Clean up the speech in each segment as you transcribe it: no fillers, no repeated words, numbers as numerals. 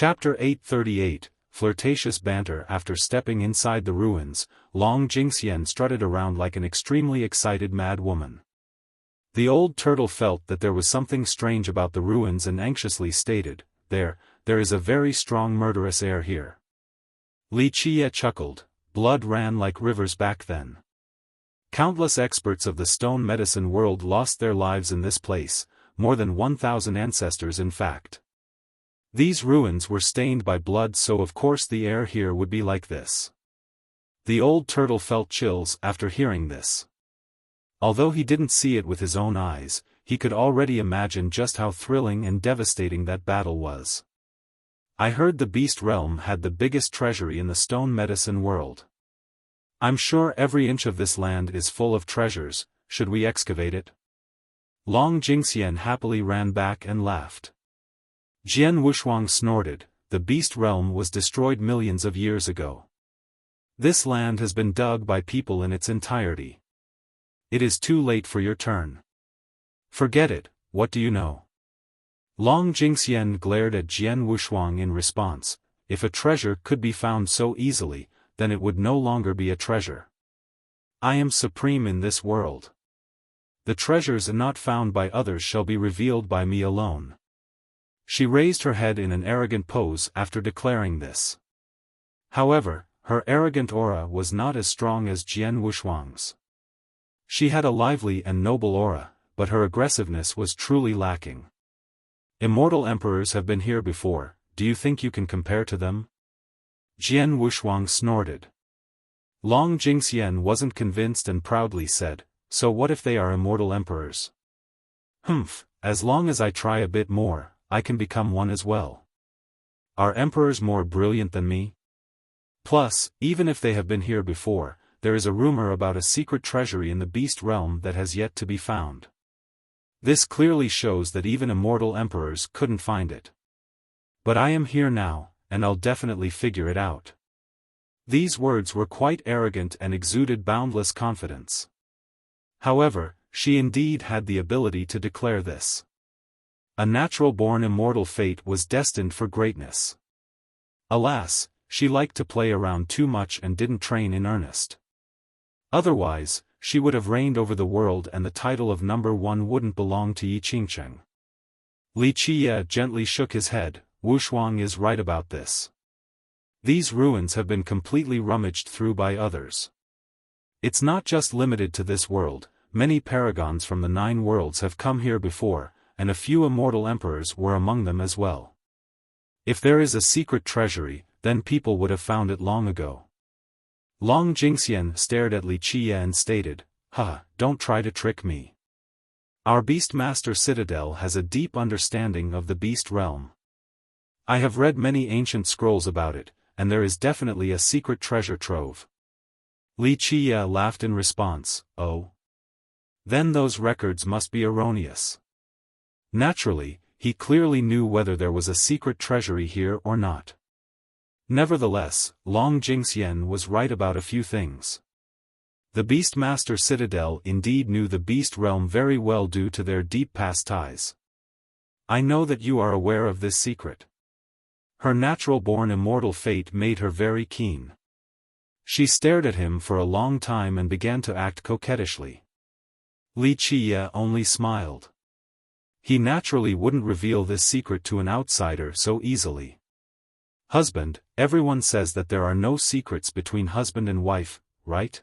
Chapter 838, Flirtatious Banter. After stepping inside the ruins, Long Jingxian strutted around like an extremely excited mad woman. The old turtle felt that there was something strange about the ruins and anxiously stated, there is a very strong murderous air here. Li Qie chuckled, blood ran like rivers back then. Countless experts of the stone medicine world lost their lives in this place, more than 1,000 ancestors in fact. These ruins were stained by blood, so of course the air here would be like this. The old turtle felt chills after hearing this. Although he didn't see it with his own eyes, he could already imagine just how thrilling and devastating that battle was. I heard the beast realm had the biggest treasury in the stone medicine world. I'm sure every inch of this land is full of treasures. Should we excavate it? Long Jingxian happily ran back and laughed. Jian Wushuang snorted, the beast realm was destroyed millions of years ago. This land has been dug by people in its entirety. It is too late for your turn. Forget it, what do you know? Long Jingxian glared at Jian Wushuang in response. If a treasure could be found so easily, then it would no longer be a treasure. I am supreme in this world. The treasures not found by others shall be revealed by me alone. She raised her head in an arrogant pose after declaring this. However, her arrogant aura was not as strong as Jian Wushuang's. She had a lively and noble aura, but her aggressiveness was truly lacking. Immortal emperors have been here before, do you think you can compare to them? Jian Wushuang snorted. Long Jingxian wasn't convinced and proudly said, so what if they are immortal emperors? Humph, as long as I try a bit more, I can become one as well. Are emperors more brilliant than me? Plus, even if they have been here before, there is a rumor about a secret treasury in the beast realm that has yet to be found. This clearly shows that even immortal emperors couldn't find it. But I am here now, and I'll definitely figure it out. These words were quite arrogant and exuded boundless confidence. However, she indeed had the ability to declare this. A natural-born immortal fate was destined for greatness. Alas, she liked to play around too much and didn't train in earnest. Otherwise, she would have reigned over the world and the title of number one wouldn't belong to Yi Qingcheng. Li Qie gently shook his head. Wushuang is right about this. These ruins have been completely rummaged through by others. It's not just limited to this world, many paragons from the 9 worlds have come here before, and a few immortal emperors were among them as well. If there is a secret treasury, then people would have found it long ago. Long Jingxian stared at Li Qie and stated, don't try to trick me. Our Beastmaster Citadel has a deep understanding of the beast realm. I have read many ancient scrolls about it, and there is definitely a secret treasure trove. Li Qie laughed in response, oh. Then those records must be erroneous. Naturally, he clearly knew whether there was a secret treasury here or not. Nevertheless, Long Jingxian was right about a few things. The Beastmaster Citadel indeed knew the beast realm very well due to their deep past ties. I know that you are aware of this secret. Her natural-born immortal fate made her very keen. She stared at him for a long time and began to act coquettishly. Li Qie only smiled. He naturally wouldn't reveal this secret to an outsider so easily. Husband, everyone says that there are no secrets between husband and wife, right?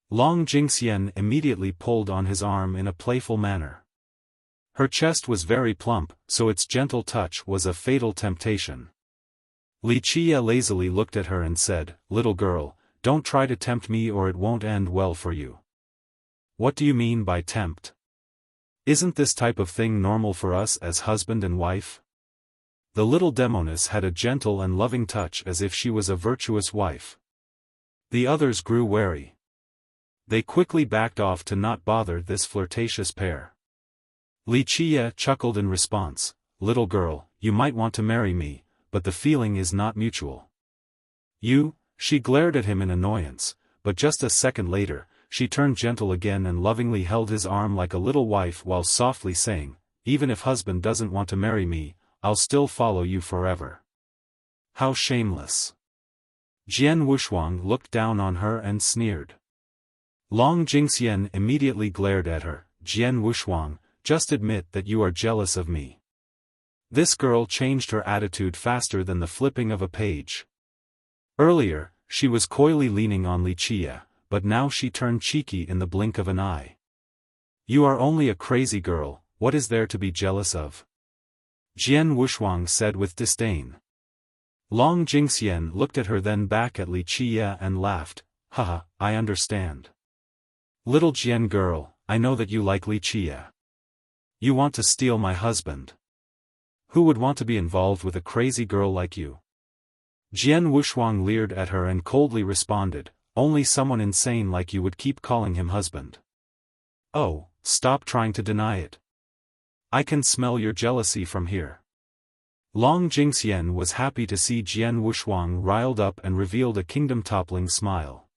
Long Jingxian immediately pulled on his arm in a playful manner. Her chest was very plump, so its gentle touch was a fatal temptation. Li Qie lazily looked at her and said, little girl, don't try to tempt me or it won't end well for you. What do you mean by tempt? Isn't this type of thing normal for us as husband and wife? The little demoness had a gentle and loving touch as if she was a virtuous wife. The others grew wary. They quickly backed off to not bother this flirtatious pair. Li Qie chuckled in response, little girl, you might want to marry me, but the feeling is not mutual. She glared at him in annoyance, but just a second later, she turned gentle again and lovingly held his arm like a little wife while softly saying, even if husband doesn't want to marry me, I'll still follow you forever. How shameless. Jian Wuxuang looked down on her and sneered. Long Jingxian immediately glared at her. Jian Wuxuang, just admit that you are jealous of me. This girl changed her attitude faster than the flipping of a page. Earlier, she was coyly leaning on Wuxia, but now she turned cheeky in the blink of an eye. You are only a crazy girl, what is there to be jealous of? Jian Wuxuang said with disdain. Long Jingxian looked at her then back at Wuxia and laughed. Haha, I understand. Little Jian girl, I know that you like Wuxia. You want to steal my husband. Who would want to be involved with a crazy girl like you? Jian Wuxuang leered at her and coldly responded, only someone insane like you would keep calling him husband. Oh, stop trying to deny it. I can smell your jealousy from here. Long Jingxian was happy to see Jian Wuxuang riled up and revealed a kingdom-toppling smile.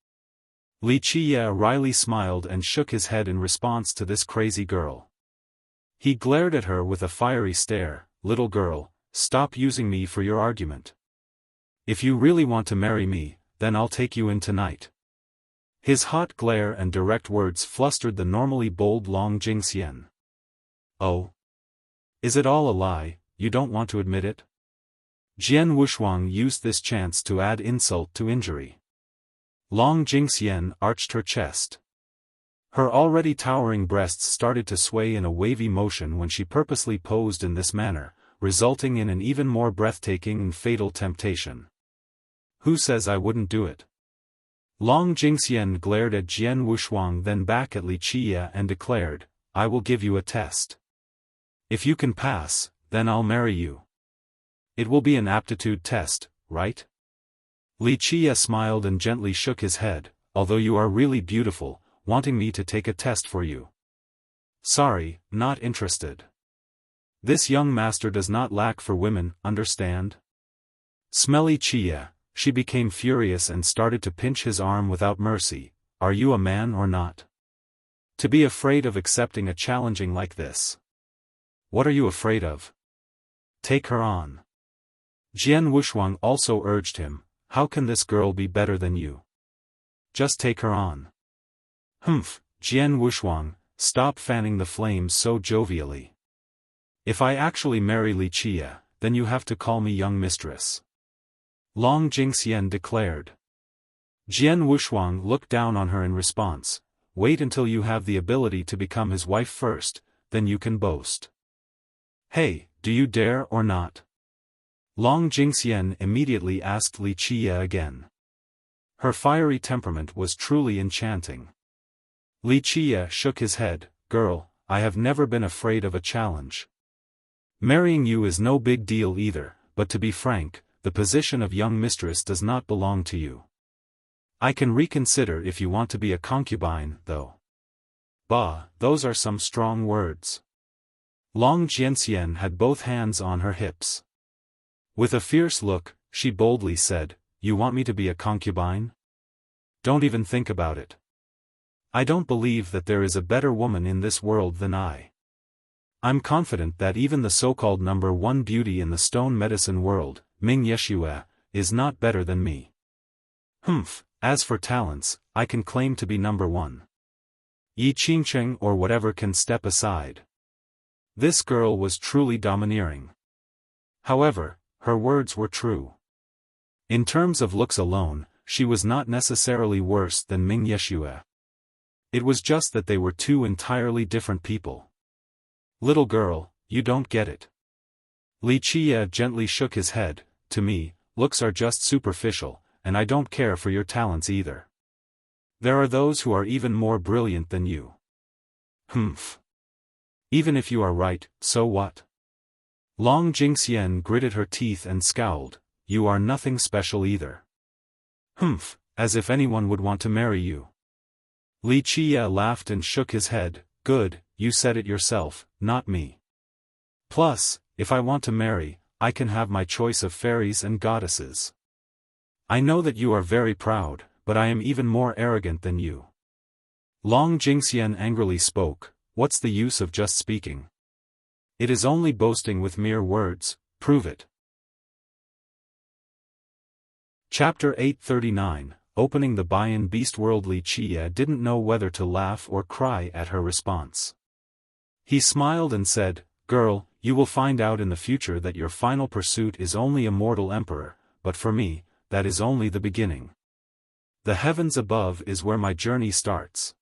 Wuxia wryly smiled and shook his head in response to this crazy girl. He glared at her with a fiery stare. Little girl, stop using me for your argument. If you really want to marry me, then I'll take you in tonight. His hot glare and direct words flustered the normally bold Long Jingxian. Oh? Is it all a lie, you don't want to admit it? Jian Wuxuang used this chance to add insult to injury. Long Jingxian arched her chest. Her already towering breasts started to sway in a wavy motion when she purposely posed in this manner, resulting in an even more breathtaking and fatal temptation. Who says I wouldn't do it? Long Jingxian glared at Jian Wuxuang then back at Wuxia and declared, I will give you a test. If you can pass, then I'll marry you. It will be an aptitude test, right? Wuxia smiled and gently shook his head, although you are really beautiful, wanting me to take a test for you. Sorry, not interested. This young master does not lack for women, understand? Smelly Chia, she became furious and started to pinch his arm without mercy. Are you a man or not? To be afraid of accepting a challenging like this. What are you afraid of? Take her on. Jian Wuxuang also urged him, how can this girl be better than you? Just take her on. Humph, Jian Wuxuang, stop fanning the flames so jovially. If I actually marry Wuxia, then you have to call me young mistress. Long Jingxian declared. Jian Wuxuang looked down on her in response, wait until you have the ability to become his wife first, then you can boast. Hey, do you dare or not? Long Jingxian immediately asked Wuxia again. Her fiery temperament was truly enchanting. Wuxia shook his head, girl, I have never been afraid of a challenge. Marrying you is no big deal either, but to be frank, the position of young mistress does not belong to you. I can reconsider if you want to be a concubine, though. Bah, those are some strong words. Long Jianxian had both hands on her hips. With a fierce look, she boldly said, you want me to be a concubine? Don't even think about it. I don't believe that there is a better woman in this world than I. I'm confident that even the so-called number one beauty in the stone medicine world, Ming Yeshua, is not better than me. Humph, as for talents, I can claim to be number one. Yi Qingcheng or whatever can step aside. This girl was truly domineering. However, her words were true. In terms of looks alone, she was not necessarily worse than Ming Yeshua. It was just that they were two entirely different people. Little girl, you don't get it. Wuxia gently shook his head, to me, looks are just superficial, and I don't care for your talents either. There are those who are even more brilliant than you. Humph. Even if you are right, so what? Long Jingxian gritted her teeth and scowled, you are nothing special either. Humph, as if anyone would want to marry you. Wuxia laughed and shook his head, good, you said it yourself, not me. Plus, if I want to marry, I can have my choice of fairies and goddesses. I know that you are very proud, but I am even more arrogant than you. Long Jingxian angrily spoke, what's the use of just speaking? It is only boasting with mere words, prove it. Chapter 839, Opening the Bayan Beast World. Wuxia didn't know whether to laugh or cry at her response. He smiled and said, "Girl, you will find out in the future that your final pursuit is only a mortal emperor, but for me, that is only the beginning. The heavens above is where my journey starts."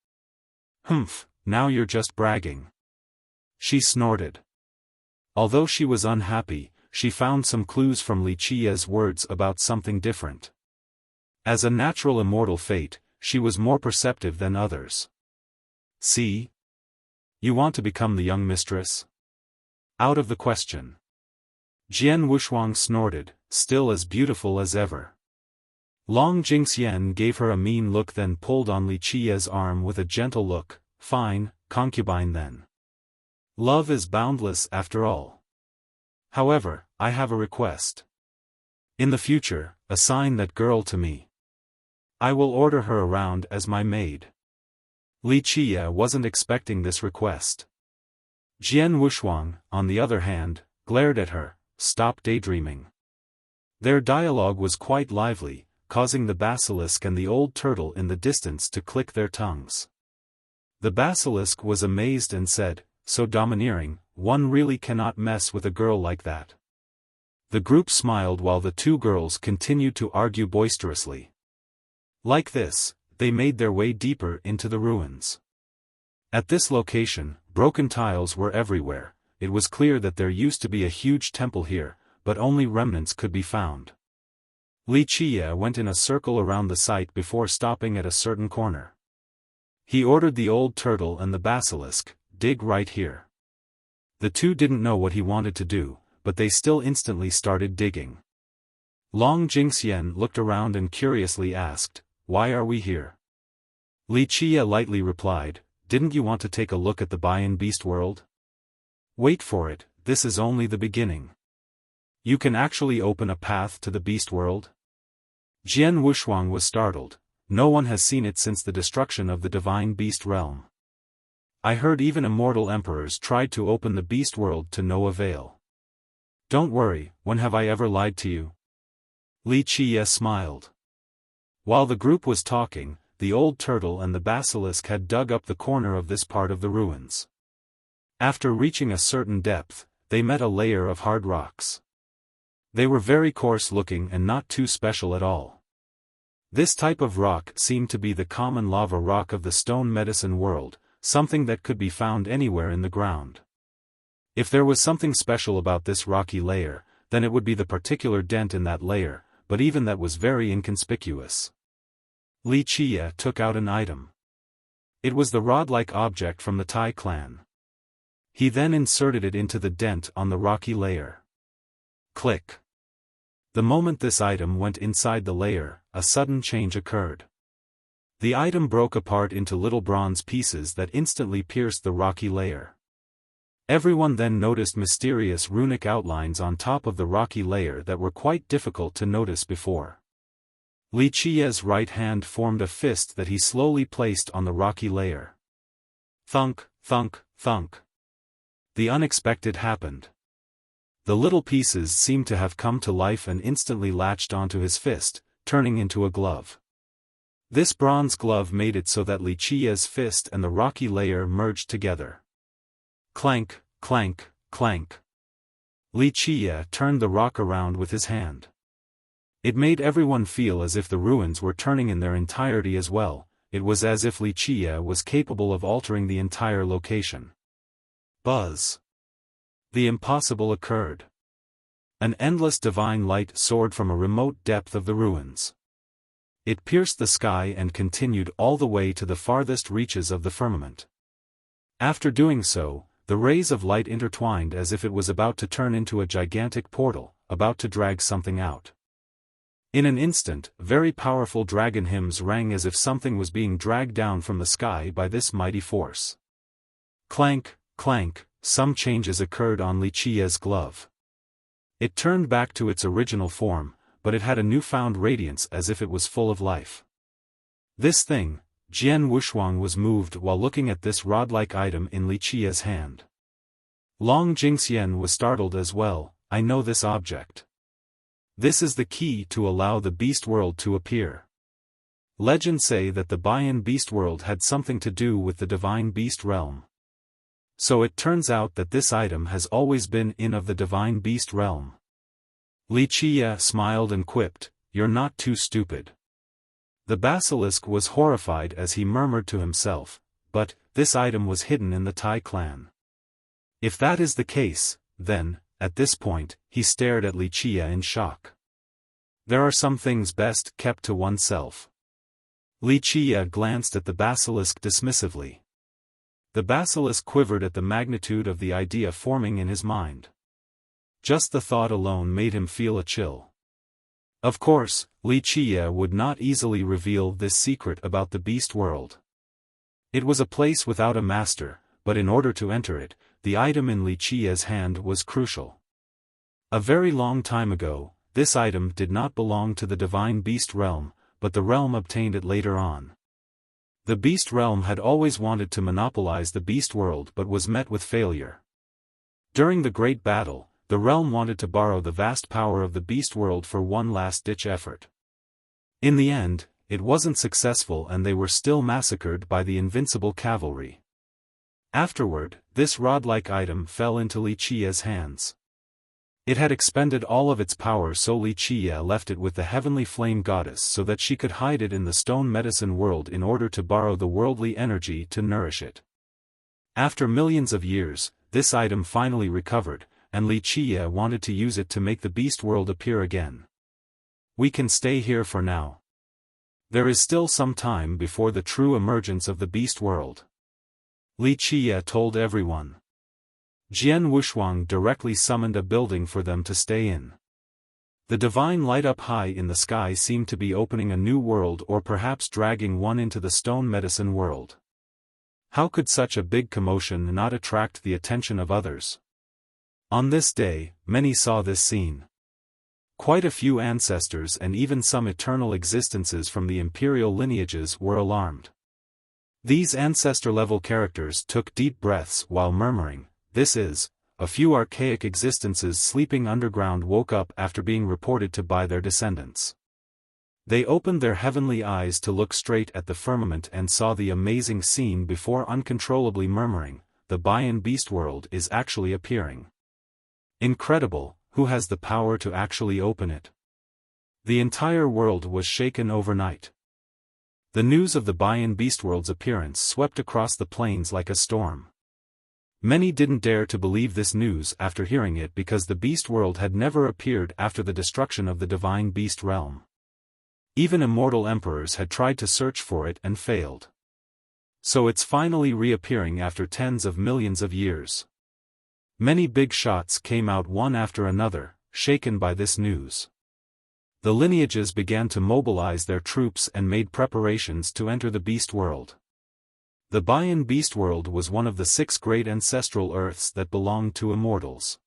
"Humph, now you're just bragging," she snorted. Although she was unhappy, she found some clues from Wuxia's words about something different. As a natural immortal fate, she was more perceptive than others. "See? You want to become the young mistress?" "Out of the question." Jian Wuxuang snorted, still as beautiful as ever. Long Jingxian gave her a mean look, then pulled on Wuxia's arm with a gentle look. "Fine, concubine then. Love is boundless after all. However, I have a request. In the future, assign that girl to me. I will order her around as my maid." Wuxia wasn't expecting this request. Jian Wuxuang, on the other hand, glared at her. "Stop daydreaming." Their dialogue was quite lively, causing the basilisk and the old turtle in the distance to click their tongues. The basilisk was amazed and said, "So domineering, one really cannot mess with a girl like that." The group smiled while the two girls continued to argue boisterously. Like this, they made their way deeper into the ruins. At this location, broken tiles were everywhere. It was clear that there used to be a huge temple here, but only remnants could be found. Wuxia went in a circle around the site before stopping at a certain corner. He ordered the old turtle and the basilisk, "Dig right here." The two didn't know what he wanted to do, but they still instantly started digging. Long Jingxian looked around and curiously asked, "Why are we here?" Wuxia lightly replied, "Didn't you want to take a look at the Bayan Beast World? Wait for it, this is only the beginning. You can actually open a path to the Beast World?" Jian Wuxuang was startled. No one has seen it since the destruction of the divine beast realm. I heard even immortal emperors tried to open the beast world to no avail. "Don't worry, when have I ever lied to you?" Wuxia smiled. While the group was talking, the old turtle and the basilisk had dug up the corner of this part of the ruins. After reaching a certain depth, they met a layer of hard rocks. They were very coarse-looking and not too special at all. This type of rock seemed to be the common lava rock of the stone medicine world, something that could be found anywhere in the ground. If there was something special about this rocky layer, then it would be the particular dent in that layer, but even that was very inconspicuous. Wuxia took out an item. It was the rod-like object from the Tai clan. He then inserted it into the dent on the rocky layer. Click. The moment this item went inside the layer, a sudden change occurred. The item broke apart into little bronze pieces that instantly pierced the rocky layer. Everyone then noticed mysterious runic outlines on top of the rocky layer that were quite difficult to notice before. Wuxia's right hand formed a fist that he slowly placed on the rocky layer. Thunk, thunk, thunk. The unexpected happened. The little pieces seemed to have come to life and instantly latched onto his fist, turning into a glove. This bronze glove made it so that Wuxia's fist and the rocky layer merged together. Clank, clank, clank. Wuxia turned the rock around with his hand. It made everyone feel as if the ruins were turning in their entirety as well. It was as if Wuxia was capable of altering the entire location. Buzz. The impossible occurred. An endless divine light soared from a remote depth of the ruins. It pierced the sky and continued all the way to the farthest reaches of the firmament. After doing so, the rays of light intertwined as if it was about to turn into a gigantic portal, about to drag something out. In an instant, very powerful dragon hymns rang as if something was being dragged down from the sky by this mighty force. Clank, clank, some changes occurred on Wuxia's glove. It turned back to its original form, but it had a newfound radiance as if it was full of life. This thing, Jian Wuxuang was moved while looking at this rod-like item in Wuxia's hand. Long Jingxian was startled as well. "I know this object. This is the key to allow the beast world to appear. Legends say that the Bayan beast world had something to do with the divine beast realm. So it turns out that this item has always been in of the divine beast realm. Wuxia smiled and quipped, "You're not too stupid." The basilisk was horrified as he murmured to himself, "But, this item was hidden in the Tai clan. If that is the case, then," at this point, he stared at Wuxia in shock. "There are some things best kept to oneself." Wuxia glanced at the basilisk dismissively. The basilisk quivered at the magnitude of the idea forming in his mind. Just the thought alone made him feel a chill. Of course, Wuxia would not easily reveal this secret about the beast world. It was a place without a master, but in order to enter it, the item in Wuxia's hand was crucial. A very long time ago, this item did not belong to the divine beast realm, but the realm obtained it later on. The beast realm had always wanted to monopolize the beast world but was met with failure. During the Great Battle, the realm wanted to borrow the vast power of the beast world for one last-ditch effort. In the end, it wasn't successful and they were still massacred by the invincible cavalry. Afterward, this rod-like item fell into Wuxia's hands. It had expended all of its power, so Wuxia left it with the heavenly flame goddess so that she could hide it in the stone medicine world in order to borrow the worldly energy to nourish it. After millions of years, this item finally recovered, and Wuxia wanted to use it to make the beast world appear again. "We can stay here for now. There is still some time before the true emergence of the beast world," Wuxia told everyone. Jian Wushuang directly summoned a building for them to stay in. The divine light up high in the sky seemed to be opening a new world or perhaps dragging one into the stone medicine world. How could such a big commotion not attract the attention of others? On this day, many saw this scene. Quite a few ancestors and even some eternal existences from the imperial lineages were alarmed. These ancestor-level characters took deep breaths while murmuring, "This is." A few archaic existences sleeping underground woke up after being reported to by their descendants. They opened their heavenly eyes to look straight at the firmament and saw the amazing scene before uncontrollably murmuring, "The Bayan beast world is actually appearing. Incredible, who has the power to actually open it?" The entire world was shaken overnight. The news of the Bayan beast world's appearance swept across the plains like a storm. Many didn't dare to believe this news after hearing it because the beast world had never appeared after the destruction of the divine beast realm. Even immortal emperors had tried to search for it and failed. So it's finally reappearing after tens of millions of years. Many big shots came out one after another, shaken by this news. The lineages began to mobilize their troops and made preparations to enter the beast world. The Bayan beast world was one of the 6 great ancestral Earths that belonged to immortals.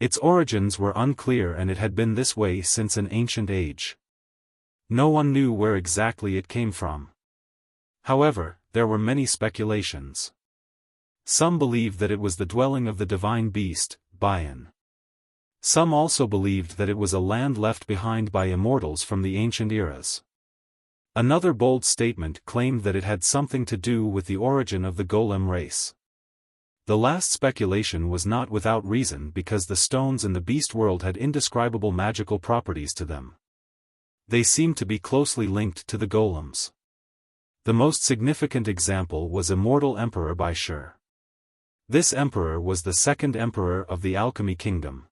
Its origins were unclear and it had been this way since an ancient age. No one knew where exactly it came from. However, there were many speculations. Some believed that it was the dwelling of the divine beast, Bayan. Some also believed that it was a land left behind by immortals from the ancient eras. Another bold statement claimed that it had something to do with the origin of the golem race. The last speculation was not without reason because the stones in the beast world had indescribable magical properties to them. They seemed to be closely linked to the golems. The most significant example was Immortal Emperor Baishur. This emperor was the second emperor of the Alchemy Kingdom.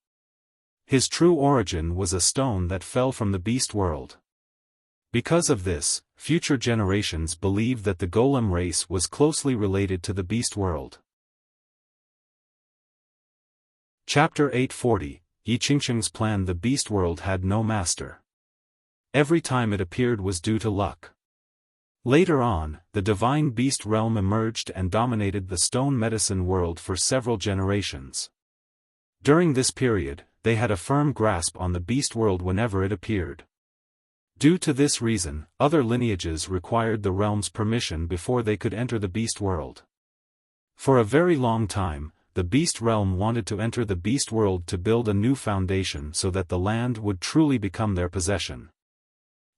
His true origin was a stone that fell from the beast world. Because of this, future generations believed that the golem race was closely related to the beast world. Chapter 840, Yi Qingsheng's plan. The beast world had no master. Every time it appeared was due to luck. Later on, the divine beast realm emerged and dominated the stone medicine world for several generations. During this period, they had a firm grasp on the beast world whenever it appeared. Due to this reason, other lineages required the realm's permission before they could enter the beast world. For a very long time, the beast realm wanted to enter the beast world to build a new foundation so that the land would truly become their possession.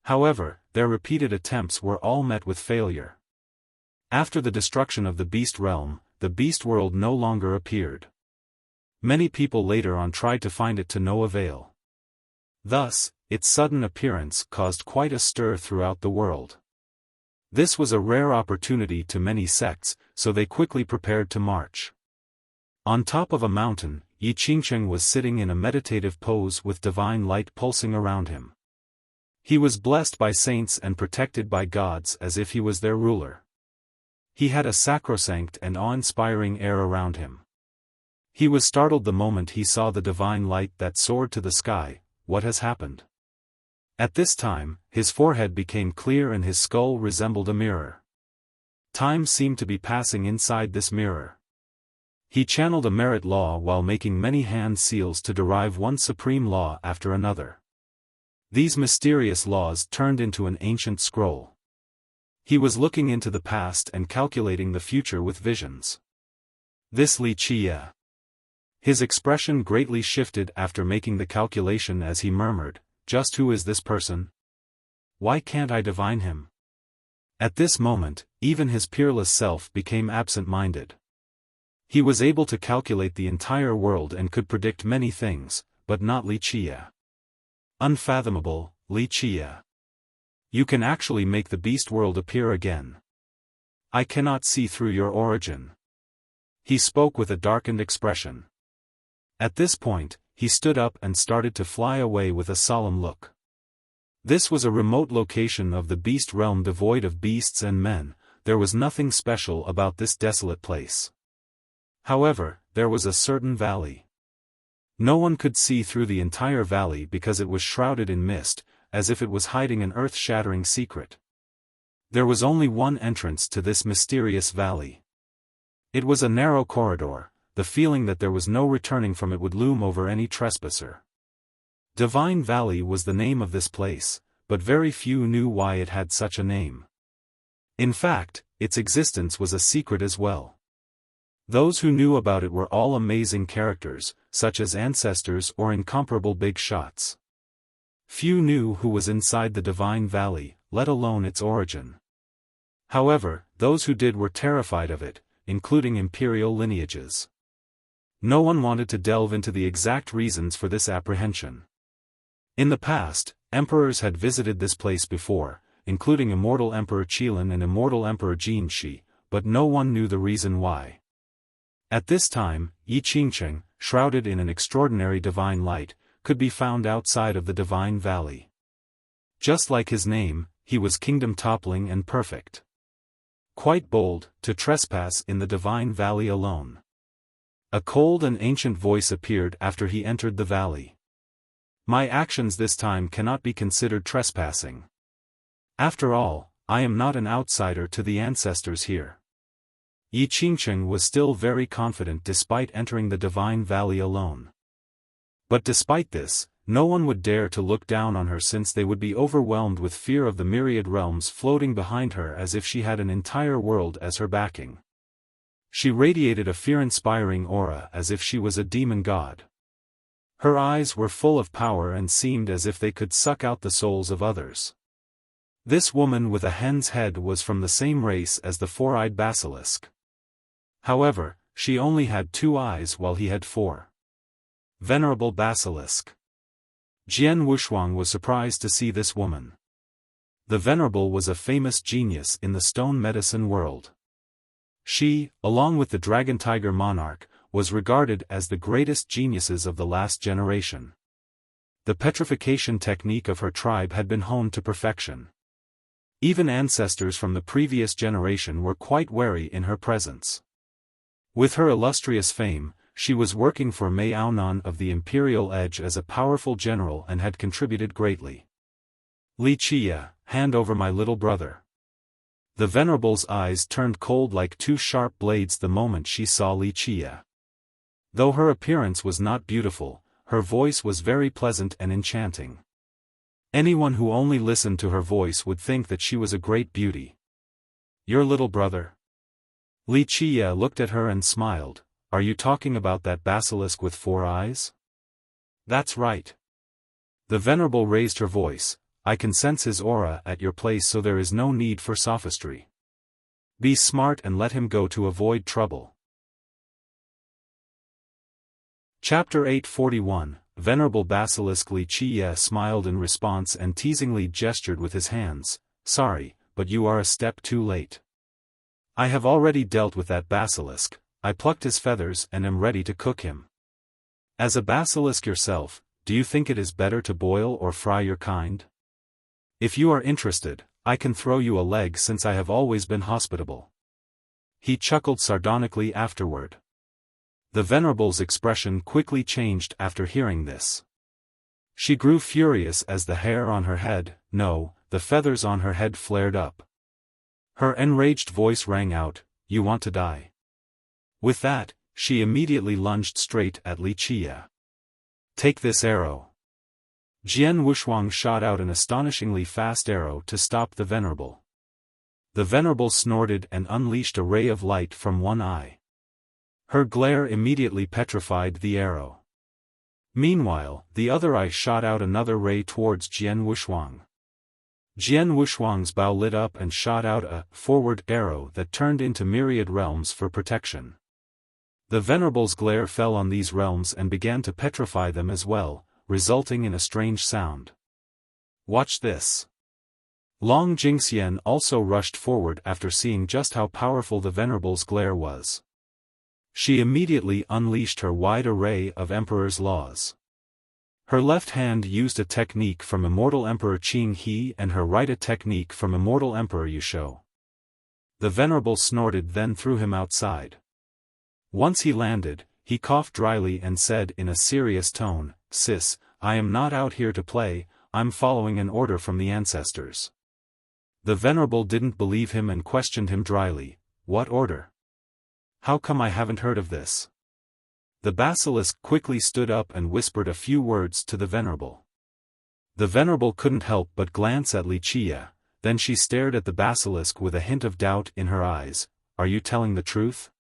However, their repeated attempts were all met with failure. After the destruction of the beast realm, the beast world no longer appeared. Many people later on tried to find it to no avail. Thus, its sudden appearance caused quite a stir throughout the world. This was a rare opportunity to many sects, so they quickly prepared to march. On top of a mountain, Yi Qingcheng was sitting in a meditative pose with divine light pulsing around him. He was blessed by saints and protected by gods as if he was their ruler. He had a sacrosanct and awe-inspiring air around him. He was startled the moment he saw the divine light that soared to the sky. What has happened? At this time, his forehead became clear and his skull resembled a mirror. Time seemed to be passing inside this mirror. He channeled a merit law while making many hand seals to derive one supreme law after another. These mysterious laws turned into an ancient scroll. He was looking into the past and calculating the future with visions. This Li Qia. His expression greatly shifted after making the calculation as he murmured, "Just who is this person? Why can't I divine him?" At this moment, even his peerless self became absent-minded. He was able to calculate the entire world and could predict many things, but not Li Qia. Unfathomable, Li Qia. You can actually make the beast world appear again. I cannot see through your origin. He spoke with a darkened expression. At this point, he stood up and started to fly away with a solemn look. This was a remote location of the beast realm devoid of beasts and men. There was nothing special about this desolate place. However, there was a certain valley. No one could see through the entire valley because it was shrouded in mist, as if it was hiding an earth-shattering secret. There was only one entrance to this mysterious valley. It was a narrow corridor. The feeling that there was no returning from it would loom over any trespasser. Divine Valley was the name of this place, but very few knew why it had such a name. In fact, its existence was a secret as well. Those who knew about it were all amazing characters, such as ancestors or incomparable big shots. Few knew who was inside the Divine Valley, let alone its origin. However, those who did were terrified of it, including imperial lineages. No one wanted to delve into the exact reasons for this apprehension. In the past, emperors had visited this place before, including immortal Emperor Qilin and immortal Emperor Jinshi, but no one knew the reason why. At this time, Yi Qingcheng, shrouded in an extraordinary divine light, could be found outside of the Divine Valley. Just like his name, he was kingdom-toppling and perfect. Quite bold, to trespass in the Divine Valley alone. A cold and ancient voice appeared after he entered the valley. My actions this time cannot be considered trespassing. After all, I am not an outsider to the ancestors here. Yi Qingcheng was still very confident despite entering the Divine Valley alone. But despite this, no one would dare to look down on her since they would be overwhelmed with fear of the myriad realms floating behind her as if she had an entire world as her backing. She radiated a fear-inspiring aura as if she was a demon god. Her eyes were full of power and seemed as if they could suck out the souls of others. This woman with a hen's head was from the same race as the four-eyed basilisk. However, she only had 2 eyes while he had 4. Venerable basilisk. Jian Wushuang was surprised to see this woman. The Venerable was a famous genius in the stone medicine world. She, along with the Dragon Tiger Monarch, was regarded as the greatest geniuses of the last generation. The petrification technique of her tribe had been honed to perfection. Even ancestors from the previous generation were quite wary in her presence. With her illustrious fame, she was working for Mei Aonan of the Imperial Edge as a powerful general and had contributed greatly. Li Qia, hand over my little brother. The Venerable's eyes turned cold like 2 sharp blades the moment she saw Li Qia. Though her appearance was not beautiful, her voice was very pleasant and enchanting. Anyone who only listened to her voice would think that she was a great beauty. Your little brother? Li Qia looked at her and smiled. are you talking about that basilisk with 4 eyes? That's right. The Venerable raised her voice, I can sense his aura at your place, so there is no need for sophistry. Be smart and let him go to avoid trouble. Chapter 841, Venerable Basilisk. Li Qiye smiled in response and teasingly gestured with his hands, sorry, but you are a step too late. I have already dealt with that basilisk, I plucked his feathers and am ready to cook him. As a basilisk yourself, do you think it is better to boil or fry your kind? If you are interested, I can throw you a leg since I have always been hospitable. He chuckled sardonically afterward. The Venerable's expression quickly changed after hearing this. She grew furious as the hair on her head, no, the feathers on her head flared up. Her enraged voice rang out, you want to die. With that, she immediately lunged straight at Li Qiye. Take this arrow. Jian Wuxuang shot out an astonishingly fast arrow to stop the Venerable. The Venerable snorted and unleashed a ray of light from one eye. Her glare immediately petrified the arrow. Meanwhile, the other eye shot out another ray towards Jian Wuxuang. Jian Wuxuang's bow lit up and shot out a forward arrow that turned into myriad realms for protection. The Venerable's glare fell on these realms and began to petrify them as well, resulting in a strange sound. Watch this. Long Jingxian also rushed forward after seeing just how powerful the Venerable's glare was. She immediately unleashed her wide array of Emperor's laws. Her left hand used a technique from immortal Emperor Qing He and her right a technique from immortal Emperor Yusho. The Venerable snorted, then threw him outside. Once he landed, he coughed dryly and said in a serious tone, Sis, I am not out here to play, I'm following an order from the ancestors. The Venerable didn't believe him and questioned him dryly, what order? How come I haven't heard of this? The basilisk quickly stood up and whispered a few words to the Venerable. The Venerable couldn't help but glance at Li Qiye, then she stared at the basilisk with a hint of doubt in her eyes, are you telling the truth?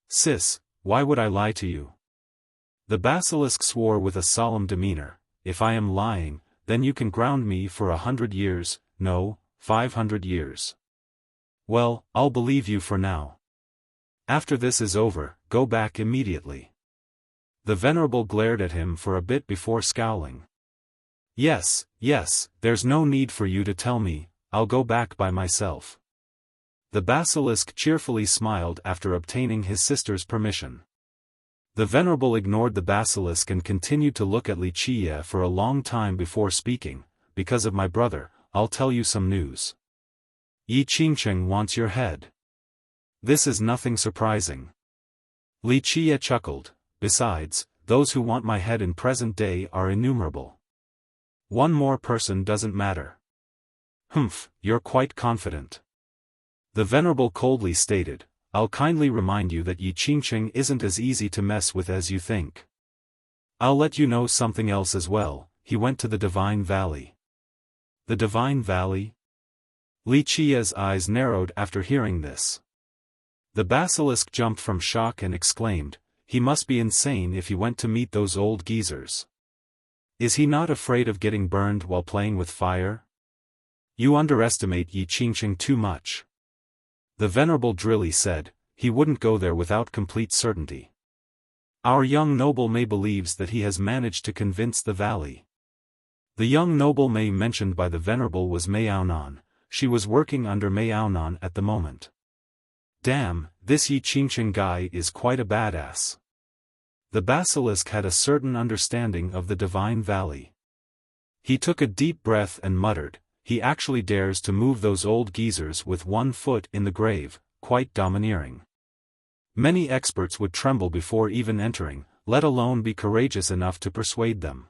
Sis, why would I lie to you? The basilisk swore with a solemn demeanor, if I am lying, then you can ground me for 100 years, no, 500 years. Well, I'll believe you for now. After this is over, go back immediately. The Venerable glared at him for a bit before scowling. Yes, there's no need for you to tell me, I'll go back by myself. The basilisk cheerfully smiled after obtaining his sister's permission. The Venerable ignored the basilisk and continued to look at Li Qiye for a long time before speaking, because of my brother, I'll tell you some news. Yi Qingcheng wants your head. This is nothing surprising. Li Qiye chuckled, besides, those who want my head in present day are innumerable. One more person doesn't matter. Humph, you're quite confident. The Venerable coldly stated, I'll kindly remind you that Yi Qingcheng isn't as easy to mess with as you think. I'll let you know something else as well, he went to the Divine Valley. The Divine Valley? Li Qiye's eyes narrowed after hearing this. The basilisk jumped from shock and exclaimed, he must be insane if he went to meet those old geezers. Is he not afraid of getting burned while playing with fire? You underestimate Yi Qingcheng too much. The Venerable drily said, he wouldn't go there without complete certainty. Our young noble Mei believes that he has managed to convince the valley. The young noble Mei mentioned by the Venerable was Mei Aonan, she was working under Mei Aonan at the moment. Damn, this Yi Qingcheng guy is quite a badass. The basilisk had a certain understanding of the Divine Valley. He took a deep breath and muttered, he actually dares to move those old geezers with 1 foot in the grave, quite domineering. Many experts would tremble before even entering, let alone be courageous enough to persuade them.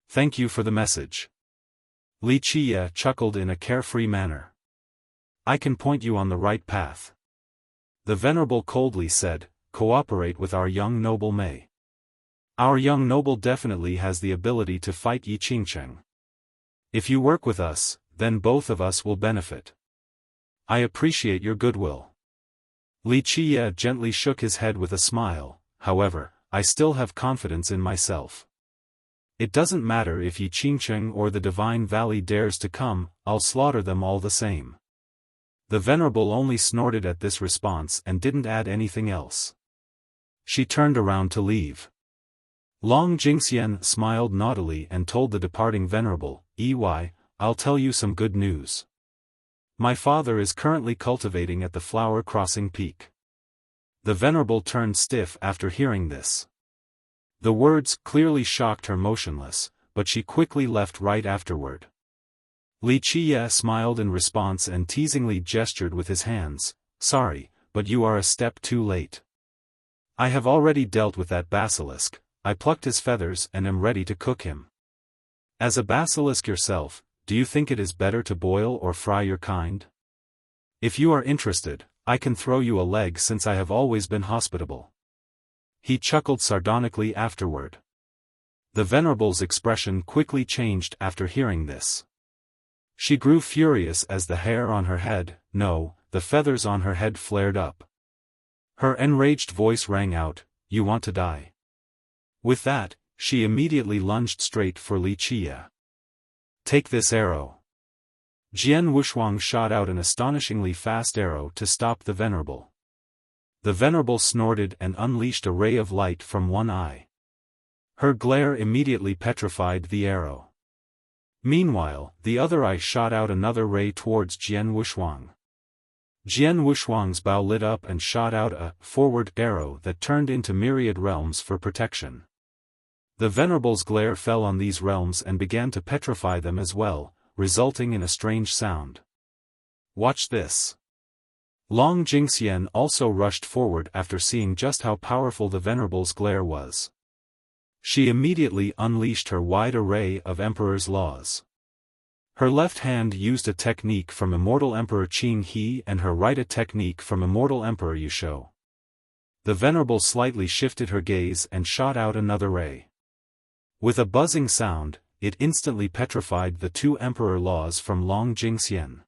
Thank you for the message. Li Qiye chuckled in a carefree manner. I can point you on the right path. The Venerable coldly said, cooperate with our young noble Mei. Our young noble definitely has the ability to fight Yi Qingcheng. If you work with us, then both of us will benefit. I appreciate your goodwill. Li Qiye gently shook his head with a smile. However, I still have confidence in myself. It doesn't matter if Yi Qingcheng or the Divine Valley dares to come, I'll slaughter them all the same. The Venerable only snorted at this response and didn't add anything else. She turned around to leave. Long Jingxian smiled naughtily and told the departing Venerable, I'll tell you some good news. My father is currently cultivating at the Flower Crossing Peak. The Venerable turned stiff after hearing this. The words clearly shocked her motionless, but she quickly left right afterward. Li Qiye smiled in response and teasingly gestured with his hands, sorry, but you are a step too late. I have already dealt with that basilisk, I plucked his feathers and am ready to cook him. As a basilisk yourself, do you think it is better to boil or fry your kind? If you are interested, I can throw you a leg since I have always been hospitable. He chuckled sardonically afterward. The Venerable's expression quickly changed after hearing this. She grew furious as the hair on her head, no, the feathers on her head flared up. Her enraged voice rang out, you want to die. With that, she immediately lunged straight for Li Qiye. Take this arrow. Jian Wushuang shot out an astonishingly fast arrow to stop the Venerable. The Venerable snorted and unleashed a ray of light from one eye. Her glare immediately petrified the arrow. Meanwhile, the other eye shot out another ray towards Jian Wushuang. Jian Wushuang's bow lit up and shot out a forward arrow that turned into myriad realms for protection. The Venerable's glare fell on these realms and began to petrify them as well, resulting in a strange sound. Watch this. Long Jingxian also rushed forward after seeing just how powerful the Venerable's glare was. She immediately unleashed her wide array of Emperor's laws. Her left hand used a technique from Immortal Emperor Qing He and her right a technique from Immortal Emperor Yusho. The Venerable slightly shifted her gaze and shot out another ray. With a buzzing sound, it instantly petrified the two Emperor laws from Long Jingxian.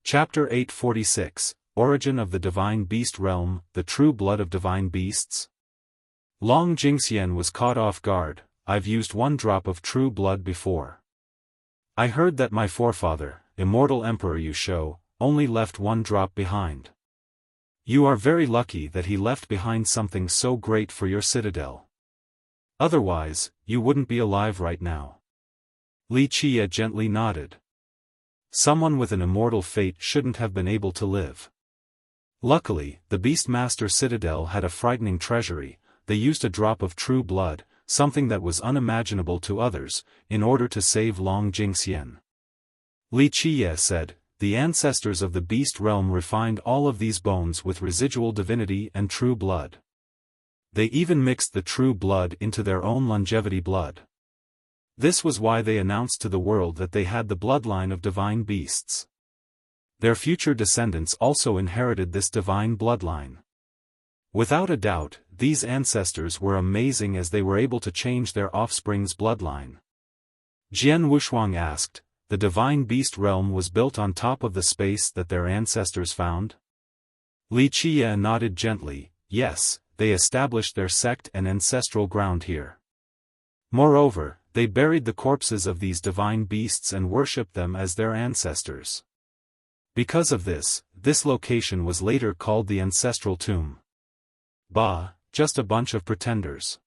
Chapter 846, Origin of the Divine Beast Realm, the True Blood of Divine Beasts. Long Jingxian was caught off guard. I've used one drop of true blood before. I heard that my forefather, Immortal Emperor Yusho, only left one drop behind. You are very lucky that he left behind something so great for your citadel. Otherwise, you wouldn't be alive right now. Li Qiye gently nodded. Someone with an immortal fate shouldn't have been able to live. Luckily, the Beastmaster Citadel had a frightening treasury. They used a drop of true blood, something that was unimaginable to others, in order to save Long Jingxian. Li Qiye said, the ancestors of the beast realm refined all of these bones with residual divinity and true blood. They even mixed the true blood into their own longevity blood. This was why they announced to the world that they had the bloodline of divine beasts. Their future descendants also inherited this divine bloodline. Without a doubt, these ancestors were amazing as they were able to change their offspring's bloodline. Jian Wushuang asked, the divine beast realm was built on top of the space that their ancestors found? Li Qiye nodded gently, yes, they established their sect and ancestral ground here. Moreover, they buried the corpses of these divine beasts and worshipped them as their ancestors. Because of this, this location was later called the Ancestral Tomb. Bah, just a bunch of pretenders.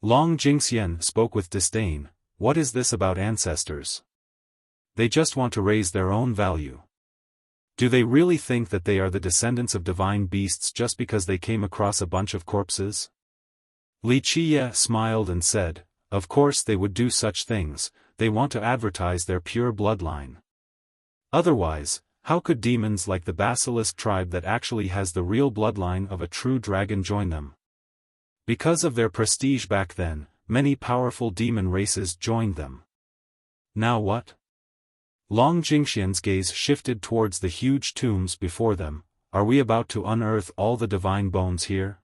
Long Jingxian spoke with disdain, what is this about ancestors? They just want to raise their own value. Do they really think that they are the descendants of divine beasts just because they came across a bunch of corpses? Li Qiye smiled and said, of course they would do such things, they want to advertise their pure bloodline. Otherwise, how could demons like the Basilisk tribe that actually has the real bloodline of a true dragon join them? Because of their prestige back then, many powerful demon races joined them. Now what? Long Jingxian's gaze shifted towards the huge tombs before them. Are we about to unearth all the divine bones here?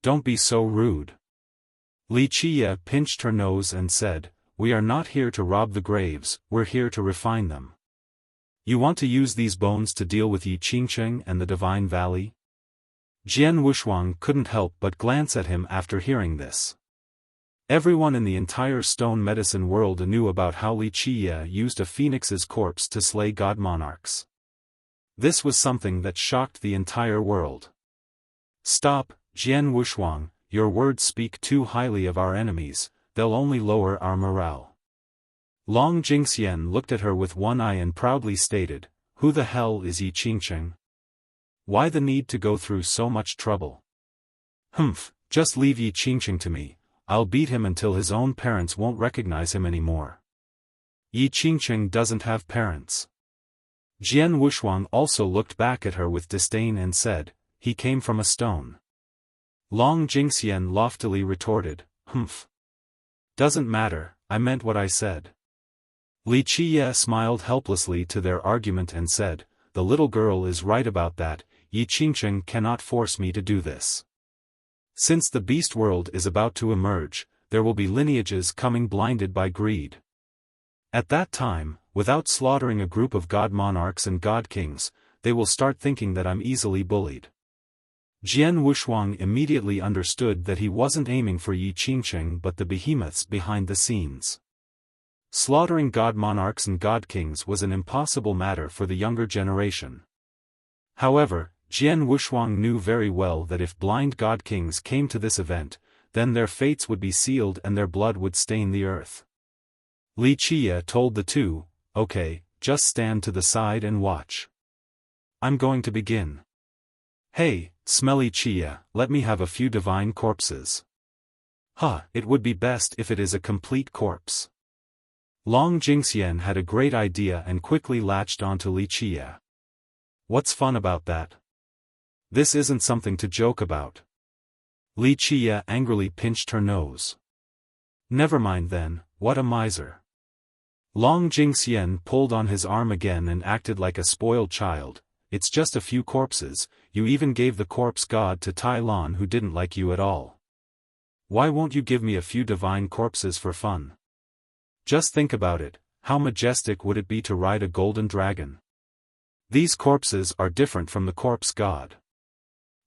Don't be so rude. Li Qiye pinched her nose and said, we are not here to rob the graves, we're here to refine them. You want to use these bones to deal with Yi Qingqing and the Divine Valley? Jian Wuxuang couldn't help but glance at him after hearing this. Everyone in the entire stone medicine world knew about how Li Qiye used a phoenix's corpse to slay god monarchs. This was something that shocked the entire world. Stop, Jian Wuxuang, your words speak too highly of our enemies, they'll only lower our morale. Long Jingxian looked at her with one eye and proudly stated, who the hell is Yi Qingqing? Why the need to go through so much trouble? Humph, just leave Yi Qingqing to me, I'll beat him until his own parents won't recognize him anymore. Yi Qingqing doesn't have parents. Jian Wuxuang also looked back at her with disdain and said, he came from a stone. Long Jingxian loftily retorted, humph. Doesn't matter, I meant what I said. Li Qiye smiled helplessly to their argument and said, the little girl is right about that, Yi Qingqing cannot force me to do this. Since the beast world is about to emerge, there will be lineages coming blinded by greed. At that time, without slaughtering a group of god monarchs and god kings, they will start thinking that I'm easily bullied. Jian Wuxuang immediately understood that he wasn't aiming for Yi Qingqing but the behemoths behind the scenes. Slaughtering god monarchs and god kings was an impossible matter for the younger generation. However, Jian Wuxuang knew very well that if blind god kings came to this event, then their fates would be sealed and their blood would stain the earth. Li Qiye told the two, okay, just stand to the side and watch. I'm going to begin. Hey, smelly Qiye, let me have a few divine corpses. It would be best if it is a complete corpse. Long Jingxian had a great idea and quickly latched onto Li Qiye. What's fun about that? This isn't something to joke about. Li Qiye angrily pinched her nose. Never mind then, what a miser. Long Jingxian pulled on his arm again and acted like a spoiled child. It's just a few corpses, you even gave the corpse god to Tai Lan who didn't like you at all. Why won't you give me a few divine corpses for fun? Just think about it, how majestic would it be to ride a golden dragon? These corpses are different from the corpse god.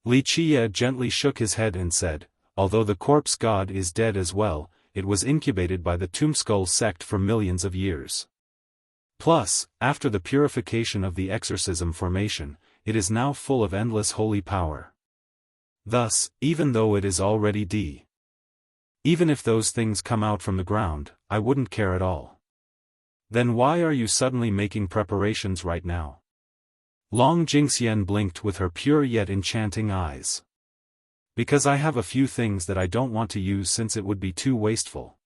Li Qiye gently shook his head and said, although the corpse god is dead as well, it was incubated by the Tombskull sect for millions of years. Plus, after the purification of the exorcism formation, it is now full of endless holy power. Thus, even though it is already even if those things come out from the ground, I wouldn't care at all. Then why are you suddenly making preparations right now? Long Jingxian blinked with her pure yet enchanting eyes. Because I have a few things that I don't want to use since it would be too wasteful.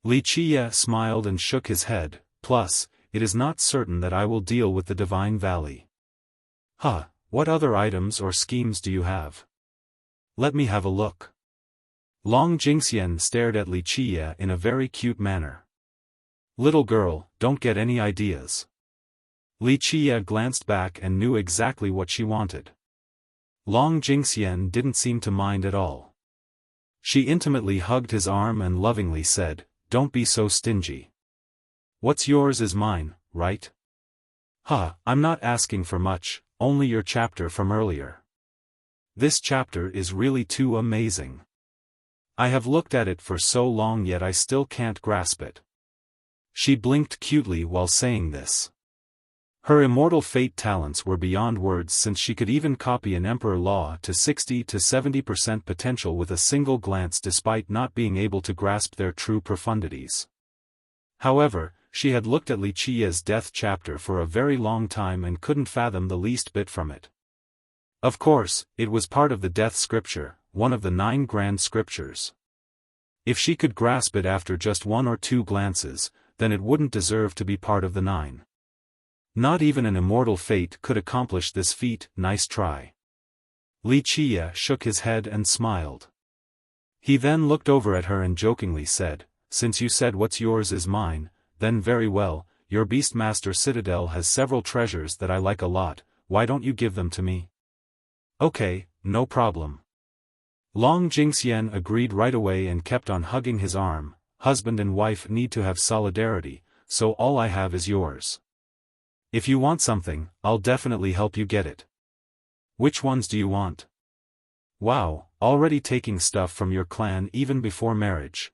Li Qiye smiled and shook his head, plus, it is not certain that I will deal with the Divine Valley. What other items or schemes do you have? Let me have a look. Long Jingxian stared at Li Qiye in a very cute manner. Little girl, don't get any ideas. Li Qiye glanced back and knew exactly what she wanted. Long Jingxian didn't seem to mind at all. She intimately hugged his arm and lovingly said, don't be so stingy. What's yours is mine, right? I'm not asking for much, only your chapter from earlier. This chapter is really too amazing. I have looked at it for so long yet I still can't grasp it. She blinked cutely while saying this. Her immortal fate talents were beyond words since she could even copy an emperor law to 60 to 70% potential with a single glance despite not being able to grasp their true profundities. However, she had looked at Li Qiye's death chapter for a very long time and couldn't fathom the least bit from it. Of course, it was part of the death scripture, one of the 9 grand scriptures. If she could grasp it after just 1 or 2 glances, then it wouldn't deserve to be part of the 9. Not even an immortal fate could accomplish this feat, nice try. Li Qiye shook his head and smiled. He then looked over at her and jokingly said, since you said what's yours is mine, then very well, your Beastmaster Citadel has several treasures that I like a lot, why don't you give them to me? Okay, no problem. Long Jingxian agreed right away and kept on hugging his arm. Husband and wife need to have solidarity, so all I have is yours. If you want something, I'll definitely help you get it. Which ones do you want? Wow, already taking stuff from your clan even before marriage.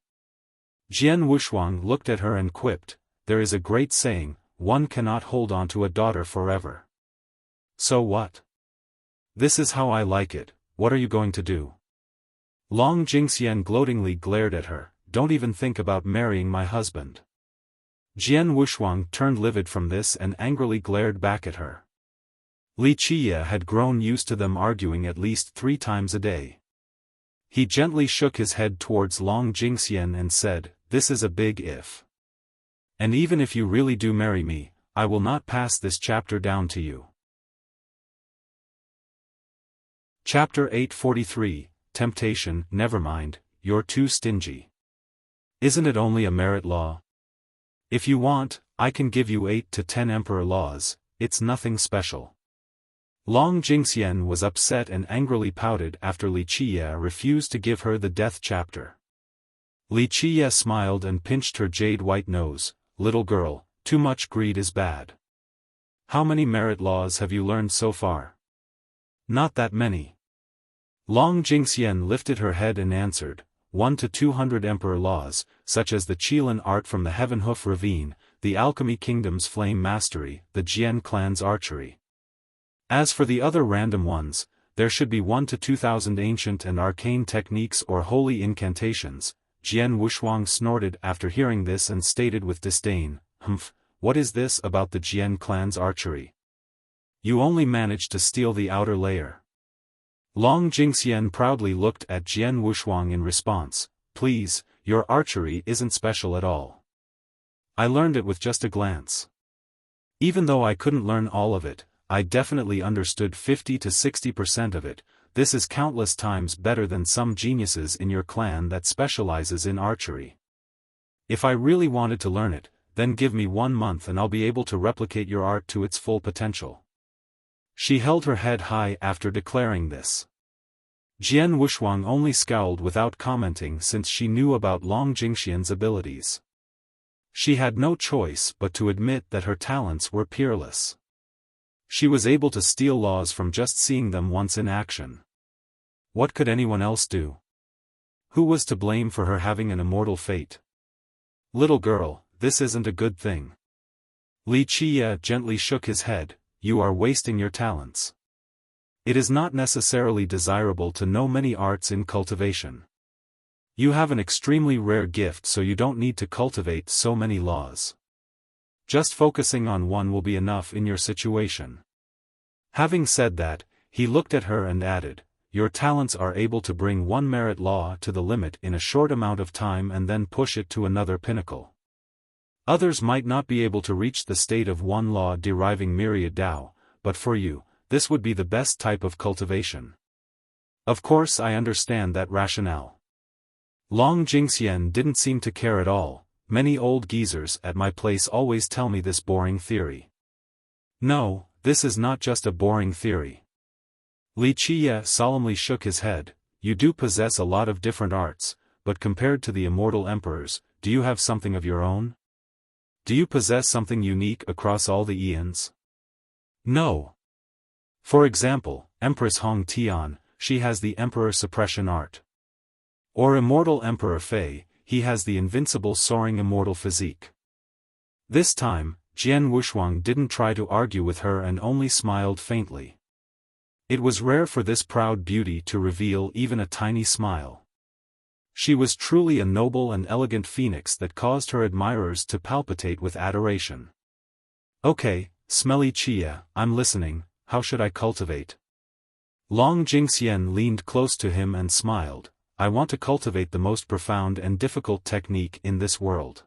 Jian Wushuang looked at her and quipped, there is a great saying, one cannot hold on to a daughter forever. So what? This is how I like it, what are you going to do? Long Jingxian gloatingly glared at her, don't even think about marrying my husband. Jian Wushuang turned livid from this and angrily glared back at her. Li Qiye had grown used to them arguing at least 3 times a day. He gently shook his head towards Long Jingxian and said, this is a big if. And even if you really do marry me, I will not pass this chapter down to you. Chapter 843, Temptation. Never mind, you're too stingy. Isn't it only a merit law? If you want, I can give you 8 to 10 emperor laws, it's nothing special. Long Jingxian was upset and angrily pouted after Li Qiye refused to give her the death chapter. Li Qiye smiled and pinched her jade-white nose, little girl, too much greed is bad. How many merit laws have you learned so far? Not that many. Long Jingxian lifted her head and answered, 1 to 200 emperor laws, such as the Qilin art from the Heavenhoof Ravine, the Alchemy Kingdom's flame mastery, the Jian clan's archery. As for the other random ones, there should be 1 to 2,000 ancient and arcane techniques or holy incantations. Jian Wushuang snorted after hearing this and stated with disdain, humph, what is this about the Jian clan's archery? You only managed to steal the outer layer. Long Jingxian proudly looked at Jian Wushuang in response, please, your archery isn't special at all. I learned it with just a glance. Even though I couldn't learn all of it, I definitely understood 50 to 60% of it. This is countless times better than some geniuses in your clan that specializes in archery. If I really wanted to learn it, then give me 1 month and I'll be able to replicate your art to its full potential. She held her head high after declaring this. Jian Wushuang only scowled without commenting since she knew about Long Jingxian's abilities. She had no choice but to admit that her talents were peerless. She was able to steal laws from just seeing them once in action. What could anyone else do? Who was to blame for her having an immortal fate? Little girl, this isn't a good thing. Li Qiye gently shook his head, you are wasting your talents. It is not necessarily desirable to know many arts in cultivation. You have an extremely rare gift, so you don't need to cultivate so many laws. Just focusing on one will be enough in your situation. Having said that, he looked at her and added, your talents are able to bring one merit law to the limit in a short amount of time and then push it to another pinnacle. Others might not be able to reach the state of one law deriving myriad Tao, but for you, this would be the best type of cultivation. Of course I understand that rationale. Long Jingxian didn't seem to care at all. Many old geezers at my place always tell me this boring theory. No, this is not just a boring theory. Li Qiye solemnly shook his head, you do possess a lot of different arts, but compared to the immortal emperors, do you have something of your own? Do you possess something unique across all the eons? No. For example, Empress Hong Tian, she has the Emperor Suppression art. Or Immortal Emperor Fei, he has the invincible soaring immortal physique. This time, Jian Wushuang didn't try to argue with her and only smiled faintly. It was rare for this proud beauty to reveal even a tiny smile. She was truly a noble and elegant phoenix that caused her admirers to palpitate with adoration. Okay, Smelly Qiye, I'm listening, how should I cultivate? Long Jingxian leaned close to him and smiled, I want to cultivate the most profound and difficult technique in this world.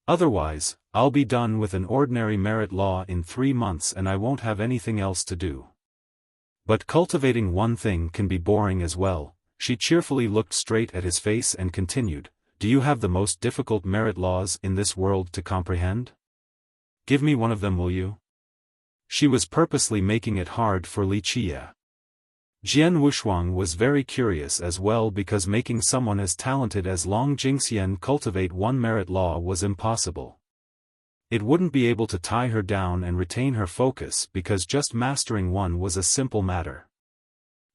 Otherwise, I'll be done with an ordinary merit law in 3 months and I won't have anything else to do. But cultivating one thing can be boring as well. She cheerfully looked straight at his face and continued, do you have the most difficult merit laws in this world to comprehend? Give me one of them, will you? She was purposely making it hard for Li Qiye. Jian Wushuang was very curious as well because making someone as talented as Long Jingxian cultivate one merit law was impossible. It wouldn't be able to tie her down and retain her focus because just mastering one was a simple matter.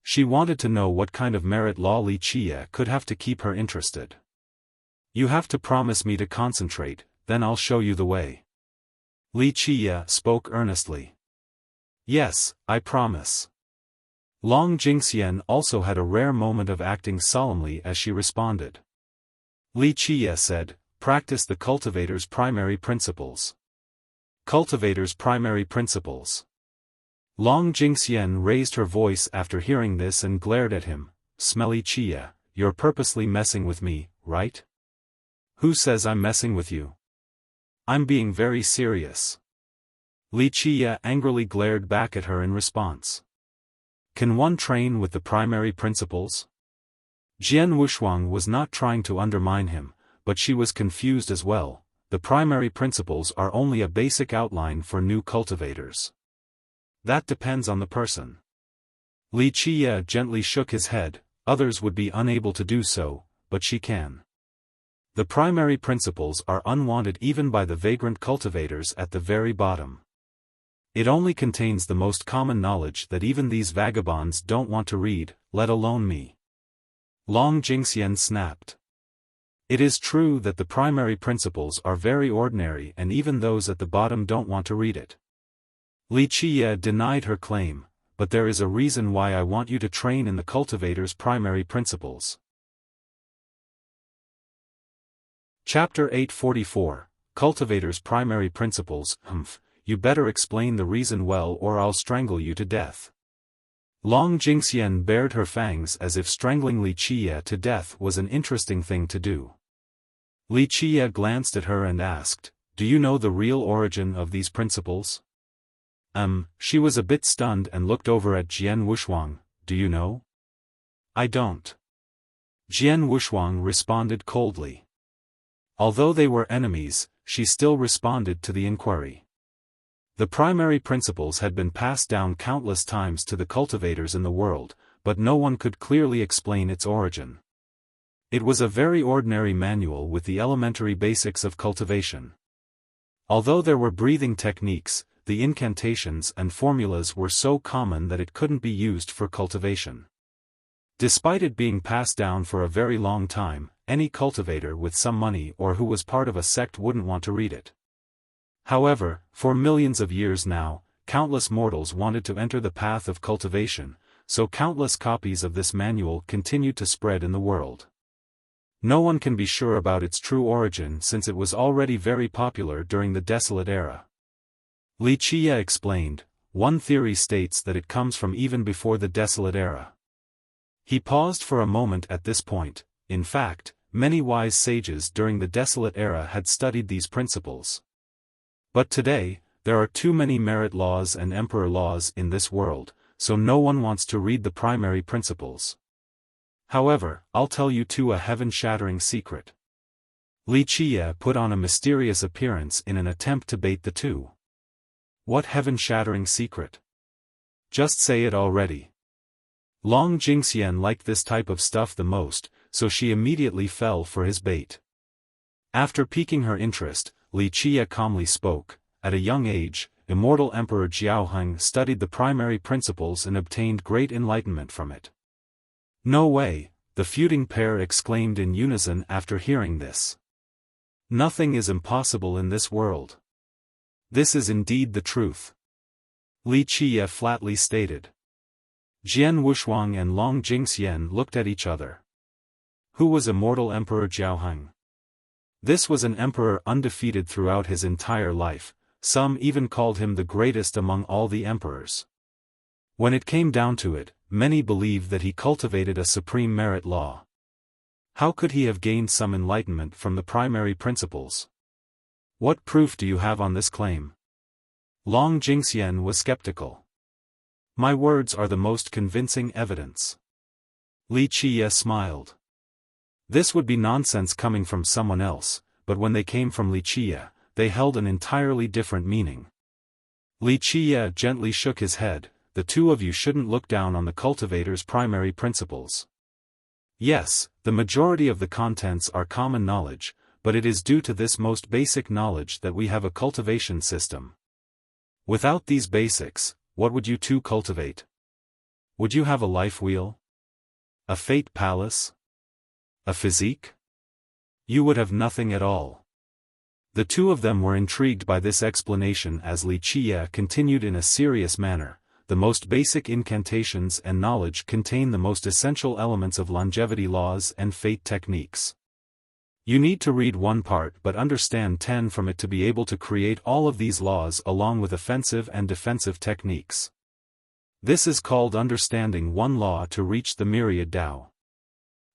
She wanted to know what kind of merit law Li Qie could have to keep her interested. You have to promise me to concentrate, then I'll show you the way. Li Qie spoke earnestly. Yes, I promise. Long Jingxian also had a rare moment of acting solemnly as she responded. Li Qie said, practice the cultivator's primary principles. Cultivator's primary principles. Long Jingxian raised her voice after hearing this and glared at him. Smelly Qie, you're purposely messing with me, right? Who says I'm messing with you? I'm being very serious. Li Qie angrily glared back at her in response. Can one train with the primary principles? Jian Wushuang was not trying to undermine him, but she was confused as well. The primary principles are only a basic outline for new cultivators. That depends on the person. Li Qie gently shook his head. Others would be unable to do so, but she can. The primary principles are unwanted even by the vagrant cultivators at the very bottom. It only contains the most common knowledge that even these vagabonds don't want to read, let alone me. Long Jingxian snapped. It is true that the primary principles are very ordinary and even those at the bottom don't want to read it. Li Qie denied her claim, but there is a reason why I want you to train in the cultivator's primary principles. Chapter 844, Cultivator's Primary Principles. You better explain the reason well or I'll strangle you to death. Long Jingxian bared her fangs as if strangling Li Qie to death was an interesting thing to do. Li Qie glanced at her and asked, do you know the real origin of these principles? She was a bit stunned and looked over at Jian Wushuang. Do you know? I don't. Jian Wushuang responded coldly. Although they were enemies, she still responded to the inquiry. The primary principles had been passed down countless times to the cultivators in the world, but no one could clearly explain its origin. It was a very ordinary manual with the elementary basics of cultivation. Although there were breathing techniques, the incantations and formulas were so common that it couldn't be used for cultivation. Despite it being passed down for a very long time, any cultivator with some money or who was part of a sect wouldn't want to read it. However, for millions of years now, countless mortals wanted to enter the path of cultivation, so countless copies of this manual continued to spread in the world. No one can be sure about its true origin since it was already very popular during the Desolate Era. Li Qie explained, one theory states that it comes from even before the Desolate Era. He paused for a moment at this point. In fact, many wise sages during the Desolate Era had studied these principles. But today, there are too many merit laws and emperor laws in this world, so no one wants to read the primary principles. However, I'll tell you too a heaven-shattering secret. Li Qie put on a mysterious appearance in an attempt to bait the two. What heaven-shattering secret? Just say it already. Long Jingxian liked this type of stuff the most, so she immediately fell for his bait. After piquing her interest, Li Qie calmly spoke. At a young age, immortal Emperor Xiaofan studied the primary principles and obtained great enlightenment from it. No way, the feuding pair exclaimed in unison after hearing this. Nothing is impossible in this world. This is indeed the truth. Li Qie flatly stated. Jian Wushuang and Long Jingxian looked at each other. Who was immortal Emperor Xiaofan? This was an emperor undefeated throughout his entire life, some even called him the greatest among all the emperors. When it came down to it, many believed that he cultivated a supreme merit law. How could he have gained some enlightenment from the primary principles? What proof do you have on this claim? Long Jingxian was skeptical. My words are the most convincing evidence. Li Qie smiled. This would be nonsense coming from someone else, but when they came from Li Qie, they held an entirely different meaning. Li Qie gently shook his head. The two of you shouldn't look down on the cultivator's primary principles. Yes, the majority of the contents are common knowledge, but it is due to this most basic knowledge that we have a cultivation system. Without these basics, what would you two cultivate? Would you have a life wheel? A fate palace? A physique? You would have nothing at all. The two of them were intrigued by this explanation as Li Qie continued in a serious manner. The most basic incantations and knowledge contain the most essential elements of longevity laws and fate techniques. You need to read one part but understand 10 from it to be able to create all of these laws along with offensive and defensive techniques. This is called understanding one law to reach the myriad Tao.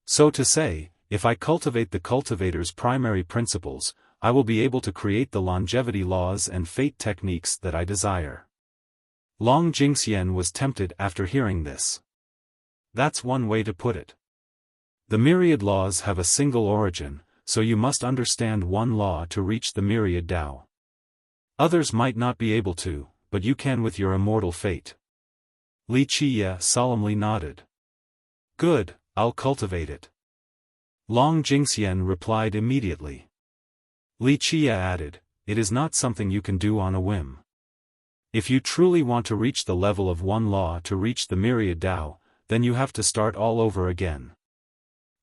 So to say, if I cultivate the cultivator's primary principles, I will be able to create the longevity laws and fate techniques that I desire. Long Jingxian was tempted after hearing this. That's one way to put it. The myriad laws have a single origin, so you must understand one law to reach the myriad Tao. Others might not be able to, but you can with your immortal fate. Li Qie solemnly nodded. Good, I'll cultivate it. Long Jingxian replied immediately. Li Qie added, it is not something you can do on a whim. If you truly want to reach the level of one law to reach the myriad Tao, then you have to start all over again.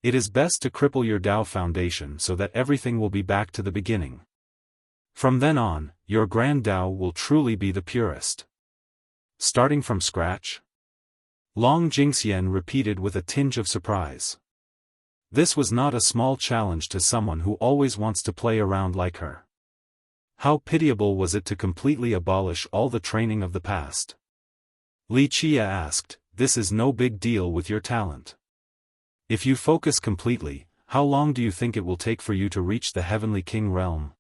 It is best to cripple your Tao foundation so that everything will be back to the beginning. From then on, your grand Tao will truly be the purest. Starting from scratch? Long Jingxian repeated with a tinge of surprise. This was not a small challenge to someone who always wants to play around like her. How pitiable was it to completely abolish all the training of the past? Li Qie asked, this is no big deal with your talent. If you focus completely, how long do you think it will take for you to reach the Heavenly King realm?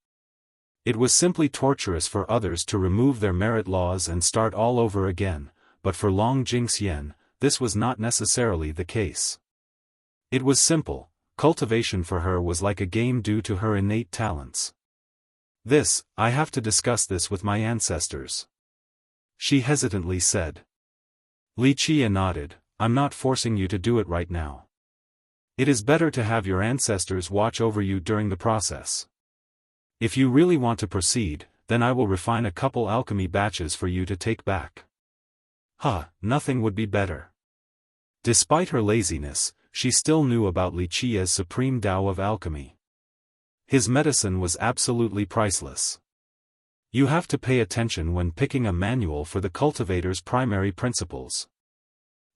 It was simply torturous for others to remove their merit laws and start all over again, but for Long Jingxian, this was not necessarily the case. It was simple, cultivation for her was like a game due to her innate talents. I have to discuss this with my ancestors. She hesitantly said. Li Qie nodded, I'm not forcing you to do it right now. It is better to have your ancestors watch over you during the process. If you really want to proceed, then I will refine a couple alchemy batches for you to take back. Nothing would be better. Despite her laziness, she still knew about Li Qie's supreme Tao of alchemy. His medicine was absolutely priceless. You have to pay attention when picking a manual for the cultivator's primary principles.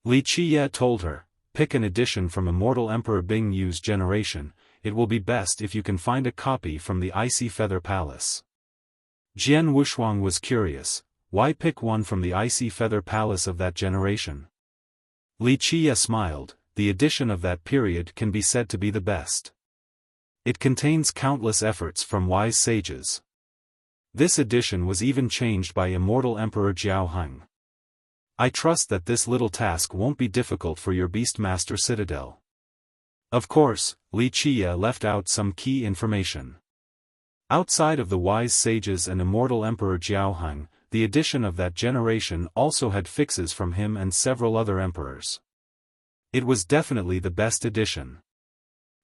Li Qie told her, pick an edition from Immortal Emperor Bing Yu's generation. It will be best if you can find a copy from the Icy Feather Palace. Jian Wushuang was curious, why pick one from the Icy Feather Palace of that generation? Li Qie smiled, the edition of that period can be said to be the best. It contains countless efforts from wise sages. This edition was even changed by Immortal Emperor Xiaofan. I trust that this little task won't be difficult for your Beastmaster Citadel. Of course, Li Qie left out some key information. Outside of the wise sages and Immortal Emperor Xiaofan, the edition of that generation also had fixes from him and several other emperors. It was definitely the best edition.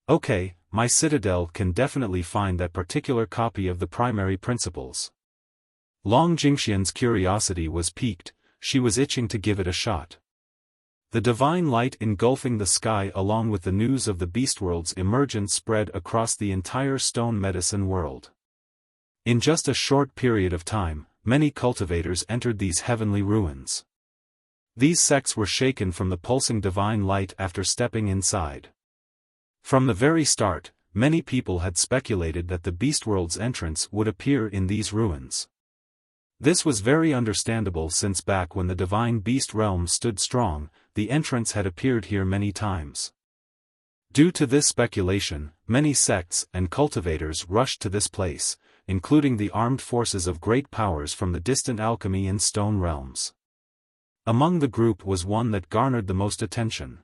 Okay, my citadel can definitely find that particular copy of the primary principles. Long Jingxian's curiosity was piqued, she was itching to give it a shot. The divine light engulfing the sky along with the news of the beastworld's emergence spread across the entire stone medicine world. In just a short period of time, many cultivators entered these heavenly ruins. These sects were shaken from the pulsing divine light after stepping inside. From the very start, many people had speculated that the beastworld's entrance would appear in these ruins. This was very understandable since back when the divine beast realm stood strong, the entrance had appeared here many times. Due to this speculation, many sects and cultivators rushed to this place, including the armed forces of great powers from the distant alchemy and stone realms. Among the group was one that garnered the most attention.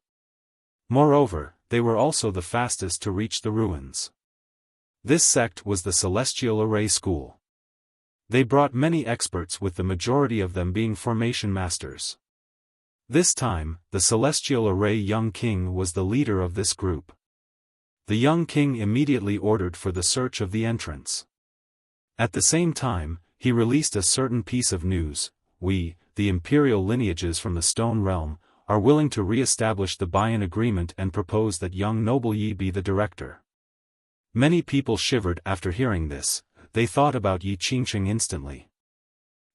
Moreover, they were also the fastest to reach the ruins. This sect was the Celestial Array School. They brought many experts with the majority of them being formation masters. This time, the Celestial Array Young King was the leader of this group. The young king immediately ordered for the search of the entrance. At the same time, he released a certain piece of news: we, the imperial lineages from the Stone Realm, are willing to re-establish the buy-in agreement and propose that young noble Yi be the director. Many people shivered after hearing this. They thought about Yi Qingsheng instantly.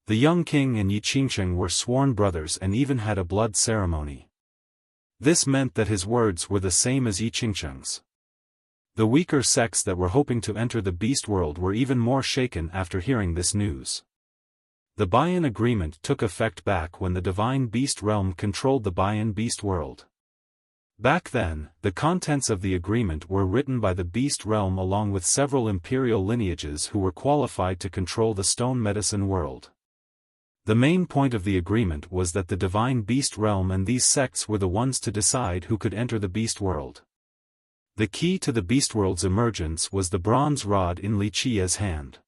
The young king and Yi Qingsheng were sworn brothers and even had a blood ceremony. This meant that his words were the same as Yi Qingsheng's. The weaker sects that were hoping to enter the beast world were even more shaken after hearing this news. The buy-in agreement took effect back when the divine beast realm controlled the buy-in beast world. Back then, the contents of the agreement were written by the beast realm along with several imperial lineages who were qualified to control the stone medicine world. The main point of the agreement was that the divine beast realm and these sects were the ones to decide who could enter the beast world. The key to the beast world's emergence was the bronze rod in Li Qiye's hand.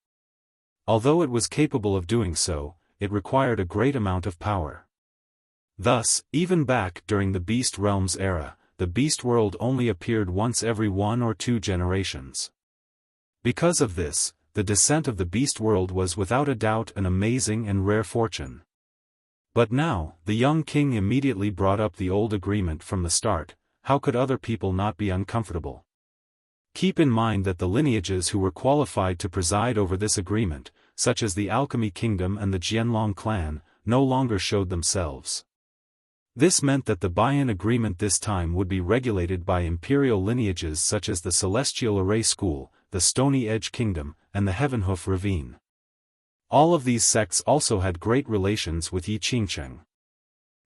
Although it was capable of doing so, it required a great amount of power. Thus, even back during the beast realm's era, the beast world only appeared once every 1 or 2 generations. Because of this, the descent of the beast world was without a doubt an amazing and rare fortune. But now, the young king immediately brought up the old agreement from the start. How could other people not be uncomfortable? Keep in mind that the lineages who were qualified to preside over this agreement, such as the Alchemy Kingdom and the Jianlong clan, no longer showed themselves. This meant that the buy-in agreement this time would be regulated by imperial lineages such as the Celestial Array School, the Stony Edge Kingdom, and the Heavenhoof Ravine. All of these sects also had great relations with Yi Qingsheng.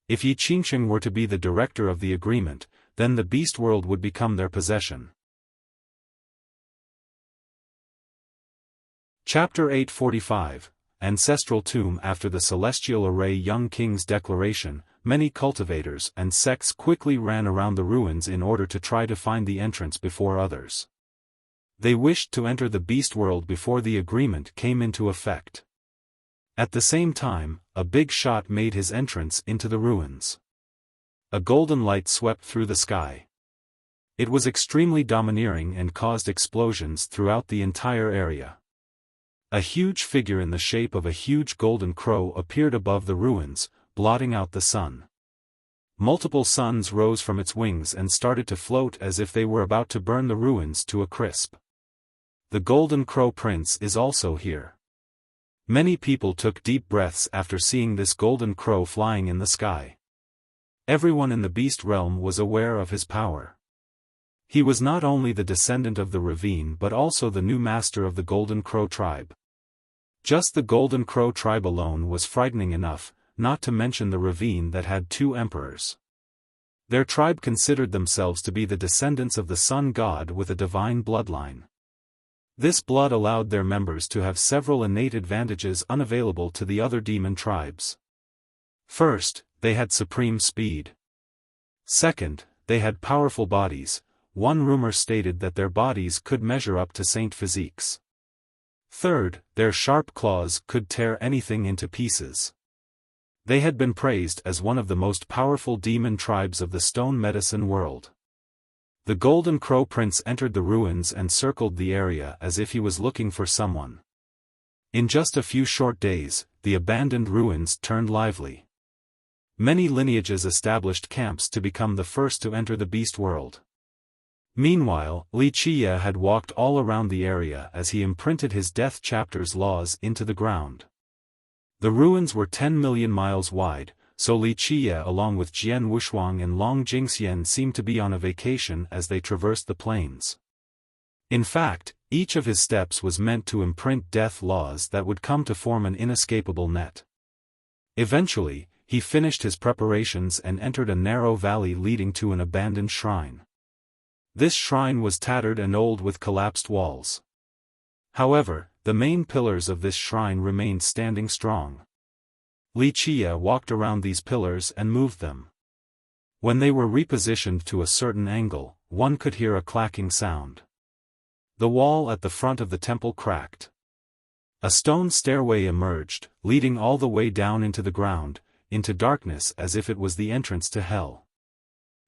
If Yi Qingsheng were to be the director of the agreement, then the beast world would become their possession. Chapter 845, Ancestral Tomb. After the Celestial Array young king's declaration, many cultivators and sects quickly ran around the ruins in order to try to find the entrance before others. They wished to enter the beast world before the agreement came into effect. At the same time, a big shot made his entrance into the ruins. A golden light swept through the sky. It was extremely domineering and caused explosions throughout the entire area. A huge figure in the shape of a huge golden crow appeared above the ruins, blotting out the sun. Multiple suns rose from its wings and started to float as if they were about to burn the ruins to a crisp. The Golden Crow Prince is also here. Many people took deep breaths after seeing this golden crow flying in the sky. Everyone in the beast realm was aware of his power. He was not only the descendant of the ravine but also the new master of the Golden Crow tribe. Just the Golden Crow tribe alone was frightening enough, not to mention the ravine that had 2 emperors. Their tribe considered themselves to be the descendants of the sun god with a divine bloodline. This blood allowed their members to have several innate advantages unavailable to the other demon tribes. First, they had supreme speed. Second, they had powerful bodies. One rumor stated that their bodies could measure up to saint physiques. Third, their sharp claws could tear anything into pieces. They had been praised as one of the most powerful demon tribes of the stone medicine world. The Golden Crow Prince entered the ruins and circled the area as if he was looking for someone. In just a few short days, the abandoned ruins turned lively. Many lineages established camps to become the first to enter the beast world. Meanwhile, Li Qiye had walked all around the area as he imprinted his Death Chapter's laws into the ground. The ruins were 10 million miles wide, so Li Qiye along with Jian Wushuang and Long Jingxian seemed to be on a vacation as they traversed the plains. In fact, each of his steps was meant to imprint death laws that would come to form an inescapable net. Eventually, he finished his preparations and entered a narrow valley leading to an abandoned shrine. This shrine was tattered and old with collapsed walls. However, the main pillars of this shrine remained standing strong. Li Qiye walked around these pillars and moved them. When they were repositioned to a certain angle, one could hear a clacking sound. The wall at the front of the temple cracked. A stone stairway emerged, leading all the way down into the ground, into darkness as if it was the entrance to hell.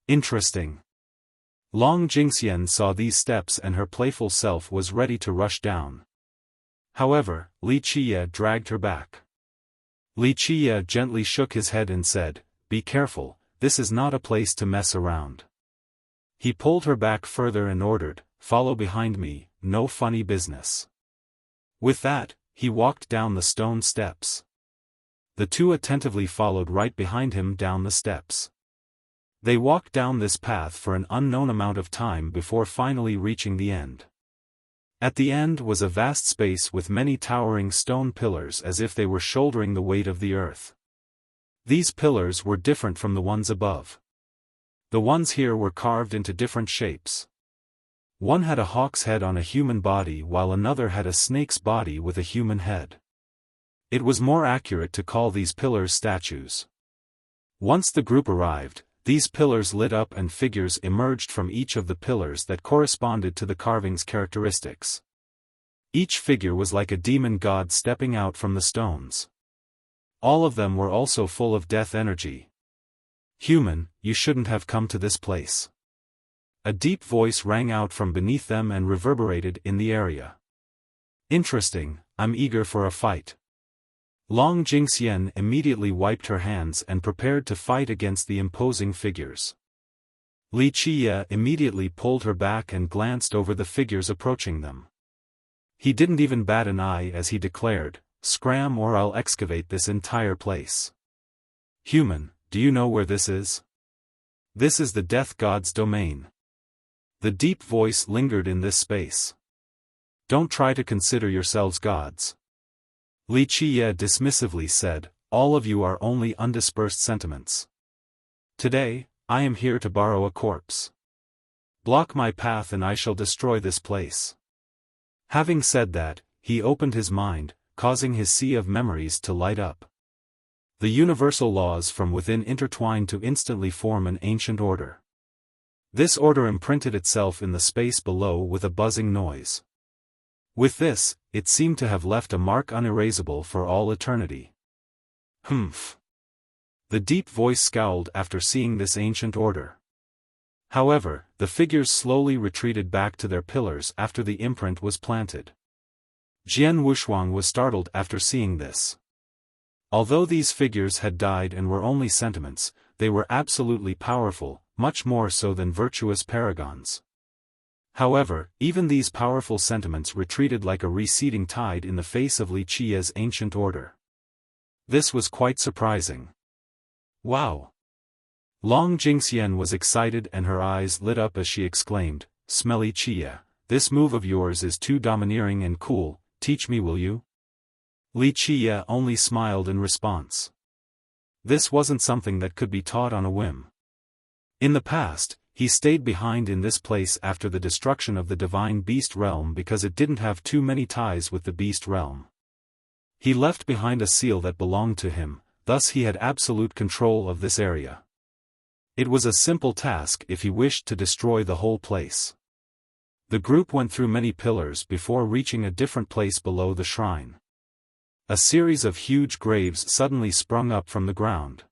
Interesting. Long Jingxian saw these steps and her playful self was ready to rush down. However, Li Qiye dragged her back. Li Qiye gently shook his head and said, "Be careful, this is not a place to mess around." He pulled her back further and ordered, "Follow behind me, no funny business." With that, he walked down the stone steps. The two attentively followed right behind him down the steps. They walked down this path for an unknown amount of time before finally reaching the end. At the end was a vast space with many towering stone pillars as if they were shouldering the weight of the earth. These pillars were different from the ones above. The ones here were carved into different shapes. One had a hawk's head on a human body while another had a snake's body with a human head. It was more accurate to call these pillars statues. Once the group arrived, these pillars lit up and figures emerged from each of the pillars that corresponded to the carving's characteristics. Each figure was like a demon god stepping out from the stones. All of them were also full of death energy. "Human, you shouldn't have come to this place." A deep voice rang out from beneath them and reverberated in the area. "Interesting, I'm eager for a fight." Long Jingxian immediately wiped her hands and prepared to fight against the imposing figures. Li Qiye immediately pulled her back and glanced over the figures approaching them. He didn't even bat an eye as he declared, "Scram or I'll excavate this entire place." "Human, do you know where this is?" "This is the death god's domain." The deep voice lingered in this space. "Don't try to consider yourselves gods." Li Qiye dismissively said, "All of you are only undispersed sentiments. Today, I am here to borrow a corpse. Block my path and I shall destroy this place." Having said that, he opened his mind, causing his sea of memories to light up. The universal laws from within intertwined to instantly form an ancient order. This order imprinted itself in the space below with a buzzing noise. With this, it seemed to have left a mark unerasable for all eternity. "Humph." The deep voice scowled after seeing this ancient order. However, the figures slowly retreated back to their pillars after the imprint was planted. Jian Wushuang was startled after seeing this. Although these figures had died and were only sentiments, they were absolutely powerful, much more so than virtuous paragons. However, even these powerful sentiments retreated like a receding tide in the face of Li Qiye's ancient order. This was quite surprising. "Wow!" Long Jingxian was excited and her eyes lit up as she exclaimed, "Smelly Qiye, this move of yours is too domineering and cool, teach me will you?" Li Qiye only smiled in response. This wasn't something that could be taught on a whim. In the past, he stayed behind in this place after the destruction of the divine beast realm because it didn't have too many ties with the beast realm. He left behind a seal that belonged to him, thus he had absolute control of this area. It was a simple task if he wished to destroy the whole place. The group went through many pillars before reaching a different place below the shrine. A series of huge graves suddenly sprung up from the ground.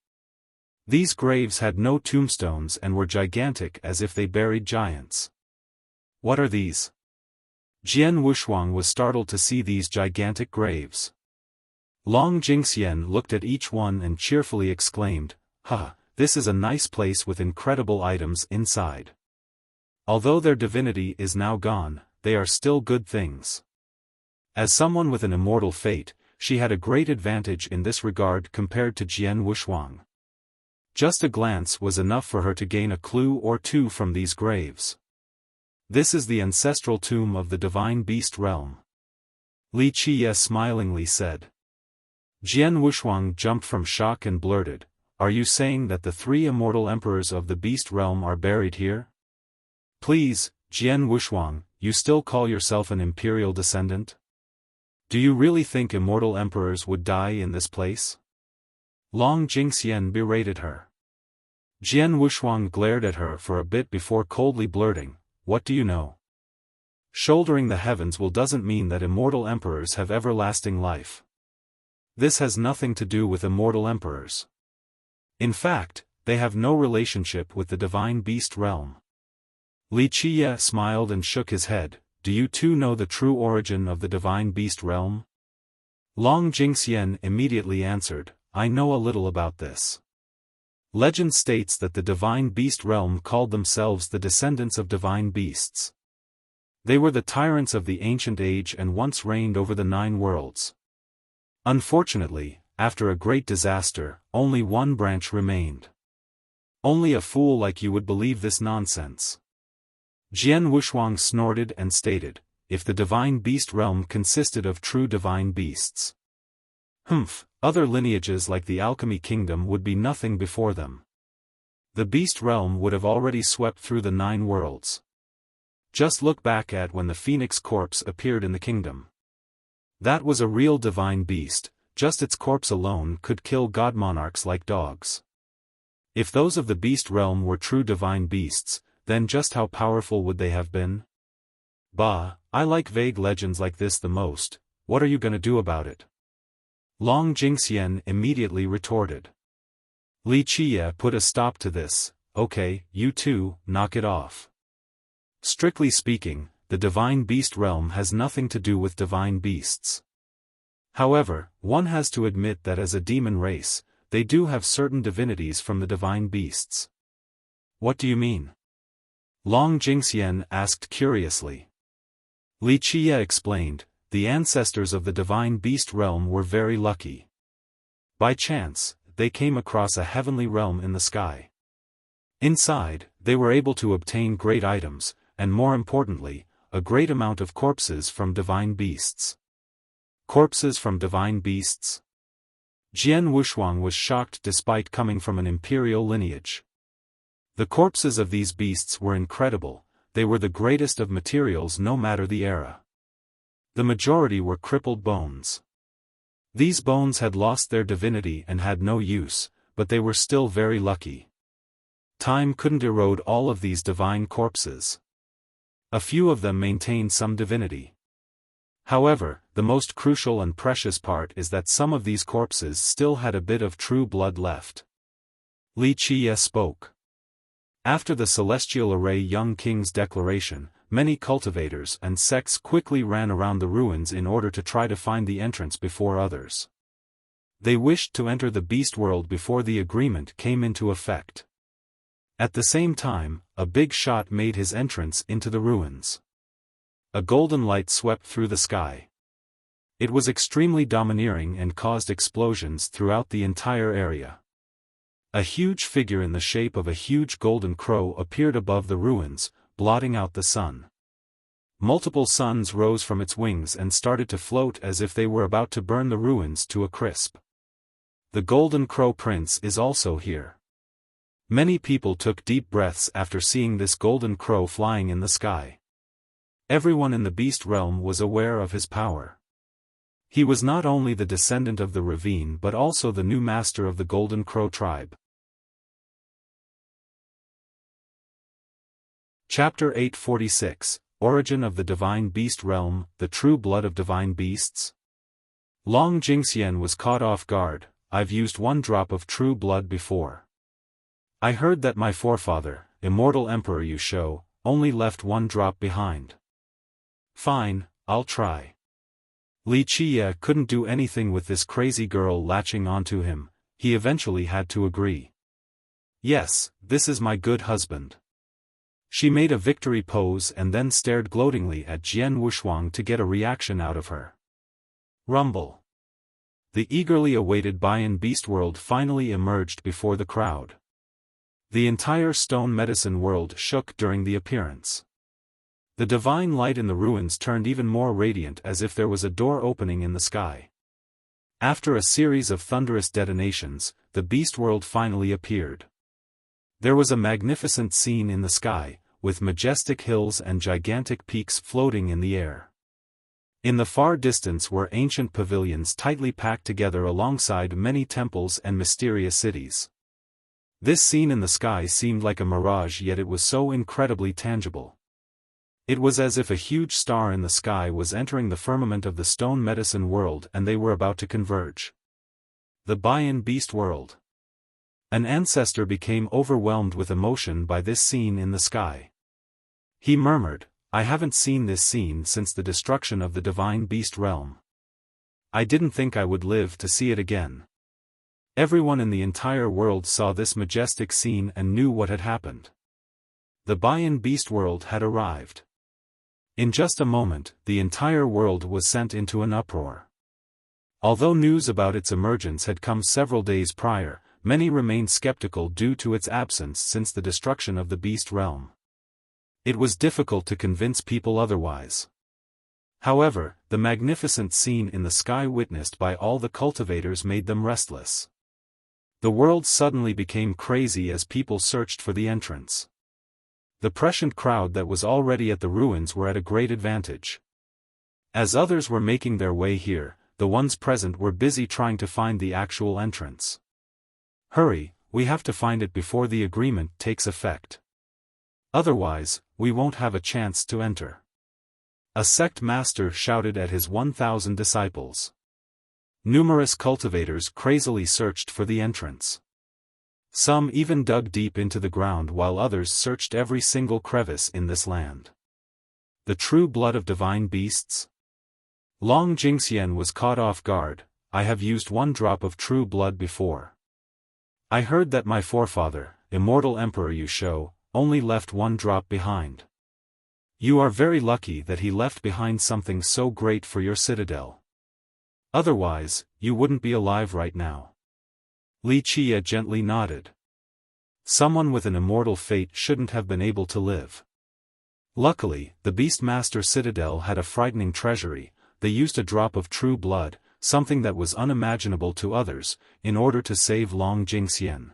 These graves had no tombstones and were gigantic as if they buried giants. "What are these?" Jian Wushuang was startled to see these gigantic graves. Long Jingxian looked at each one and cheerfully exclaimed, "Ha, this is a nice place with incredible items inside. Although their divinity is now gone, they are still good things." As someone with an immortal fate, she had a great advantage in this regard compared to Jian Wushuang. Just a glance was enough for her to gain a clue or two from these graves. This is the ancestral tomb of the divine beast realm. Li Qiye smilingly said. Jian Wushuang jumped from shock and blurted, "Are you saying that the three immortal emperors of the beast realm are buried here?" "Please, Jian Wushuang, you still call yourself an imperial descendant? Do you really think immortal emperors would die in this place?" Long Jingxian berated her. Jian Wushuang glared at her for a bit before coldly blurting, "What do you know? Shouldering the heavens will doesn't mean that immortal emperors have everlasting life. This has nothing to do with immortal emperors. In fact, they have no relationship with the divine beast realm." Li Qiye smiled and shook his head. Do you too know the true origin of the divine beast realm? Long Jingxian immediately answered, I know a little about this. Legend states that the divine beast realm called themselves the descendants of divine beasts. They were the tyrants of the ancient age and once reigned over the 9 worlds. Unfortunately, after a great disaster, only one branch remained. Only a fool like you would believe this nonsense. Jian Wushuang snorted and stated, if the divine beast realm consisted of true divine beasts. Other lineages like the alchemy kingdom would be nothing before them. The beast realm would have already swept through the 9 worlds. Just look back at when the phoenix corpse appeared in the kingdom. That was a real divine beast, just its corpse alone could kill god monarchs like dogs. If those of the beast realm were true divine beasts, then just how powerful would they have been? Bah, I like vague legends like this the most. What are you gonna do about it? Long Jingxian immediately retorted. Li Qiye put a stop to this. Okay, you two, knock it off. Strictly speaking, the divine beast realm has nothing to do with divine beasts. However, one has to admit that as a demon race, they do have certain divinities from the divine beasts. What do you mean? Long Jingxian asked curiously. Li Qiye explained, the ancestors of the divine beast realm were very lucky. By chance, they came across a heavenly realm in the sky. Inside, they were able to obtain great items, and more importantly, a great amount of corpses from divine beasts. Corpses from divine beasts? Jian Wushuang was shocked despite coming from an imperial lineage. The corpses of these beasts were incredible, they were the greatest of materials no matter the era. The majority were crippled bones. These bones had lost their divinity and had no use, but they were still very lucky. Time couldn't erode all of these divine corpses. A few of them maintained some divinity. However, the most crucial and precious part is that some of these corpses still had a bit of true blood left. Li Qiye spoke. After the celestial array young king's declaration, many cultivators and sects quickly ran around the ruins in order to try to find the entrance before others. They wished to enter the beast world before the agreement came into effect. At the same time, a big shot made his entrance into the ruins. A golden light swept through the sky. It was extremely domineering and caused explosions throughout the entire area. A huge figure in the shape of a huge golden crow appeared above the ruins, blotting out the sun. Multiple suns rose from its wings and started to float as if they were about to burn the ruins to a crisp. The golden crow prince is also here. Many people took deep breaths after seeing this golden crow flying in the sky. Everyone in the beast realm was aware of his power. He was not only the descendant of the ravine but also the new master of the golden crow tribe. Chapter 846, Origin of the Divine Beast Realm, the True Blood of Divine Beasts? Long Jingxian was caught off guard. I've used 1 drop of true blood before. I heard that my forefather, immortal Emperor Yu Shou, only left 1 drop behind. Fine, I'll try. Li Qiye couldn't do anything with this crazy girl latching onto him, he eventually had to agree. Yes, this is my good husband. She made a victory pose and then stared gloatingly at Jian Wushuang to get a reaction out of her. Rumble. The eagerly awaited Bayan Beast World finally emerged before the crowd. The entire stone medicine world shook during the appearance. The divine light in the ruins turned even more radiant as if there was a door opening in the sky. After a series of thunderous detonations, the beast world finally appeared. There was a magnificent scene in the sky, with majestic hills and gigantic peaks floating in the air. In the far distance were ancient pavilions tightly packed together alongside many temples and mysterious cities. This scene in the sky seemed like a mirage, yet it was so incredibly tangible. It was as if a huge star in the sky was entering the firmament of the stone medicine world and they were about to converge. The Bayan Beast World. An ancestor became overwhelmed with emotion by this scene in the sky. He murmured, I haven't seen this scene since the destruction of the divine beast realm. I didn't think I would live to see it again. Everyone in the entire world saw this majestic scene and knew what had happened. The Bayan beast world had arrived. In just a moment, the entire world was sent into an uproar. Although news about its emergence had come several days prior, many remained skeptical due to its absence since the destruction of the beast realm. It was difficult to convince people otherwise. However, the magnificent scene in the sky witnessed by all the cultivators made them restless. The world suddenly became crazy as people searched for the entrance. The prescient crowd that was already at the ruins were at a great advantage. As others were making their way here, the ones present were busy trying to find the actual entrance. Hurry, we have to find it before the agreement takes effect. Otherwise, we won't have a chance to enter. A sect master shouted at his 1,000 disciples. Numerous cultivators crazily searched for the entrance. Some even dug deep into the ground while others searched every single crevice in this land. The true blood of divine beasts? Long Jingxian was caught off guard. I have used 1 drop of true blood before. I heard that my forefather, immortal Emperor Wuxia, only left 1 drop behind. You are very lucky that he left behind something so great for your citadel. Otherwise, you wouldn't be alive right now. Li Qia gently nodded. Someone with an immortal fate shouldn't have been able to live. Luckily, the Beastmaster citadel had a frightening treasury. They used a drop of true blood, something that was unimaginable to others, in order to save Long Jingxian.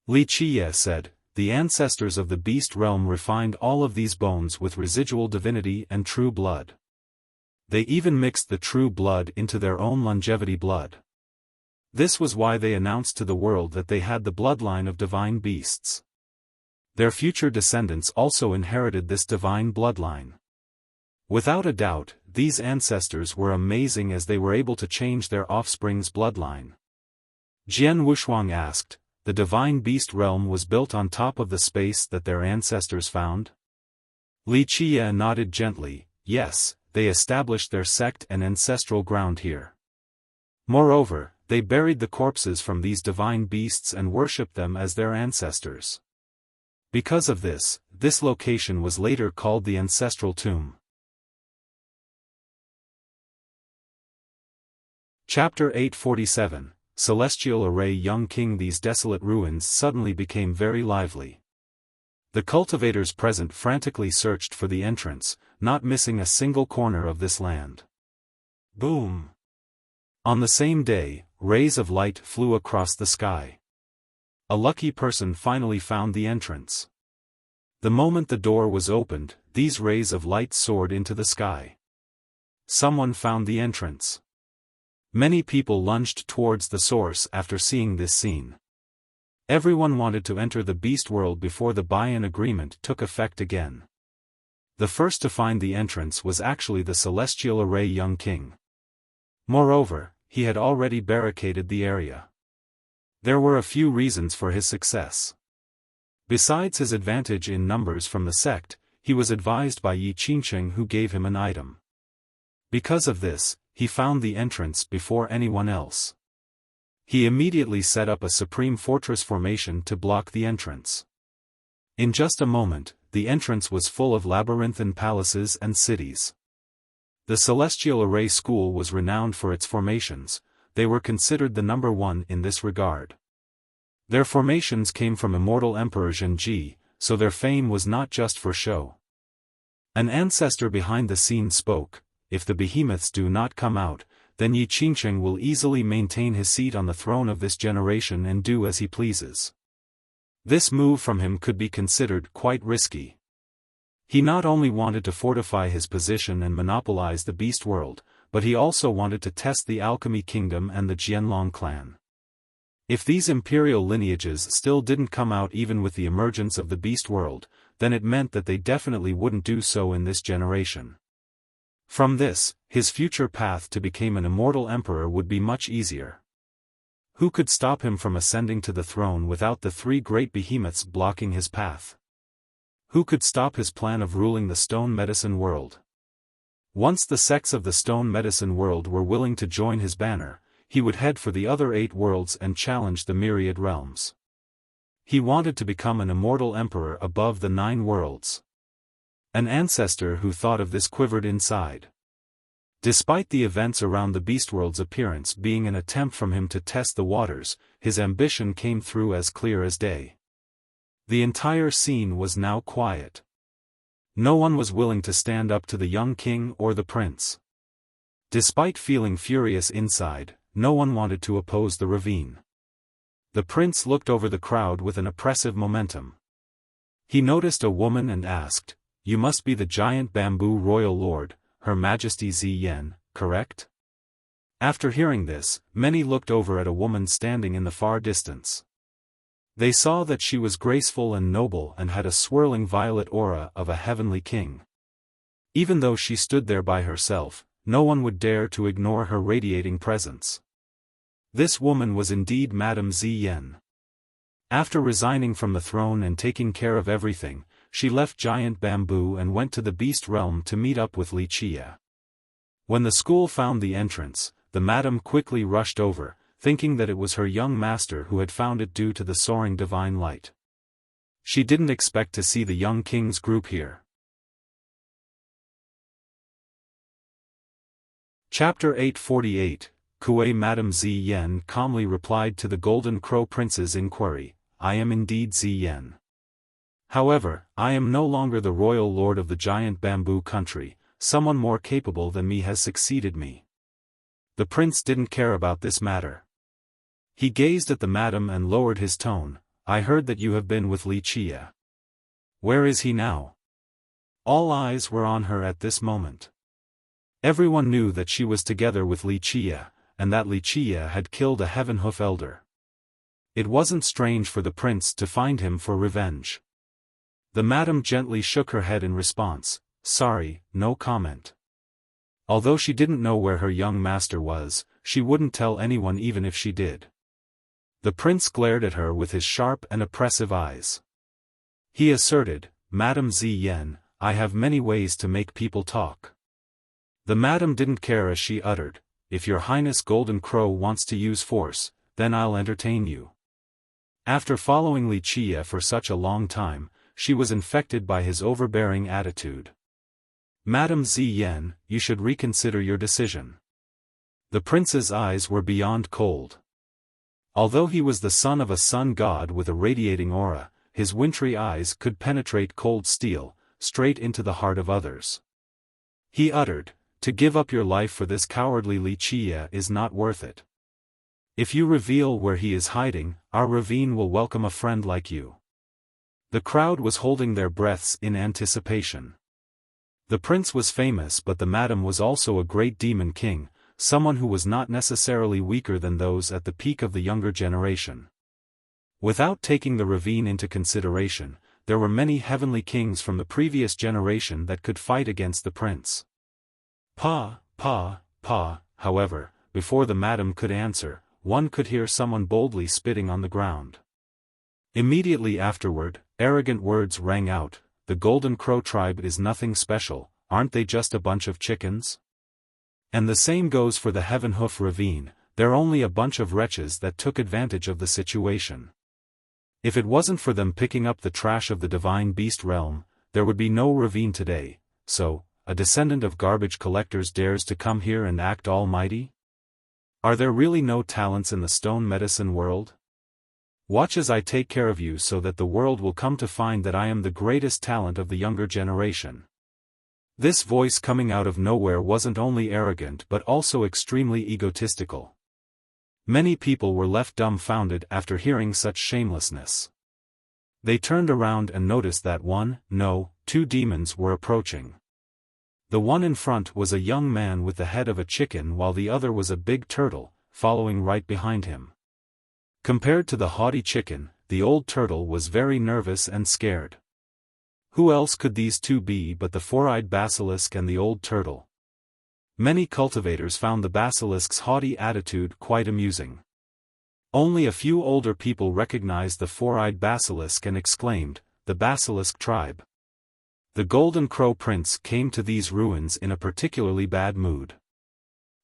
Li Qia said, the ancestors of the beast realm refined all of these bones with residual divinity and true blood. They even mixed the true blood into their own longevity blood. This was why they announced to the world that they had the bloodline of divine beasts. Their future descendants also inherited this divine bloodline. Without a doubt, these ancestors were amazing as they were able to change their offspring's bloodline. Jian Wushuang asked, the divine beast realm was built on top of the space that their ancestors found? Li Qia nodded gently, yes, they established their sect and ancestral ground here. Moreover, they buried the corpses from these divine beasts and worshipped them as their ancestors. Because of this, this location was later called the ancestral tomb. Chapter 847, Celestial Array Young King. These desolate ruins suddenly became very lively. The cultivators present frantically searched for the entrance, not missing a single corner of this land. Boom! On the same day, rays of light flew across the sky. A lucky person finally found the entrance. The moment the door was opened, these rays of light soared into the sky. Someone found the entrance. Many people lunged towards the source after seeing this scene. Everyone wanted to enter the beast world before the buy-in agreement took effect again. The first to find the entrance was actually the Celestial Array young king. Moreover, he had already barricaded the area. There were a few reasons for his success. Besides his advantage in numbers from the sect, he was advised by Yi Qingsheng, who gave him an item. Because of this, he found the entrance before anyone else. He immediately set up a supreme fortress formation to block the entrance. In just a moment, the entrance was full of labyrinthine palaces and cities. The Celestial Array School was renowned for its formations. They were considered the number 1 in this regard. Their formations came from immortal Emperor Zhenji, so their fame was not just for show. An ancestor behind the scene spoke, if the behemoths do not come out, then Yi Qingsheng will easily maintain his seat on the throne of this generation and do as he pleases. This move from him could be considered quite risky. He not only wanted to fortify his position and monopolize the beast world, but he also wanted to test the Alchemy Kingdom and the Jianlong clan. If these imperial lineages still didn't come out even with the emergence of the beast world, then it meant that they definitely wouldn't do so in this generation. From this, his future path to become an immortal emperor would be much easier. Who could stop him from ascending to the throne without the 3 great behemoths blocking his path? Who could stop his plan of ruling the stone medicine world? Once the sects of the stone medicine world were willing to join his banner, he would head for the other 8 worlds and challenge the myriad realms. He wanted to become an immortal emperor above the 9 worlds. An ancestor who thought of this quivered inside. Despite the events around the Beastworld's appearance being an attempt from him to test the waters, his ambition came through as clear as day. The entire scene was now quiet. No one was willing to stand up to the young king or the prince. Despite feeling furious inside, no one wanted to oppose the ravine. The prince looked over the crowd with an oppressive momentum. He noticed a woman and asked, "You must be the giant bamboo royal lord, Her Majesty Ziyan, correct?" After hearing this, many looked over at a woman standing in the far distance. They saw that she was graceful and noble and had a swirling violet aura of a heavenly king. Even though she stood there by herself, no one would dare to ignore her radiating presence. This woman was indeed Madame Ziyan. After resigning from the throne and taking care of everything, she left Giant Bamboo and went to the Beast Realm to meet up with Wuxia. When the school found the entrance, the madam quickly rushed over, thinking that it was her young master who had found it due to the soaring divine light. She didn't expect to see the young king's group here. Chapter 848, Kuei. Madame Ziyan calmly replied to the Golden Crow Prince's inquiry, "I am indeed Ziyan. However, I am no longer the royal lord of the giant bamboo country, someone more capable than me has succeeded me." The prince didn't care about this matter. He gazed at the madam and lowered his tone, "I heard that you have been with Wuxia. Where is he now?" All eyes were on her at this moment. Everyone knew that she was together with Wuxia, and that Wuxia had killed a Heaven Hoof elder. It wasn't strange for the prince to find him for revenge. The madam gently shook her head in response, "Sorry, no comment." Although she didn't know where her young master was, she wouldn't tell anyone even if she did. The prince glared at her with his sharp and oppressive eyes. He asserted, "Madame Ziyan, I have many ways to make people talk." The madam didn't care as she uttered, "If your highness Golden Crow wants to use force, then I'll entertain you." After following Wuxia for such a long time, she was infected by his overbearing attitude. "Madame Ziyan, you should reconsider your decision." The prince's eyes were beyond cold. Although he was the son of a sun god with a radiating aura, his wintry eyes could penetrate cold steel, straight into the heart of others. He uttered, "To give up your life for this cowardly Wuxia is not worth it. If you reveal where he is hiding, our ravine will welcome a friend like you." The crowd was holding their breaths in anticipation. The prince was famous, but the madam was also a great demon king, someone who was not necessarily weaker than those at the peak of the younger generation. Without taking the ravine into consideration, there were many heavenly kings from the previous generation that could fight against the prince. However, before the madam could answer, one could hear someone boldly spitting on the ground. Immediately afterward, arrogant words rang out, "The Golden Crow tribe is nothing special, aren't they just a bunch of chickens? And the same goes for the Heaven Hoof Ravine, they're only a bunch of wretches that took advantage of the situation. If it wasn't for them picking up the trash of the divine beast realm, there would be no ravine today, so, a descendant of garbage collectors dares to come here and act almighty? Are there really no talents in the stone medicine world? Watch as I take care of you so that the world will come to find that I am the greatest talent of the younger generation." This voice coming out of nowhere wasn't only arrogant but also extremely egotistical. Many people were left dumbfounded after hearing such shamelessness. They turned around and noticed that two demons were approaching. The one in front was a young man with the head of a chicken while the other was a big turtle, following right behind him. Compared to the haughty chicken, the old turtle was very nervous and scared. Who else could these two be but the four-eyed basilisk and the old turtle? Many cultivators found the basilisk's haughty attitude quite amusing. Only a few older people recognized the four-eyed basilisk and exclaimed, "The basilisk tribe." The Golden Crow Prince came to these ruins in a particularly bad mood.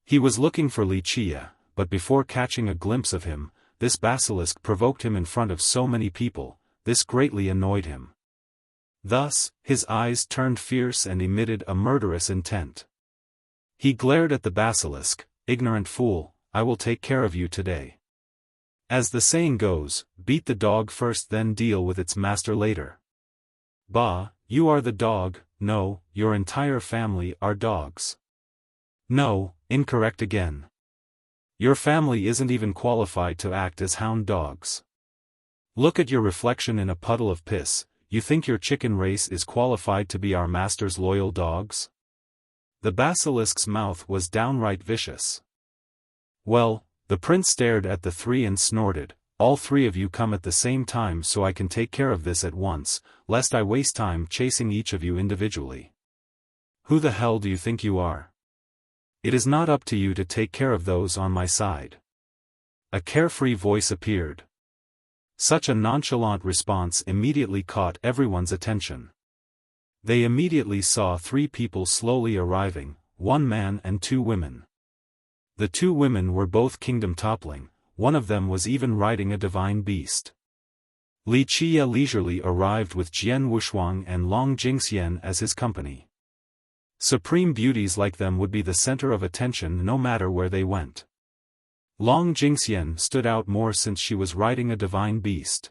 He was looking for Wuxia, but before catching a glimpse of him, this basilisk provoked him in front of so many people. This greatly annoyed him. Thus, his eyes turned fierce and emitted a murderous intent. He glared at the basilisk. "Ignorant fool, I will take care of you today." As the saying goes, beat the dog first, then deal with its master later. Bah, you are the dog. No, your entire family are dogs. No, incorrect again. Your family isn't even qualified to act as hound dogs. Look at your reflection in a puddle of piss. You think your chicken race is qualified to be our master's loyal dogs? The basilisk's mouth was downright vicious. Well, the prince stared at the three and snorted, "All three of you come at the same time so I can take care of this at once, lest I waste time chasing each of you individually. Who the hell do you think you are? It is not up to you to take care of those on my side." A carefree voice appeared. Such a nonchalant response immediately caught everyone's attention. They immediately saw three people slowly arriving, one man and two women. The two women were both kingdom-toppling, one of them was even riding a divine beast. Wuxia leisurely arrived with Jian Wuxuang and Long Jingxian as his company. Supreme beauties like them would be the center of attention no matter where they went. Long Jingxian stood out more since she was riding a divine beast.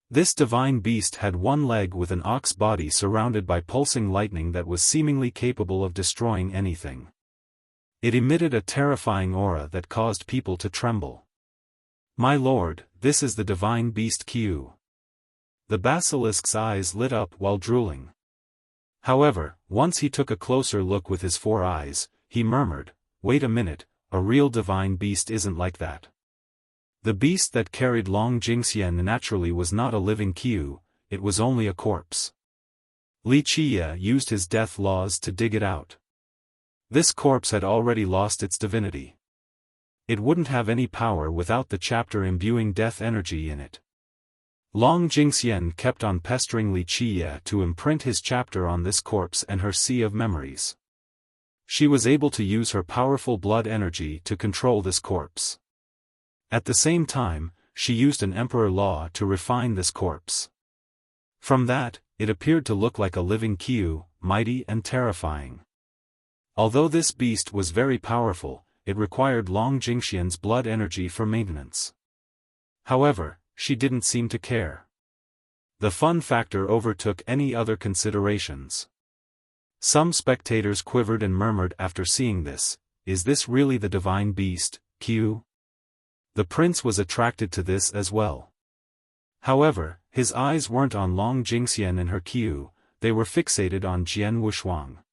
This divine beast had one leg with an ox body surrounded by pulsing lightning that was seemingly capable of destroying anything. It emitted a terrifying aura that caused people to tremble. "My lord, this is the divine beast Qiu." The basilisk's eyes lit up while drooling. However, once he took a closer look with his four eyes, he murmured, "Wait a minute. A real divine beast isn't like that." The beast that carried Long Jingxian naturally was not a living Qiu, it was only a corpse. Wuxia used his death laws to dig it out. This corpse had already lost its divinity. It wouldn't have any power without the chapter imbuing death energy in it. Long Jingxian kept on pestering Wuxia to imprint his chapter on this corpse and her sea of memories. She was able to use her powerful blood energy to control this corpse. At the same time, she used an emperor law to refine this corpse. From that, it appeared to look like a living Qiu, mighty and terrifying. Although this beast was very powerful, it required Long Jingxian's blood energy for maintenance. However, she didn't seem to care. The fun factor overtook any other considerations. Some spectators quivered and murmured after seeing this, "Is this really the divine beast, Qiu?" The prince was attracted to this as well. However, his eyes weren't on Long Jingxian and her Qiu, they were fixated on Jian Wuxuang.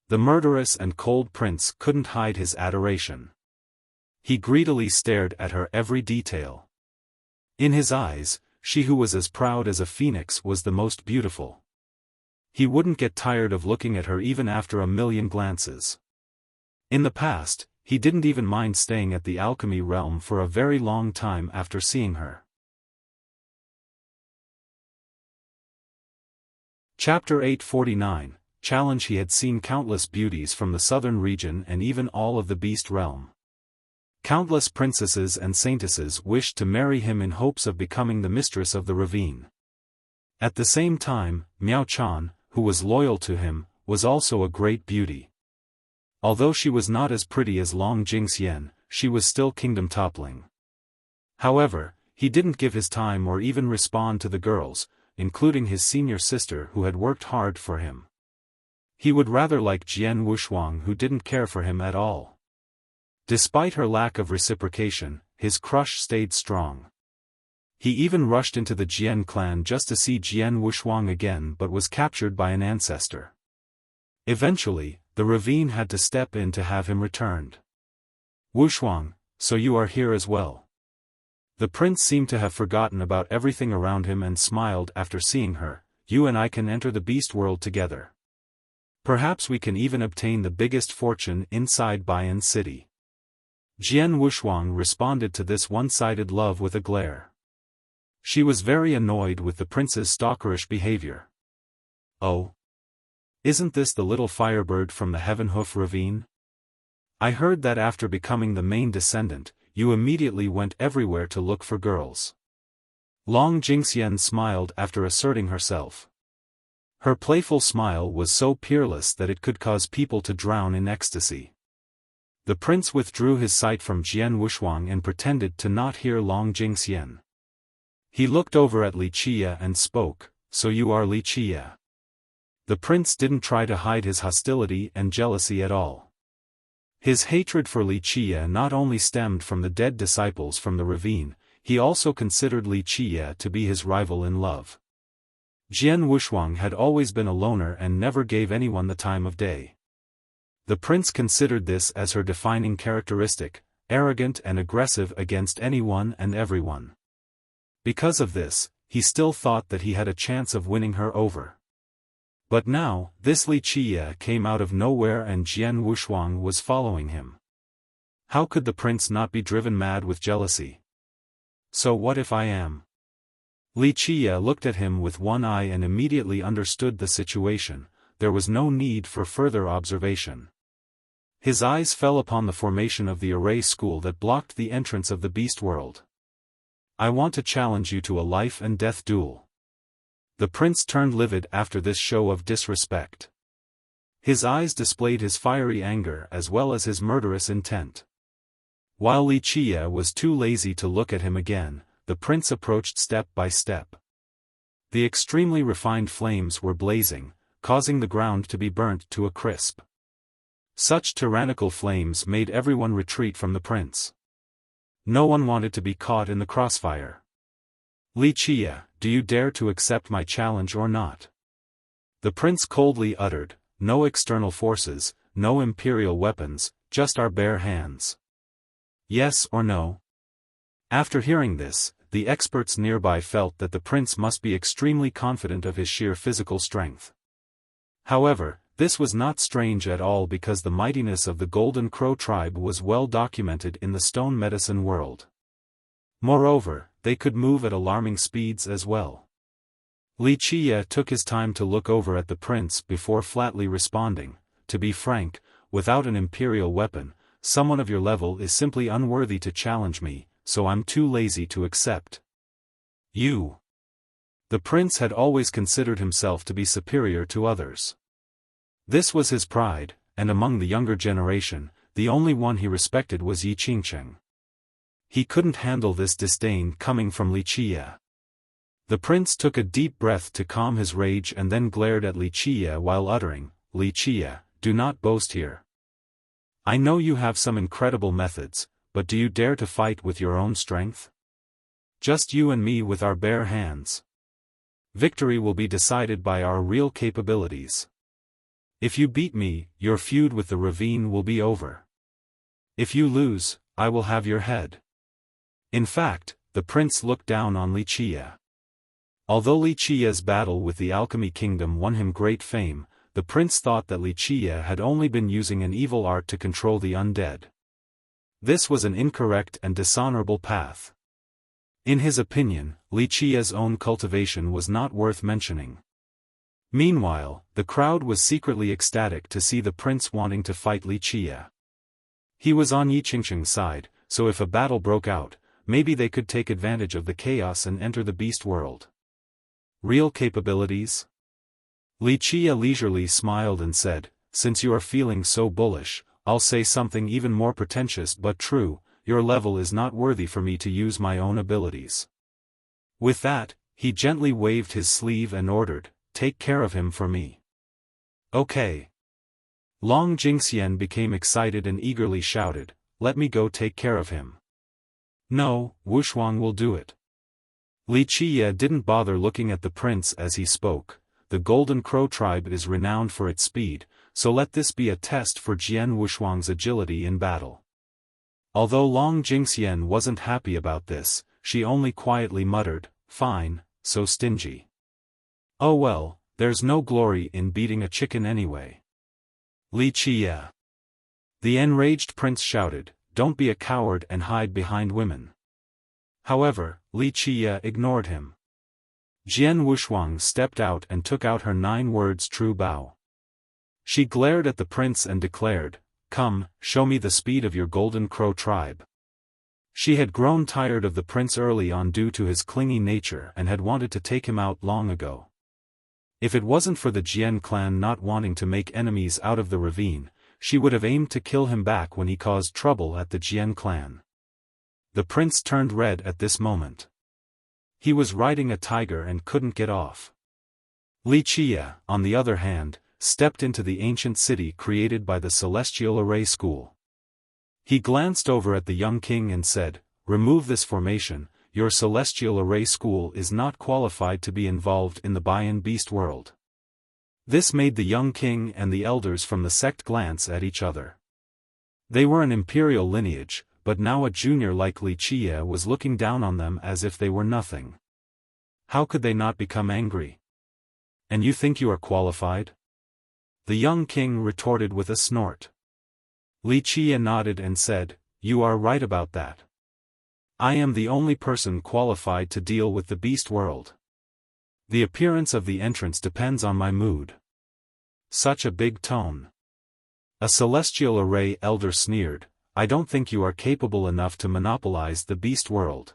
The murderous and cold prince couldn't hide his adoration. He greedily stared at her every detail. In his eyes, she who was as proud as a phoenix was the most beautiful. He wouldn't get tired of looking at her even after a million glances. In the past, he didn't even mind staying at the alchemy realm for a very long time after seeing her. Chapter 849, Challenge. He had seen countless beauties from the southern region and even all of the beast realm. Countless princesses and saintesses wished to marry him in hopes of becoming the mistress of the ravine. At the same time, Miao Chan, who was loyal to him, was also a great beauty. Although she was not as pretty as Long Jingxian, she was still kingdom-toppling. However, he didn't give his time or even respond to the girls, including his senior sister who had worked hard for him. He would rather like Jian Wuxuang, who didn't care for him at all. Despite her lack of reciprocation, his crush stayed strong. He even rushed into the Jian clan just to see Jian Wuxuang again, but was captured by an ancestor. Eventually, the ravine had to step in to have him returned. "Wuxuang, so you are here as well." The prince seemed to have forgotten about everything around him and smiled after seeing her. "You and I can enter the beast world together. Perhaps we can even obtain the biggest fortune inside Baiyan City." Jian Wuxuang responded to this one-sided love with a glare. She was very annoyed with the prince's stalkerish behavior. "Oh, Isn't this the little firebird from the Heaven Hoof ravine? I heard that after becoming the main descendant, you immediately went everywhere to look for girls. Long Jingxian smiled after asserting herself. Her playful smile was so peerless that it could cause people to drown in ecstasy. The prince withdrew his sight from Jian Wuxuang and pretended to not hear Long Jingxian. He looked over at Li Qia and spoke, "So you are Li Qia." The prince didn't try to hide his hostility and jealousy at all. His hatred for Li Qia not only stemmed from the dead disciples from the ravine, he also considered Li Qia to be his rival in love. Jian Wuxuang had always been a loner and never gave anyone the time of day. The prince considered this as her defining characteristic, arrogant and aggressive against anyone and everyone. Because of this, he still thought that he had a chance of winning her over. But now, this Li Qia came out of nowhere and Jian Wuxuang was following him. How could the prince not be driven mad with jealousy? So what if I am? Li Qia looked at him with one eye and immediately understood the situation. There was no need for further observation. His eyes fell upon the formation of the array school that blocked the entrance of the beast world. I want to challenge you to a life and death duel. The prince turned livid after this show of disrespect. His eyes displayed his fiery anger as well as his murderous intent. While Li Qia was too lazy to look at him again, the prince approached step by step. The extremely refined flames were blazing, causing the ground to be burnt to a crisp. Such tyrannical flames made everyone retreat from the prince. No one wanted to be caught in the crossfire. Li Qia, do you dare to accept my challenge or not? The prince coldly uttered, no external forces, no imperial weapons, just our bare hands. Yes or no? After hearing this, the experts nearby felt that the prince must be extremely confident of his sheer physical strength. However, this was not strange at all because the mightiness of the Golden Crow tribe was well documented in the stone medicine world. Moreover, they could move at alarming speeds as well. Li Qia took his time to look over at the prince before flatly responding, "To be frank, without an imperial weapon, someone of your level is simply unworthy to challenge me, so I'm too lazy to accept." You. The prince had always considered himself to be superior to others. This was his pride, and among the younger generation, the only one he respected was Yi Qingcheng. He couldn't handle this disdain coming from Li Qia. The prince took a deep breath to calm his rage and then glared at Li Qia while uttering, "Li Qia, do not boast here. I know you have some incredible methods, but do you dare to fight with your own strength? Just you and me with our bare hands. Victory will be decided by our real capabilities. If you beat me, your feud with the ravine will be over. If you lose, I will have your head." In fact, the prince looked down on Li Qia. Although Li Qia's battle with the Alchemy Kingdom won him great fame, the prince thought that Li Qia had only been using an evil art to control the undead. This was an incorrect and dishonorable path. In his opinion, Li Qia's own cultivation was not worth mentioning. Meanwhile, the crowd was secretly ecstatic to see the prince wanting to fight Li Qia. He was on Yi Qingcheng's side, so if a battle broke out, maybe they could take advantage of the chaos and enter the beast world. Real capabilities? Li Qia leisurely smiled and said, "Since you are feeling so bullish, I'll say something even more pretentious but true, your level is not worthy for me to use my own abilities." With that, he gently waved his sleeve and ordered, "Take care of him for me." Okay. Long Jingxian became excited and eagerly shouted, "Let me go take care of him." "No, Wuxuang will do it." Li Qia didn't bother looking at the prince as he spoke. The Golden Crow tribe is renowned for its speed, so let this be a test for Jian Wuxuang's agility in battle. Although Long Jingxian wasn't happy about this, she only quietly muttered, "Fine, so stingy. Oh well, there's no glory in beating a chicken anyway." Li Qia. The enraged prince shouted, "Don't be a coward and hide behind women." However, Li Qia ignored him. Jian Wuxuang stepped out and took out her 9 words true bow. She glared at the prince and declared, "Come, show me the speed of your Golden Crow tribe." She had grown tired of the prince early on due to his clingy nature and had wanted to take him out long ago. If it wasn't for the Jian clan not wanting to make enemies out of the ravine, she would have aimed to kill him back when he caused trouble at the Jian clan. The prince turned red at this moment. He was riding a tiger and couldn't get off. Wuxia, on the other hand, stepped into the ancient city created by the Celestial Array School. He glanced over at the young king and said, "Remove this formation, your Celestial Array School is not qualified to be involved in the Bian Beast world." This made the young king and the elders from the sect glance at each other. They were an imperial lineage, but now a junior like Wuxia was looking down on them as if they were nothing. How could they not become angry? "And you think you are qualified?" The young king retorted with a snort. Wuxia nodded and said, "You are right about that. I am the only person qualified to deal with the beast world. The appearance of the entrance depends on my mood." Such a big tone. A Celestial Array elder sneered, "I don't think you are capable enough to monopolize the beast world.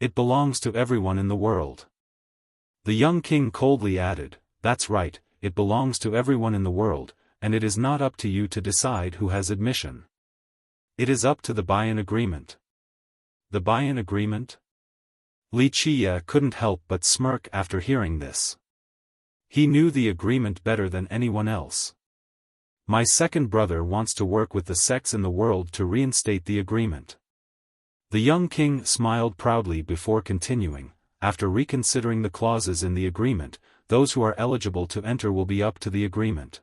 It belongs to everyone in the world." The young king coldly added, "That's right, it belongs to everyone in the world, and it is not up to you to decide who has admission. It is up to the Bian agreement." The Bian agreement? Wuxia couldn't help but smirk after hearing this. He knew the agreement better than anyone else. "My second brother wants to work with the sects in the world to reinstate the agreement." The young king smiled proudly before continuing, "After reconsidering the clauses in the agreement, those who are eligible to enter will be up to the agreement.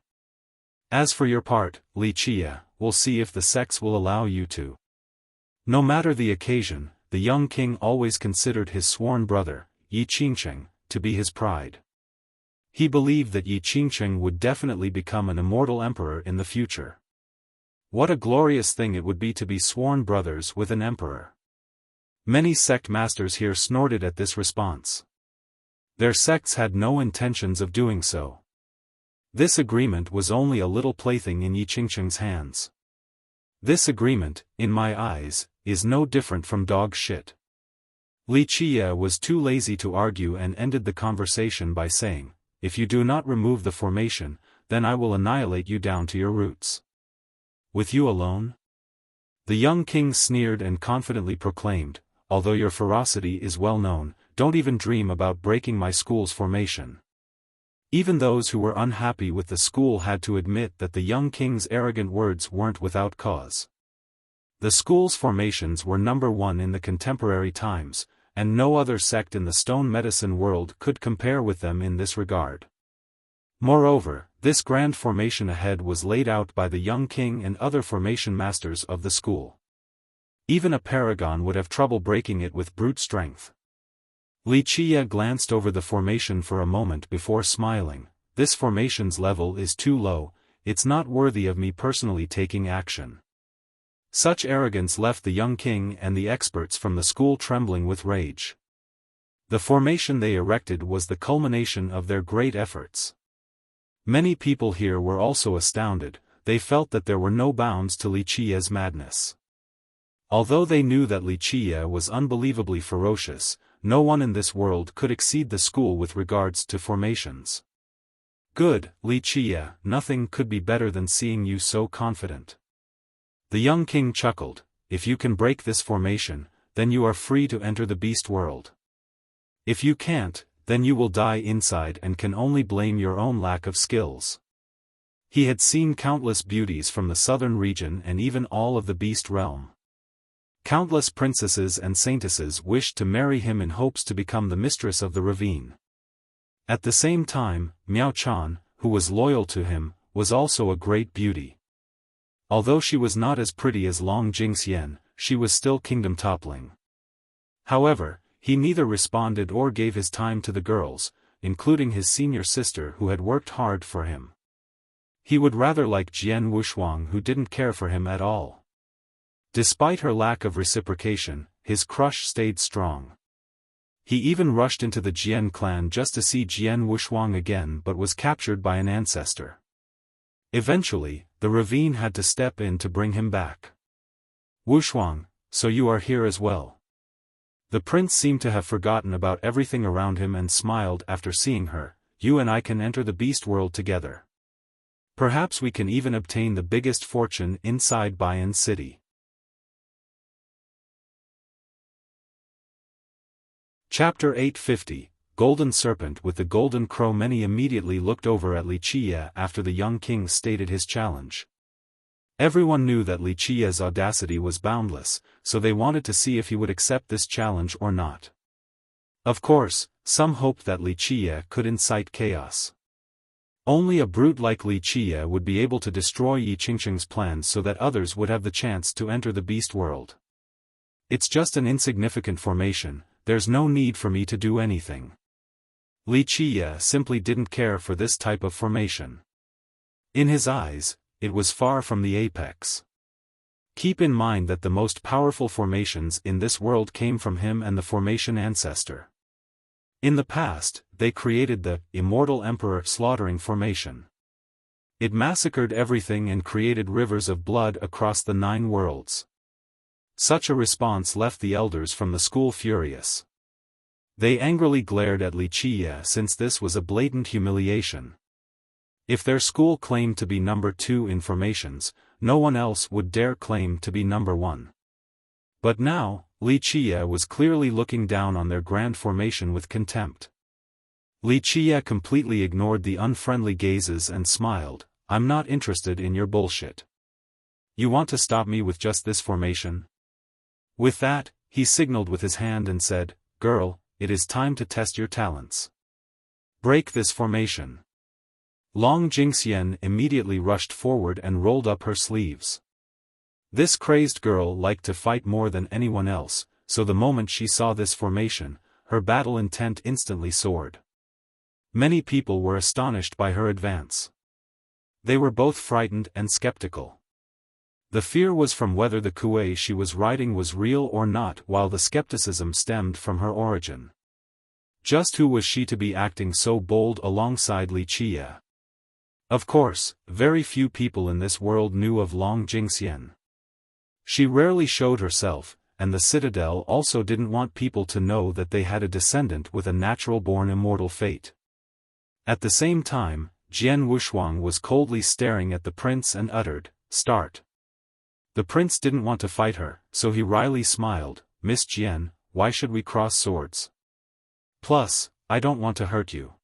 As for your part, Wuxia, we'll see if the sects will allow you to." No matter the occasion, the young king always considered his sworn brother, Yi Qingsheng, to be his pride. He believed that Yi Qingsheng would definitely become an immortal emperor in the future. What a glorious thing it would be to be sworn brothers with an emperor. Many sect masters here snorted at this response. Their sects had no intentions of doing so. This agreement was only a little plaything in Yi Qingsheng's hands. This agreement, in my eyes, is no different from dog shit. Wuxia was too lazy to argue and ended the conversation by saying, "If you do not remove the formation, then I will annihilate you down to your roots." "With you alone?" The young king sneered and confidently proclaimed, "Although your ferocity is well known, don't even dream about breaking my school's formation." Even those who were unhappy with the school had to admit that the young king's arrogant words weren't without cause. The school's formations were number one in the contemporary times, and no other sect in the stone medicine world could compare with them in this regard. Moreover, this grand formation ahead was laid out by the young king and other formation masters of the school. Even a paragon would have trouble breaking it with brute strength. Wuxia glanced over the formation for a moment before smiling. "This formation's level is too low, it's not worthy of me personally taking action." Such arrogance left the young king and the experts from the school trembling with rage. The formation they erected was the culmination of their great efforts. Many people here were also astounded, they felt that there were no bounds to Wuxia's madness. Although they knew that Wuxia was unbelievably ferocious, no one in this world could exceed the school with regards to formations. "Good, Wuxia, nothing could be better than seeing you so confident." The young king chuckled, "If you can break this formation, then you are free to enter the beast world. If you can't, then you will die inside and can only blame your own lack of skills." He had seen countless beauties from the southern region and even all of the beast realm. Countless princesses and saintesses wished to marry him in hopes to become the mistress of the ravine. At the same time, Miao Chan, who was loyal to him, was also a great beauty. Although she was not as pretty as Long Jingxian, she was still kingdom-toppling. However, he neither responded or gave his time to the girls, including his senior sister who had worked hard for him. He would rather like Jian Wushuang who didn't care for him at all. Despite her lack of reciprocation, his crush stayed strong. He even rushed into the Jian clan just to see Jian Wushuang again but was captured by an ancestor. Eventually, the ravine had to step in to bring him back. Wuxia, so you are here as well. The prince seemed to have forgotten about everything around him and smiled after seeing her. You and I can enter the beast world together. Perhaps we can even obtain the biggest fortune inside Bayan City. Chapter 850, Golden Serpent with the Golden Crow. Many immediately looked over at Wuxia after the young king stated his challenge. Everyone knew that Wuxia's audacity was boundless, so they wanted to see if he would accept this challenge or not. Of course, some hoped that Wuxia could incite chaos. Only a brute like Wuxia would be able to destroy Yi Qingqing's plans so that others would have the chance to enter the beast world. It's just an insignificant formation, there's no need for me to do anything. Wuxia simply didn't care for this type of formation. In his eyes, it was far from the apex. Keep in mind that the most powerful formations in this world came from him and the formation ancestor. In the past, they created the Immortal Emperor slaughtering formation. It massacred everything and created rivers of blood across the 9 worlds. Such a response left the elders from the school furious. They angrily glared at Wuxia since this was a blatant humiliation. If their school claimed to be number 2 in formations, no one else would dare claim to be number 1. But now, Wuxia was clearly looking down on their grand formation with contempt. Wuxia completely ignored the unfriendly gazes and smiled, I'm not interested in your bullshit. You want to stop me with just this formation? With that, he signaled with his hand and said, Girl, it is time to test your talents. Break this formation. Long Jingxian immediately rushed forward and rolled up her sleeves. This crazed girl liked to fight more than anyone else, so the moment she saw this formation, her battle intent instantly soared. Many people were astonished by her advance. They were both frightened and skeptical. The fear was from whether the kuei she was riding was real or not, while the skepticism stemmed from her origin. Just who was she to be acting so bold alongside Wuxia? Of course, very few people in this world knew of Long Jingxian. She rarely showed herself, and the citadel also didn't want people to know that they had a descendant with a natural-born immortal fate. At the same time, Jian Wuxia was coldly staring at the prince and uttered, Start. The prince didn't want to fight her, so he wryly smiled, Miss Jian, why should we cross swords? Plus, I don't want to hurt you.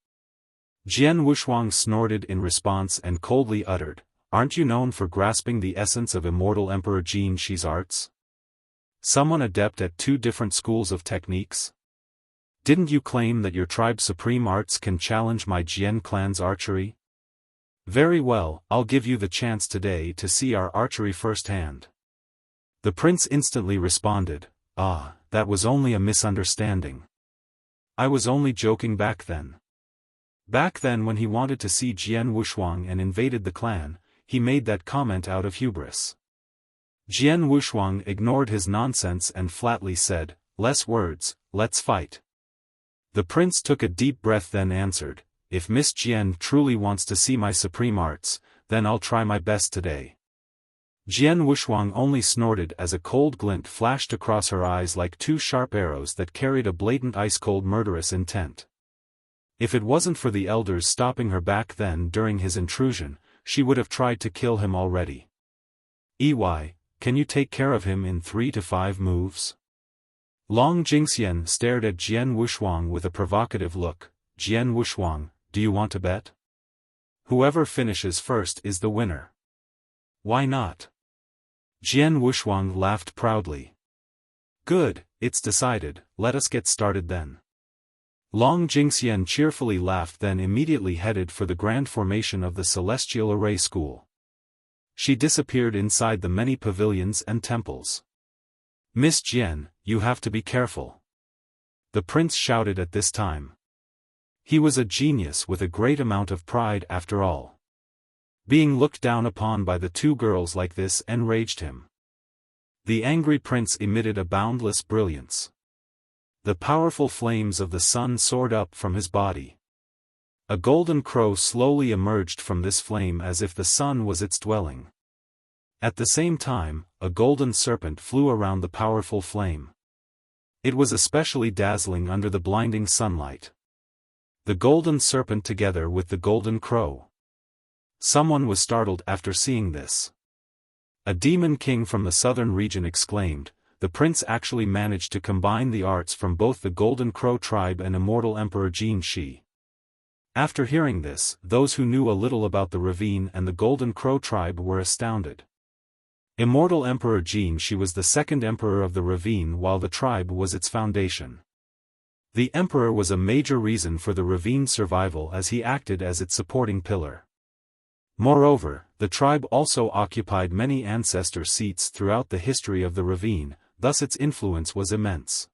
Jian Wuxia snorted in response and coldly uttered, Aren't you known for grasping the essence of Immortal Emperor Jin Shi's arts? Someone adept at 2 different schools of techniques? Didn't you claim that your tribe's supreme arts can challenge my Jian clan's archery? Very well, I'll give you the chance today to see our archery firsthand. The prince instantly responded, that was only a misunderstanding. I was only joking back then. Back then when he wanted to see Jian Wuxia and invaded the clan, he made that comment out of hubris. Jian Wuxia ignored his nonsense and flatly said, Less words, let's fight. The prince took a deep breath then answered, If Miss Jian truly wants to see my supreme arts, then I'll try my best today. Jian Wuxia only snorted as a cold glint flashed across her eyes like 2 sharp arrows that carried a blatant ice-cold murderous intent. If it wasn't for the elders stopping her back then during his intrusion, she would have tried to kill him already. EY, can you take care of him in 3 to 5 moves? Long Jingxian stared at Jian Wuxia with a provocative look. Jian Wuxia, do you want to bet? Whoever finishes first is the winner. Why not? Jian Wuxia laughed proudly. Good, it's decided, let us get started then. Long Jingxian cheerfully laughed then immediately headed for the grand formation of the Celestial Array School. She disappeared inside the many pavilions and temples. Miss Jian, you have to be careful. The prince shouted at this time. He was a genius with a great amount of pride after all. Being looked down upon by the 2 girls like this enraged him. The angry prince emitted a boundless brilliance. The powerful flames of the sun soared up from his body. A golden crow slowly emerged from this flame as if the sun was its dwelling. At the same time, a golden serpent flew around the powerful flame. It was especially dazzling under the blinding sunlight. The golden serpent together with the golden crow. Someone was startled after seeing this. A demon king from the southern region exclaimed, "The prince actually managed to combine the arts from both the Golden Crow tribe and immortal Emperor Jin Shi." After hearing this, those who knew a little about the ravine and the Golden Crow tribe were astounded. Immortal Emperor Jin Shi was the second emperor of the ravine while the tribe was its foundation. The emperor was a major reason for the ravine's survival as he acted as its supporting pillar. Moreover, the tribe also occupied many ancestor seats throughout the history of the ravine, thus its influence was immense.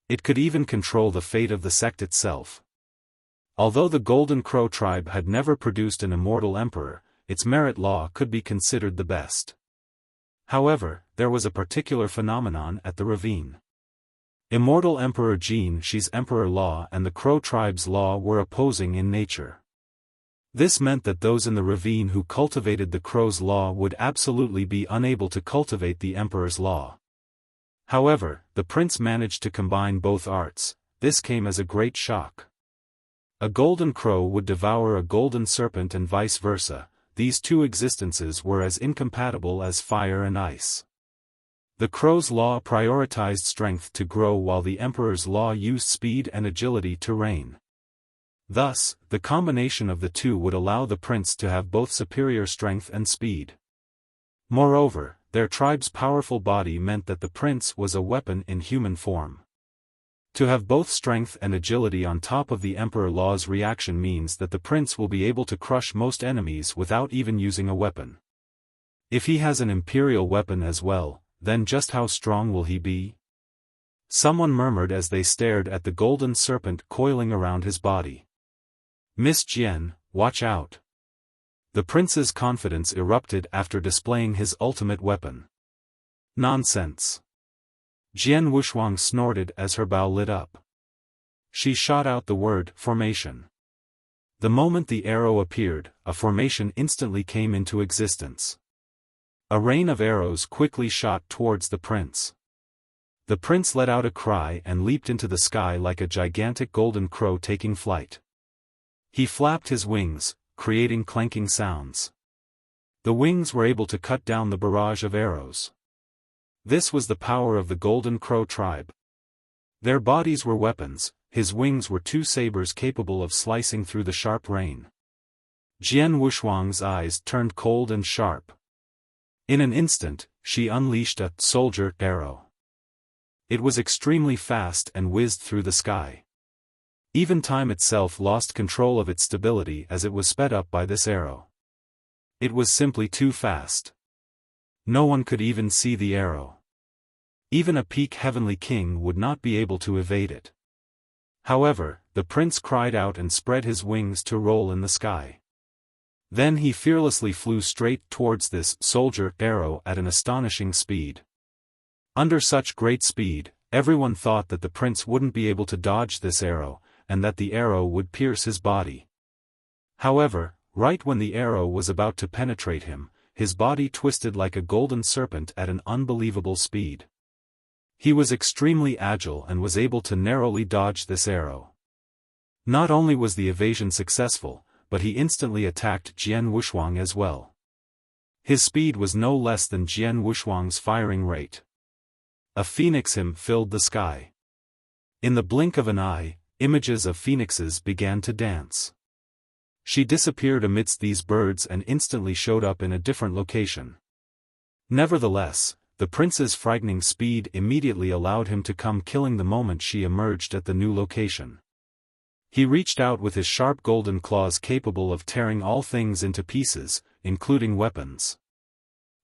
It could even control the fate of the sect itself. Although the Golden Crow tribe had never produced an immortal emperor, its merit law could be considered the best. However, there was a particular phenomenon at the ravine. Immortal Emperor Jin Shi's emperor law and the Crow tribe's law were opposing in nature. This meant that those in the ravine who cultivated the Crow's law would absolutely be unable to cultivate the emperor's law. However, the prince managed to combine both arts. This came as a great shock. A golden crow would devour a golden serpent and vice versa. These two existences were as incompatible as fire and ice. The crow's law prioritized strength to grow while the emperor's law used speed and agility to reign. Thus, the combination of the two would allow the prince to have both superior strength and speed. Moreover, their tribe's powerful body meant that the prince was a weapon in human form. To have both strength and agility on top of the Emperor Law's reaction means that the prince will be able to crush most enemies without even using a weapon. If he has an imperial weapon as well, then just how strong will he be? Someone murmured as they stared at the golden serpent coiling around his body. "Miss Jian, watch out." The prince's confidence erupted after displaying his ultimate weapon. "Nonsense." Jian Wuxia snorted as her bow lit up. She shot out the word "formation." The moment the arrow appeared, a formation instantly came into existence. A rain of arrows quickly shot towards the prince. The prince let out a cry and leaped into the sky like a gigantic golden crow taking flight. He flapped his wings, creating clanking sounds. The wings were able to cut down the barrage of arrows. This was the power of the Golden Crow tribe. Their bodies were weapons, his wings were two sabers capable of slicing through the sharp rain. Jian Wuxuang's eyes turned cold and sharp. In an instant, she unleashed a soldier arrow. It was extremely fast and whizzed through the sky. Even time itself lost control of its stability as it was sped up by this arrow. It was simply too fast. No one could even see the arrow. Even a peak heavenly king would not be able to evade it. However, the prince cried out and spread his wings to roll in the sky. Then he fearlessly flew straight towards this soldier arrow at an astonishing speed. Under such great speed, everyone thought that the prince wouldn't be able to dodge this arrow, and that the arrow would pierce his body. However, right when the arrow was about to penetrate him, his body twisted like a golden serpent at an unbelievable speed. He was extremely agile and was able to narrowly dodge this arrow. Not only was the evasion successful, but he instantly attacked Jian Wuxuang as well. His speed was no less than Jian Wuxuang's firing rate. A phoenix hymn filled the sky. In the blink of an eye, images of phoenixes began to dance. She disappeared amidst these birds and instantly showed up in a different location. Nevertheless, the prince's frightening speed immediately allowed him to come killing the moment she emerged at the new location. He reached out with his sharp golden claws capable of tearing all things into pieces, including weapons.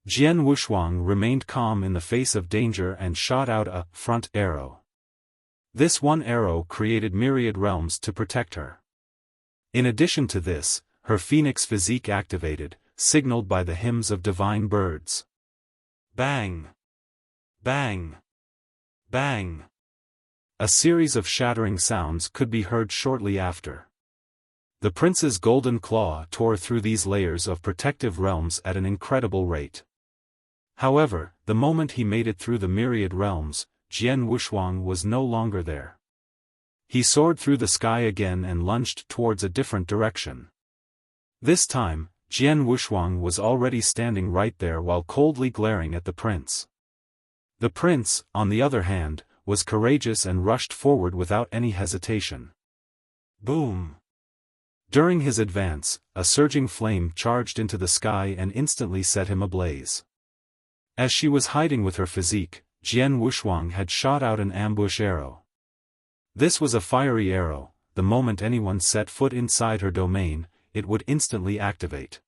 Jian Wuxuang remained calm in the face of danger and shot out a front arrow. This one arrow created myriad realms to protect her. In addition to this, her phoenix physique activated, signaled by the hymns of divine birds. Bang! Bang! Bang! A series of shattering sounds could be heard shortly after. The prince's golden claw tore through these layers of protective realms at an incredible rate. However, the moment he made it through the myriad realms, Jian Wushuang was no longer there. He soared through the sky again and lunged towards a different direction. This time, Jian Wushuang was already standing right there while coldly glaring at the prince. The prince, on the other hand, was courageous and rushed forward without any hesitation. Boom! During his advance, a surging flame charged into the sky and instantly set him ablaze. As she was hiding with her physique, Jian Wushuang had shot out an ambush arrow. This was a fiery arrow. The moment anyone set foot inside her domain, it would instantly activate.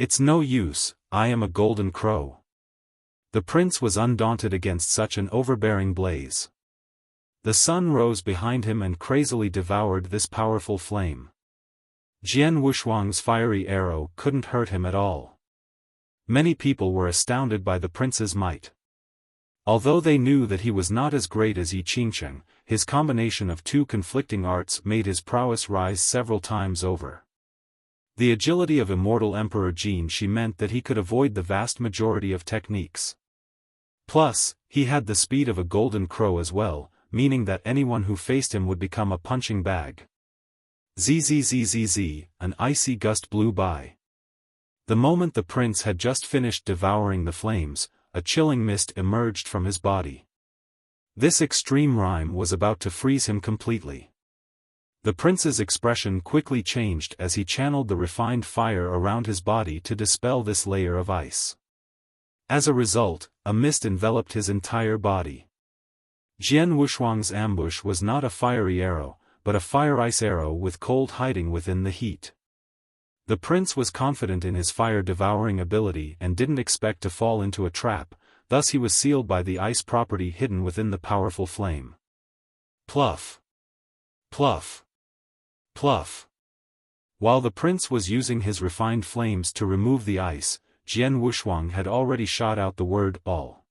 It's no use, I am a golden crow. The prince was undaunted against such an overbearing blaze. The sun rose behind him and crazily devoured this powerful flame. Jian Wushuang's fiery arrow couldn't hurt him at all. Many people were astounded by the prince's might. Although they knew that he was not as great as Yi Qingsheng, his combination of two conflicting arts made his prowess rise several times over. The agility of immortal Emperor Jin Shi meant that he could avoid the vast majority of techniques. Plus, he had the speed of a golden crow as well, meaning that anyone who faced him would become a punching bag. Zzzzz, an icy gust blew by. The moment the prince had just finished devouring the flames, a chilling mist emerged from his body. This extreme rime was about to freeze him completely. The prince's expression quickly changed as he channeled the refined fire around his body to dispel this layer of ice. As a result, a mist enveloped his entire body. Jian Wushuang's ambush was not a fiery arrow, but a fire-ice arrow with cold hiding within the heat. The prince was confident in his fire-devouring ability and didn't expect to fall into a trap, thus he was sealed by the ice property hidden within the powerful flame. Pluff! Pluff! Pluff! While the prince was using his refined flames to remove the ice, Jian Wushuang had already shot out the word all.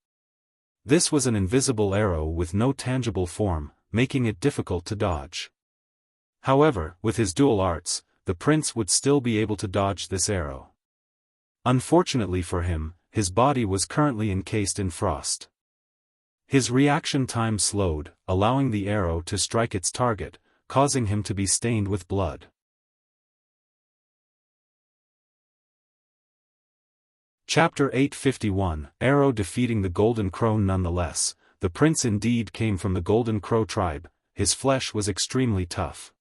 This was an invisible arrow with no tangible form, making it difficult to dodge. However, with his dual arts, the prince would still be able to dodge this arrow. Unfortunately for him, his body was currently encased in frost. His reaction time slowed, allowing the arrow to strike its target, causing him to be stained with blood. Chapter 851, Arrow defeating the Golden Crow. Nonetheless, the prince indeed came from the Golden Crow tribe. His flesh was extremely tough.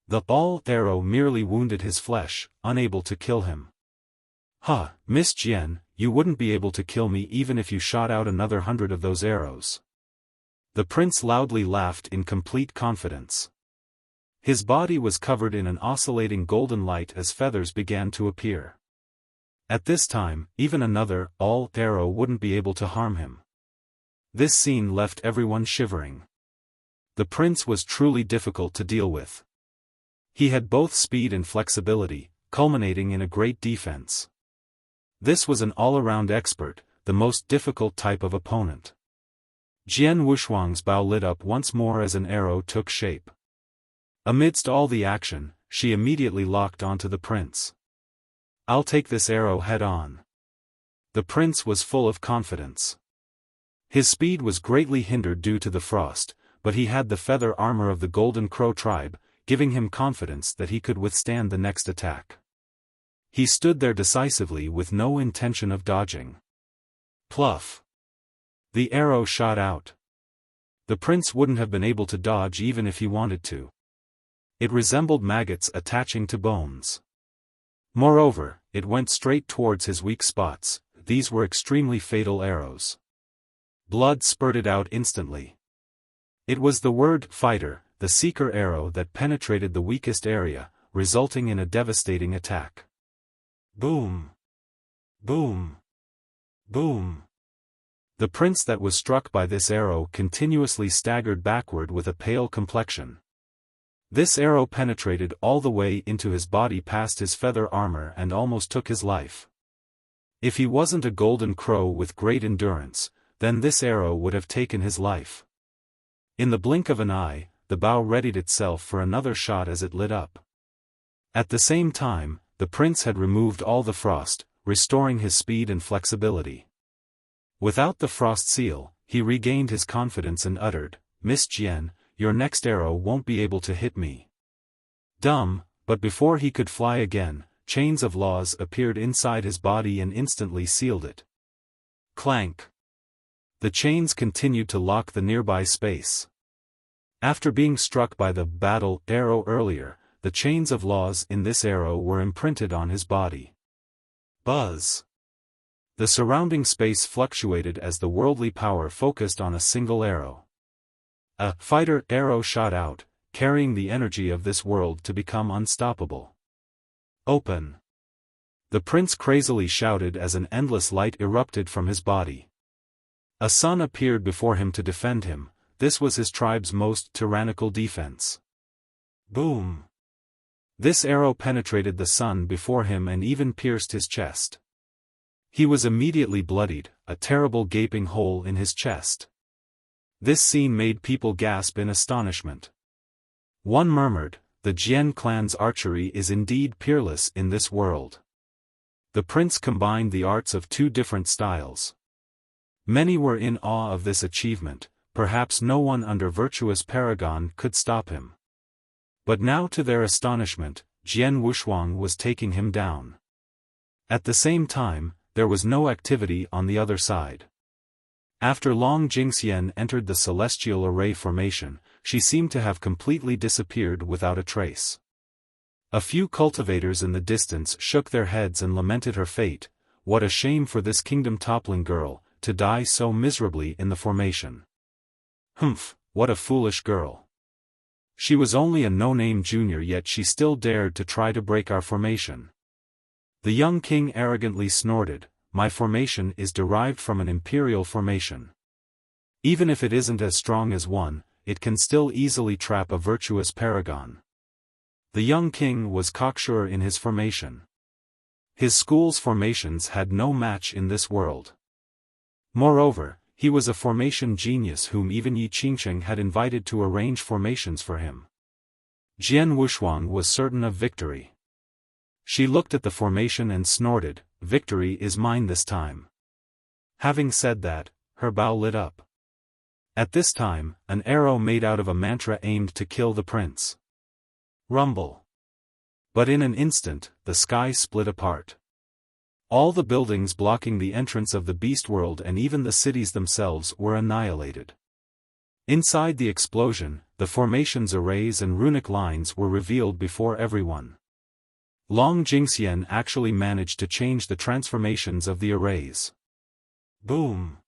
The ball arrow merely wounded his flesh, unable to kill him. "Huh, Miss Jian, you wouldn't be able to kill me even if you shot out another 100 of those arrows." The prince loudly laughed in complete confidence. His body was covered in an oscillating golden light as feathers began to appear. At this time, even another all arrow wouldn't be able to harm him. This scene left everyone shivering. The prince was truly difficult to deal with. He had both speed and flexibility, culminating in a great defense. This was an all-around expert, the most difficult type of opponent. Jian Wushuang's bow lit up once more as an arrow took shape. Amidst all the action, she immediately locked onto the prince. "I'll take this arrow head-on." The prince was full of confidence. His speed was greatly hindered due to the frost, but he had the feather armor of the Golden Crow tribe, giving him confidence that he could withstand the next attack. He stood there decisively with no intention of dodging. Pluff! The arrow shot out. The prince wouldn't have been able to dodge even if he wanted to. It resembled maggots attaching to bones. Moreover, it went straight towards his weak spots. These were extremely fatal arrows. Blood spurted out instantly. It was the word fighter, the seeker arrow that penetrated the weakest area, resulting in a devastating attack. Boom! Boom! Boom! The prince that was struck by this arrow continuously staggered backward with a pale complexion. This arrow penetrated all the way into his body past his feather armor and almost took his life. If he wasn't a golden crow with great endurance, then this arrow would have taken his life. In the blink of an eye, the bow readied itself for another shot as it lit up. At the same time, the prince had removed all the frost, restoring his speed and flexibility. Without the frost seal, he regained his confidence and uttered, "Miss Jian, your next arrow won't be able to hit me." Dumb, but before he could fly again, chains of laws appeared inside his body and instantly sealed it. Clank. The chains continued to lock the nearby space. After being struck by the battle arrow earlier, the chains of laws in this arrow were imprinted on his body. Buzz. The surrounding space fluctuated as the worldly power focused on a single arrow. A fighter arrow shot out, carrying the energy of this world to become unstoppable. Open. The prince crazily shouted as an endless light erupted from his body. A sun appeared before him to defend him. This was his tribe's most tyrannical defense. Boom. This arrow penetrated the sun before him and even pierced his chest. He was immediately bloodied, a terrible gaping hole in his chest. This scene made people gasp in astonishment. One murmured, "The Jian clan's archery is indeed peerless in this world." The prince combined the arts of two different styles. Many were in awe of this achievement. Perhaps no one under virtuous paragon could stop him. But now to their astonishment, Jian Wushuang was taking him down. At the same time, there was no activity on the other side. After Long Jingxian entered the celestial array formation, she seemed to have completely disappeared without a trace. A few cultivators in the distance shook their heads and lamented her fate. What a shame for this kingdom-toppling girl, to die so miserably in the formation. Humph, what a foolish girl. She was only a no-name junior, yet she still dared to try to break our formation. The young king arrogantly snorted, "My formation is derived from an imperial formation. Even if it isn't as strong as one, it can still easily trap a virtuous paragon." The young king was cocksure in his formation. His school's formations had no match in this world. Moreover, he was a formation genius whom even Yi Qingsheng had invited to arrange formations for him. Jian Wushuang was certain of victory. She looked at the formation and snorted, "Victory is mine this time." Having said that, her bow lit up. At this time, an arrow made out of a mantra aimed to kill the prince. Rumble. But in an instant, the sky split apart. All the buildings blocking the entrance of the beast world and even the cities themselves were annihilated. Inside the explosion, the formation's arrays and runic lines were revealed before everyone. Long Jingxian actually managed to change the transformations of the arrays. Boom!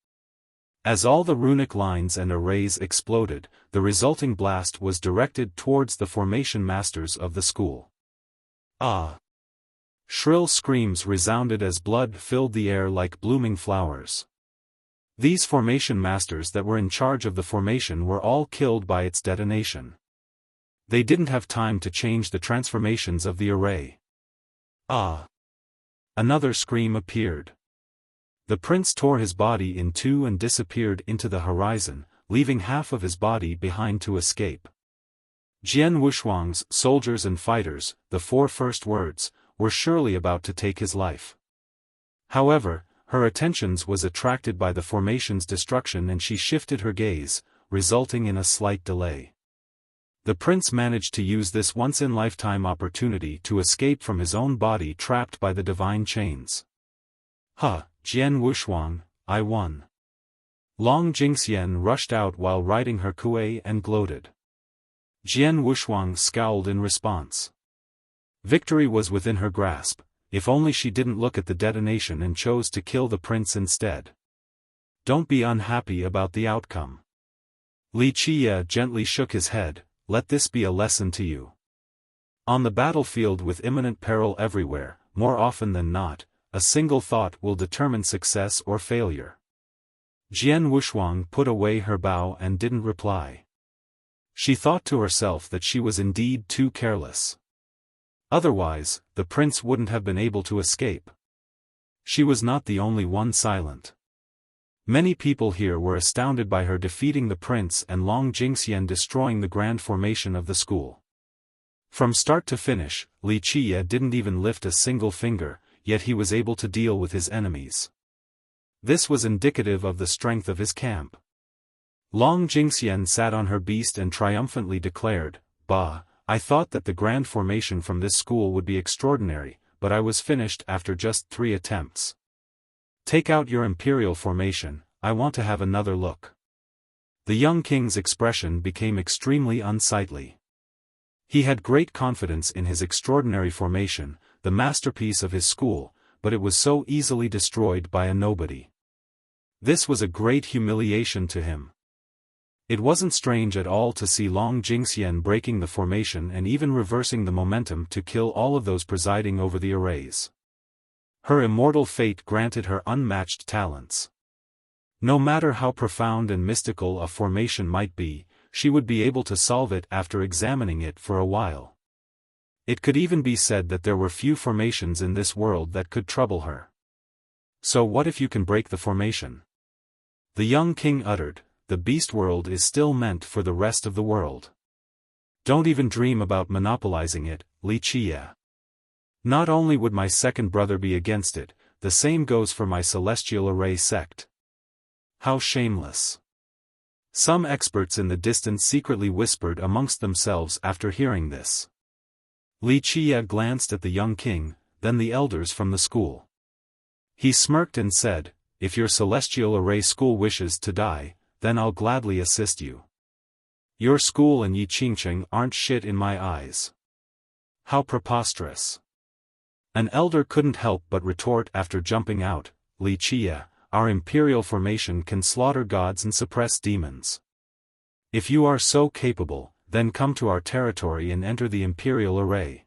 As all the runic lines and arrays exploded, the resulting blast was directed towards the formation masters of the school. Ah! Shrill screams resounded as blood filled the air like blooming flowers. These formation masters that were in charge of the formation were all killed by its detonation. They didn't have time to change the transformations of the array. Ah! Another scream appeared. The prince tore his body in two and disappeared into the horizon, leaving half of his body behind to escape. Jian Wushuang's soldiers and fighters, the four first words, were surely about to take his life. However, her attentions was attracted by the formation's destruction and she shifted her gaze, resulting in a slight delay. The prince managed to use this once-in-lifetime opportunity to escape from his own body trapped by the divine chains. "Ha, Jian Wushuang, I won." Long Jingxian rushed out while riding her kuei and gloated. Jian Wushuang scowled in response. Victory was within her grasp, if only she didn't look at the detonation and chose to kill the prince instead. "Don't be unhappy about the outcome." Li Qiye gently shook his head, "Let this be a lesson to you. On the battlefield with imminent peril everywhere, more often than not, a single thought will determine success or failure." Jian Wushuang put away her bow and didn't reply. She thought to herself that she was indeed too careless. Otherwise, the prince wouldn't have been able to escape. She was not the only one silent. Many people here were astounded by her defeating the prince and Long Jingxian destroying the grand formation of the school. From start to finish, Wuxia didn't even lift a single finger, yet he was able to deal with his enemies. This was indicative of the strength of his camp. Long Jingxian sat on her beast and triumphantly declared, "Bah, I thought that the grand formation from this school would be extraordinary, but I was finished after just 3 attempts. Take out your imperial formation, I want to have another look." The young king's expression became extremely unsightly. He had great confidence in his extraordinary formation, the masterpiece of his school, but it was so easily destroyed by a nobody. This was a great humiliation to him. It wasn't strange at all to see Long Jingxian breaking the formation and even reversing the momentum to kill all of those presiding over the arrays. Her immortal fate granted her unmatched talents. No matter how profound and mystical a formation might be, she would be able to solve it after examining it for a while. It could even be said that there were few formations in this world that could trouble her. So what if you can break the formation? The young king uttered, "The beast world is still meant for the rest of the world. Don't even dream about monopolizing it, Wuxia. Not only would my second brother be against it, the same goes for my celestial array sect." How shameless. Some experts in the distance secretly whispered amongst themselves after hearing this. Wuxia glanced at the young king, then the elders from the school. He smirked and said, "If your celestial array school wishes to die, then I'll gladly assist you. Your school and Yi Qingqing aren't shit in my eyes." How preposterous. An elder couldn't help but retort after jumping out, "Wuxia, our imperial formation can slaughter gods and suppress demons. If you are so capable, then come to our territory and enter the imperial array.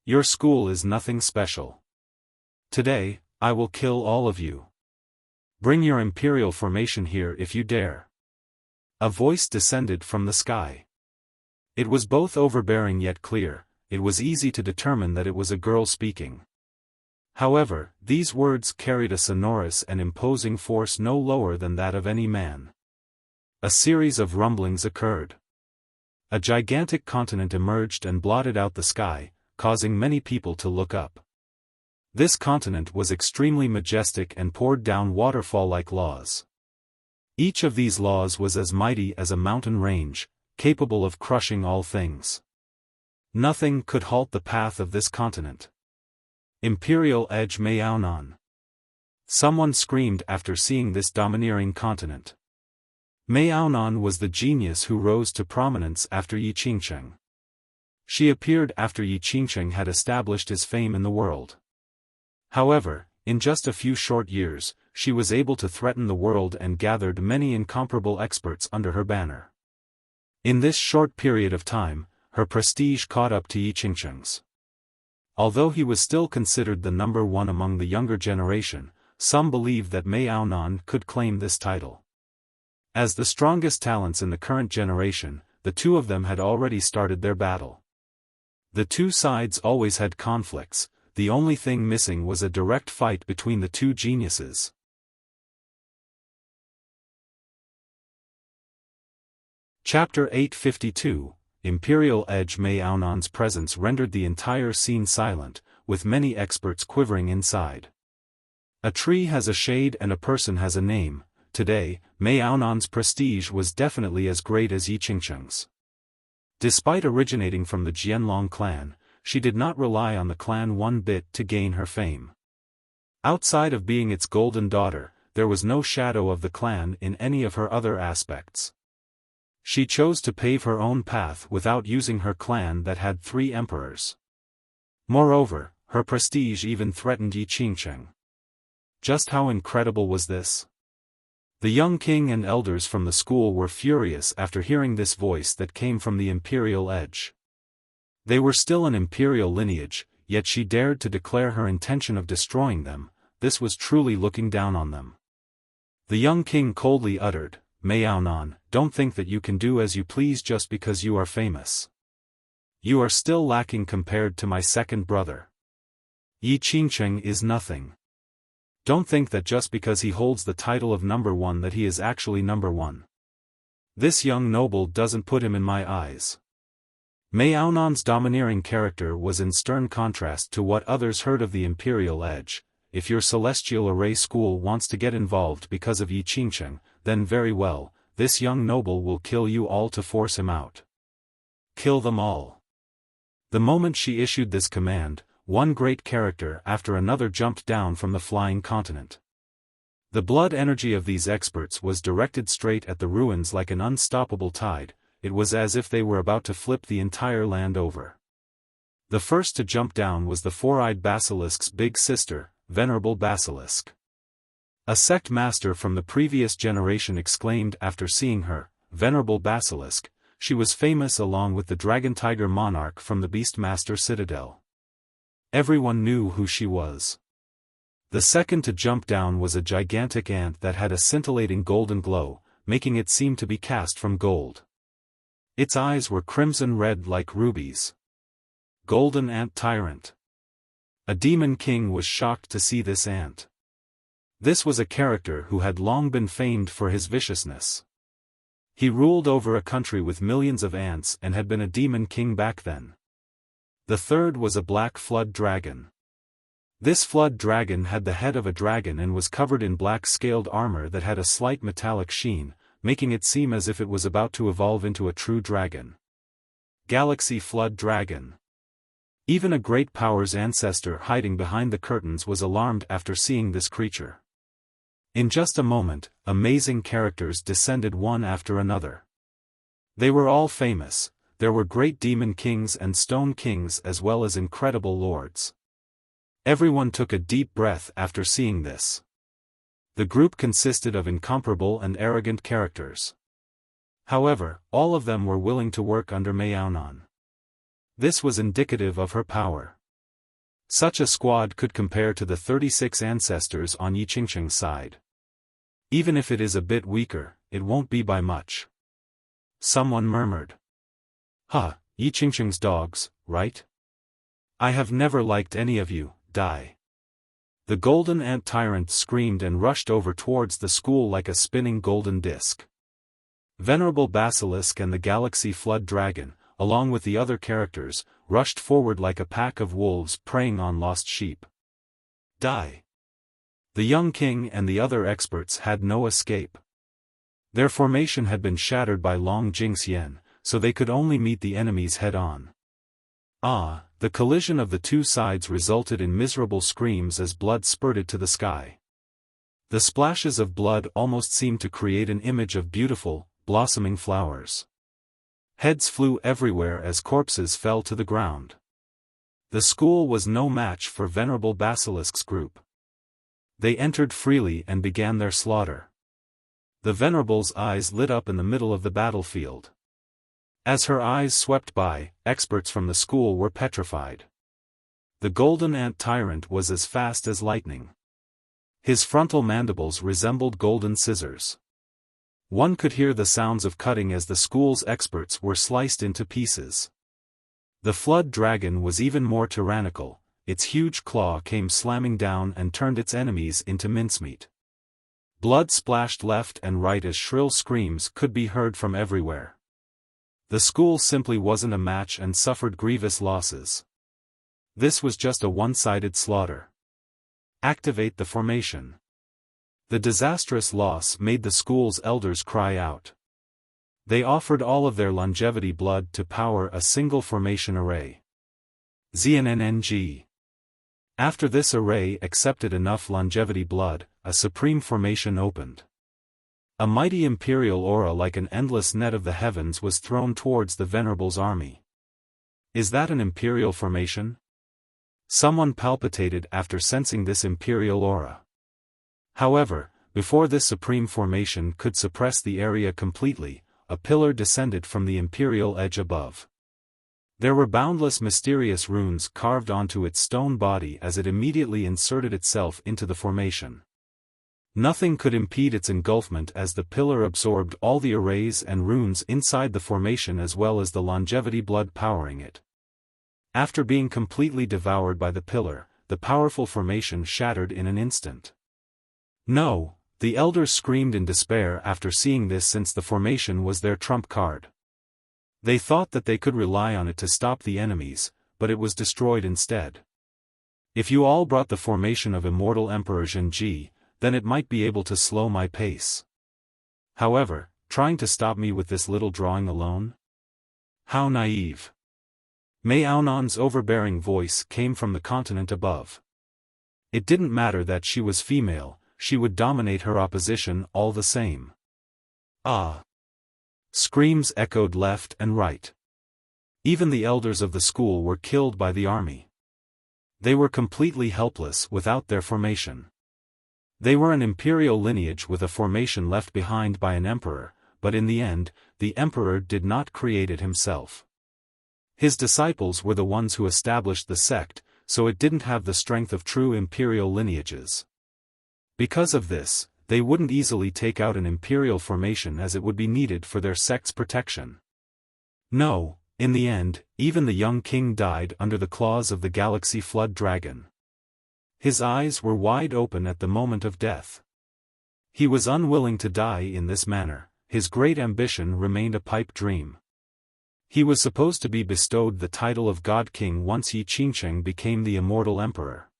Your school is nothing special. Today, I will kill all of you. Bring your imperial formation here if you dare." A voice descended from the sky. It was both overbearing yet clear. It was easy to determine that it was a girl speaking. However, these words carried a sonorous and imposing force no lower than that of any man. A series of rumblings occurred. A gigantic continent emerged and blotted out the sky, causing many people to look up. This continent was extremely majestic and poured down waterfall-like laws. Each of these laws was as mighty as a mountain range, capable of crushing all things. Nothing could halt the path of this continent. Imperial Edge Maonan. Someone screamed after seeing this domineering continent. Maonan was the genius who rose to prominence after Yi Qingqing. She appeared after Yi Qingqing had established his fame in the world. However, in just a few short years, she was able to threaten the world and gathered many incomparable experts under her banner. In this short period of time, her prestige caught up to Yi Qingqing's. Although he was still considered the number one among the younger generation, some believed that Maonan could claim this title. As the strongest talents in the current generation, the two of them had already started their battle. The two sides always had conflicts, the only thing missing was a direct fight between the two geniuses. Chapter 852, Imperial Edge. Maonan's presence rendered the entire scene silent, with many experts quivering inside. A tree has a shade and a person has a name. Today, Maonan's prestige was definitely as great as Yi Qingqing's. Despite originating from the Jianlong clan, she did not rely on the clan one bit to gain her fame. Outside of being its golden daughter, there was no shadow of the clan in any of her other aspects. She chose to pave her own path without using her clan that had 3 emperors. Moreover, her prestige even threatened Yi Qingqing. Just how incredible was this? The young king and elders from the school were furious after hearing this voice that came from the Imperial Edge. They were still an imperial lineage, yet she dared to declare her intention of destroying them. This was truly looking down on them. The young king coldly uttered, "Maonan, don't think that you can do as you please just because you are famous. You are still lacking compared to my second brother. Yi Qingqing is nothing. Don't think that just because he holds the title of number one that he is actually number one. This young noble doesn't put him in my eyes. Mao'Nan's domineering character was in stern contrast to what others heard of the Imperial Edge. If your Celestial Array school wants to get involved because of Yi Qingcheng, then very well, this young noble will kill you all to force him out. Kill them all. The moment she issued this command, one great character after another jumped down from the flying continent. The blood energy of these experts was directed straight at the ruins like an unstoppable tide. It was as if they were about to flip the entire land over. The first to jump down was the four-eyed basilisk's big sister, Venerable Basilisk. A sect master from the previous generation exclaimed after seeing her, Venerable Basilisk. She was famous along with the Dragon Tiger Monarch from the Beastmaster Citadel. Everyone knew who she was. The second to jump down was a gigantic ant that had a scintillating golden glow, making it seem to be cast from gold. Its eyes were crimson red like rubies. Golden Ant Tyrant. A demon king was shocked to see this ant. This was a character who had long been famed for his viciousness. He ruled over a country with millions of ants and had been a demon king back then. The third was a black flood dragon. This flood dragon had the head of a dragon and was covered in black scaled armor that had a slight metallic sheen, making it seem as if it was about to evolve into a true dragon. Galaxy Flood Dragon. Even a great power's ancestor hiding behind the curtains was alarmed after seeing this creature. In just a moment, amazing characters descended one after another. They were all famous. There were great demon kings and stone kings as well as incredible lords. Everyone took a deep breath after seeing this. The group consisted of incomparable and arrogant characters. However, all of them were willing to work under Mao'Nan. This was indicative of her power. Such a squad could compare to the 36 ancestors on Yi Qingcheng's side. Even if it is a bit weaker, it won't be by much. Someone murmured. Huh, Yi Qingcheng's dogs, right? I have never liked any of you, die. The golden ant tyrant screamed and rushed over towards the school like a spinning golden disc. Venerable Basilisk and the Galaxy Flood Dragon, along with the other characters, rushed forward like a pack of wolves preying on lost sheep. Die. The young king and the other experts had no escape. Their formation had been shattered by Long Jingxian, so they could only meet the enemies head-on. The collision of the two sides resulted in miserable screams as blood spurted to the sky. The splashes of blood almost seemed to create an image of beautiful, blossoming flowers. Heads flew everywhere as corpses fell to the ground. The school was no match for Venerable Basilisk's group. They entered freely and began their slaughter. The Venerable's eyes lit up in the middle of the battlefield. As her eyes swept by, experts from the school were petrified. The golden ant tyrant was as fast as lightning. His frontal mandibles resembled golden scissors. One could hear the sounds of cutting as the school's experts were sliced into pieces. The flood dragon was even more tyrannical. Its huge claw came slamming down and turned its enemies into mincemeat. Blood splashed left and right as shrill screams could be heard from everywhere. The school simply wasn't a match and suffered grievous losses. This was just a one-sided slaughter. Activate the formation. The disastrous loss made the school's elders cry out. They offered all of their longevity blood to power a single formation array. ZNNNG. After this array accepted enough longevity blood, a supreme formation opened. A mighty imperial aura like an endless net of the heavens was thrown towards the Venerable's army. Is that an imperial formation? Someone palpitated after sensing this imperial aura. However, before this supreme formation could suppress the area completely, a pillar descended from the imperial edge above. There were boundless mysterious runes carved onto its stone body as it immediately inserted itself into the formation. Nothing could impede its engulfment as the pillar absorbed all the arrays and runes inside the formation as well as the longevity blood powering it. After being completely devoured by the pillar, the powerful formation shattered in an instant. No, the elders screamed in despair after seeing this since the formation was their trump card. They thought that they could rely on it to stop the enemies, but it was destroyed instead. If you all brought the formation of immortal Emperor Zhenji, then it might be able to slow my pace. However, trying to stop me with this little drawing alone? How naive. Mei Aonan's overbearing voice came from the continent above. It didn't matter that she was female, she would dominate her opposition all the same. Ah! Screams echoed left and right. Even the elders of the school were killed by the army. They were completely helpless without their formation. They were an imperial lineage with a formation left behind by an emperor, but in the end, the emperor did not create it himself. His disciples were the ones who established the sect, so it didn't have the strength of true imperial lineages. Because of this, they wouldn't easily take out an imperial formation as it would be needed for their sect's protection. No, in the end, even the young king died under the claws of the galaxy flood dragon. His eyes were wide open at the moment of death. He was unwilling to die in this manner, his great ambition remained a pipe dream. He was supposed to be bestowed the title of God King once Yi Qingsheng became the immortal emperor.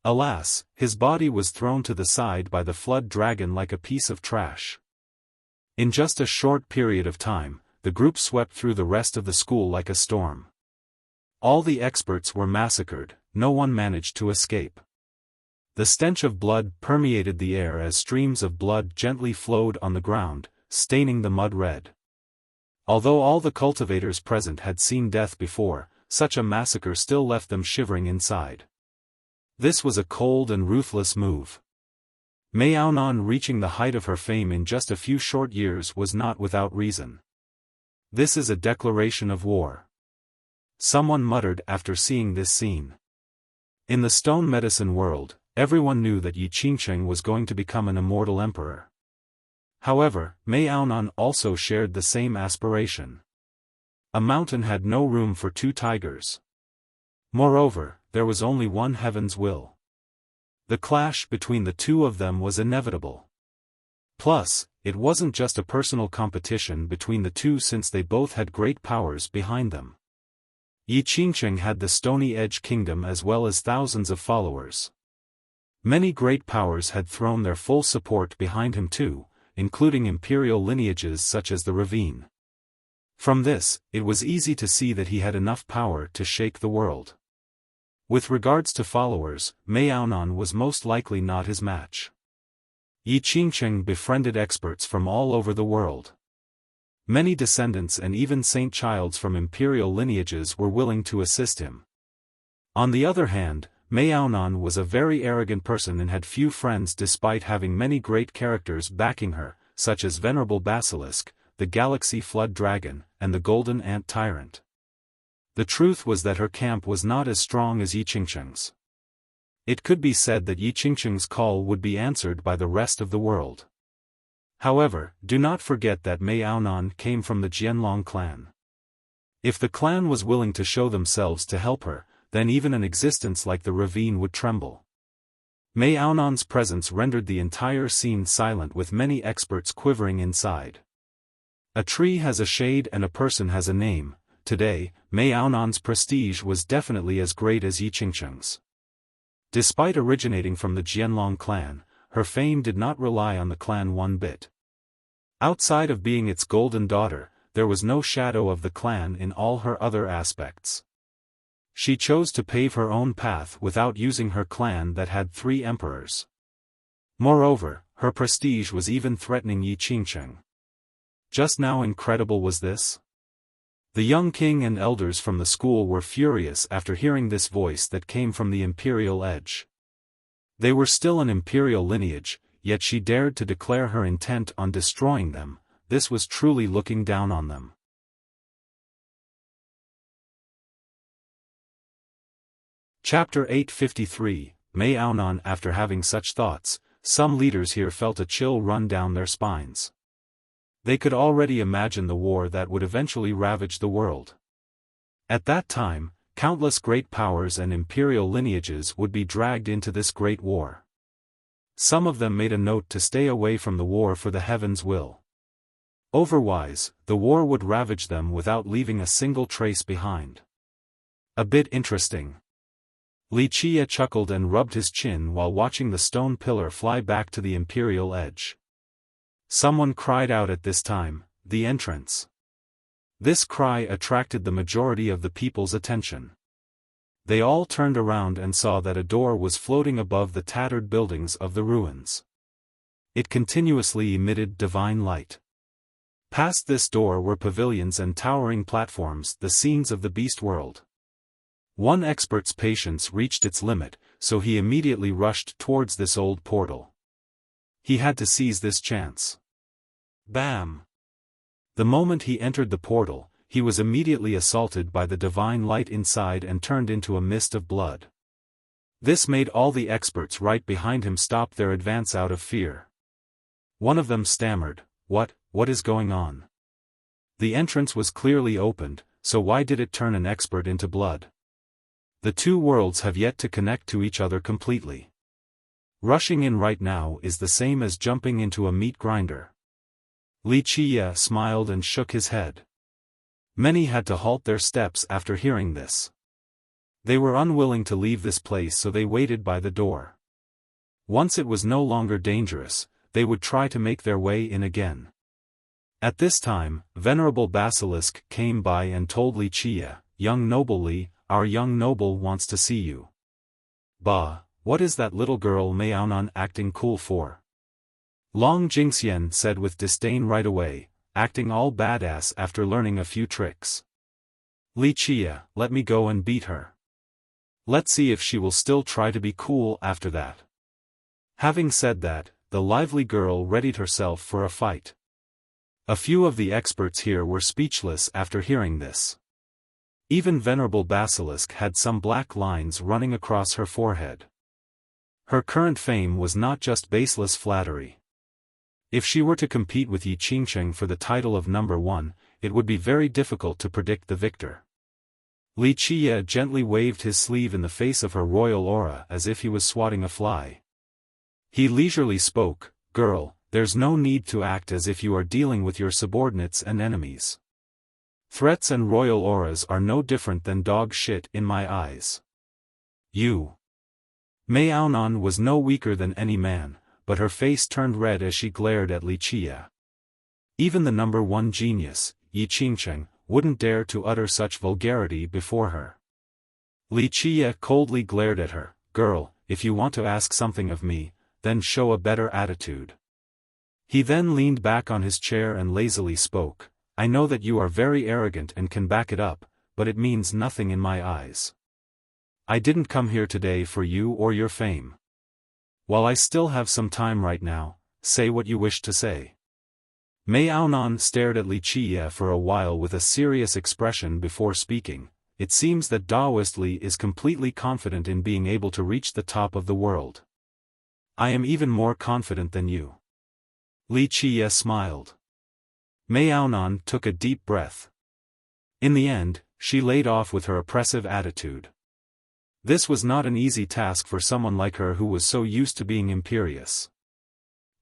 Alas, his body was thrown to the side by the flood dragon like a piece of trash. In just a short period of time, the group swept through the rest of the school like a storm. All the experts were massacred, no one managed to escape. The stench of blood permeated the air as streams of blood gently flowed on the ground, staining the mud red. Although all the cultivators present had seen death before, such a massacre still left them shivering inside. This was a cold and ruthless move. Mei Aonan reaching the height of her fame in just a few short years was not without reason. This is a declaration of war. Someone muttered after seeing this scene. In the stone medicine world, everyone knew that Yi Qingsheng was going to become an immortal emperor. However, Mei Aonan also shared the same aspiration. A mountain had no room for two tigers. Moreover, there was only one heaven's will. The clash between the two of them was inevitable. Plus, it wasn't just a personal competition between the two since they both had great powers behind them. Yi Qingsheng had the Stony Edge Kingdom as well as thousands of followers. Many great powers had thrown their full support behind him too, including imperial lineages such as the Ravine. From this, it was easy to see that he had enough power to shake the world. With regards to followers, Mei Aonan was most likely not his match. Yi Qingsheng befriended experts from all over the world. Many descendants and even saint childs from imperial lineages were willing to assist him. On the other hand, Mei Aonan was a very arrogant person and had few friends despite having many great characters backing her, such as Venerable Basilisk, the Galaxy Flood Dragon, and the Golden Ant Tyrant. The truth was that her camp was not as strong as Yi Qingsheng's. It could be said that Yi Qingsheng's call would be answered by the rest of the world. However, do not forget that Mei Aonan came from the Jianlong clan. If the clan was willing to show themselves to help her, then even an existence like the Ravine would tremble. Mei Aonan's presence rendered the entire scene silent with many experts quivering inside. A tree has a shade and a person has a name. Today, Mei Aonan's prestige was definitely as great as Yi Qingsheng's. Despite originating from the Jianlong clan, her fame did not rely on the clan one bit. Outside of being its golden daughter, there was no shadow of the clan in all her other aspects. She chose to pave her own path without using her clan that had 3 emperors. Moreover, her prestige was even threatening Yi Qingsheng. Just how incredible was this? The young king and elders from the school were furious after hearing this voice that came from the imperial edge. They were still an imperial lineage, yet she dared to declare her intent on destroying them. This was truly looking down on them. Chapter 853, Mei Aonan. After having such thoughts, some leaders here felt a chill run down their spines. They could already imagine the war that would eventually ravage the world. At that time, countless great powers and imperial lineages would be dragged into this great war. Some of them made a note to stay away from the war for the heaven's will. Otherwise, the war would ravage them without leaving a single trace behind. A bit interesting. Wuxia chuckled and rubbed his chin while watching the stone pillar fly back to the imperial edge. Someone cried out at this time, "The entrance!" This cry attracted the majority of the people's attention. They all turned around and saw that a door was floating above the tattered buildings of the ruins. It continuously emitted divine light. Past this door were pavilions and towering platforms, the scenes of the beast world. One expert's patience reached its limit, so he immediately rushed towards this old portal. He had to seize this chance. Bam! The moment he entered the portal, he was immediately assaulted by the divine light inside and turned into a mist of blood. This made all the experts right behind him stop their advance out of fear. One of them stammered, What is going on? The entrance was clearly opened, so why did it turn an expert into blood? The two worlds have yet to connect to each other completely. Rushing in right now is the same as jumping into a meat grinder. Wuxia smiled and shook his head. Many had to halt their steps after hearing this. They were unwilling to leave this place, so they waited by the door. Once it was no longer dangerous, they would try to make their way in again. At this time, Venerable Basilisk came by and told Wuxia, "Young noble Li, our young noble wants to see you." "Bah, what is that little girl Maonan acting cool for?" Long Jingxian said with disdain right away, acting all badass after learning a few tricks. "Wuxia, let me go and beat her. Let's see if she will still try to be cool after that." Having said that, the lively girl readied herself for a fight. A few of the experts here were speechless after hearing this. Even Venerable Basilisk had some black lines running across her forehead. Her current fame was not just baseless flattery. If she were to compete with Yi Qingcheng for the title of number 1, it would be very difficult to predict the victor. Wuxia gently waved his sleeve in the face of her royal aura as if he was swatting a fly. He leisurely spoke, "Girl, there's no need to act as if you are dealing with your subordinates and enemies. Threats and royal auras are no different than dog shit in my eyes. You." Maonan was no weaker than any man, but her face turned red as she glared at Wuxia. Even the number 1 genius, Yi Qingcheng, wouldn't dare to utter such vulgarity before her. Wuxia coldly glared at her, "Girl, if you want to ask something of me, then show a better attitude." He then leaned back on his chair and lazily spoke, "I know that you are very arrogant and can back it up, but it means nothing in my eyes. I didn't come here today for you or your fame. While I still have some time right now, say what you wish to say." Maonan stared at Wuxia for a while with a serious expression before speaking. "It seems that Daoist Li is completely confident in being able to reach the top of the world. I am even more confident than you." Wuxia smiled. Maonan took a deep breath. In the end, she laid off with her oppressive attitude. This was not an easy task for someone like her who was so used to being imperious.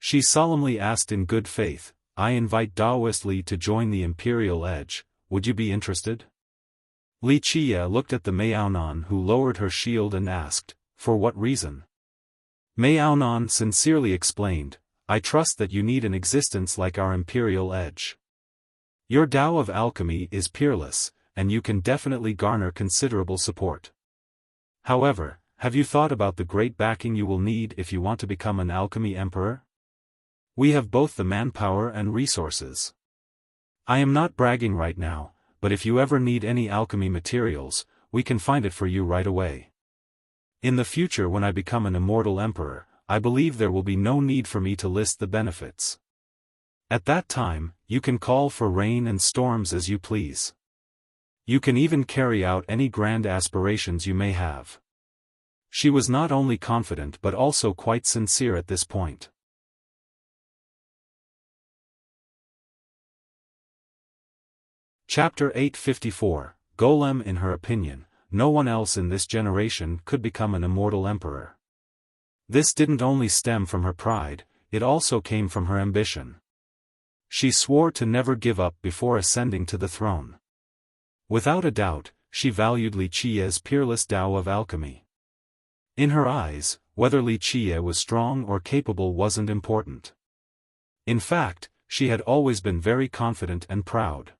She solemnly asked in good faith, "I invite Daoist Li to join the Imperial Edge, would you be interested?" Wuxia looked at the Maonan who lowered her shield and asked, "For what reason?" Maonan sincerely explained, "I trust that you need an existence like our Imperial Edge. Your Tao of alchemy is peerless, and you can definitely garner considerable support. However, have you thought about the great backing you will need if you want to become an alchemy emperor? We have both the manpower and resources. I am not bragging right now, but if you ever need any alchemy materials, we can find it for you right away. In the future when I become an immortal emperor, I believe there will be no need for me to list the benefits. At that time, you can call for rain and storms as you please. You can even carry out any grand aspirations you may have." She was not only confident but also quite sincere at this point. Chapter 854, Golem. In her opinion, no one else in this generation could become an immortal emperor. This didn't only stem from her pride, it also came from her ambition. She swore to never give up before ascending to the throne. Without a doubt, she valued Li Qia's peerless Tao of alchemy. In her eyes, whether Li Qia was strong or capable wasn't important. In fact, she had always been very confident and proud.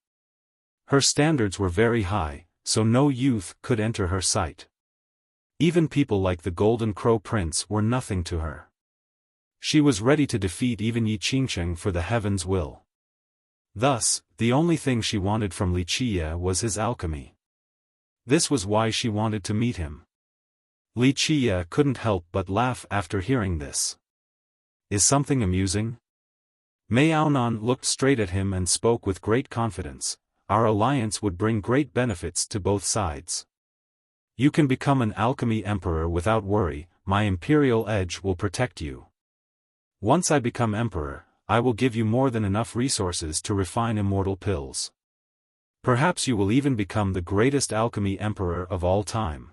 Her standards were very high, so no youth could enter her sight. Even people like the Golden Crow Prince were nothing to her. She was ready to defeat even Yi Qingsheng for the heaven's will. Thus, the only thing she wanted from Li Qia was his alchemy. This was why she wanted to meet him. Li Qia couldn't help but laugh after hearing this. Is something amusing? Miaonan looked straight at him and spoke with great confidence. Our alliance would bring great benefits to both sides. You can become an alchemy emperor without worry, my imperial edge will protect you. Once I become emperor, I will give you more than enough resources to refine immortal pills. Perhaps you will even become the greatest alchemy emperor of all time.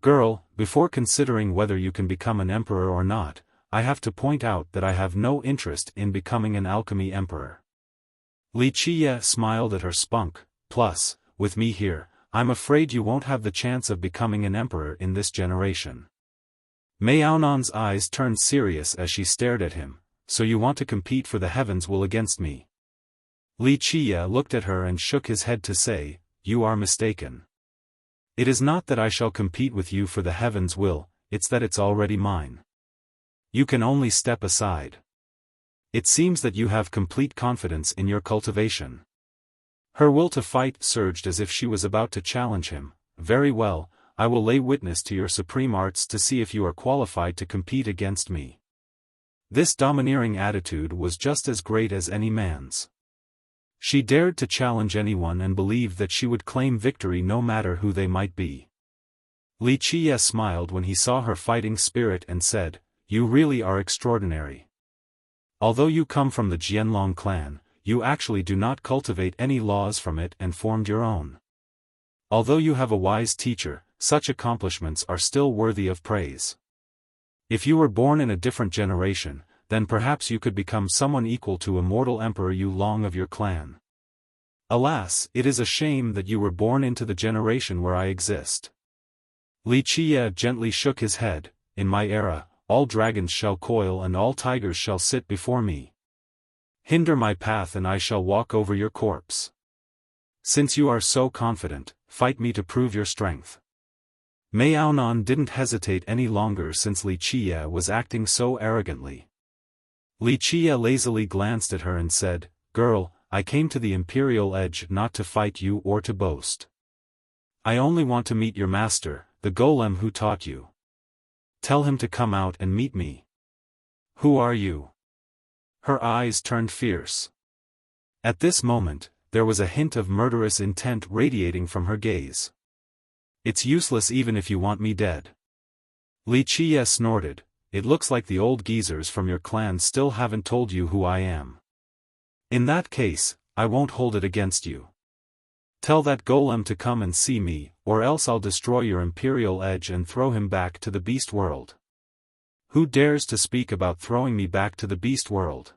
Girl, before considering whether you can become an emperor or not, I have to point out that I have no interest in becoming an alchemy emperor. Li Qia smiled at her spunk. Plus, with me here, I'm afraid you won't have the chance of becoming an emperor in this generation. Miaonan's eyes turned serious as she stared at him. So you want to compete for the heavens' will against me? Li Qia looked at her and shook his head to say, you are mistaken. It is not that I shall compete with you for the heavens' will, it's that it's already mine. You can only step aside. It seems that you have complete confidence in your cultivation. Her will to fight surged as if she was about to challenge him. Very well, I will lay witness to your supreme arts to see if you are qualified to compete against me. This domineering attitude was just as great as any man's. She dared to challenge anyone and believed that she would claim victory no matter who they might be. Li Qia smiled when he saw her fighting spirit and said, you really are extraordinary. Although you come from the Jianlong clan, you actually do not cultivate any laws from it and formed your own. Although you have a wise teacher, such accomplishments are still worthy of praise. If you were born in a different generation, then perhaps you could become someone equal to immortal Emperor Yu Long of your clan. Alas, it is a shame that you were born into the generation where I exist. Li Qia gently shook his head. In my era, all dragons shall coil and all tigers shall sit before me. Hinder my path and I shall walk over your corpse. Since you are so confident, fight me to prove your strength. Miaonan didn't hesitate any longer since Li Qia was acting so arrogantly. Li Qia lazily glanced at her and said, girl, I came to the imperial edge not to fight you or to boast. I only want to meet your master, the golem who taught you. Tell him to come out and meet me. Who are you? Her eyes turned fierce. At this moment, there was a hint of murderous intent radiating from her gaze. It's useless even if you want me dead. Li Qia snorted. It looks like the old geezers from your clan still haven't told you who I am. In that case, I won't hold it against you. Tell that golem to come and see me, or else I'll destroy your imperial edge and throw him back to the beast world. Who dares to speak about throwing me back to the beast world?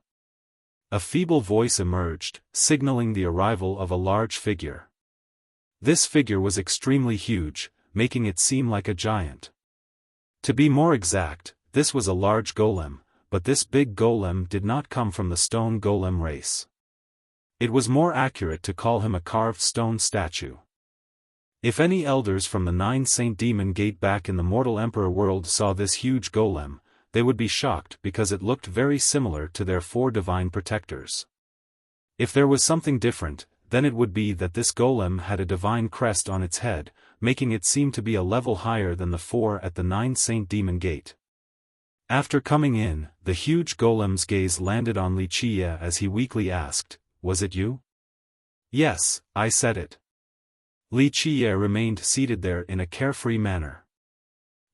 A feeble voice emerged, signaling the arrival of a large figure. This figure was extremely huge, making it seem like a giant. To be more exact, this was a large golem, but this big golem did not come from the stone golem race. It was more accurate to call him a carved stone statue. If any elders from the 9 Saint Demon Gate back in the Mortal Emperor world saw this huge golem, they would be shocked because it looked very similar to their 4 divine protectors. If there was something different, then it would be that this golem had a divine crest on its head, making it seem to be a level higher than the 4 at the 9 Saint Demon Gate. After coming in, the huge golem's gaze landed on Li Qia as he weakly asked, was it you? Yes, I said it. Li Qia remained seated there in a carefree manner.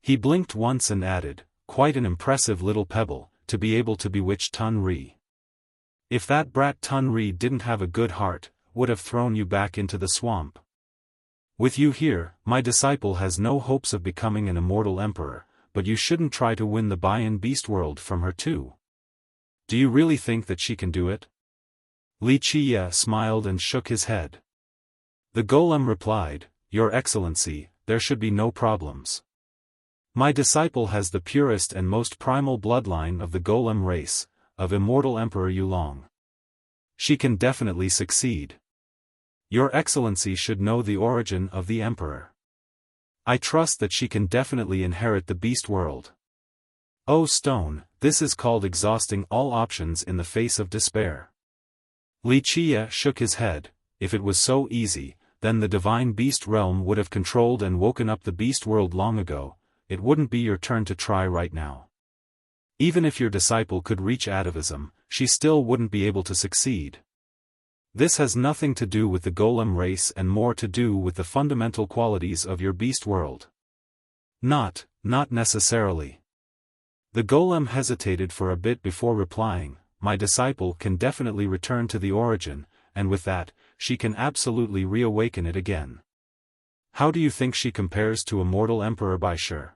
He blinked once and added, quite an impressive little pebble, to be able to bewitch Tun Ri. If that brat Tun Ri didn't have a good heart, would have thrown you back into the swamp. With you here, my disciple has no hopes of becoming an immortal emperor, but you shouldn't try to win the Bayan beast world from her too. Do you really think that she can do it? Li Qiye smiled and shook his head. The golem replied, Your Excellency, there should be no problems. My disciple has the purest and most primal bloodline of the golem race, of immortal Emperor Yulong. She can definitely succeed. Your Excellency should know the origin of the Emperor. I trust that she can definitely inherit the beast world. Oh stone, this is called exhausting all options in the face of despair. Li Qiye shook his head. If it was so easy, then the divine beast realm would have controlled and woken up the beast world long ago. It wouldn't be your turn to try right now. Even if your disciple could reach atavism, she still wouldn't be able to succeed. This has nothing to do with the golem race and more to do with the fundamental qualities of your beast world. Not necessarily. The golem hesitated for a bit before replying, My disciple can definitely return to the origin, and with that, she can absolutely reawaken it again. How do you think she compares to a mortal Emperor Baishir?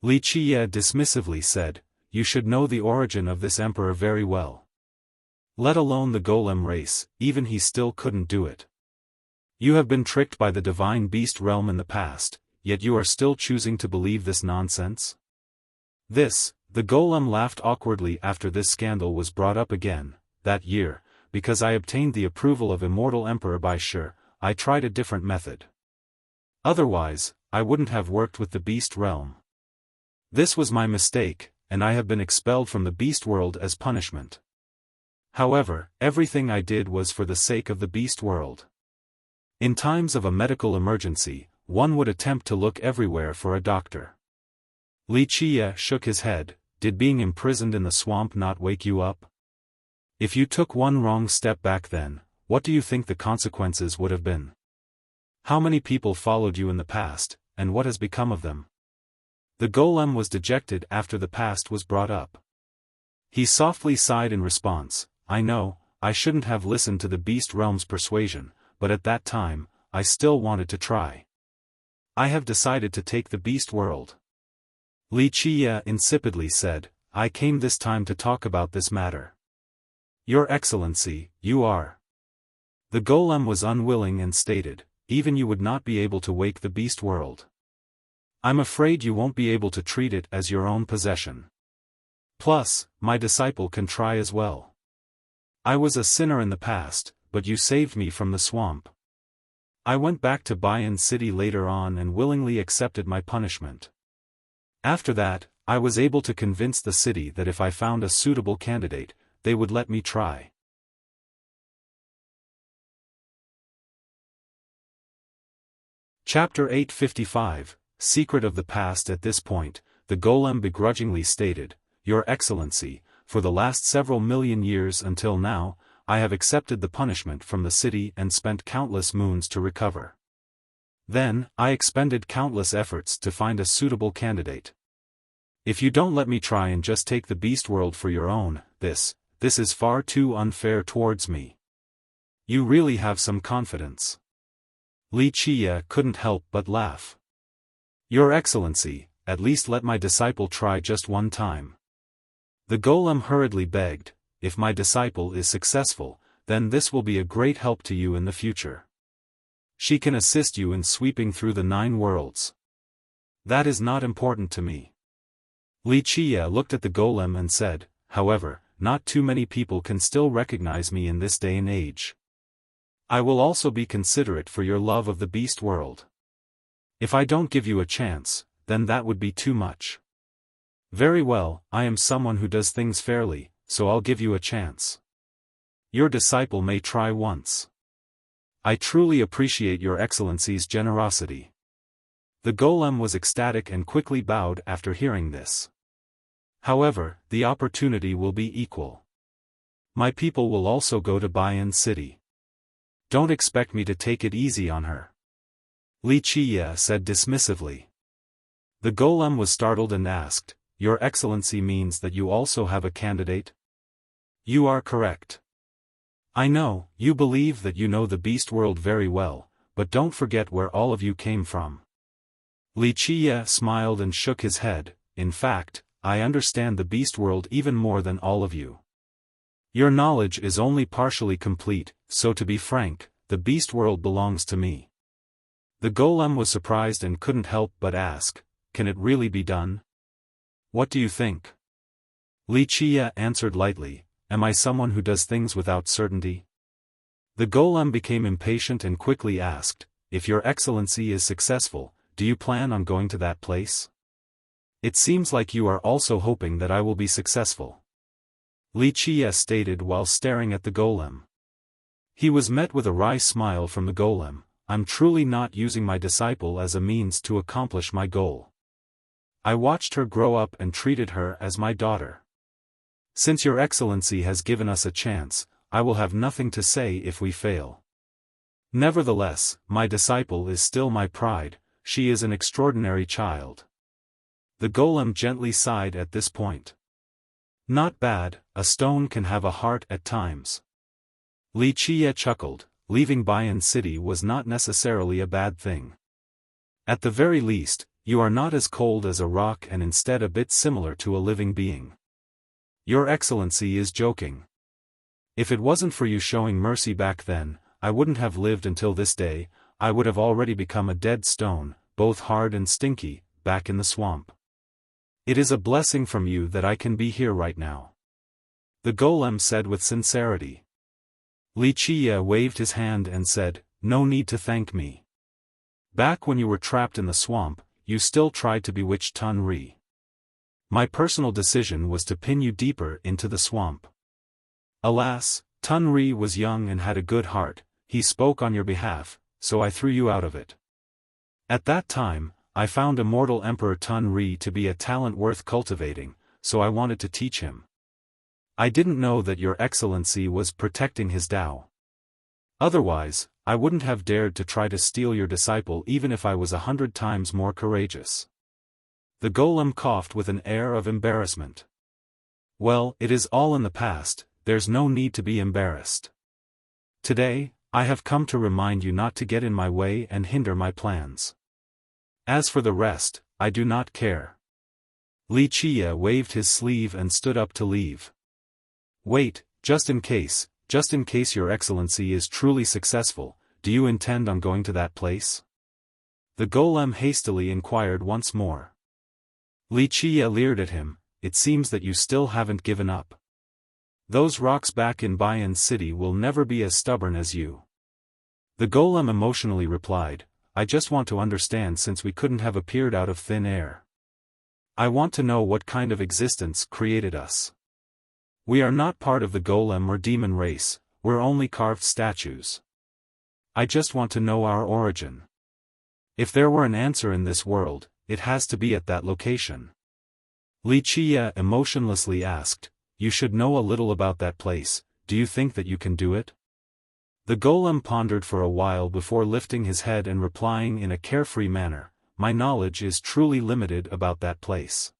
Li Qiye dismissively said, You should know the origin of this emperor very well. Let alone the golem race, even he still couldn't do it. You have been tricked by the divine beast realm in the past, yet you are still choosing to believe this nonsense? The golem laughed awkwardly after this scandal was brought up again. That year, because I obtained the approval of immortal Emperor Baishir, I tried a different method. Otherwise, I wouldn't have worked with the beast realm. This was my mistake, and I have been expelled from the beast world as punishment. However, everything I did was for the sake of the beast world. In times of a medical emergency, one would attempt to look everywhere for a doctor. Li Qiye shook his head. Did being imprisoned in the swamp not wake you up? If you took one wrong step back then, what do you think the consequences would have been? How many people followed you in the past, and what has become of them? The golem was dejected after the past was brought up. He softly sighed in response, I know, I shouldn't have listened to the beast realm's persuasion, but at that time, I still wanted to try. I have decided to take the beast world. Li Qiye insipidly said, I came this time to talk about this matter. Your Excellency, you are. The golem was unwilling and stated, even you would not be able to wake the beast world. I'm afraid you won't be able to treat it as your own possession. Plus, my disciple can try as well. I was a sinner in the past, but you saved me from the swamp. I went back to Bayan City later on and willingly accepted my punishment. After that, I was able to convince the city that if I found a suitable candidate, they would let me try. Chapter 855, Secret of the Past. At this point, the golem begrudgingly stated, Your Excellency, for the last several million years until now, I have accepted the punishment from the city and spent countless moons to recover. Then, I expended countless efforts to find a suitable candidate. If you don't let me try and just take the beast world for your own, this is far too unfair towards me. You really have some confidence. Li Qiye couldn't help but laugh. Your Excellency, at least let my disciple try just one time. The golem hurriedly begged, if my disciple is successful, then this will be a great help to you in the future. She can assist you in sweeping through the 9 worlds. That is not important to me. Li Qiye looked at the golem and said, however, not too many people can still recognize me in this day and age. I will also be considerate for your love of the beast world. If I don't give you a chance, then that would be too much. Very well, I am someone who does things fairly, so I'll give you a chance. Your disciple may try once. I truly appreciate your Excellency's generosity. The golem was ecstatic and quickly bowed after hearing this. However, the opportunity will be equal. My people will also go to Bayan City. Don't expect me to take it easy on her. Li Qiye said dismissively. The golem was startled and asked, Your Excellency means that you also have a candidate? You are correct. I know, you believe that you know the beast world very well, but don't forget where all of you came from. Li Qiye smiled and shook his head. In fact, I understand the beast world even more than all of you. Your knowledge is only partially complete, so to be frank, the beast world belongs to me. The golem was surprised and couldn't help but ask, can it really be done? What do you think? Wuxia answered lightly, am I someone who does things without certainty? The golem became impatient and quickly asked, if your excellency is successful, do you plan on going to that place? It seems like you are also hoping that I will be successful. Wuxia stated while staring at the golem. He was met with a wry smile from the golem. I'm truly not using my disciple as a means to accomplish my goal. I watched her grow up and treated her as my daughter. Since your excellency has given us a chance, I will have nothing to say if we fail. Nevertheless, my disciple is still my pride, she is an extraordinary child. The golem gently sighed at this point. Not bad, a stone can have a heart at times. Wuxia chuckled, leaving Bayan City was not necessarily a bad thing. At the very least, you are not as cold as a rock and instead a bit similar to a living being. Your excellency is joking. If it wasn't for you showing mercy back then, I wouldn't have lived until this day, I would have already become a dead stone, both hard and stinky, back in the swamp. It is a blessing from you that I can be here right now. The golem said with sincerity. Wuxia waved his hand and said, no need to thank me. Back when you were trapped in the swamp, you still tried to bewitch Tun-Ri. My personal decision was to pin you deeper into the swamp. Alas, Tun-Ri was young and had a good heart, he spoke on your behalf, so I threw you out of it. At that time, I found immortal Emperor Tun-Ri to be a talent worth cultivating, so I wanted to teach him. I didn't know that your excellency was protecting his Tao. Otherwise, I wouldn't have dared to try to steal your disciple even if I was 100 times more courageous. The golem coughed with an air of embarrassment. Well, it is all in the past, there's no need to be embarrassed. Today, I have come to remind you not to get in my way and hinder my plans. As for the rest, I do not care. Wuxia waved his sleeve and stood up to leave. Wait, just in case your excellency is truly successful, do you intend on going to that place? The golem hastily inquired once more. Wuxia leered at him, it seems that you still haven't given up. Those rocks back in Bayan City will never be as stubborn as you. The golem emotionally replied, I just want to understand since we couldn't have appeared out of thin air. I want to know what kind of existence created us. We are not part of the golem or demon race, we're only carved statues. I just want to know our origin. If there were an answer in this world, it has to be at that location. Wuxia emotionlessly asked, you should know a little about that place, do you think that you can do it? The golem pondered for a while before lifting his head and replying in a carefree manner, my knowledge is truly limited about that place.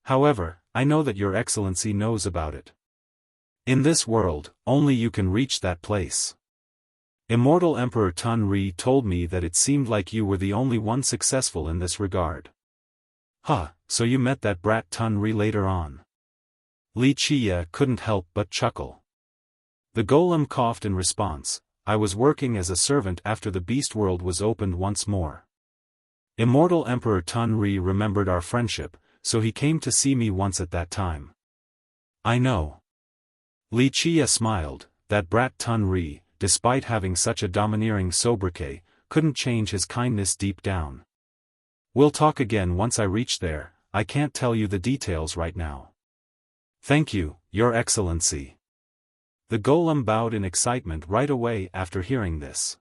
However, I know that your excellency knows about it. In this world, only you can reach that place. Immortal Emperor Tun-Ri told me that it seemed like you were the only one successful in this regard. So you met that brat Tun-Ri later on. Wuxia couldn't help but chuckle. The golem coughed in response, I was working as a servant after the beast world was opened once more. Immortal Emperor Tun-Ri remembered our friendship, so he came to see me once at that time. I know. Wuxia smiled, that brat Tun-Ri, despite having such a domineering sobriquet, couldn't change his kindness deep down. We'll talk again once I reach there, I can't tell you the details right now. Thank you, Your Excellency. The golem bowed in excitement right away after hearing this.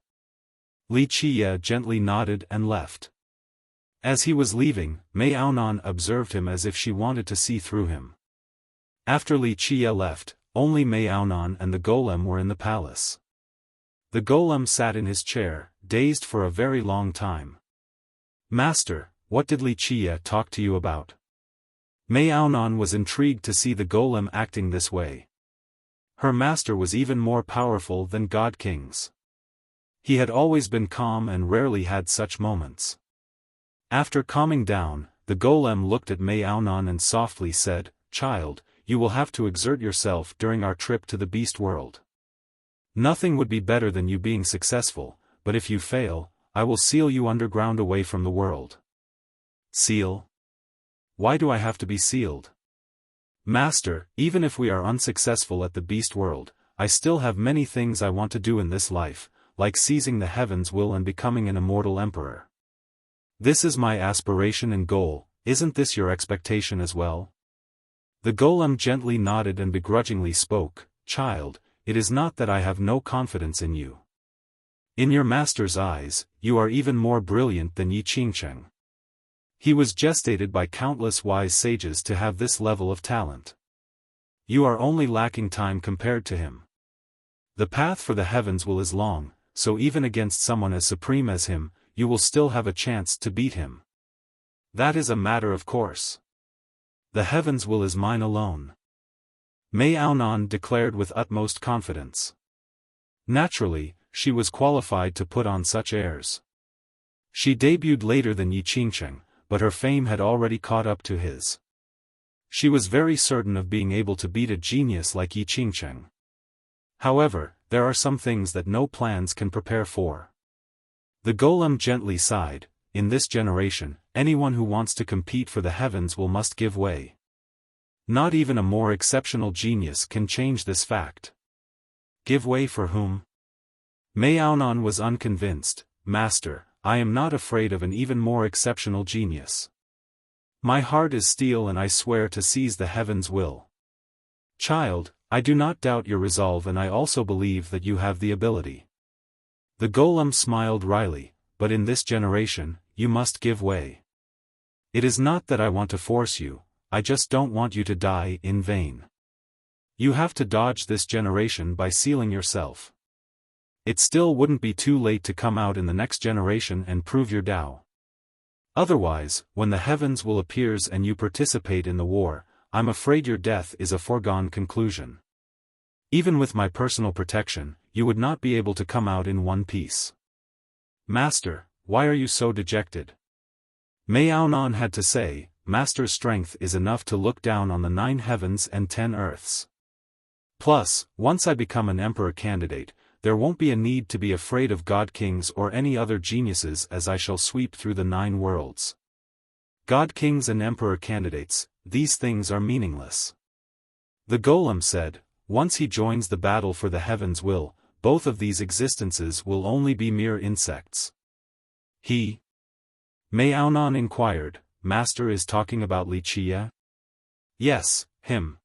Wuxia gently nodded and left. As he was leaving, Mei Aonan observed him as if she wanted to see through him. After Wuxia left, only Mei Aonan and the golem were in the palace. The golem sat in his chair, dazed for a very long time. Master, what did Wuxia talk to you about? Mei Aonan was intrigued to see the golem acting this way. Her master was even more powerful than God Kings. He had always been calm and rarely had such moments. After calming down, the golem looked at Mei Aonan and softly said, Child, you will have to exert yourself during our trip to the beast world. Nothing would be better than you being successful, but if you fail, I will seal you underground away from the world. Seal? Why do I have to be sealed? Master, even if we are unsuccessful at the beast world, I still have many things I want to do in this life, like seizing the heavens' will and becoming an immortal emperor. This is my aspiration and goal, isn't this your expectation as well? The golem gently nodded and begrudgingly spoke, Child, it is not that I have no confidence in you. In your master's eyes, you are even more brilliant than Yi Qingcheng. He was gestated by countless wise sages to have this level of talent. You are only lacking time compared to him. The path for the heavens will is long, so even against someone as supreme as him, you will still have a chance to beat him. That is a matter of course. The heavens will is mine alone. Mei Aonan declared with utmost confidence. Naturally, she was qualified to put on such airs. She debuted later than Yi Qingcheng, but her fame had already caught up to his. She was very certain of being able to beat a genius like Yi Qingcheng. However, there are some things that no plans can prepare for. The golem gently sighed, in this generation, anyone who wants to compete for the heavens will must give way. Not even a more exceptional genius can change this fact. Give way for whom? Mei Aonan was unconvinced. Master, I am not afraid of an even more exceptional genius. My heart is steel and I swear to seize the heavens' will. Child, I do not doubt your resolve and I also believe that you have the ability. The golem smiled wryly, but in this generation, you must give way. It is not that I want to force you, I just don't want you to die in vain. You have to dodge this generation by sealing yourself. It still wouldn't be too late to come out in the next generation and prove your Tao. Otherwise, when the heavens will appears and you participate in the war, I'm afraid your death is a foregone conclusion. Even with my personal protection, you would not be able to come out in one piece. Master, why are you so dejected? Mei Aonan had to say, Master's strength is enough to look down on the 9 heavens and 10 earths. Plus, once I become an emperor candidate, there won't be a need to be afraid of god kings or any other geniuses as I shall sweep through the 9 worlds. God kings and emperor candidates, these things are meaningless. The golem said, once he joins the battle for the heavens will, both of these existences will only be mere insects. He? Mei Aonan inquired, Master is talking about Wuxia? Yes, him.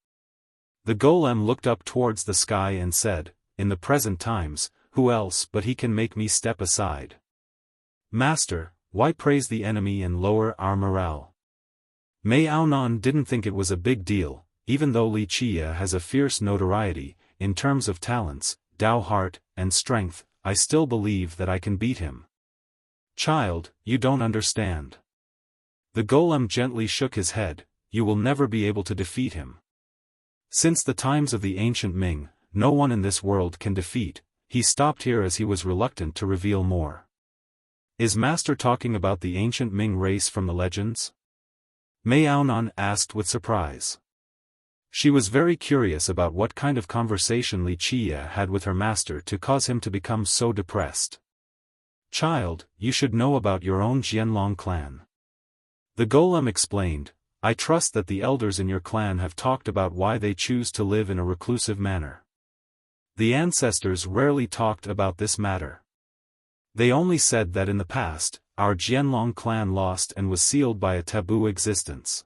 The golem looked up towards the sky and said, in the present times, who else but he can make me step aside? Master, why praise the enemy and lower our morale? Mei Aonan didn't think it was a big deal, even though Wuxia has a fierce notoriety, in terms of talents, Tao heart, and strength, I still believe that I can beat him. Child, you don't understand. The golem gently shook his head, you will never be able to defeat him. Since the times of the ancient Ming, no one in this world can defeat. He stopped here as he was reluctant to reveal more. Is Master talking about the ancient Ming race from the legends? Mei Aonan asked with surprise. She was very curious about what kind of conversation Wuxia had with her master to cause him to become so depressed. Child, you should know about your own Jianlong clan. The golem explained, I trust that the elders in your clan have talked about why they choose to live in a reclusive manner. The ancestors rarely talked about this matter. They only said that in the past, our Jianlong clan lost and was sealed by a taboo existence.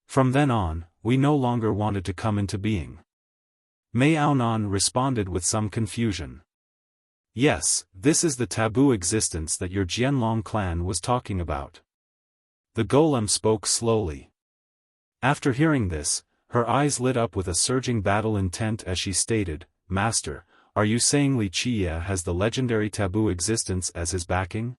From then on, we no longer wanted to come into being. Mei Aonan responded with some confusion. Yes, this is the taboo existence that your Jianlong clan was talking about. The golem spoke slowly. After hearing this, her eyes lit up with a surging battle intent as she stated, Master, are you saying Wuxia has the legendary taboo existence as his backing?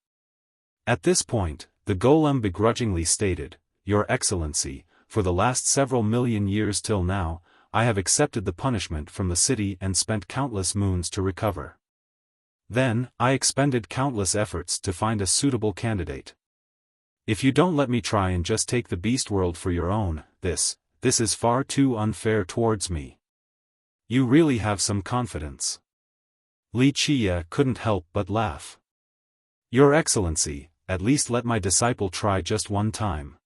At this point, the golem begrudgingly stated, Your Excellency, for the last several million years till now, I have accepted the punishment from the city and spent countless moons to recover. Then, I expended countless efforts to find a suitable candidate. If you don't let me try and just take the beast world for your own, this this is far too unfair towards me. You really have some confidence. Wuxia couldn't help but laugh. Your Excellency, at least let my disciple try just one time.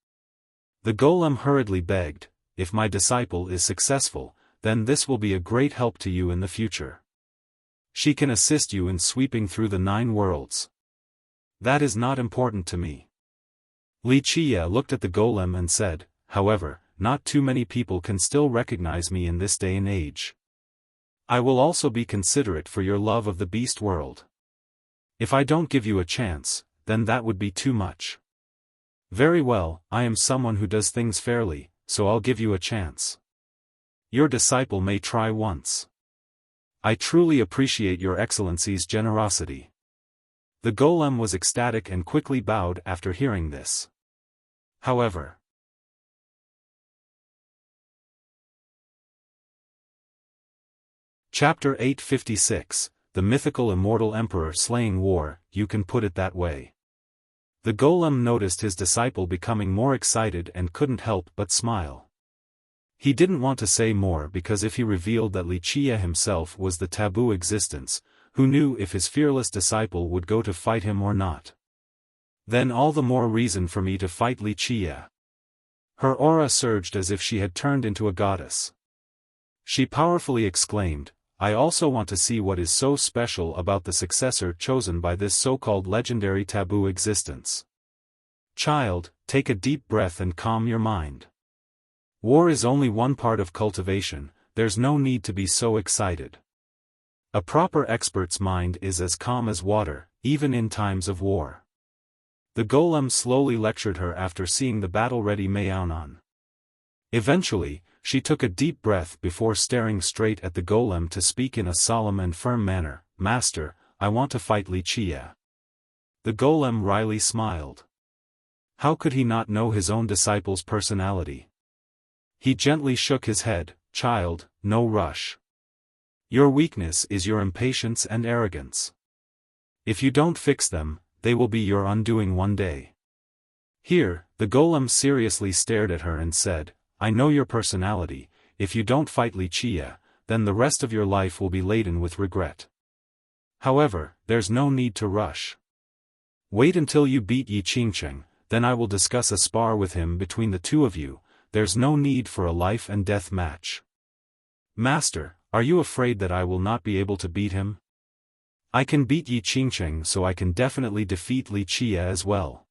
The golem hurriedly begged, if my disciple is successful, then this will be a great help to you in the future. She can assist you in sweeping through the 9 worlds. That is not important to me. Wuxia looked at the golem and said, however, not too many people can still recognize me in this day and age. I will also be considerate for your love of the beast world. If I don't give you a chance, then that would be too much. Very well, I am someone who does things fairly, so I'll give you a chance. Your disciple may try once. I truly appreciate your Excellency's generosity. The golem was ecstatic and quickly bowed after hearing this. However, Chapter 856, The Mythical Immortal Emperor Slaying War, you can put it that way. The golem noticed his disciple becoming more excited and couldn't help but smile. He didn't want to say more because if he revealed that Wuxia himself was the taboo existence, who knew if his fearless disciple would go to fight him or not. Then all the more reason for me to fight Wuxia. Her aura surged as if she had turned into a goddess. She powerfully exclaimed, I also want to see what is so special about the successor chosen by this so-called legendary taboo existence. Child, take a deep breath and calm your mind. War is only one part of cultivation, there's no need to be so excited. A proper expert's mind is as calm as water, even in times of war. The golem slowly lectured her after seeing the battle-ready Maonan. Eventually, she took a deep breath before staring straight at the golem to speak in a solemn and firm manner, Master, I want to fight Wuxia. The golem wryly smiled. How could he not know his own disciple's personality? He gently shook his head, Child, no rush. Your weakness is your impatience and arrogance. If you don't fix them, they will be your undoing one day. Here, the golem seriously stared at her and said, I know your personality, if you don't fight Wuxia, then the rest of your life will be laden with regret. However, there's no need to rush. Wait until you beat Yi Qingcheng, then I will discuss a spar with him between the two of you, there's no need for a life and death match. Master, are you afraid that I will not be able to beat him? I can beat Yi Qingcheng, so I can definitely defeat Wuxia as well.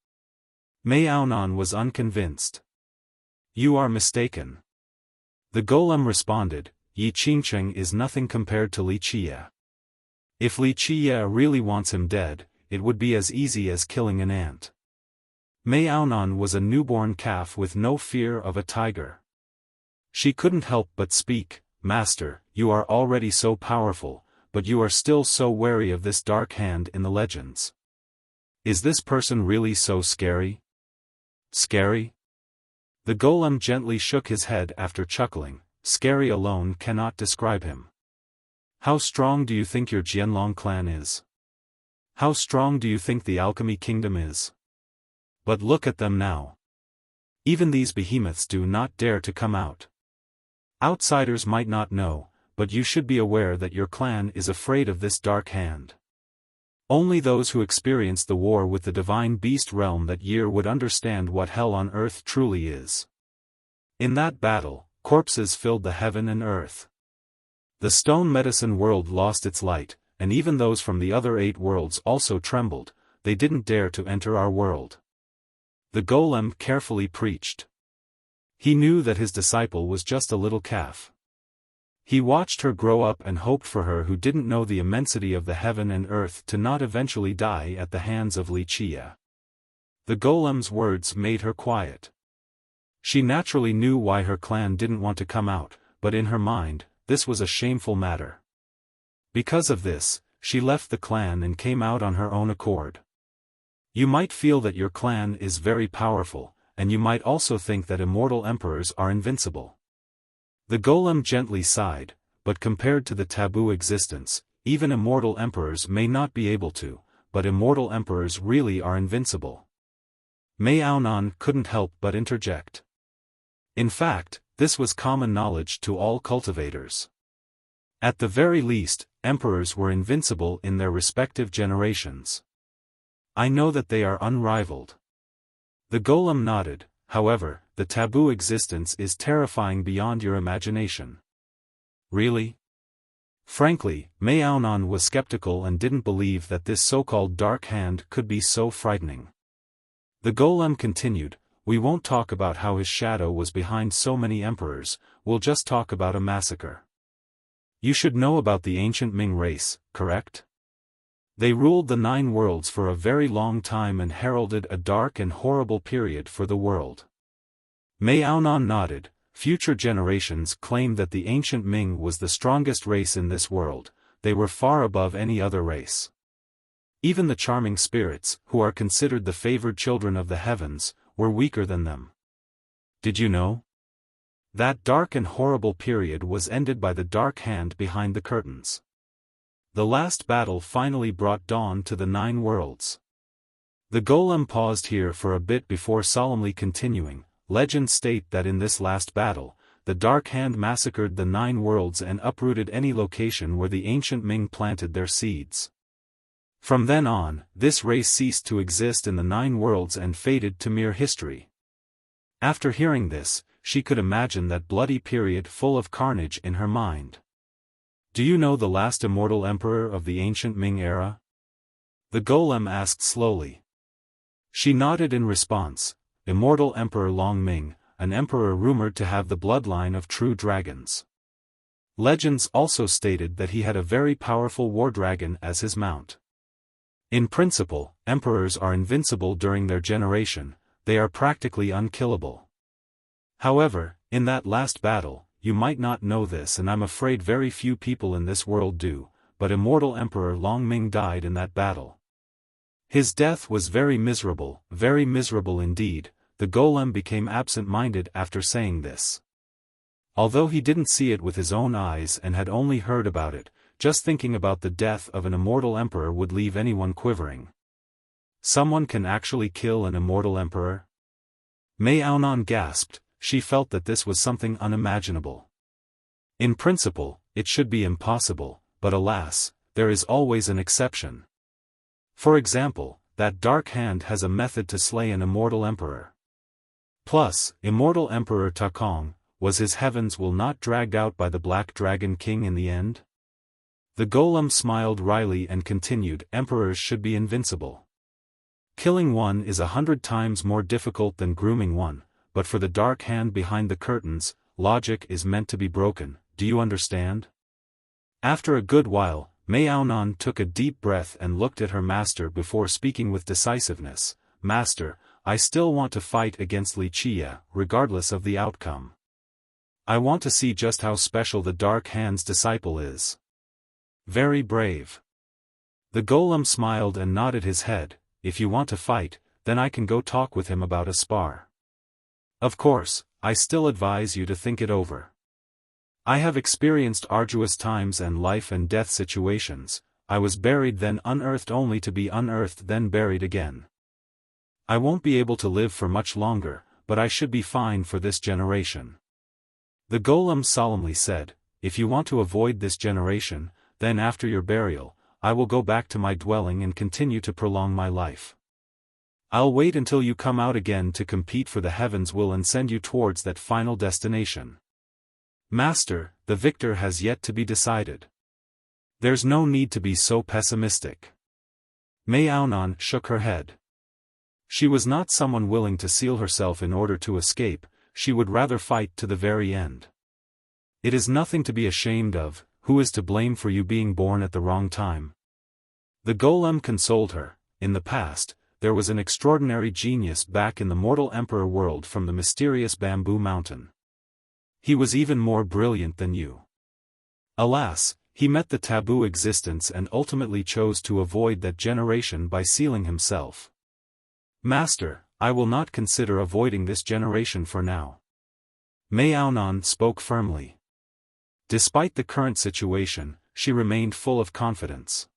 Maonan was unconvinced. You are mistaken. The golem responded, Yi Qingcheng is nothing compared to Wuxia. If Wuxia really wants him dead, it would be as easy as killing an ant. Maonan was a newborn calf with no fear of a tiger. She couldn't help but speak, Master, you are already so powerful, but you are still so wary of this dark hand in the legends. Is this person really so scary? Scary? The golem gently shook his head after chuckling, scary alone cannot describe him. How strong do you think your Jianlong clan is? How strong do you think the alchemy kingdom is? But look at them now. Even these behemoths do not dare to come out. Outsiders might not know, but you should be aware that your clan is afraid of this dark hand. Only those who experienced the war with the divine beast realm that year would understand what hell on earth truly is. In that battle, corpses filled the heaven and earth. The stone medicine world lost its light, and even those from the other 8 worlds also trembled, they didn't dare to enter our world. The golem carefully preached. He knew that his disciple was just a little calf. He watched her grow up and hoped for her who didn't know the immensity of the heaven and earth to not eventually die at the hands of Wuxia. The golem's words made her quiet. She naturally knew why her clan didn't want to come out, but in her mind, this was a shameful matter. Because of this, she left the clan and came out on her own accord. You might feel that your clan is very powerful, and you might also think that immortal emperors are invincible. The golem gently sighed, but compared to the taboo existence, even immortal emperors may not be able to, but immortal emperors really are invincible. Maonan couldn't help but interject. In fact, this was common knowledge to all cultivators. At the very least, emperors were invincible in their respective generations. I know that they are unrivaled. The golem nodded. However, the taboo existence is terrifying beyond your imagination. Really? Frankly, Maonan was skeptical and didn't believe that this so-called dark hand could be so frightening. The golem continued, we won't talk about how his shadow was behind so many emperors, we'll just talk about a massacre. You should know about the ancient Ming race, correct? They ruled the 9 worlds for a very long time and heralded a dark and horrible period for the world. Maonan nodded. Future generations claimed that the ancient Ming was the strongest race in this world, they were far above any other race. Even the charming spirits, who are considered the favored children of the heavens, were weaker than them. Did you know? That dark and horrible period was ended by the dark hand behind the curtains. The last battle finally brought dawn to the 9 worlds. The golem paused here for a bit before solemnly continuing. Legends state that in this last battle, the Dark Hand massacred the 9 worlds and uprooted any location where the ancient Ming planted their seeds. From then on, this race ceased to exist in the 9 worlds and faded to mere history. After hearing this, she could imagine that bloody period full of carnage in her mind. Do you know the last immortal emperor of the ancient Ming era? The golem asked slowly. She nodded in response. Immortal Emperor Long Ming, an emperor rumored to have the bloodline of true dragons. Legends also stated that he had a very powerful war dragon as his mount. In principle, emperors are invincible during their generation, they are practically unkillable. However, in that last battle, you might not know this and I'm afraid very few people in this world do, but Immortal Emperor Long Ming died in that battle. His death was very miserable indeed. The golem became absent-minded after saying this. Although he didn't see it with his own eyes and had only heard about it, just thinking about the death of an immortal emperor would leave anyone quivering. Someone can actually kill an immortal emperor? Maonan gasped, she felt that this was something unimaginable. In principle, it should be impossible, but alas, there is always an exception. For example, that dark hand has a method to slay an immortal emperor. Plus, immortal Emperor Takong, was his heavens will not dragged out by the Black Dragon King in the end? The golem smiled wryly and continued, emperors should be invincible. Killing one is 100 times more difficult than grooming one, but for the dark hand behind the curtains, logic is meant to be broken, do you understand? After a good while, Maonan took a deep breath and looked at her master before speaking with decisiveness. Master, I still want to fight against Wuxia, regardless of the outcome. I want to see just how special the Dark Hand's disciple is. Very brave. The golem smiled and nodded his head. If you want to fight, then I can go talk with him about a spar. Of course, I still advise you to think it over. I have experienced arduous times and life and death situations. I was buried then unearthed only to be unearthed then buried again. I won't be able to live for much longer, but I should be fine for this generation. The golem solemnly said, if you want to avoid this generation, then after your burial, I will go back to my dwelling and continue to prolong my life. I'll wait until you come out again to compete for the heaven's will and send you towards that final destination. Master, the victor has yet to be decided. There's no need to be so pessimistic. Maonan shook her head. She was not someone willing to seal herself in order to escape, she would rather fight to the very end. It is nothing to be ashamed of, who is to blame for you being born at the wrong time? The golem consoled her. In the past, there was an extraordinary genius back in the mortal emperor world from the mysterious bamboo mountain. He was even more brilliant than you. Alas, he met the taboo existence and ultimately chose to avoid that generation by sealing himself. Master, I will not consider avoiding this generation for now. Maonan spoke firmly. Despite the current situation, she remained full of confidence.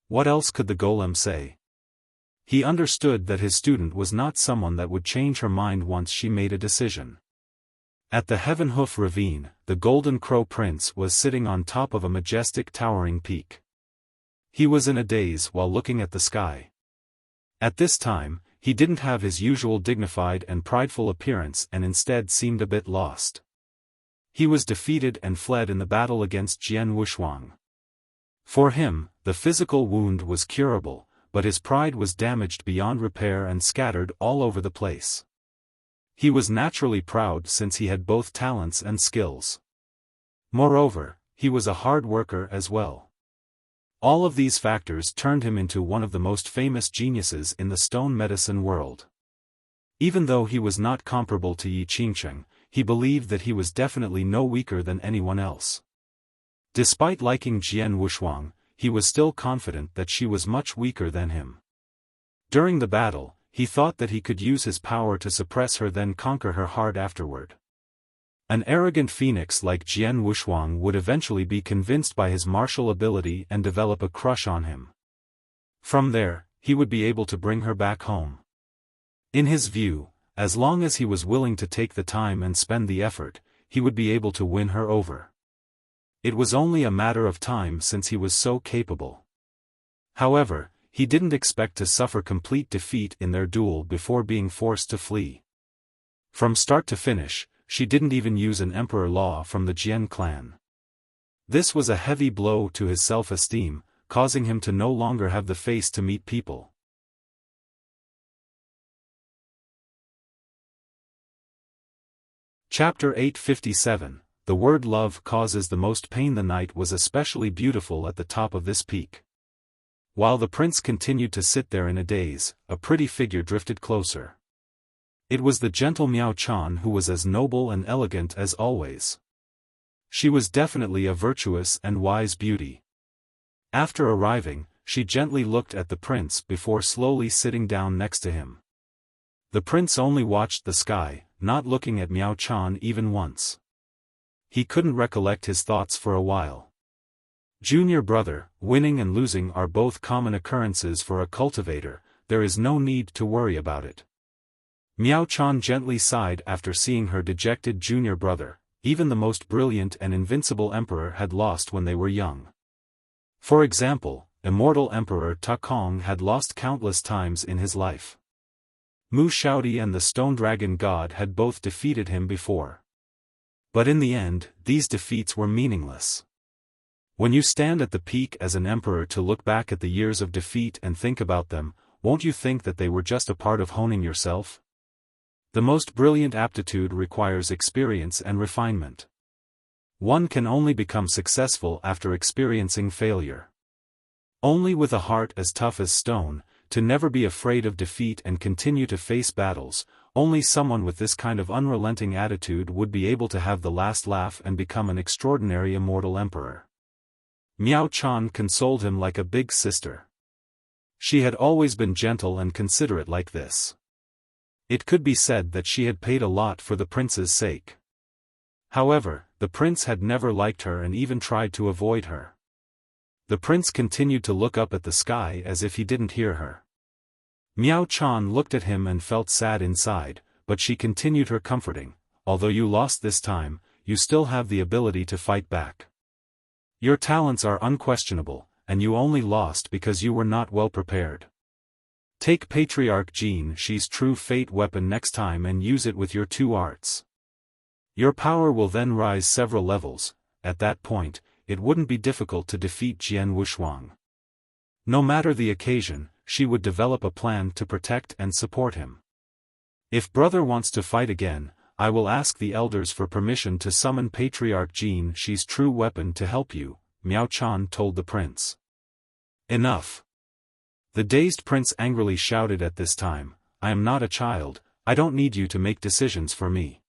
What else could the golem say? He understood that his student was not someone that would change her mind once she made a decision. At the Heaven Hoof Ravine, the Golden Crow Prince was sitting on top of a majestic towering peak. He was in a daze while looking at the sky. At this time, he didn't have his usual dignified and prideful appearance and instead seemed a bit lost. He was defeated and fled in the battle against Jian Wushuang. For him, the physical wound was curable, but his pride was damaged beyond repair and scattered all over the place. He was naturally proud since he had both talents and skills. Moreover, he was a hard worker as well. All of these factors turned him into one of the most famous geniuses in the stone medicine world. Even though he was not comparable to Yi Qingsheng, he believed that he was definitely no weaker than anyone else. Despite liking Jian Wushuang, he was still confident that she was much weaker than him. During the battle, he thought that he could use his power to suppress her then conquer her hard afterward. An arrogant phoenix like Jian Wushuang would eventually be convinced by his martial ability and develop a crush on him. From there, he would be able to bring her back home. In his view, as long as he was willing to take the time and spend the effort, he would be able to win her over. It was only a matter of time since he was so capable. However, he didn't expect to suffer complete defeat in their duel before being forced to flee. From start to finish, she didn't even use an emperor law from the Jian clan. This was a heavy blow to his self-esteem, causing him to no longer have the face to meet people. Chapter 857, The Word Love Causes the Most Pain. The night was especially beautiful at the top of this peak. While the prince continued to sit there in a daze, a pretty figure drifted closer. It was the gentle Miao Chan, who was as noble and elegant as always. She was definitely a virtuous and wise beauty. After arriving, she gently looked at the prince before slowly sitting down next to him. The prince only watched the sky, not looking at Miao Chan even once. He couldn't recollect his thoughts for a while. Junior brother, winning and losing are both common occurrences for a cultivator, there is no need to worry about it. Miao Chan gently sighed after seeing her dejected junior brother. Even the most brilliant and invincible emperor had lost when they were young. For example, immortal Emperor Ta Kong had lost countless times in his life. Mu Shaodi and the Stone Dragon God had both defeated him before. But in the end, these defeats were meaningless. When you stand at the peak as an emperor to look back at the years of defeat and think about them, won't you think that they were just a part of honing yourself? The most brilliant aptitude requires experience and refinement. One can only become successful after experiencing failure. Only with a heart as tough as stone, to never be afraid of defeat and continue to face battles, only someone with this kind of unrelenting attitude would be able to have the last laugh and become an extraordinary immortal emperor. Miao Chan consoled him like a big sister. She had always been gentle and considerate like this. It could be said that she had paid a lot for the prince's sake. However, the prince had never liked her and even tried to avoid her. The prince continued to look up at the sky as if he didn't hear her. Miao Chan looked at him and felt sad inside, but she continued her comforting. Although you lost this time, you still have the ability to fight back. Your talents are unquestionable, and you only lost because you were not well prepared. Take Patriarch Jin Shi's true fate weapon next time and use it with your two arts. Your power will then rise several levels. At that point, it wouldn't be difficult to defeat Jian Wushuang. No matter the occasion, she would develop a plan to protect and support him. If brother wants to fight again, I will ask the elders for permission to summon Patriarch Jin Shi's true weapon to help you, Miao Chan told the prince. Enough. The dazed prince angrily shouted at this time, I am not a child, I don't need you to make decisions for me.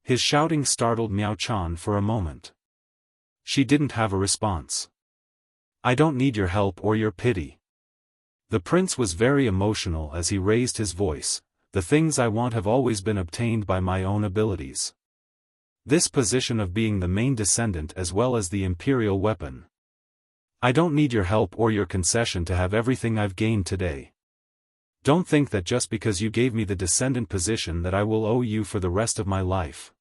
His shouting startled Miao Chan for a moment. She didn't have a response. I don't need your help or your pity. The prince was very emotional as he raised his voice. The things I want have always been obtained by my own abilities. This position of being the main descendant as well as the imperial weapon. I don't need your help or your concession to have everything I've gained today. Don't think that just because you gave me the descendant position that I will owe you for the rest of my life.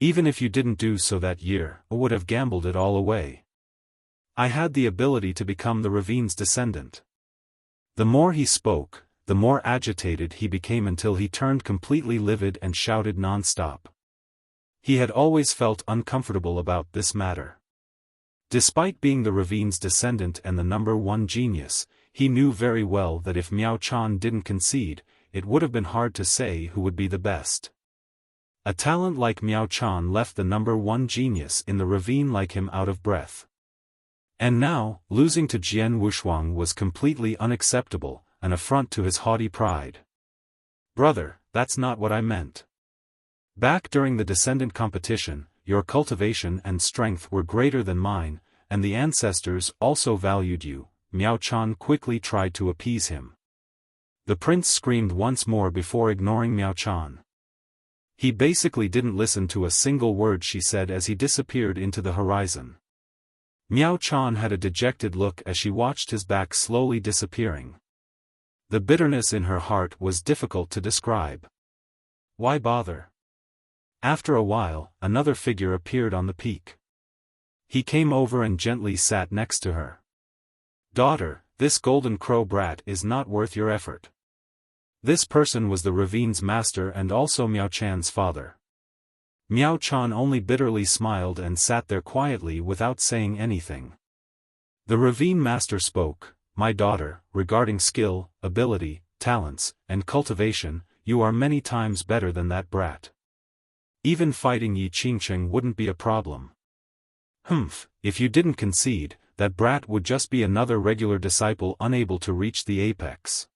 Even if you didn't do so that year, I would have gambled it all away. I had the ability to become the ravine's descendant. The more he spoke, the more agitated he became until he turned completely livid and shouted non-stop. He had always felt uncomfortable about this matter. Despite being the ravine's descendant and the number one genius, he knew very well that if Miao Chan didn't concede, it would have been hard to say who would be the best. A talent like Miao Chan left the number one genius in the ravine like him out of breath. And now, losing to Jian Wushuang was completely unacceptable, an affront to his haughty pride. Brother, that's not what I meant. Back during the descendant competition, your cultivation and strength were greater than mine, and the ancestors also valued you. Miao Chan quickly tried to appease him. The prince screamed once more before ignoring Miao Chan. He basically didn't listen to a single word she said as he disappeared into the horizon. Miao Chan had a dejected look as she watched his back slowly disappearing. The bitterness in her heart was difficult to describe. Why bother? After a while, another figure appeared on the peak. He came over and gently sat next to her. Daughter, this golden crow brat is not worth your effort. This person was the ravine's master and also Miao Chan's father. Miao Chan only bitterly smiled and sat there quietly without saying anything. The ravine master spoke, My daughter, regarding skill, ability, talents, and cultivation, you are many times better than that brat. Even fighting Yi Qingcheng wouldn't be a problem. Humph, if you didn't concede, that brat would just be another regular disciple unable to reach the apex.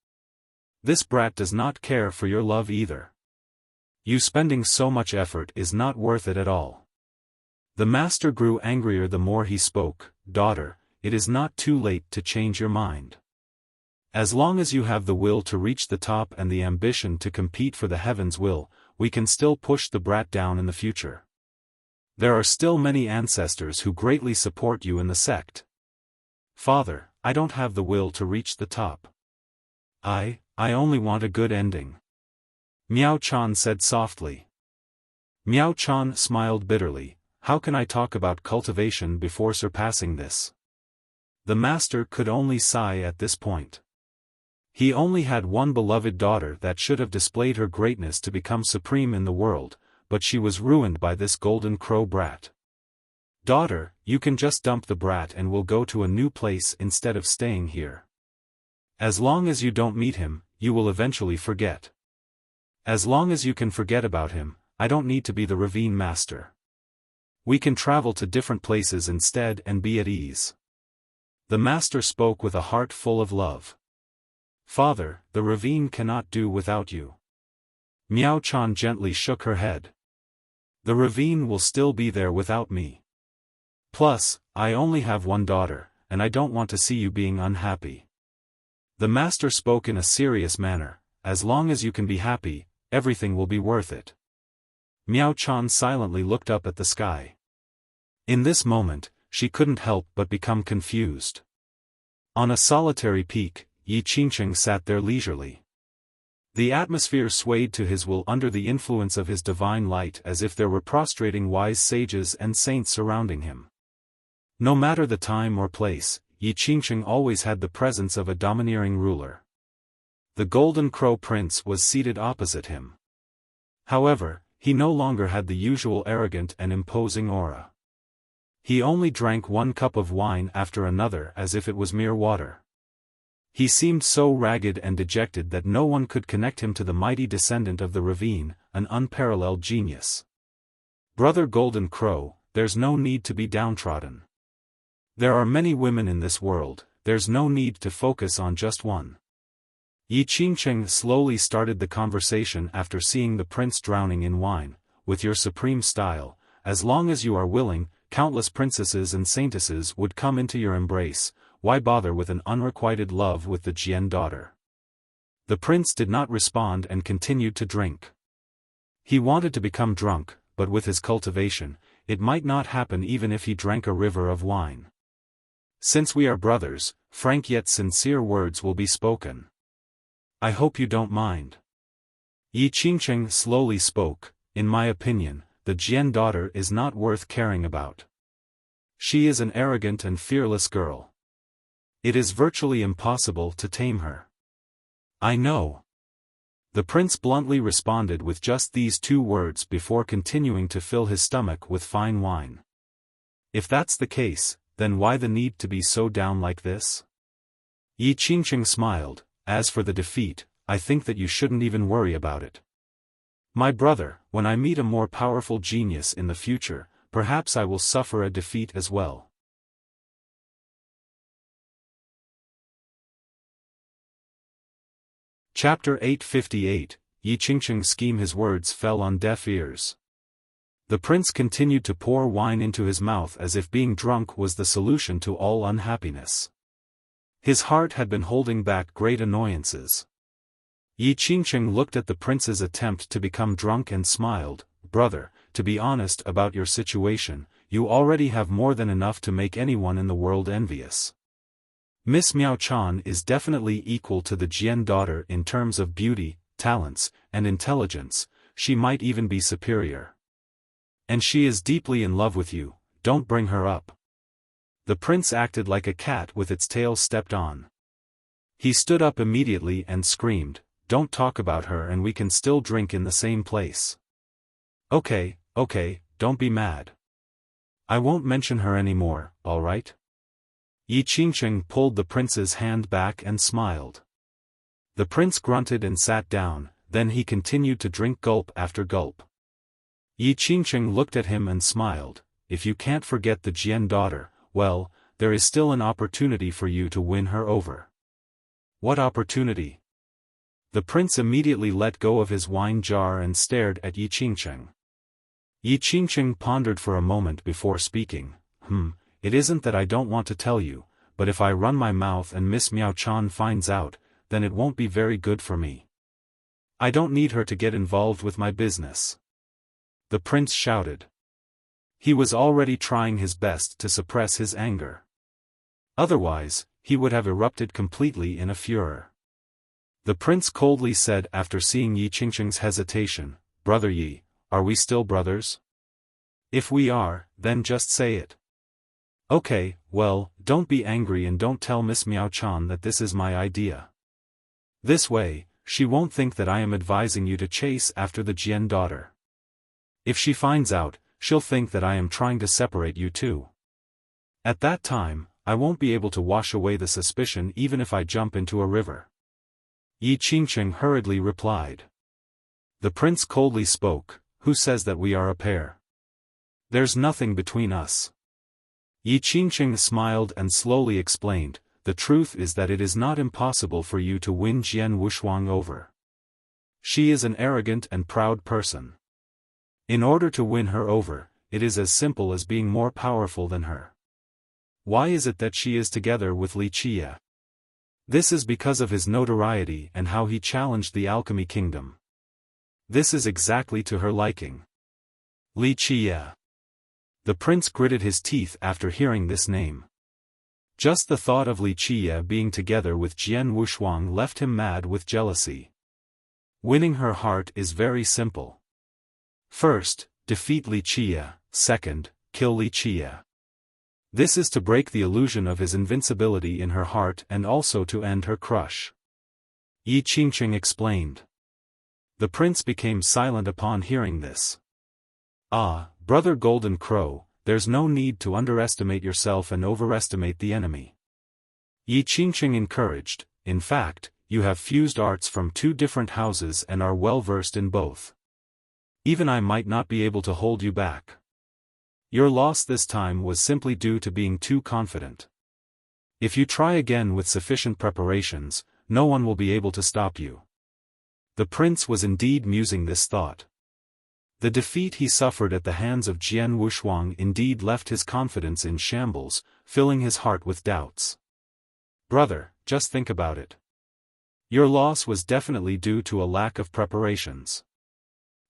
This brat does not care for your love either. You spending so much effort is not worth it at all. The master grew angrier the more he spoke. Daughter, it is not too late to change your mind. As long as you have the will to reach the top and the ambition to compete for the heaven's will, we can still push the brat down in the future. There are still many ancestors who greatly support you in the sect. Father, I don't have the will to reach the top. I only want a good ending. Miao Chan said softly. Miao Chan smiled bitterly. How can I talk about cultivation before surpassing this? The master could only sigh at this point. He only had one beloved daughter that should have displayed her greatness to become supreme in the world, but she was ruined by this golden crow brat. Daughter, you can just dump the brat and we'll go to a new place instead of staying here. As long as you don't meet him, you will eventually forget. As long as you can forget about him, I don't need to be the ravine master. We can travel to different places instead and be at ease. The master spoke with a heart full of love. Father, the ravine cannot do without you. Miao Chan gently shook her head. The ravine will still be there without me. Plus, I only have one daughter, and I don't want to see you being unhappy. The master spoke in a serious manner. As long as you can be happy, everything will be worth it. Miao Chan silently looked up at the sky. In this moment, she couldn't help but become confused. On a solitary peak, Yi Qingcheng sat there leisurely. The atmosphere swayed to his will under the influence of his divine light as if there were prostrating wise sages and saints surrounding him. No matter the time or place, Yi Qingcheng always had the presence of a domineering ruler. The Golden Crow Prince was seated opposite him. However, he no longer had the usual arrogant and imposing aura. He only drank one cup of wine after another as if it was mere water. He seemed so ragged and dejected that no one could connect him to the mighty descendant of the ravine, an unparalleled genius. Brother Golden Crow, there's no need to be downtrodden. There are many women in this world, there's no need to focus on just one. Yi Qingcheng slowly started the conversation after seeing the prince drowning in wine. With your supreme style, as long as you are willing, countless princesses and saintesses would come into your embrace. Why bother with an unrequited love with the Jian daughter? The prince did not respond and continued to drink. He wanted to become drunk, but with his cultivation, it might not happen even if he drank a river of wine. Since we are brothers, frank yet sincere words will be spoken. I hope you don't mind. Yi Qingcheng slowly spoke. In my opinion, the Jian daughter is not worth caring about. She is an arrogant and fearless girl. It is virtually impossible to tame her. I know. The prince bluntly responded with just these 2 words before continuing to fill his stomach with fine wine. If that's the case, then why the need to be so down like this? Yi Qingqing smiled. As for the defeat, I think that you shouldn't even worry about it. My brother, when I meet a more powerful genius in the future, perhaps I will suffer a defeat as well. Chapter 858, Yi Qingqing's scheme. His words fell on deaf ears. The prince continued to pour wine into his mouth as if being drunk was the solution to all unhappiness. His heart had been holding back great annoyances. Yi Qingqing looked at the prince's attempt to become drunk and smiled. Brother, to be honest about your situation, you already have more than enough to make anyone in the world envious. Miss Miao Chan is definitely equal to the Jian daughter in terms of beauty, talents, and intelligence. She might even be superior. And she is deeply in love with you. Don't bring her up. The prince acted like a cat with its tail stepped on. He stood up immediately and screamed, "Don't talk about her and we can still drink in the same place." Okay, don't be mad. I won't mention her anymore, alright? Yi Qingqing pulled the prince's hand back and smiled. The prince grunted and sat down, then he continued to drink gulp after gulp. Yi Qingqing looked at him and smiled. If you can't forget the Jian daughter, well, there is still an opportunity for you to win her over. What opportunity? The prince immediately let go of his wine jar and stared at Yi Qingqing. Yi Qingqing pondered for a moment before speaking. It isn't that I don't want to tell you, but if I run my mouth and Miss Miao Chan finds out, then it won't be very good for me. I don't need her to get involved with my business. The prince shouted. He was already trying his best to suppress his anger. Otherwise, he would have erupted completely in a furor. The prince coldly said after seeing Yi Qingqing's hesitation, "Brother Yi, are we still brothers? If we are, then just say it." Okay, well, don't be angry and don't tell Miss Miao Chan that this is my idea. This way, she won't think that I am advising you to chase after the Jian daughter. If she finds out, she'll think that I am trying to separate you two. At that time, I won't be able to wash away the suspicion even if I jump into a river. Yi Qingqing hurriedly replied. The prince coldly spoke, "Who says that we are a pair? There's nothing between us." Yi Qingqing smiled and slowly explained, "The truth is that it is not impossible for you to win Jian Wushuang over. She is an arrogant and proud person. In order to win her over, it is as simple as being more powerful than her. Why is it that she is together with Wuxia? This is because of his notoriety and how he challenged the alchemy kingdom. This is exactly to her liking. Wuxia." The prince gritted his teeth after hearing this name. Just the thought of Wuxia being together with Jian Wushuang left him mad with jealousy. Winning her heart is very simple. First, defeat Wuxia. Second, kill Wuxia. This is to break the illusion of his invincibility in her heart and also to end her crush. Yi Qingqing explained. The prince became silent upon hearing this. "Ah, Brother Golden Crow, there's no need to underestimate yourself and overestimate the enemy." Yi Qingqing encouraged. "In fact, you have fused arts from 2 different houses and are well versed in both. Even I might not be able to hold you back. Your loss this time was simply due to being too confident. If you try again with sufficient preparations, no one will be able to stop you." The prince was indeed musing this thought. The defeat he suffered at the hands of Jian Wushuang indeed left his confidence in shambles, filling his heart with doubts. "Brother, just think about it. Your loss was definitely due to a lack of preparations.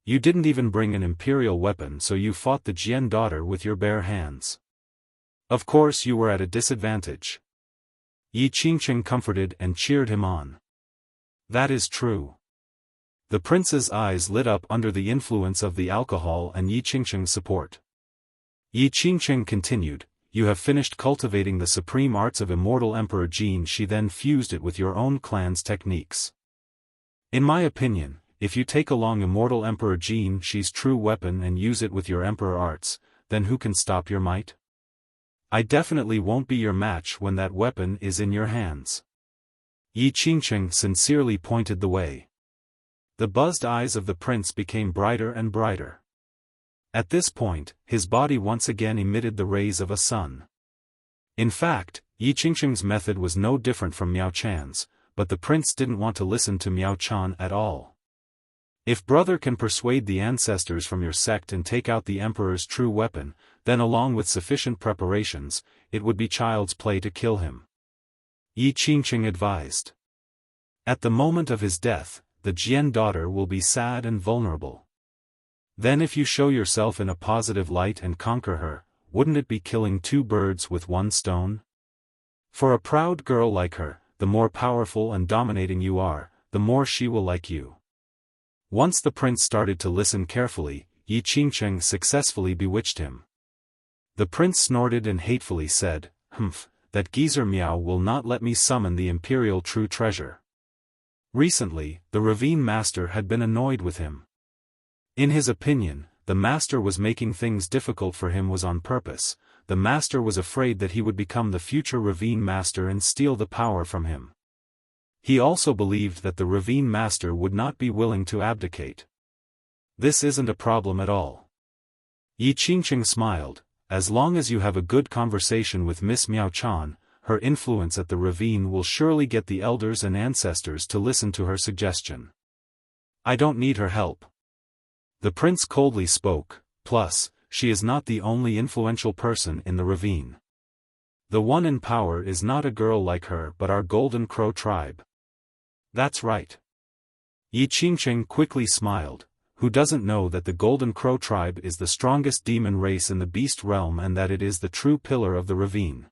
You didn't even bring an imperial weapon, so you fought the Jian daughter with your bare hands. Of course you were at a disadvantage." Yi Qingqing comforted and cheered him on. "That is true. The prince's eyes lit up under the influence of the alcohol and Yi Qingqing's support. Yi Qingqing continued, "You have finished cultivating the supreme arts of immortal Emperor Jin." She then fused it with your own clan's techniques. In my opinion, if you take along immortal Emperor Jin Shi's true weapon and use it with your emperor arts, then who can stop your might? I definitely won't be your match when that weapon is in your hands. Yi Qingqing sincerely pointed the way. The buzzed eyes of the prince became brighter and brighter. At this point, his body once again emitted the rays of a sun. In fact, Yi Qingqing's method was no different from Miao Chan's, but the prince didn't want to listen to Miao Chan at all. If brother can persuade the ancestors from your sect and take out the emperor's true weapon, then along with sufficient preparations, it would be child's play to kill him. Yi Qingqing advised. At the moment of his death, the Jian daughter will be sad and vulnerable. Then if you show yourself in a positive light and conquer her, wouldn't it be killing two birds with one stone? For a proud girl like her, the more powerful and dominating you are, the more she will like you. Once the prince started to listen carefully, Yi Qingqing successfully bewitched him. The prince snorted and hatefully said, "Humph, that geezer Miao will not let me summon the imperial true treasure." Recently, the ravine master had been annoyed with him. In his opinion, the master was making things difficult for him was on purpose. The master was afraid that he would become the future ravine master and steal the power from him. He also believed that the ravine master would not be willing to abdicate. This isn't a problem at all. Yi Qingqing smiled, "As long as you have a good conversation with Miss Miao Chan, her influence at the ravine will surely get the elders and ancestors to listen to her suggestion. I don't need her help." The prince coldly spoke, "Plus, she is not the only influential person in the ravine. The one in power is not a girl like her but our Golden Crow tribe." "That's right." Yi Qingqing quickly smiled. "Who doesn't know that the Golden Crow tribe is the strongest demon race in the beast realm and that it is the true pillar of the ravine?"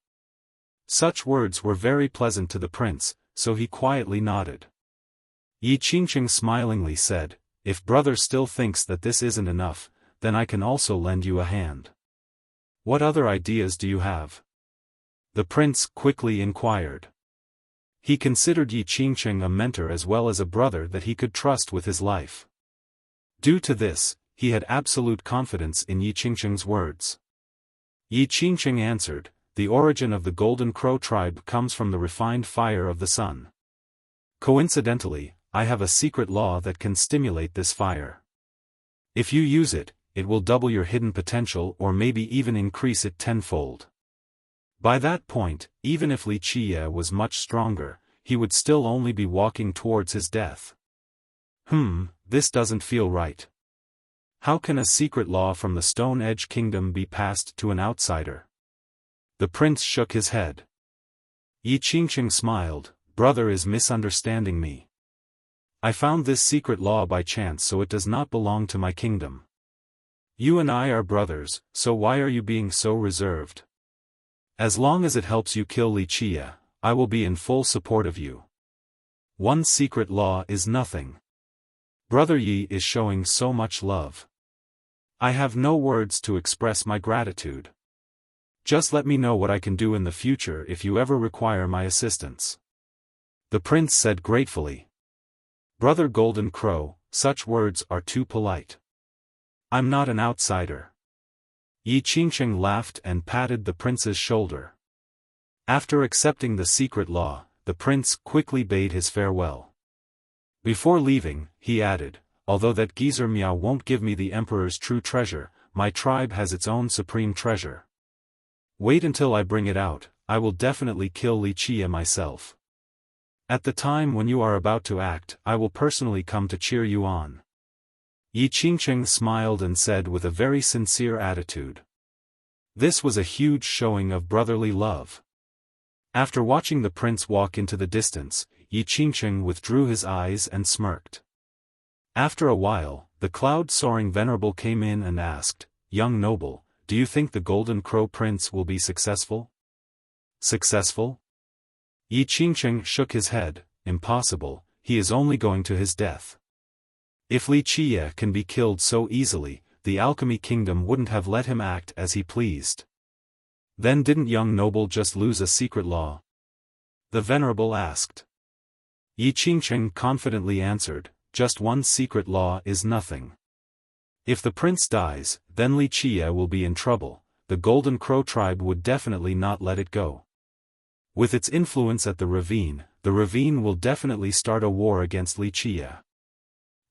Such words were very pleasant to the prince, so he quietly nodded. Yi Qingqing smilingly said, "If brother still thinks that this isn't enough, then I can also lend you a hand." "What other ideas do you have?" the prince quickly inquired. He considered Yi Qingqing a mentor as well as a brother that he could trust with his life. Due to this, he had absolute confidence in Yi Qingqing's words. Yi Qingqing answered, "The origin of the Golden Crow tribe comes from the refined fire of the sun. Coincidentally, I have a secret law that can stimulate this fire. If you use it, it will double your hidden potential or maybe even increase it tenfold. By that point, even if Li Qie was much stronger, he would still only be walking towards his death." This doesn't feel right. How can a secret law from the Stone Edge Kingdom be passed to an outsider? The prince shook his head. Yi Qingqing smiled, "Brother is misunderstanding me. I found this secret law by chance, so it does not belong to my kingdom. You and I are brothers, so why are you being so reserved? As long as it helps you kill Li Qie, I will be in full support of you. One secret law is nothing. Brother Yi is showing so much love. I have no words to express my gratitude. Just let me know what I can do in the future if you ever require my assistance." The prince said gratefully. "Brother Golden Crow, such words are too polite. I'm not an outsider." Yi Qingqing laughed and patted the prince's shoulder. After accepting the secret law, the prince quickly bade his farewell. Before leaving, he added, "Although that geezer Miao won't give me the emperor's true treasure, my tribe has its own supreme treasure. Wait until I bring it out, I will definitely kill Li Qie myself. At the time when you are about to act, I will personally come to cheer you on." Yi Qingqing smiled and said with a very sincere attitude. This was a huge showing of brotherly love. After watching the prince walk into the distance, Yi Qingqing withdrew his eyes and smirked. After a while, the cloud-soaring venerable came in and asked, "Young noble, do you think the Golden Crow Prince will be successful?" "Successful?" Yi Qingqing shook his head, "Impossible, he is only going to his death." If Li Qie can be killed so easily, the Alchemy Kingdom wouldn't have let him act as he pleased. Then didn't young noble just lose a secret law? The Venerable asked. Yi Qingqing confidently answered, just one secret law is nothing. If the prince dies, then Li Qie will be in trouble. The Golden Crow tribe would definitely not let it go. With its influence at the ravine will definitely start a war against Li Qie.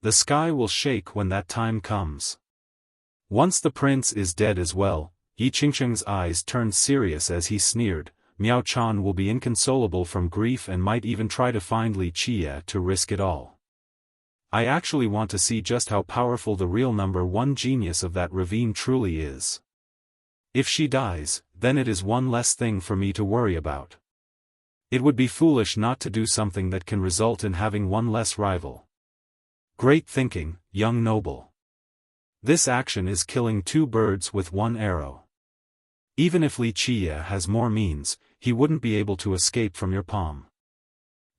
The sky will shake when that time comes. Once the prince is dead as well, Yi Qingqing's eyes turned serious as he sneered, Miao Chan will be inconsolable from grief and might even try to find Li Qie to risk it all. I actually want to see just how powerful the real number one genius of that ravine truly is. If she dies, then it is one less thing for me to worry about. It would be foolish not to do something that can result in having one less rival. Great thinking, young noble. This action is killing two birds with one arrow. Even if Li Qie has more means, he wouldn't be able to escape from your palm.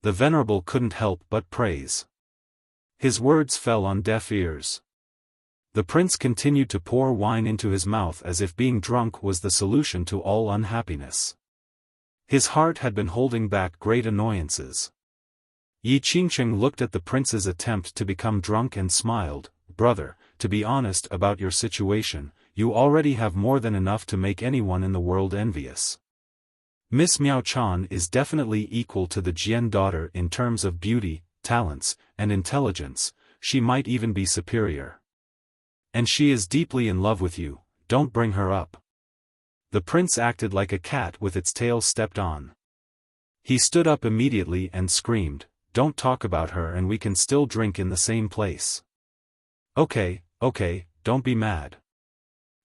The Venerable couldn't help but praise. His words fell on deaf ears. The prince continued to pour wine into his mouth as if being drunk was the solution to all unhappiness. His heart had been holding back great annoyances. Yi Qingqing looked at the prince's attempt to become drunk and smiled, brother, to be honest about your situation, you already have more than enough to make anyone in the world envious. Miss Miao Chan is definitely equal to the Jian daughter in terms of beauty, talents, and intelligence, she might even be superior. And she is deeply in love with you, don't bring her up. The prince acted like a cat with its tail stepped on. He stood up immediately and screamed, don't talk about her and we can still drink in the same place. Okay, don't be mad.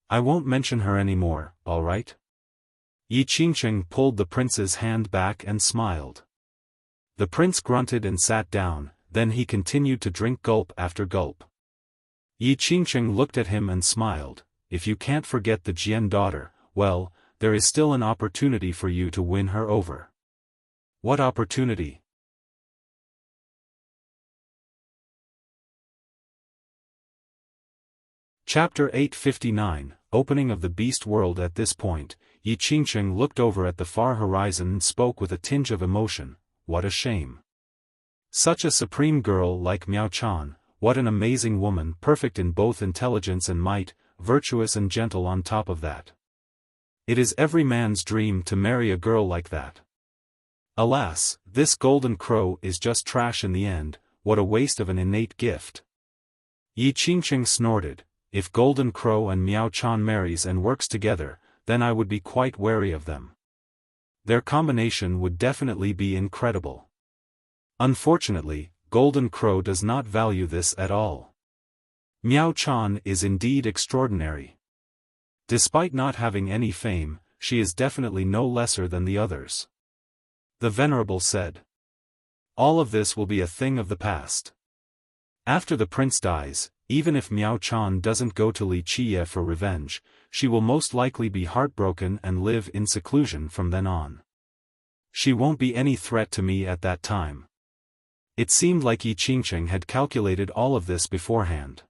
I won't mention her anymore, alright? Yi Qingqing pulled the prince's hand back and smiled. The prince grunted and sat down, then he continued to drink gulp after gulp. Yi Qingqing looked at him and smiled, if you can't forget the Jian daughter, well, there is still an opportunity for you to win her over. What opportunity? Chapter 859, Opening of the Beast World. At this point, Yi Qingqing looked over at the far horizon and spoke with a tinge of emotion, what a shame. Such a supreme girl like Miao Chan, what an amazing woman, perfect in both intelligence and might, virtuous and gentle on top of that. It is every man's dream to marry a girl like that. Alas, this Golden Crow is just trash in the end, what a waste of an innate gift. Yi Qingqing snorted, if Golden Crow and Miao Chan marries and works together, then I would be quite wary of them. Their combination would definitely be incredible. Unfortunately, Golden Crow does not value this at all. Miao Chan is indeed extraordinary. Despite not having any fame, she is definitely no lesser than the others. The Venerable said. All of this will be a thing of the past. After the prince dies, even if Miao Chan doesn't go to Li Qie for revenge, she will most likely be heartbroken and live in seclusion from then on. She won't be any threat to me at that time. It seemed like Yi Qingqing had calculated all of this beforehand.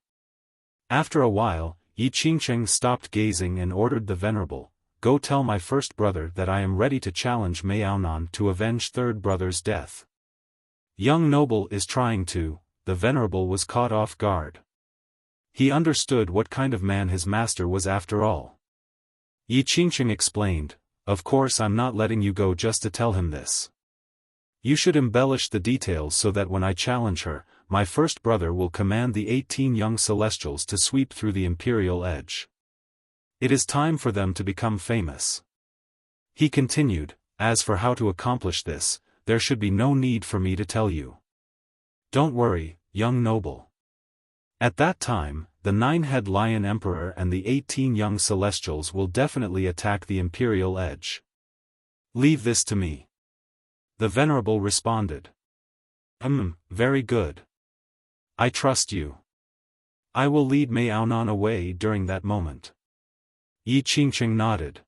After a while, Yi Qingqing stopped gazing and ordered the Venerable, go tell my first brother that I am ready to challenge Maonan to avenge third brother's death. Young noble is trying to, the Venerable was caught off guard. He understood what kind of man his master was after all. Yi Qingqing explained, of course I'm not letting you go just to tell him this. You should embellish the details so that when I challenge her, my first brother will command the 18 young celestials to sweep through the imperial edge. It is time for them to become famous. He continued, as for how to accomplish this, there should be no need for me to tell you. Don't worry, young noble. At that time, the 9-head lion emperor and the 18 young celestials will definitely attack the imperial edge. Leave this to me. The Venerable responded. Very good. I trust you. I will lead Maonan away during that moment. Yi Qingqing nodded.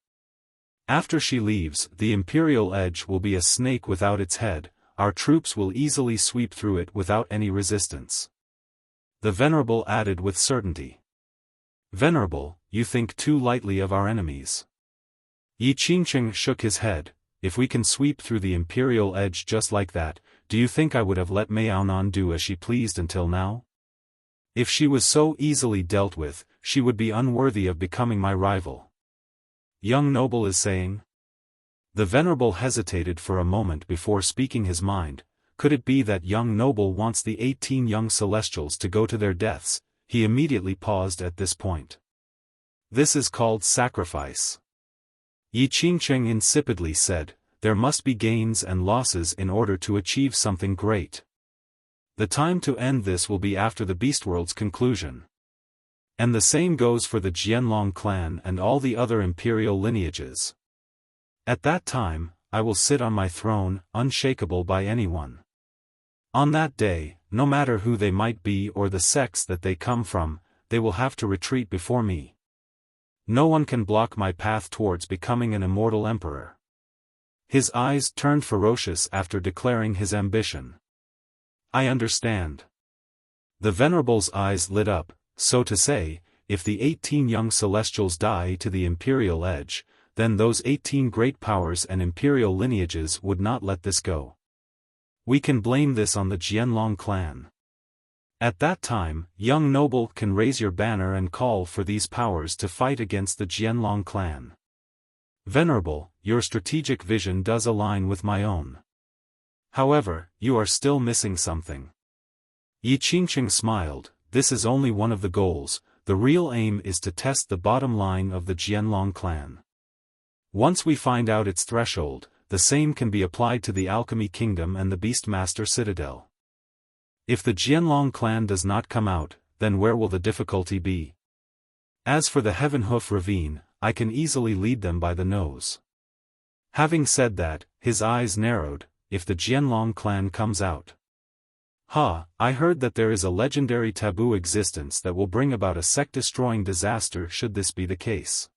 After she leaves, the imperial edge will be a snake without its head, our troops will easily sweep through it without any resistance. The Venerable added with certainty. Venerable, you think too lightly of our enemies. Yi Qingqing shook his head. If we can sweep through the imperial edge just like that, do you think I would have let Miaonan do as she pleased until now? If she was so easily dealt with, she would be unworthy of becoming my rival. Young noble is saying. The Venerable hesitated for a moment before speaking his mind. Could it be that young noble wants the 18 young celestials to go to their deaths? He immediately paused at this point. This is called sacrifice. Yi Qingqing insipidly said, there must be gains and losses in order to achieve something great. The time to end this will be after the Beastworld's conclusion. And the same goes for the Jianlong clan and all the other imperial lineages. At that time, I will sit on my throne, unshakable by anyone. On that day, no matter who they might be or the sects that they come from, they will have to retreat before me. No one can block my path towards becoming an immortal emperor. His eyes turned ferocious after declaring his ambition. I understand. The Venerable's eyes lit up, so to say, if the 18 young celestials die to the imperial edge, then those 18 great powers and imperial lineages would not let this go. We can blame this on the Jianlong clan. At that time, young noble can raise your banner and call for these powers to fight against the Jianlong clan. Venerable, your strategic vision does align with my own. However, you are still missing something. Yi Qingqing smiled. This is only one of the goals. The real aim is to test the bottom line of the Jianlong clan. Once we find out its threshold, the same can be applied to the Alchemy Kingdom and the Beastmaster Citadel. If the Jianlong clan does not come out, then where will the difficulty be? As for the Heaven Hoof Ravine, I can easily lead them by the nose. Having said that, his eyes narrowed. If the Jianlong clan comes out. I heard that there is a legendary taboo existence that will bring about a sect-destroying disaster should this be the case.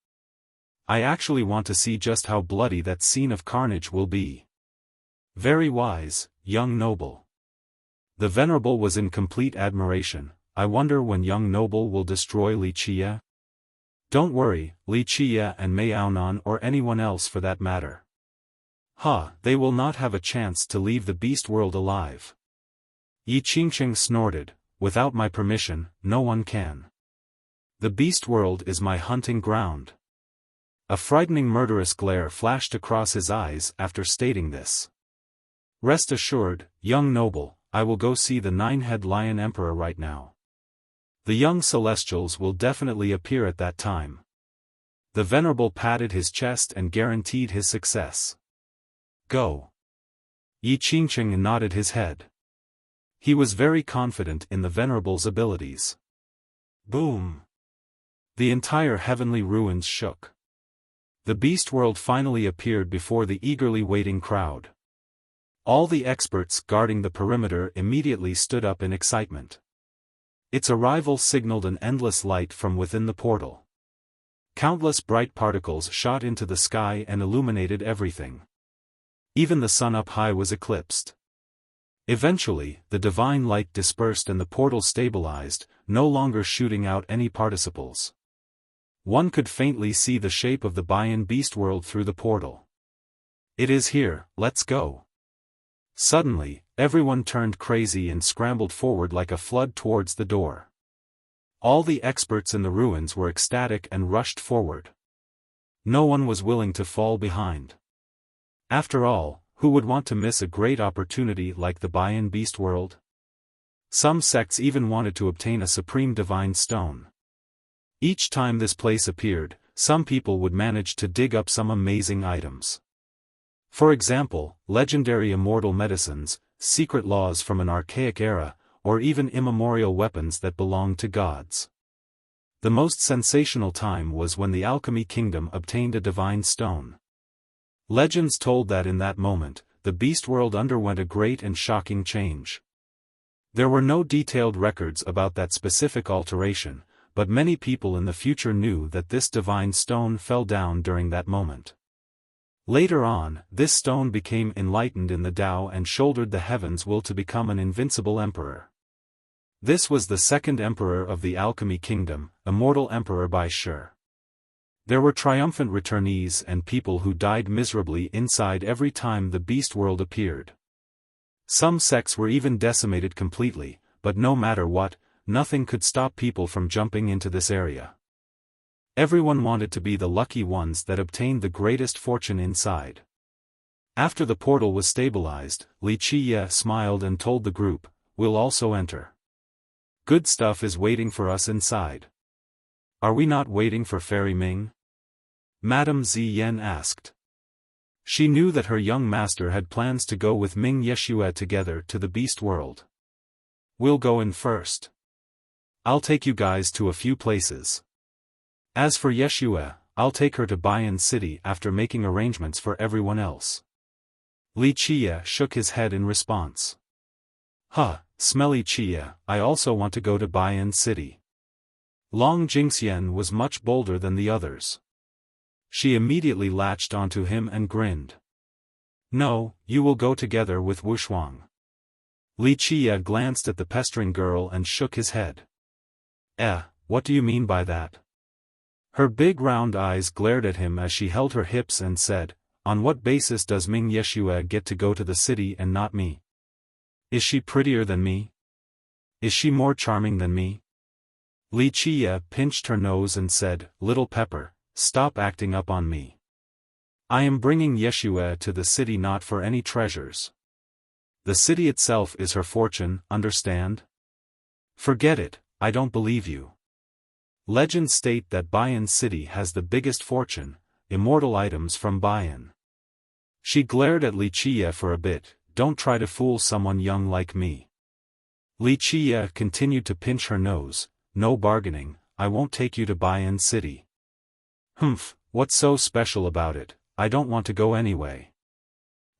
I actually want to see just how bloody that scene of carnage will be. Very wise, young noble. The Venerable was in complete admiration. I wonder when young noble will destroy Li Qia? Don't worry, Li Qia and Miaonan or anyone else for that matter. They will not have a chance to leave the beast world alive. Yi Qingqing snorted, without my permission, no one can. The beast world is my hunting ground. A frightening murderous glare flashed across his eyes after stating this. Rest assured, young noble, I will go see the nine-head lion emperor right now. The young celestials will definitely appear at that time. The Venerable patted his chest and guaranteed his success. Go. Yi Qingqing nodded his head. He was very confident in the Venerable's abilities. Boom! The entire heavenly ruins shook. The beast world finally appeared before the eagerly waiting crowd. All the experts guarding the perimeter immediately stood up in excitement. Its arrival signaled an endless light from within the portal. Countless bright particles shot into the sky and illuminated everything. Even the sun up high was eclipsed. Eventually, the divine light dispersed and the portal stabilized, no longer shooting out any participles. One could faintly see the shape of the Bayan beast world through the portal. It is here, let's go. Suddenly, everyone turned crazy and scrambled forward like a flood towards the door. All the experts in the ruins were ecstatic and rushed forward. No one was willing to fall behind. After all, who would want to miss a great opportunity like the Bayan beast world? Some sects even wanted to obtain a supreme divine stone. Each time this place appeared, some people would manage to dig up some amazing items. For example, legendary immortal medicines, secret laws from an archaic era, or even immemorial weapons that belonged to gods. The most sensational time was when the Alchemy Kingdom obtained a divine stone. Legends told that in that moment, the beast world underwent a great and shocking change. There were no detailed records about that specific alteration, but many people in the future knew that this divine stone fell down during that moment. Later on, this stone became enlightened in the Tao and shouldered the heaven's will to become an invincible emperor. This was the second emperor of the Alchemy Kingdom, Immortal Emperor Bai Shi. There were triumphant returnees and people who died miserably inside every time the beast world appeared. Some sects were even decimated completely, but no matter what, nothing could stop people from jumping into this area. Everyone wanted to be the lucky ones that obtained the greatest fortune inside. After the portal was stabilized, Wuxia smiled and told the group, "We'll also enter. Good stuff is waiting for us inside." "Are we not waiting for Fairy Ming?" Madame Ziyan asked. She knew that her young master had plans to go with Ming Yeshua together to the beast world. "We'll go in first. I'll take you guys to a few places. As for Yeshua, I'll take her to Bayan City after making arrangements for everyone else." Wuxia shook his head in response. "Huh, smelly Chia, I also want to go to Bayan City." Long Jingxian was much bolder than the others. She immediately latched onto him and grinned. "No, you will go together with Wuxia." Wuxia glanced at the pestering girl and shook his head. What do you mean by that?" Her big round eyes glared at him as she held her hips and said, "On what basis does Ming Yeshua get to go to the city and not me? Is she prettier than me? Is she more charming than me?" Wuxia pinched her nose and said, "Little Pepper, stop acting up on me. I am bringing Yeshua to the city not for any treasures. The city itself is her fortune, understand? Forget it, I don't believe you. Legends state that Bayan City has the biggest fortune, immortal items from Bayan." She glared at Wuxia for a bit. "Don't try to fool someone young like me." Wuxia continued to pinch her nose. "No bargaining, I won't take you to Bayan City." "Humph, what's so special about it? I don't want to go anyway."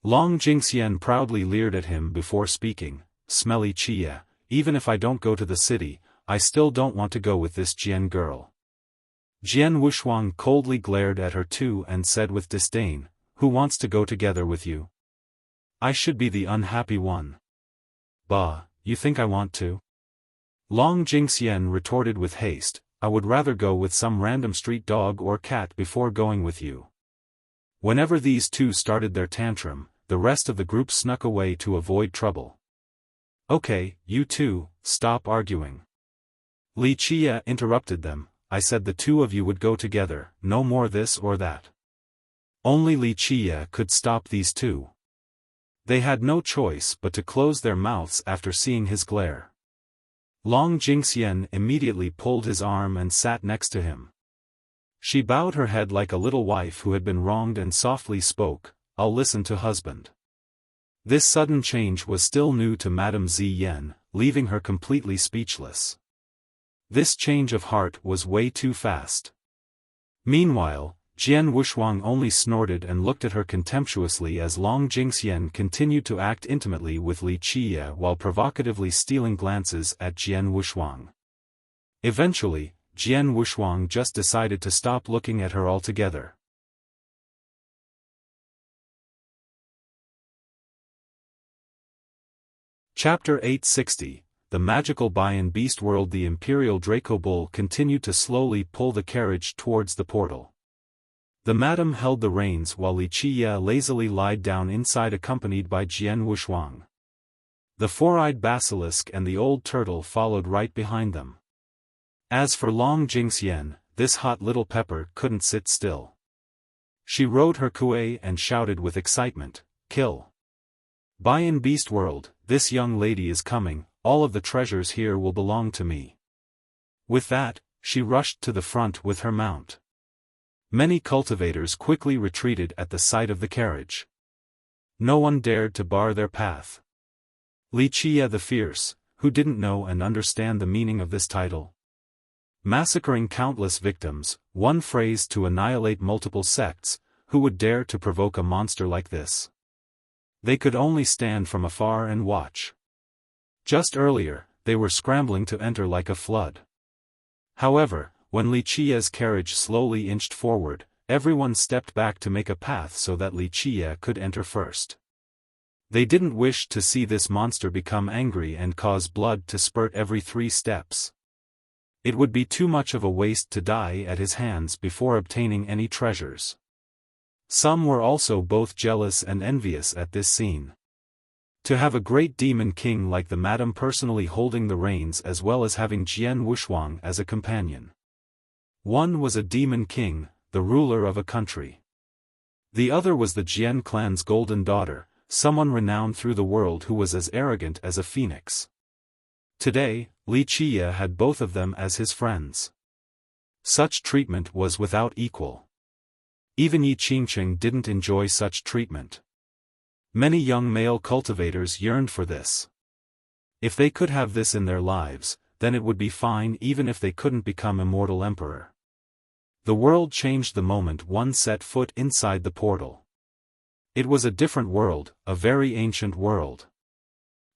Long Jingxian proudly leered at him before speaking. "Smelly Chia, even if I don't go to the city, I still don't want to go with this Jian girl." Jian Wuxuang coldly glared at her too and said with disdain, "Who wants to go together with you? I should be the unhappy one." "Bah, you think I want to?" Long Jingxian retorted with haste, "I would rather go with some random street dog or cat before going with you." Whenever these two started their tantrum, the rest of the group snuck away to avoid trouble. "Okay, you two, stop arguing." Wuxia interrupted them. "I said the two of you would go together, no more this or that." Only Wuxia could stop these two. They had no choice but to close their mouths after seeing his glare. Long Jingxian immediately pulled his arm and sat next to him. She bowed her head like a little wife who had been wronged and softly spoke, "I'll listen to husband." This sudden change was still new to Madame Ziyan, leaving her completely speechless. This change of heart was way too fast. Meanwhile, Jian Wuxuang only snorted and looked at her contemptuously as Long Jingxian continued to act intimately with Wuxia while provocatively stealing glances at Jian Wuxuang. Eventually, Jian Wuxuang just decided to stop looking at her altogether. Chapter 860, The Magical Bayan Beast World. The Imperial Draco Bull continued to slowly pull the carriage towards the portal. The madam held the reins while Wuxia lazily lied down inside accompanied by Jian Wuxuang. The four-eyed basilisk and the old turtle followed right behind them. As for Long Jingxian, this hot little pepper couldn't sit still. She rode her kuei and shouted with excitement, "Kill! Bayan Beast World, this young lady is coming, all of the treasures here will belong to me." With that, she rushed to the front with her mount. Many cultivators quickly retreated at the sight of the carriage. No one dared to bar their path. Wuxia the Fierce, who didn't know and understand the meaning of this title. Massacring countless victims, one phrase to annihilate multiple sects, who would dare to provoke a monster like this? They could only stand from afar and watch. Just earlier, they were scrambling to enter like a flood. However, when Wuxia's carriage slowly inched forward, everyone stepped back to make a path so that Wuxia could enter first. They didn't wish to see this monster become angry and cause blood to spurt every 3 steps. It would be too much of a waste to die at his hands before obtaining any treasures. Some were also both jealous and envious at this scene. To have a great demon king like the madam personally holding the reins as well as having Jian Wushuang as a companion. One was a demon king, the ruler of a country. The other was the Jian clan's golden daughter, someone renowned through the world who was as arrogant as a phoenix. Today, Wuxia had both of them as his friends. Such treatment was without equal. Even Yi Qingqing didn't enjoy such treatment. Many young male cultivators yearned for this. If they could have this in their lives, then it would be fine even if they couldn't become immortal emperor. The world changed the moment one set foot inside the portal. It was a different world, a very ancient world.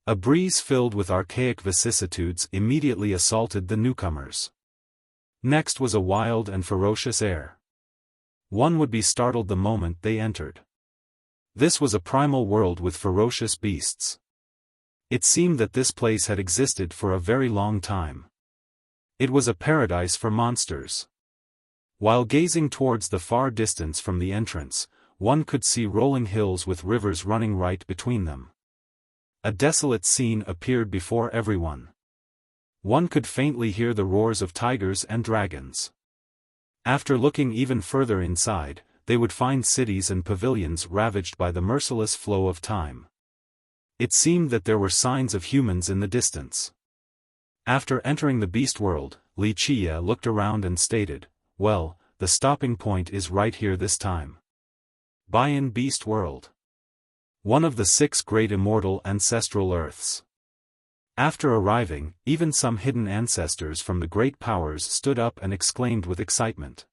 A breeze filled with archaic vicissitudes immediately assaulted the newcomers. Next was a wild and ferocious air. One would be startled the moment they entered. This was a primal world with ferocious beasts. It seemed that this place had existed for a very long time. It was a paradise for monsters. While gazing towards the far distance from the entrance, one could see rolling hills with rivers running right between them. A desolate scene appeared before everyone. One could faintly hear the roars of tigers and dragons. After looking even further inside, they would find cities and pavilions ravaged by the merciless flow of time. It seemed that there were signs of humans in the distance. After entering the beast world, Wuxia looked around and stated, "Well, the stopping point is right here this time. Bayan Beast World. One of the 6 great immortal ancestral Earths." After arriving, even some hidden ancestors from the great powers stood up and exclaimed with excitement.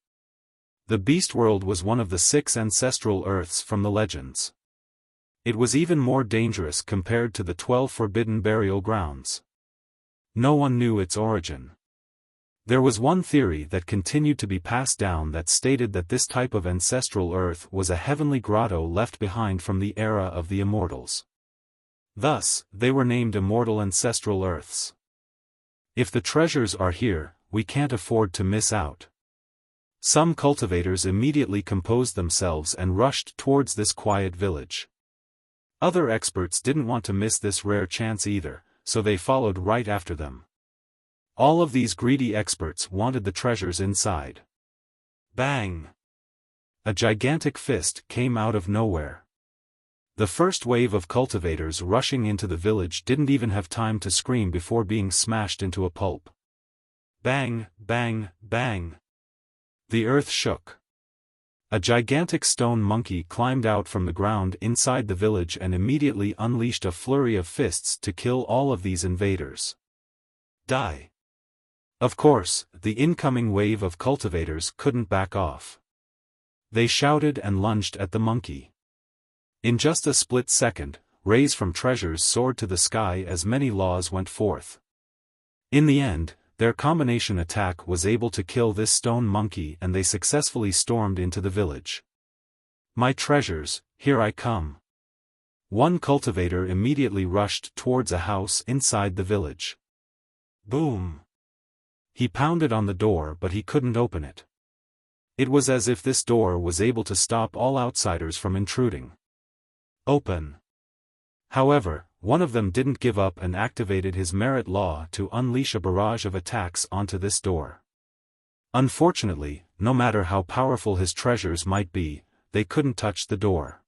The Beast World was one of the 6 ancestral Earths from the legends. It was even more dangerous compared to the 12 forbidden burial grounds. No one knew its origin. There was one theory that continued to be passed down that stated that this type of ancestral Earth was a heavenly grotto left behind from the era of the immortals. Thus, they were named immortal ancestral Earths. If the treasures are here, we can't afford to miss out. Some cultivators immediately composed themselves and rushed towards this quiet village. Other experts didn't want to miss this rare chance either, so they followed right after them. All of these greedy experts wanted the treasures inside. Bang! A gigantic fist came out of nowhere. The first wave of cultivators rushing into the village didn't even have time to scream before being smashed into a pulp. Bang, bang, bang! The earth shook. A gigantic stone monkey climbed out from the ground inside the village and immediately unleashed a flurry of fists to kill all of these invaders. Die! Of course, the incoming wave of cultivators couldn't back off. They shouted and lunged at the monkey. In just a split second, rays from treasures soared to the sky as many laws went forth. In the end, their combination attack was able to kill this stone monkey and they successfully stormed into the village. "My treasures, here I come." One cultivator immediately rushed towards a house inside the village. Boom! He pounded on the door but he couldn't open it. It was as if this door was able to stop all outsiders from intruding. Open! However, one of them didn't give up and activated his merit law to unleash a barrage of attacks onto this door. Unfortunately, no matter how powerful his treasures might be, they couldn't touch the door.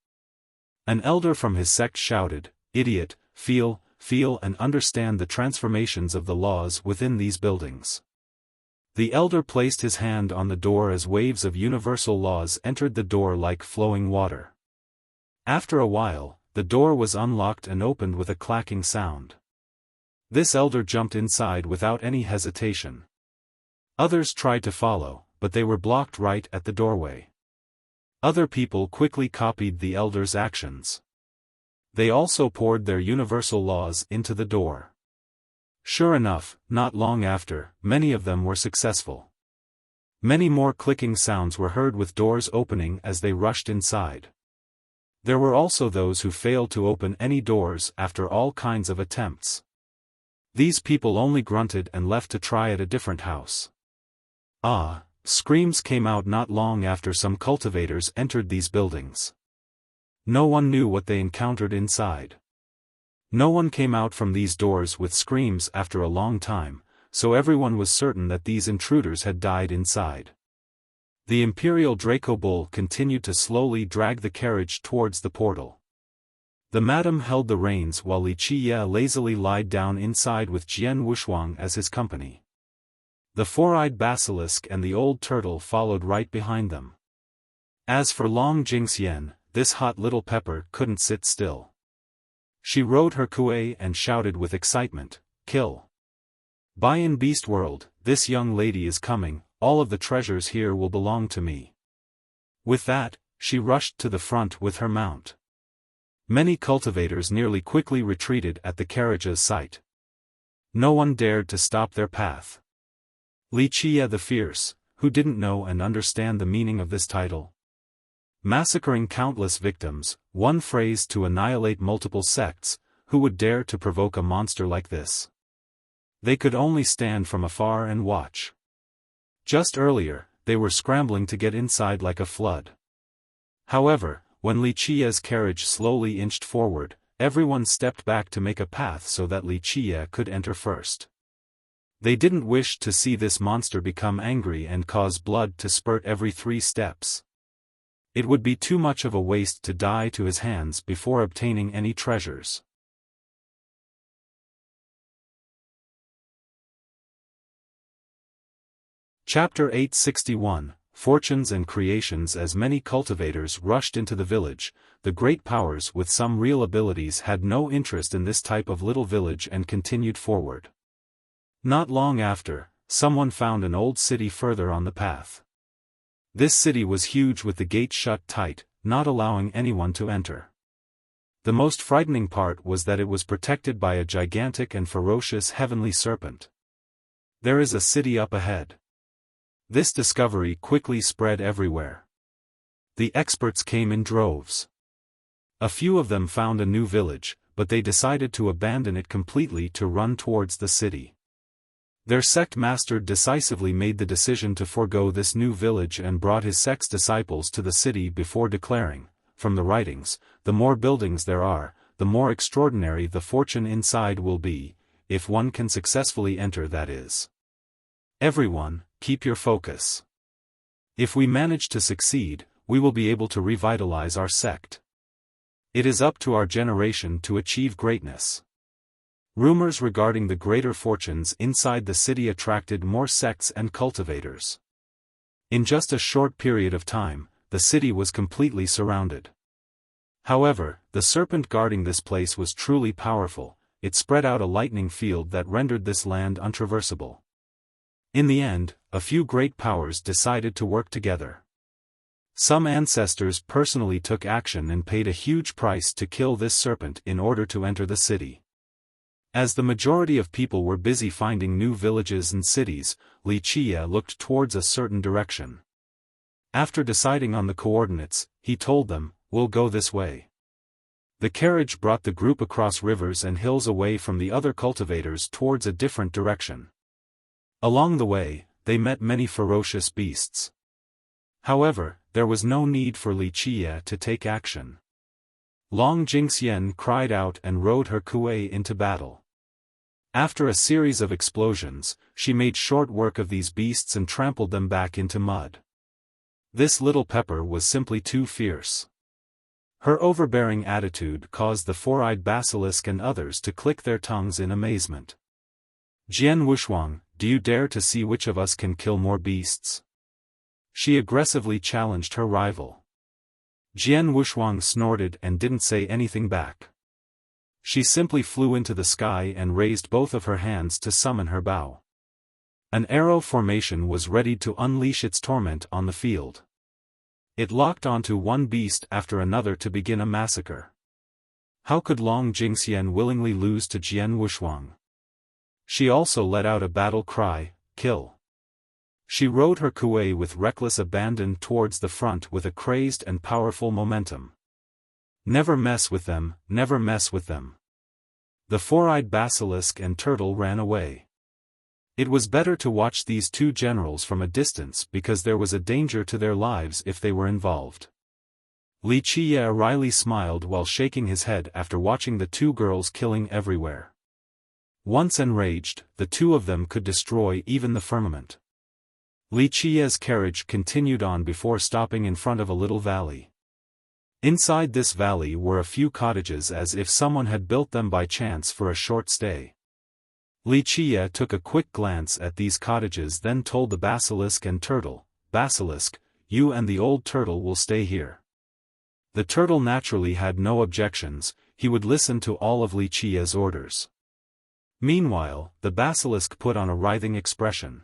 An elder from his sect shouted, "Idiot, feel and understand the transformations of the laws within these buildings." The elder placed his hand on the door as waves of universal laws entered the door like flowing water. After a while, the door was unlocked and opened with a clacking sound. This elder jumped inside without any hesitation. Others tried to follow, but they were blocked right at the doorway. Other people quickly copied the elder's actions. They also poured their universal laws into the door. Sure enough, not long after, many of them were successful. Many more clicking sounds were heard with doors opening as they rushed inside. There were also those who failed to open any doors after all kinds of attempts. These people only grunted and left to try at a different house. Screams came out not long after some cultivators entered these buildings. No one knew what they encountered inside. No one came out from these doors with screams after a long time, so everyone was certain that these intruders had died inside. The Imperial Draco Bull continued to slowly drag the carriage towards the portal. The madam held the reins while Li Qiye lazily lied down inside with Jian Wushuang as his company. The four-eyed basilisk and the old turtle followed right behind them. As for Long Jingxian, this hot little pepper couldn't sit still. She rode her kuei and shouted with excitement, "Kill! By in Beast World, this young lady is coming, all of the treasures here will belong to me." With that, she rushed to the front with her mount. Many cultivators nearly quickly retreated at the carriage's sight. No one dared to stop their path. Li Qiye the Fierce, who didn't know and understand the meaning of this title. Massacring countless victims, one phrase to annihilate multiple sects, who would dare to provoke a monster like this? They could only stand from afar and watch. Just earlier, they were scrambling to get inside like a flood. However, when Li Qiye's carriage slowly inched forward, everyone stepped back to make a path so that Li Qiye could enter first. They didn't wish to see this monster become angry and cause blood to spurt every 3 steps. It would be too much of a waste to die to his hands before obtaining any treasures. Chapter 861, Fortunes and Creations. As many cultivators rushed into the village, the great powers with some real abilities had no interest in this type of little village and continued forward. Not long after, someone found an old city further on the path. This city was huge with the gate shut tight, not allowing anyone to enter. The most frightening part was that it was protected by a gigantic and ferocious heavenly serpent. There is a city up ahead. This discovery quickly spread everywhere. The experts came in droves. A few of them found a new village, but they decided to abandon it completely to run towards the city. Their sect master decisively made the decision to forego this new village and brought his sect's disciples to the city before declaring, "From the writings, the more buildings there are, the more extraordinary the fortune inside will be, if one can successfully enter, that is. Everyone, keep your focus. If we manage to succeed, we will be able to revitalize our sect. It is up to our generation to achieve greatness." Rumors regarding the greater fortunes inside the city attracted more sects and cultivators. In just a short period of time, the city was completely surrounded. However, the serpent guarding this place was truly powerful. It spread out a lightning field that rendered this land untraversable. In the end, a few great powers decided to work together. Some ancestors personally took action and paid a huge price to kill this serpent in order to enter the city. As the majority of people were busy finding new villages and cities, Li Qiye looked towards a certain direction. After deciding on the coordinates, he told them, "We'll go this way." The carriage brought the group across rivers and hills away from the other cultivators towards a different direction. Along the way, they met many ferocious beasts. However, there was no need for Li Qiye to take action. Long Jingxian cried out and rode her kuei into battle. After a series of explosions, she made short work of these beasts and trampled them back into mud. This little pepper was simply too fierce. Her overbearing attitude caused the four-eyed basilisk and others to click their tongues in amazement. "Jian Wushuang, do you dare to see which of us can kill more beasts?" She aggressively challenged her rival. Jian Wushuang snorted and didn't say anything back. She simply flew into the sky and raised both of her hands to summon her bow. An arrow formation was ready to unleash its torment on the field. It locked onto one beast after another to begin a massacre. How could Long Jingxian willingly lose to Jian Wushuang? She also let out a battle cry, "Kill!" She rode her kuei with reckless abandon towards the front with a crazed and powerful momentum. Never mess with them, never mess with them. The four-eyed basilisk and turtle ran away. It was better to watch these two generals from a distance because there was a danger to their lives if they were involved. Wuxia wryly smiled while shaking his head after watching the two girls killing everywhere. Once enraged, the two of them could destroy even the firmament. Wuxia's carriage continued on before stopping in front of a little valley. Inside this valley were a few cottages as if someone had built them by chance for a short stay. Wuxia took a quick glance at these cottages, then told the basilisk and turtle, "Basilisk, you and the old turtle will stay here." The turtle naturally had no objections, he would listen to all of Wuxia's orders. Meanwhile, the basilisk put on a writhing expression.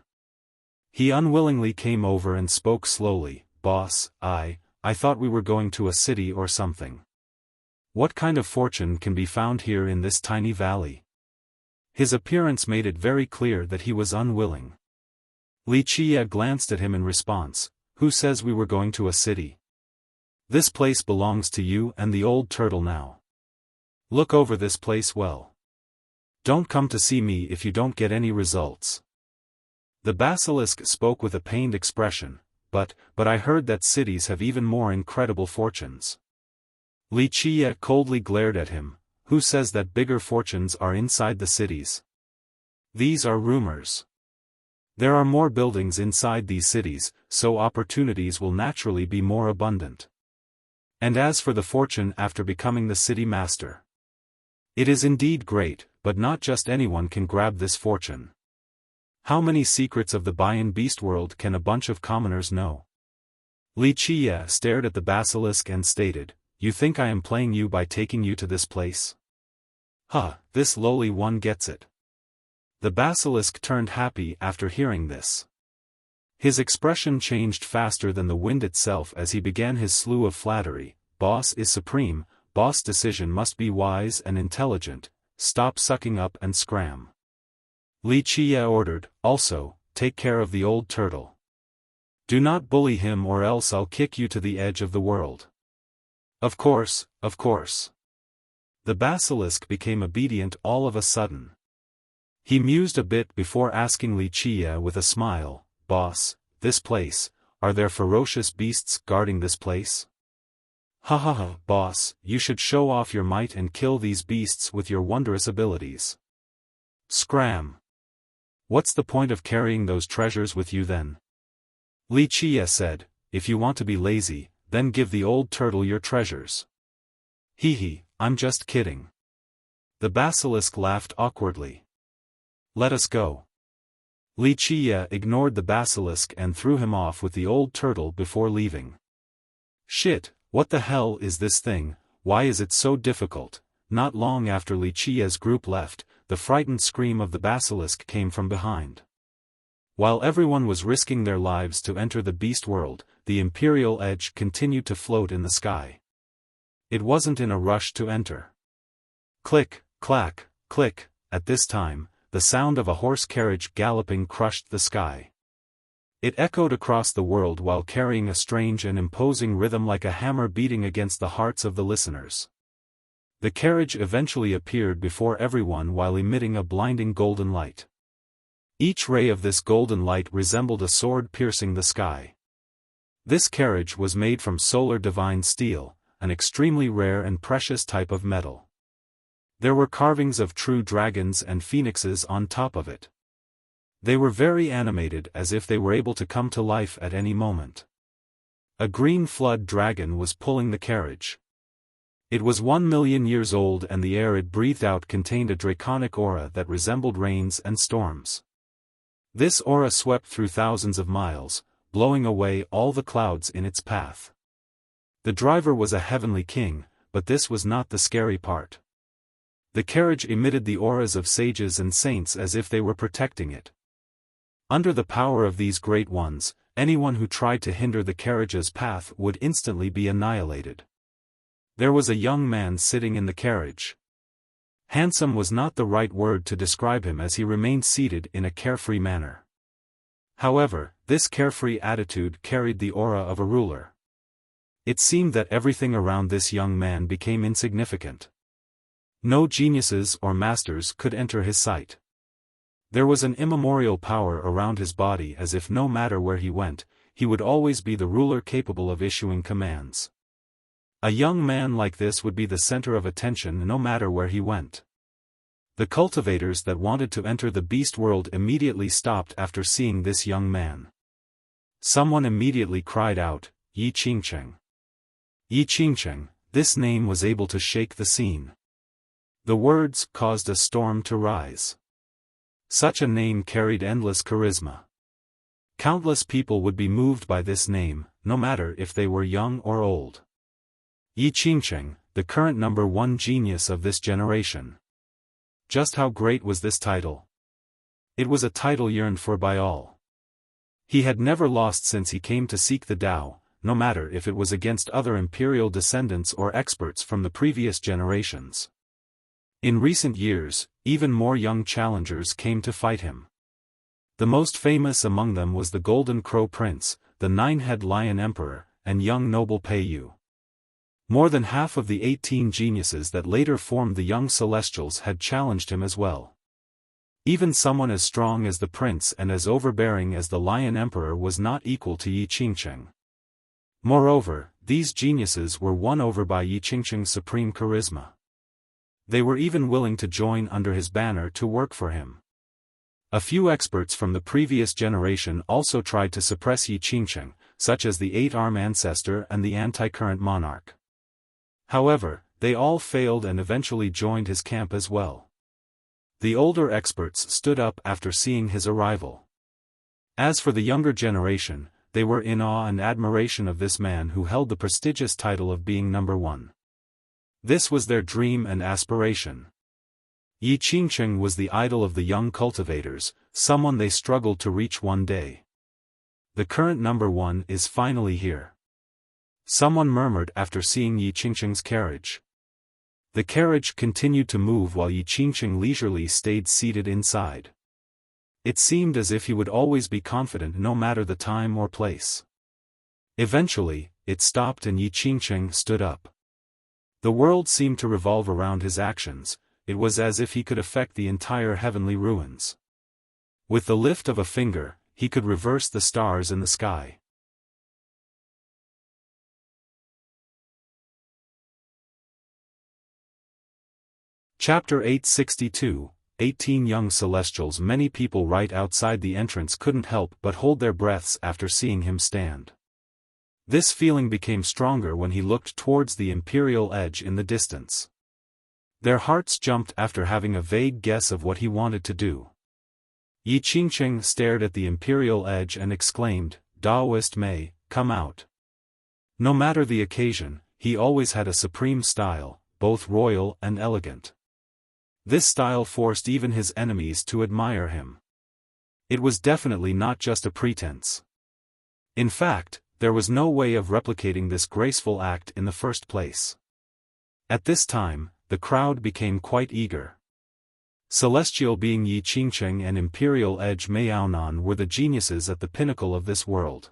He unwillingly came over and spoke slowly, "Boss, I thought we were going to a city or something. What kind of fortune can be found here in this tiny valley?" His appearance made it very clear that he was unwilling. Wuxia glanced at him in response, "Who says we were going to a city? This place belongs to you and the old turtle now. Look over this place well. Don't come to see me if you don't get any results." The basilisk spoke with a pained expression, but I heard that cities have even more incredible fortunes." Wuxia coldly glared at him, "Who says that bigger fortunes are inside the cities? These are rumors. There are more buildings inside these cities, so opportunities will naturally be more abundant. And as for the fortune after becoming the city master, it is indeed great, but not just anyone can grab this fortune. How many secrets of the Bayan beast world can a bunch of commoners know?" Wuxia stared at the basilisk and stated, "You think I am playing you by taking you to this place? This lowly one gets it." The basilisk turned happy after hearing this. His expression changed faster than the wind itself as he began his slew of flattery. "Boss is supreme, boss decision must be wise and intelligent, stop sucking up and scram." Wuxia ordered, "Also, take care of the old turtle. Do not bully him or else I'll kick you to the edge of the world." Of course, of course." The basilisk became obedient all of a sudden. He mused a bit before asking Wuxia with a smile, "Boss, this place, are there ferocious beasts guarding this place?" Ha, boss, you should show off your might and kill these beasts with your wondrous abilities." "Scram! What's the point of carrying those treasures with you then?" Wuxia said, "If you want to be lazy, then give the old turtle your treasures." Hee, I'm just kidding." The basilisk laughed awkwardly. "Let us go." Wuxia ignored the basilisk and threw him off with the old turtle before leaving. "Shit, what the hell is this thing, why is it so difficult?" Not long after Wuxia's group left, the frightened scream of the basilisk came from behind. While everyone was risking their lives to enter the beast world, the imperial edge continued to float in the sky. It wasn't in a rush to enter. Click, clack, click, at this time, the sound of a horse carriage galloping crushed the sky. It echoed across the world while carrying a strange and imposing rhythm like a hammer beating against the hearts of the listeners. The carriage eventually appeared before everyone while emitting a blinding golden light. Each ray of this golden light resembled a sword piercing the sky. This carriage was made from solar divine steel, an extremely rare and precious type of metal. There were carvings of true dragons and phoenixes on top of it. They were very animated as if they were able to come to life at any moment. A green flood dragon was pulling the carriage. It was 1,000,000 years old and the air it breathed out contained a draconic aura that resembled rains and storms. This aura swept through thousands of miles, blowing away all the clouds in its path. The driver was a heavenly king, but this was not the scary part. The carriage emitted the auras of sages and saints as if they were protecting it. Under the power of these great ones, anyone who tried to hinder the carriage's path would instantly be annihilated. There was a young man sitting in the carriage. Handsome was not the right word to describe him as he remained seated in a carefree manner. However, this carefree attitude carried the aura of a ruler. It seemed that everything around this young man became insignificant. No geniuses or masters could enter his sight. There was an immemorial power around his body, as if no matter where he went, he would always be the ruler capable of issuing commands. A young man like this would be the center of attention no matter where he went. The cultivators that wanted to enter the beast world immediately stopped after seeing this young man. Someone immediately cried out, "Yi Qingcheng." Yi Qingcheng, this name was able to shake the scene. The words caused a storm to rise. Such a name carried endless charisma. Countless people would be moved by this name, no matter if they were young or old. Yi Qingcheng, the current #1 genius of this generation. Just how great was this title? It was a title yearned for by all. He had never lost since he came to seek the Tao, no matter if it was against other imperial descendants or experts from the previous generations. In recent years, even more young challengers came to fight him. The most famous among them was the Golden Crow Prince, the Nine-Head Lion Emperor, and young noble Pei Yu. More than half of the 18 geniuses that later formed the young Celestials had challenged him as well. Even someone as strong as the prince and as overbearing as the Lion Emperor was not equal to Yi Qingcheng. Moreover, these geniuses were won over by Yi Qingcheng's supreme charisma. They were even willing to join under his banner to work for him. A few experts from the previous generation also tried to suppress Yi Qingcheng, such as the Eight-Arm Ancestor and the Anti-Current Monarch. However, they all failed and eventually joined his camp as well. The older experts stood up after seeing his arrival. As for the younger generation, they were in awe and admiration of this man who held the prestigious title of being #1. This was their dream and aspiration. Yi Qingcheng was the idol of the young cultivators, someone they struggled to reach one day. The current #1 is finally here. Someone murmured after seeing Yi Qingcheng's carriage. The carriage continued to move while Yi Qingcheng leisurely stayed seated inside. It seemed as if he would always be confident no matter the time or place. Eventually, it stopped and Yi Qingcheng stood up. The world seemed to revolve around his actions. It was as if he could affect the entire heavenly ruins. With the lift of a finger, he could reverse the stars in the sky. Chapter 862, 18 Young Celestials. Many people right outside the entrance couldn't help but hold their breaths after seeing him stand. This feeling became stronger when he looked towards the imperial edge in the distance. Their hearts jumped after having a vague guess of what he wanted to do. Yi Qingcheng stared at the imperial edge and exclaimed, "Daoist Mei, come out." No matter the occasion, he always had a supreme style, both royal and elegant. This style forced even his enemies to admire him. It was definitely not just a pretense. In fact, there was no way of replicating this graceful act in the first place. At this time, the crowd became quite eager. Celestial being Yi Qingcheng and Imperial Edge Maonan were the geniuses at the pinnacle of this world.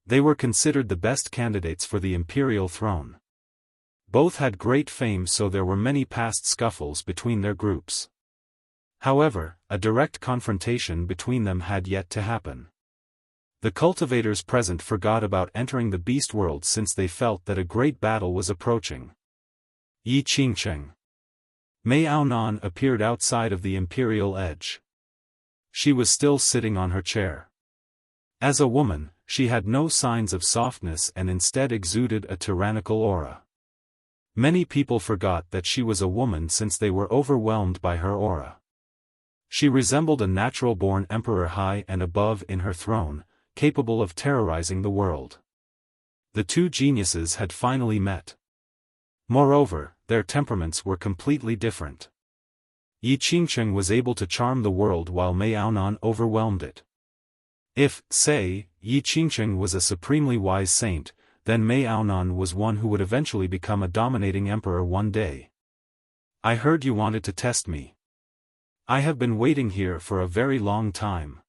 They were considered the best candidates for the imperial throne. Both had great fame, so there were many past scuffles between their groups. However, a direct confrontation between them had yet to happen. The cultivators present forgot about entering the beast world since they felt that a great battle was approaching. Yi Qingcheng. Maonan appeared outside of the imperial edge. She was still sitting on her chair. As a woman, she had no signs of softness and instead exuded a tyrannical aura. Many people forgot that she was a woman since they were overwhelmed by her aura. She resembled a natural-born emperor, high and above in her throne, capable of terrorizing the world. The two geniuses had finally met. Moreover, their temperaments were completely different. Yi Qingcheng was able to charm the world while Maonan overwhelmed it. If, say, Yi Qingcheng was a supremely wise saint, then Maonan was one who would eventually become a dominating emperor one day. "I heard you wanted to test me. I have been waiting here for a very long time."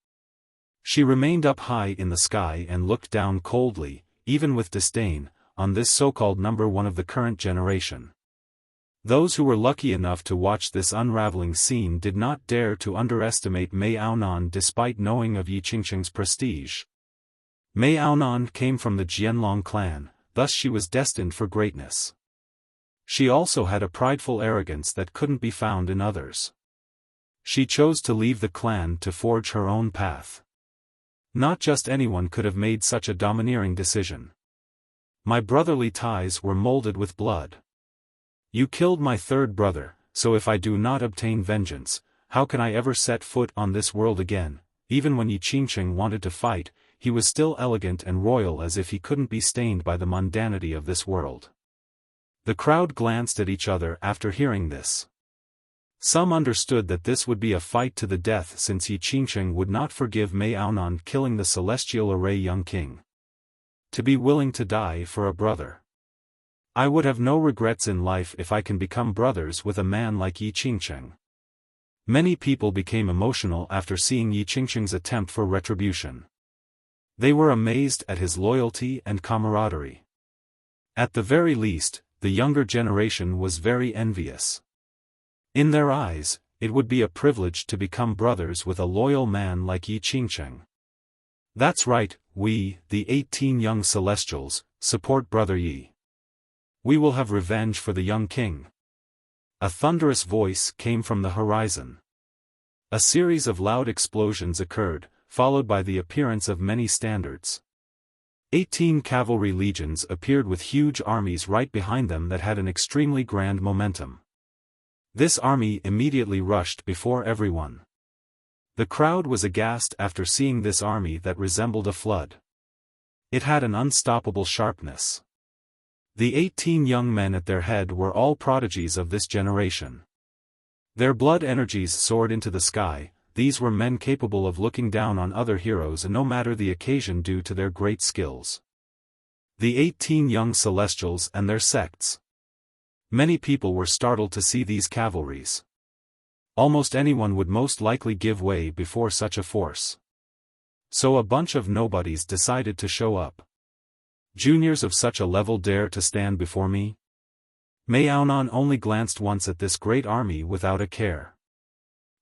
She remained up high in the sky and looked down coldly, even with disdain, on this so-called number one of the current generation. Those who were lucky enough to watch this unraveling scene did not dare to underestimate Mei Aonan despite knowing of Yi Qingqing's prestige. Mei Aonan came from the Jianlong clan, thus she was destined for greatness. She also had a prideful arrogance that couldn't be found in others. She chose to leave the clan to forge her own path. Not just anyone could have made such a domineering decision. My brotherly ties were molded with blood. You killed my third brother, so if I do not obtain vengeance, how can I ever set foot on this world again? Even when Yi Qingqing wanted to fight, he was still elegant and royal as if he couldn't be stained by the mundanity of this world. The crowd glanced at each other after hearing this. Some understood that this would be a fight to the death since Yi Qingqing would not forgive Mei Aonan killing the celestial array young king. To be willing to die for a brother. I would have no regrets in life if I can become brothers with a man like Yi Qingqing. Many people became emotional after seeing Yi Qingqing's attempt for retribution. They were amazed at his loyalty and camaraderie. At the very least, the younger generation was very envious. In their eyes, it would be a privilege to become brothers with a loyal man like Yi Qingqing. That's right, we, the 18 young celestials, support Brother Yi. We will have revenge for the young king. A thunderous voice came from the horizon. A series of loud explosions occurred, followed by the appearance of many standards. 18 cavalry legions appeared with huge armies right behind them that had an extremely grand momentum. This army immediately rushed before everyone. The crowd was aghast after seeing this army that resembled a flood. It had an unstoppable sharpness. The 18 young men at their head were all prodigies of this generation. Their blood energies soared into the sky. These were men capable of looking down on other heroes no matter the occasion due to their great skills. The 18 young celestials and their sects. Many people were startled to see these cavalries. Almost anyone would most likely give way before such a force. So a bunch of nobodies decided to show up. Juniors of such a level dare to stand before me? Mei Aonan only glanced once at this great army without a care.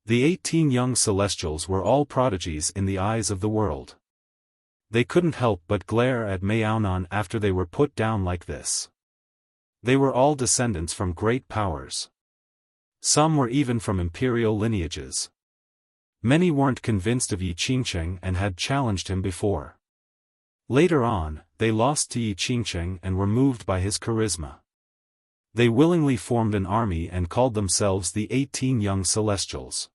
The 18 young celestials were all prodigies in the eyes of the world. They couldn't help but glare at Mei Aonan after they were put down like this. They were all descendants from great powers. Some were even from imperial lineages. Many weren't convinced of Yi Qingqing and had challenged him before. Later on, they lost to Yi Qingqing and were moved by his charisma. They willingly formed an army and called themselves the 18 young celestials.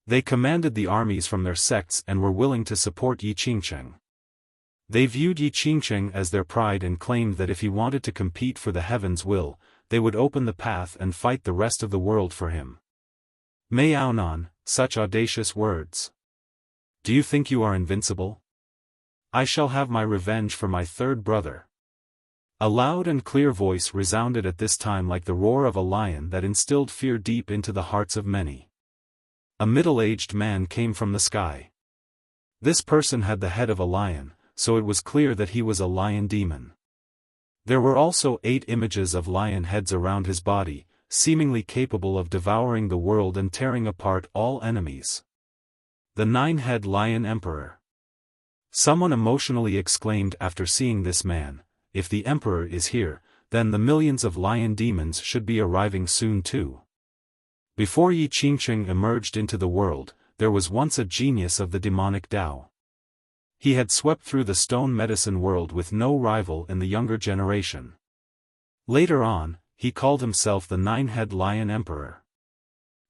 They commanded the armies from their sects and were willing to support Yi Qingqing. They viewed Yi Qingqing as their pride and claimed that if he wanted to compete for the heavens' will, they would open the path and fight the rest of the world for him. Mei Aonan, such audacious words. Do you think you are invincible? I shall have my revenge for my third brother. A loud and clear voice resounded at this time like the roar of a lion that instilled fear deep into the hearts of many. A middle-aged man came from the sky. This person had the head of a lion, so it was clear that he was a lion demon. There were also 8 images of lion heads around his body, seemingly capable of devouring the world and tearing apart all enemies. The 9-head lion emperor. Someone emotionally exclaimed after seeing this man, if the emperor is here, then the millions of lion demons should be arriving soon too. Before Yi Qingqing emerged into the world, there was once a genius of the demonic Tao. He had swept through the stone medicine world with no rival in the younger generation. Later on, he called himself the 9-head lion emperor.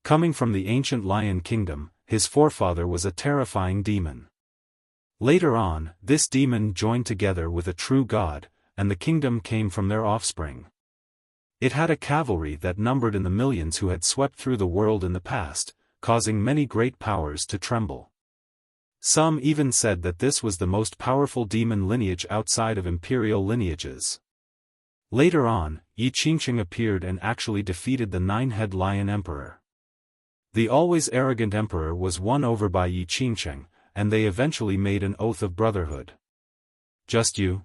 Coming from the ancient lion kingdom, his forefather was a terrifying demon. Later on, this demon joined together with a true god, and the kingdom came from their offspring. It had a cavalry that numbered in the millions who had swept through the world in the past, causing many great powers to tremble. Some even said that this was the most powerful demon lineage outside of imperial lineages. Later on, Yi Qingqing appeared and actually defeated the 9-head lion emperor. The always arrogant emperor was won over by Yi Qingqing, and they eventually made an oath of brotherhood. Just you?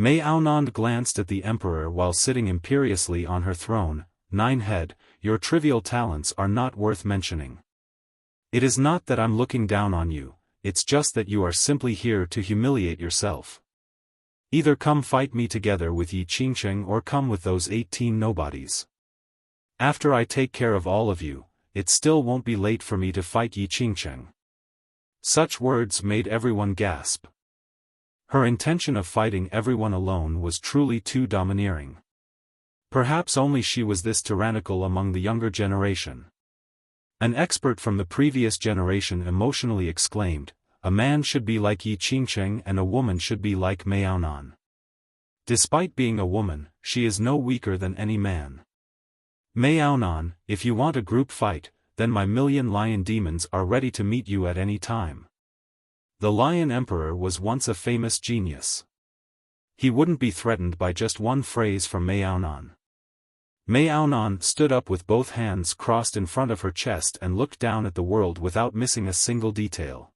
Mei Aonand glanced at the emperor while sitting imperiously on her throne. Nine-head, your trivial talents are not worth mentioning. It is not that I'm looking down on you, it's just that you are simply here to humiliate yourself. Either come fight me together with Yi Qingsheng or come with those 18 nobodies. After I take care of all of you, it still won't be late for me to fight Yi Qingsheng. Such words made everyone gasp. Her intention of fighting everyone alone was truly too domineering. Perhaps only she was this tyrannical among the younger generation. An expert from the previous generation emotionally exclaimed, "A man should be like Yi Qingsheng and a woman should be like Mei Aonan. Despite being a woman, she is no weaker than any man. Mei Aonan, if you want a group fight, then my million lion demons are ready to meet you at any time." The Lion Emperor was once a famous genius. He wouldn't be threatened by just one phrase from Mei Aonan. Mei Aonan stood up with both hands crossed in front of her chest and looked down at the world without missing a single detail.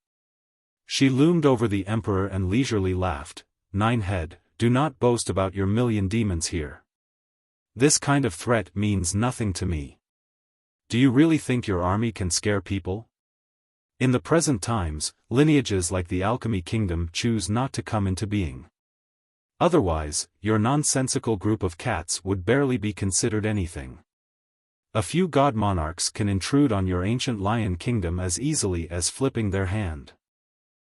She loomed over the emperor and leisurely laughed. "Nine-head, do not boast about your million demons here. This kind of threat means nothing to me. Do you really think your army can scare people? In the present times, lineages like the Alchemy Kingdom choose not to come into being. Otherwise, your nonsensical group of cats would barely be considered anything. A few god monarchs can intrude on your ancient lion kingdom as easily as flipping their hand."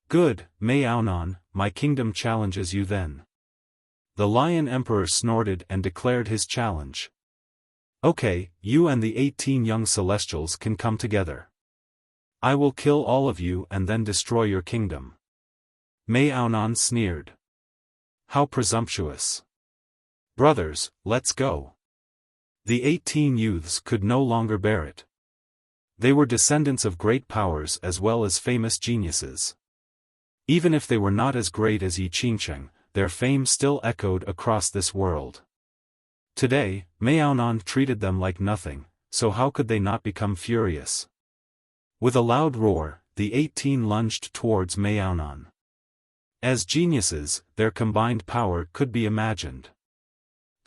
"Good, Mei Aonan, my kingdom challenges you then." The Lion Emperor snorted and declared his challenge. "Okay, you and the 18 young celestials can come together. I will kill all of you and then destroy your kingdom." Mei Aonan sneered. "How presumptuous. Brothers, let's go." The 18 youths could no longer bear it. They were descendants of great powers as well as famous geniuses. Even if they were not as great as Yi Qingsheng, their fame still echoed across this world. Today, Mei Aonan treated them like nothing, so how could they not become furious? With a loud roar, the 18 lunged towards Mei Aonan. As geniuses, their combined power could be imagined.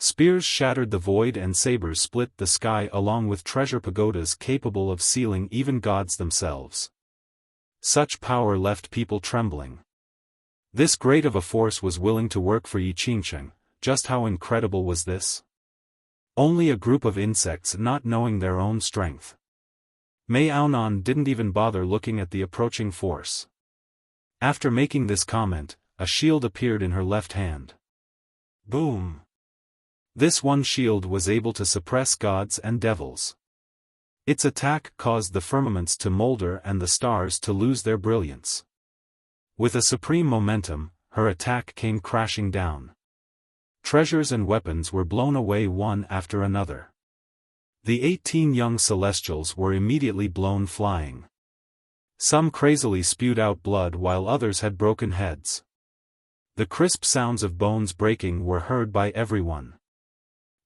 Spears shattered the void and sabers split the sky along with treasure pagodas capable of sealing even gods themselves. Such power left people trembling. This great of a force was willing to work for Yi Qingsheng. Just how incredible was this? Only a group of insects not knowing their own strength. Mei Aonan didn't even bother looking at the approaching force. After making this comment, a shield appeared in her left hand. Boom! This one shield was able to suppress gods and devils. Its attack caused the firmaments to molder and the stars to lose their brilliance. With a supreme momentum, her attack came crashing down. Treasures and weapons were blown away one after another. The 18 young celestials were immediately blown flying. Some crazily spewed out blood while others had broken heads. The crisp sounds of bones breaking were heard by everyone.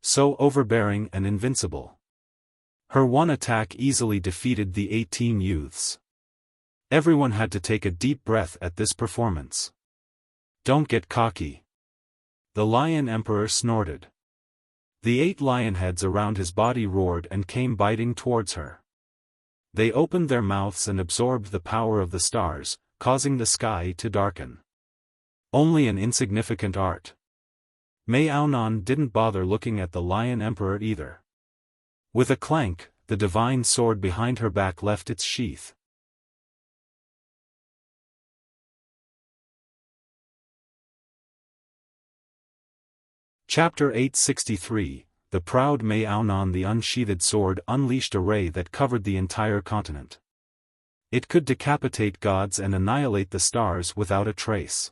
So overbearing and invincible. Her one attack easily defeated the 18 youths. Everyone had to take a deep breath at this performance. "Don't get cocky." The Lion Emperor snorted. The 8 lion heads around his body roared and came biting towards her. They opened their mouths and absorbed the power of the stars, causing the sky to darken. Only an insignificant art. Mei Aonan didn't bother looking at the Lion Emperor either. With a clank, the divine sword behind her back left its sheath. Chapter 863, The Proud Mei Aonan. The unsheathed sword unleashed a ray that covered the entire continent. It could decapitate gods and annihilate the stars without a trace.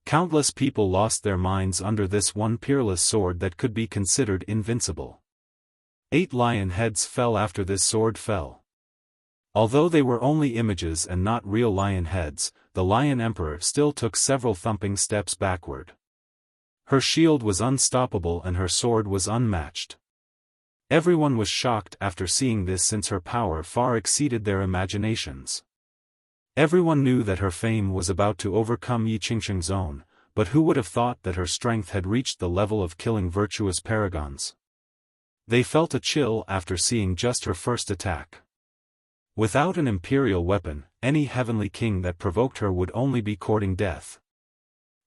Countless people lost their minds under this one peerless sword that could be considered invincible. 8 lion heads fell after this sword fell. Although they were only images and not real lion heads, the Lion Emperor still took several thumping steps backward. Her shield was unstoppable and her sword was unmatched. Everyone was shocked after seeing this since her power far exceeded their imaginations. Everyone knew that her fame was about to overcome Yi Qingsheng's own, but who would have thought that her strength had reached the level of killing virtuous paragons? They felt a chill after seeing just her first attack. Without an imperial weapon, any heavenly king that provoked her would only be courting death.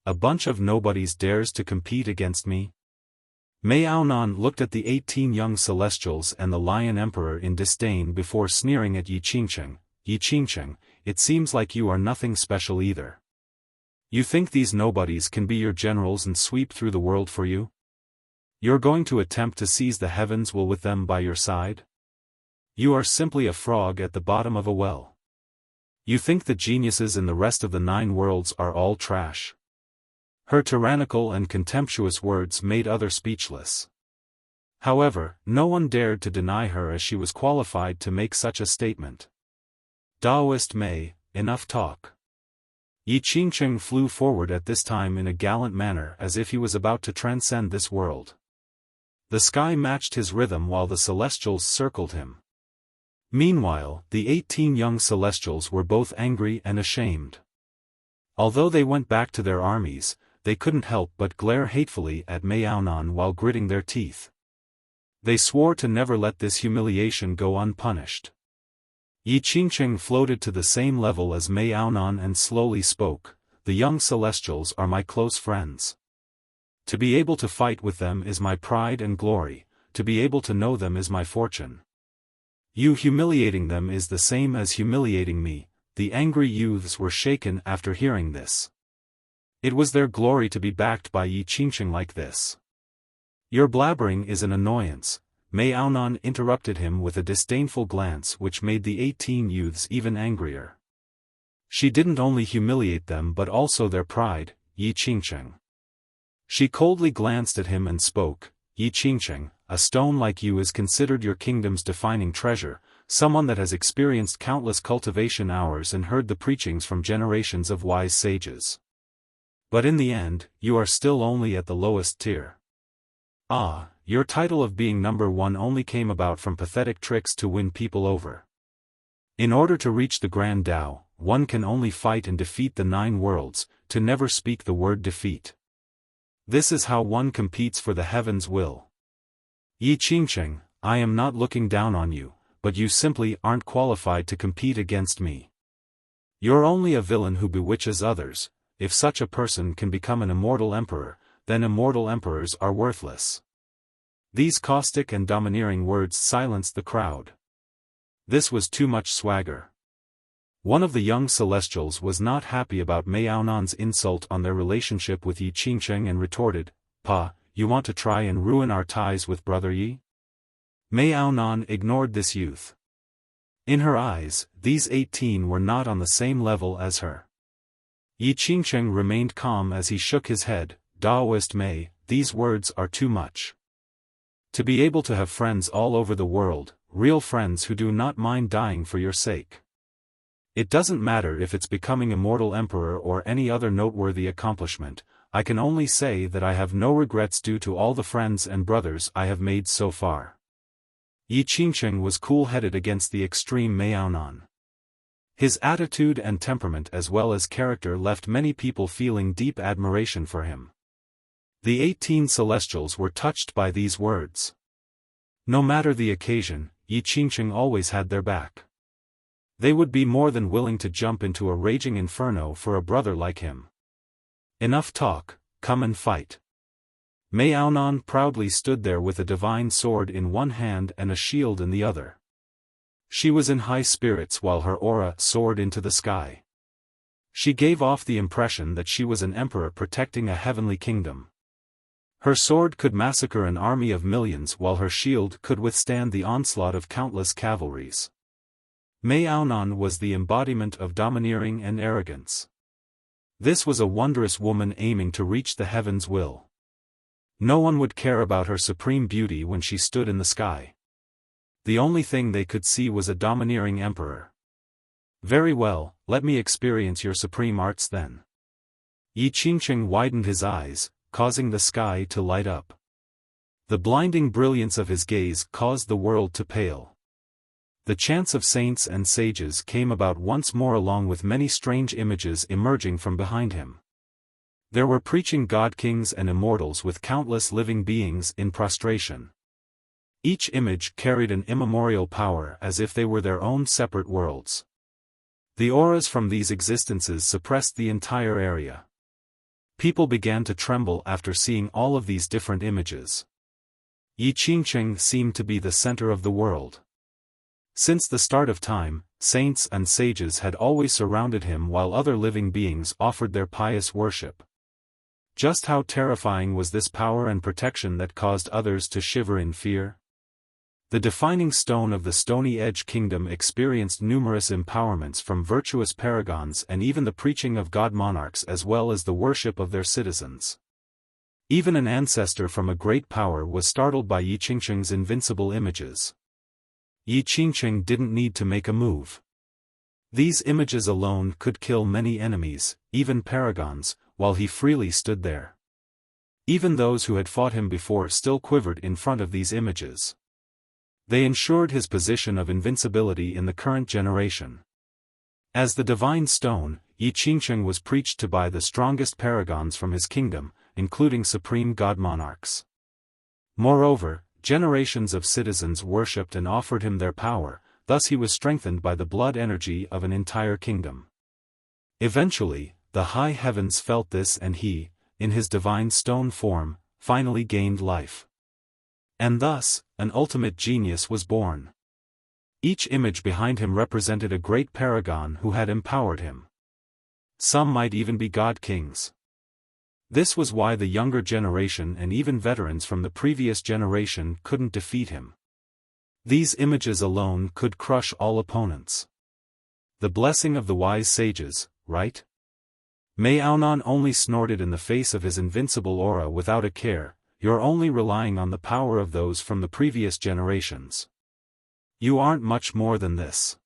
A bunch of nobodies dares to compete against me? Maonan looked at the 18 young celestials and the Lion Emperor in disdain before sneering at Yi Qingcheng. Yi Qingcheng, it seems like you are nothing special either. You think these nobodies can be your generals and sweep through the world for you? You're going to attempt to seize the heavens with them by your side? You are simply a frog at the bottom of a well. You think the geniuses in the rest of the 9 worlds are all trash? Her tyrannical and contemptuous words made others speechless. However, no one dared to deny her as she was qualified to make such a statement. Daoist Mei, enough talk. Yi Qingcheng flew forward at this time in a gallant manner as if he was about to transcend this world. The sky matched his rhythm while the celestials circled him. Meanwhile, the 18 young celestials were both angry and ashamed. Although they went back to their armies, they couldn't help but glare hatefully at Maonan while gritting their teeth. They swore to never let this humiliation go unpunished. Yi Qingcheng floated to the same level as Maonan and slowly spoke, "The young celestials are my close friends. To be able to fight with them is my pride and glory, to be able to know them is my fortune. You humiliating them is the same as humiliating me." The angry youths were shaken after hearing this. It was their glory to be backed by Yi Qingcheng like this. "Your blabbering is an annoyance," Maonan interrupted him with a disdainful glance which made the 18 youths even angrier. She didn't only humiliate them but also their pride, Yi Qingcheng. She coldly glanced at him and spoke, "Yi Qingcheng, a stone like you is considered your kingdom's defining treasure, someone that has experienced countless cultivation hours and heard the preachings from generations of wise sages. But in the end, you are still only at the lowest tier. Ah, your title of being number 1 only came about from pathetic tricks to win people over. In order to reach the Grand Tao, one can only fight and defeat the 9 worlds, to never speak the word defeat. This is how one competes for the heaven's will. Yi Qingcheng, I am not looking down on you, but you simply aren't qualified to compete against me. You're only a villain who bewitches others. If such a person can become an immortal emperor, then immortal emperors are worthless." These caustic and domineering words silenced the crowd. This was too much swagger. One of the young celestials was not happy about Maonan's insult on their relationship with Yi Qingcheng and retorted, "Pa, you want to try and ruin our ties with Brother Yi?" Maonan ignored this youth. In her eyes, these 18 were not on the same level as her. Yi Qingcheng remained calm as he shook his head, "Daoist Mei, these words are too much. To be able to have friends all over the world, real friends who do not mind dying for your sake. It doesn't matter if it's becoming immortal emperor or any other noteworthy accomplishment, I can only say that I have no regrets due to all the friends and brothers I have made so far." Yi Qingcheng was cool-headed against the extreme Maonan. His attitude and temperament as well as character left many people feeling deep admiration for him. The 18 celestials were touched by these words. No matter the occasion, Yi Qingcheng always had their back. They would be more than willing to jump into a raging inferno for a brother like him. "Enough talk, come and fight." Maonan proudly stood there with a divine sword in one hand and a shield in the other. She was in high spirits while her aura soared into the sky. She gave off the impression that she was an emperor protecting a heavenly kingdom. Her sword could massacre an army of millions while her shield could withstand the onslaught of countless cavalries. Maonan was the embodiment of domineering and arrogance. This was a wondrous woman aiming to reach the heaven's will. No one would care about her supreme beauty when she stood in the sky. The only thing they could see was a domineering emperor. "Very well, let me experience your supreme arts then." Yi Qingcheng widened his eyes, causing the sky to light up. The blinding brilliance of his gaze caused the world to pale. The chants of saints and sages came about once more along with many strange images emerging from behind him. There were preaching god-kings and immortals with countless living beings in prostration. Each image carried an immemorial power as if they were their own separate worlds. The auras from these existences suppressed the entire area. People began to tremble after seeing all of these different images. Yi Qingqing seemed to be the center of the world. Since the start of time, saints and sages had always surrounded him while other living beings offered their pious worship. Just how terrifying was this power and protection that caused others to shiver in fear? The defining stone of the Stony Edge Kingdom experienced numerous empowerments from virtuous paragons and even the preaching of god monarchs as well as the worship of their citizens. Even an ancestor from a great power was startled by Yi Qingqing's invincible images. Yi Qingqing didn't need to make a move. These images alone could kill many enemies, even paragons, while he freely stood there. Even those who had fought him before still quivered in front of these images. They ensured his position of invincibility in the current generation. As the divine stone, Yi Qingqing was preached to by the strongest paragons from his kingdom, including supreme god monarchs. Moreover, generations of citizens worshipped and offered him their power, thus he was strengthened by the blood energy of an entire kingdom. Eventually, the high heavens felt this and he, in his divine stone form, finally gained life. And thus, an ultimate genius was born. Each image behind him represented a great paragon who had empowered him. Some might even be god-kings. This was why the younger generation and even veterans from the previous generation couldn't defeat him. These images alone could crush all opponents. The blessing of the wise sages, right? Mei Aonan only snorted in the face of his invincible aura without a care. You're only relying on the power of those from the previous generations. You aren't much more than this.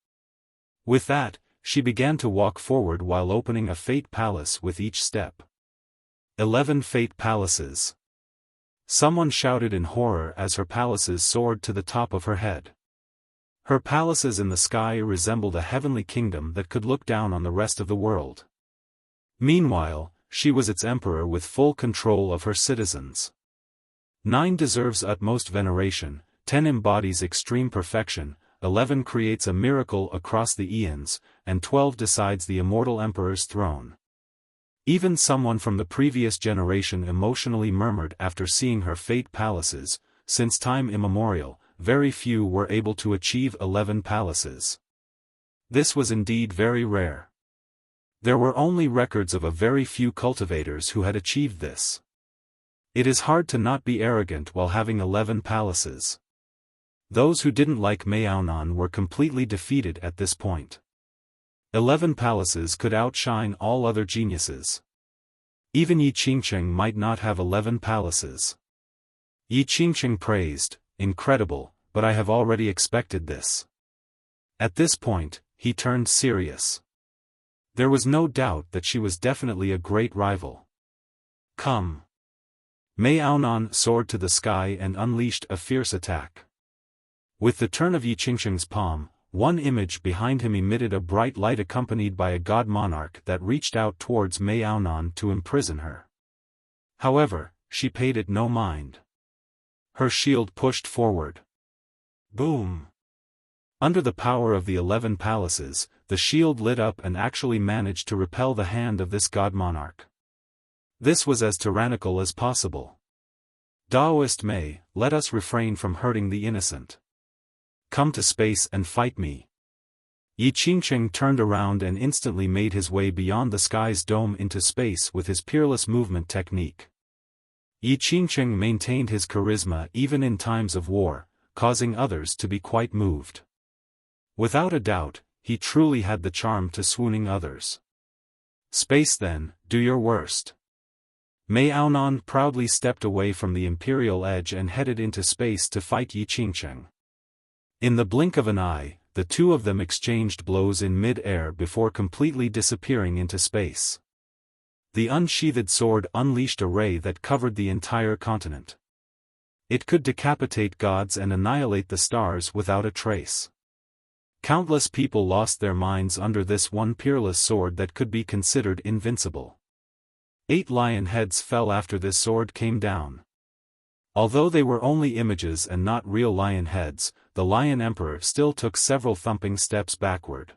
With that, she began to walk forward while opening a fate palace with each step. 11 fate palaces. Someone shouted in horror as her palaces soared to the top of her head. Her palaces in the sky resembled a heavenly kingdom that could look down on the rest of the world. Meanwhile, she was its emperor with full control of her citizens. 9 deserves utmost veneration, 10 embodies extreme perfection, 11 creates a miracle across the eons, and 12 decides the immortal emperor's throne. Even someone from the previous generation emotionally murmured after seeing her fate palaces. Since time immemorial, very few were able to achieve 11 palaces. This was indeed very rare. There were only records of a very few cultivators who had achieved this. It is hard to not be arrogant while having 11 palaces. Those who didn't like Mei Aonan were completely defeated at this point. 11 palaces could outshine all other geniuses. Even Yi Qingqing might not have 11 palaces. Yi Qingqing praised, "Incredible, but I have already expected this." At this point, he turned serious. There was no doubt that she was definitely a great rival. Come. Mei Aonan soared to the sky and unleashed a fierce attack. With the turn of Yi Qingqing's palm, one image behind him emitted a bright light accompanied by a god monarch that reached out towards Mei Aonan to imprison her. However, she paid it no mind. Her shield pushed forward. Boom! Under the power of the 11 palaces, the shield lit up and actually managed to repel the hand of this god monarch. This was as tyrannical as possible. Taoist Mei, let us refrain from hurting the innocent. Come to space and fight me. Yi Qingqing turned around and instantly made his way beyond the sky's dome into space with his peerless movement technique. Yi Qingqing maintained his charisma even in times of war, causing others to be quite moved. Without a doubt, he truly had the charm to swooning others. Space then, do your worst. Mei Aonan proudly stepped away from the imperial edge and headed into space to fight Yi Qingqing. In the blink of an eye, the two of them exchanged blows in mid-air before completely disappearing into space. The unsheathed sword unleashed a ray that covered the entire continent. It could decapitate gods and annihilate the stars without a trace. Countless people lost their minds under this one peerless sword that could be considered invincible. 8 lion heads fell after this sword came down. Although they were only images and not real lion heads, the Lion Emperor still took several thumping steps backward.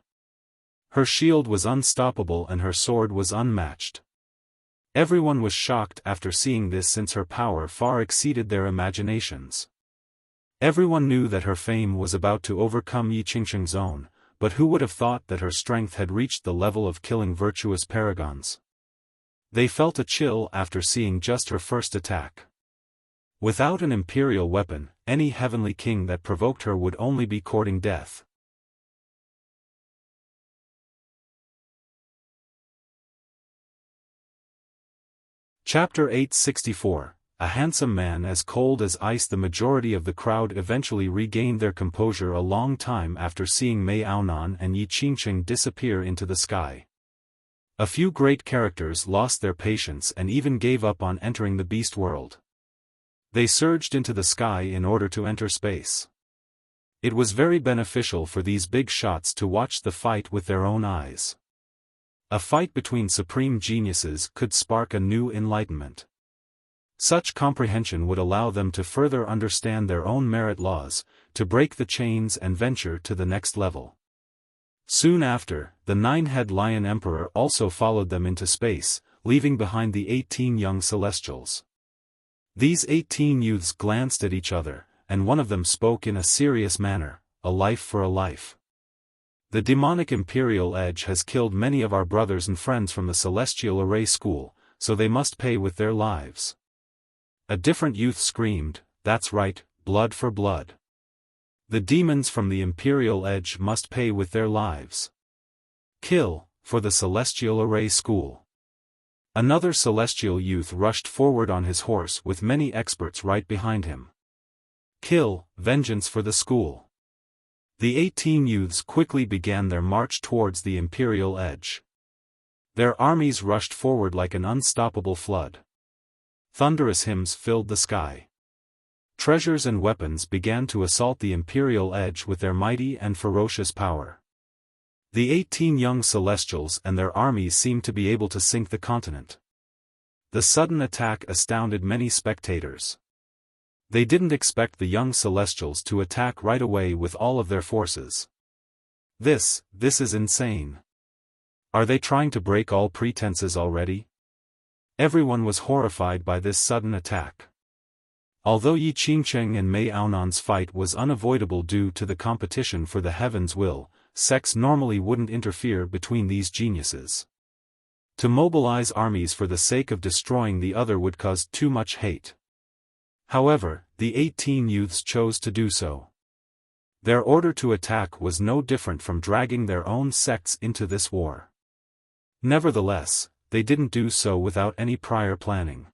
Her shield was unstoppable and her sword was unmatched. Everyone was shocked after seeing this since her power far exceeded their imaginations. Everyone knew that her fame was about to overcome Yi Qingsheng's own, but who would have thought that her strength had reached the level of killing virtuous paragons? They felt a chill after seeing just her first attack. Without an imperial weapon, any heavenly king that provoked her would only be courting death. Chapter 864. A handsome man as cold as ice. The majority of the crowd eventually regained their composure a long time after seeing Mei Aonan and Yi Qingsheng disappear into the sky. A few great characters lost their patience and even gave up on entering the beast world. They surged into the sky in order to enter space. It was very beneficial for these big shots to watch the fight with their own eyes. A fight between supreme geniuses could spark a new enlightenment. Such comprehension would allow them to further understand their own merit laws, to break the chains and venture to the next level. Soon after, the 9-head Lion Emperor also followed them into space, leaving behind the 18 young celestials. These 18 youths glanced at each other, and one of them spoke in a serious manner, "A life for a life. The demonic Imperial Edge has killed many of our brothers and friends from the Celestial Array School, so they must pay with their lives." A different youth screamed, "That's right, blood for blood. The demons from the Imperial Edge must pay with their lives. Kill, for the Celestial Array School." Another celestial youth rushed forward on his horse with many experts right behind him. "Kill, vengeance for the school." The 18 youths quickly began their march towards the Imperial Edge. Their armies rushed forward like an unstoppable flood. Thunderous hymns filled the sky. Treasures and weapons began to assault the Imperial Edge with their mighty and ferocious power. The 18 young celestials and their armies seemed to be able to sink the continent. The sudden attack astounded many spectators. They didn't expect the young celestials to attack right away with all of their forces. This is insane. Are they trying to break all pretenses already? Everyone was horrified by this sudden attack. Although Yi Qingsheng and Mei Aonan's fight was unavoidable due to the competition for the heaven's will, sex normally wouldn't interfere between these geniuses. To mobilize armies for the sake of destroying the other would cause too much hate. However, the 18 youths chose to do so. Their order to attack was no different from dragging their own sects into this war. Nevertheless, they didn't do so without any prior planning.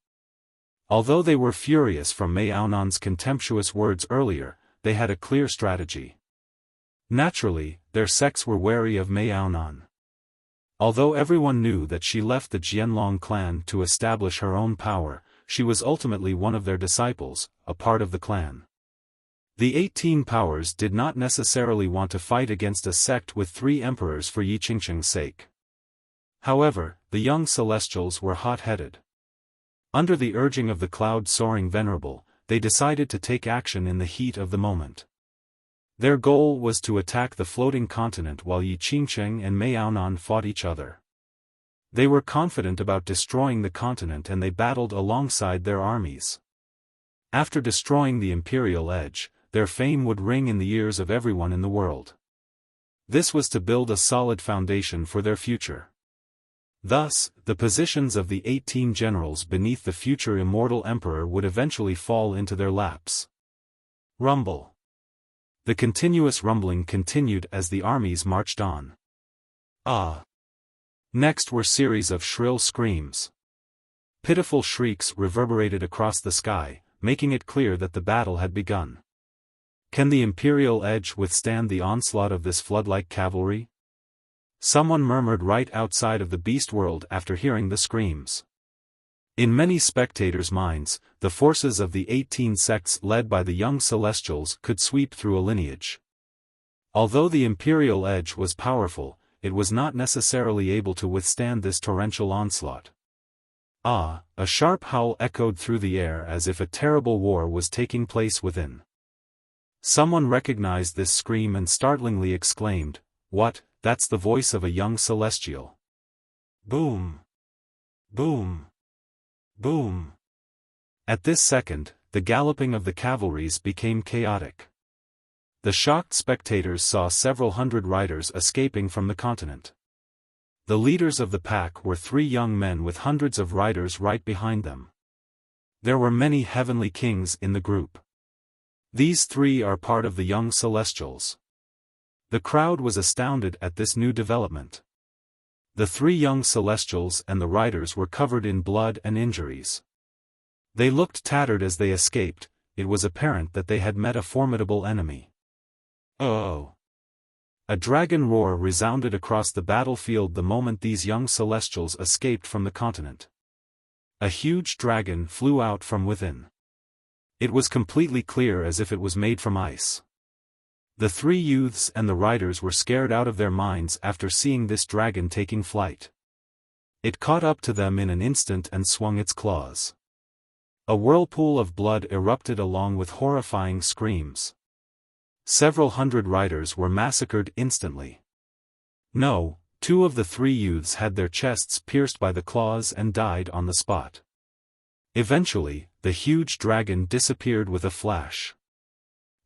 Although they were furious from Mei Aonan's contemptuous words earlier, they had a clear strategy. Naturally, their sects were wary of Mei Aonan. Although everyone knew that she left the Jianlong clan to establish her own power, she was ultimately one of their disciples, a part of the clan. The 18 powers did not necessarily want to fight against a sect with 3 emperors for Yi Qingsheng's sake. However, the young celestials were hot-headed. Under the urging of the cloud-soaring venerable, they decided to take action in the heat of the moment. Their goal was to attack the floating continent while Yi Qingsheng and Mei Aonan fought each other. They were confident about destroying the continent and they battled alongside their armies. After destroying the Imperial Edge, their fame would ring in the ears of everyone in the world. This was to build a solid foundation for their future. Thus, the positions of the 18 generals beneath the future immortal emperor would eventually fall into their laps. Rumble. The continuous rumbling continued as the armies marched on. Ah! Next were series of shrill screams. Pitiful shrieks reverberated across the sky, making it clear that the battle had begun. Can the Imperial Edge withstand the onslaught of this flood-like cavalry? Someone murmured right outside of the beast world after hearing the screams. In many spectators' minds, the forces of the 18 sects led by the young celestials could sweep through a lineage. Although the Imperial Edge was powerful, it was not necessarily able to withstand this torrential onslaught. Ah! A sharp howl echoed through the air as if a terrible war was taking place within. Someone recognized this scream and startlingly exclaimed, "What, that's the voice of a young celestial." Boom! Boom! Boom! At this second, the galloping of the cavalries became chaotic. The shocked spectators saw several hundred riders escaping from the continent. The leaders of the pack were 3 young men with hundreds of riders right behind them. There were many heavenly kings in the group. These 3 are part of the young celestials. The crowd was astounded at this new development. The 3 young celestials and the riders were covered in blood and injuries. They looked tattered as they escaped. It was apparent that they had met a formidable enemy. Oh! A dragon roar resounded across the battlefield the moment these young celestials escaped from the continent. A huge dragon flew out from within. It was completely clear as if it was made from ice. The 3 youths and the riders were scared out of their minds after seeing this dragon taking flight. It caught up to them in an instant and swung its claws. A whirlpool of blood erupted along with horrifying screams. Several hundred riders were massacred instantly. No, 2 of the 3 youths had their chests pierced by the claws and died on the spot. Eventually, the huge dragon disappeared with a flash.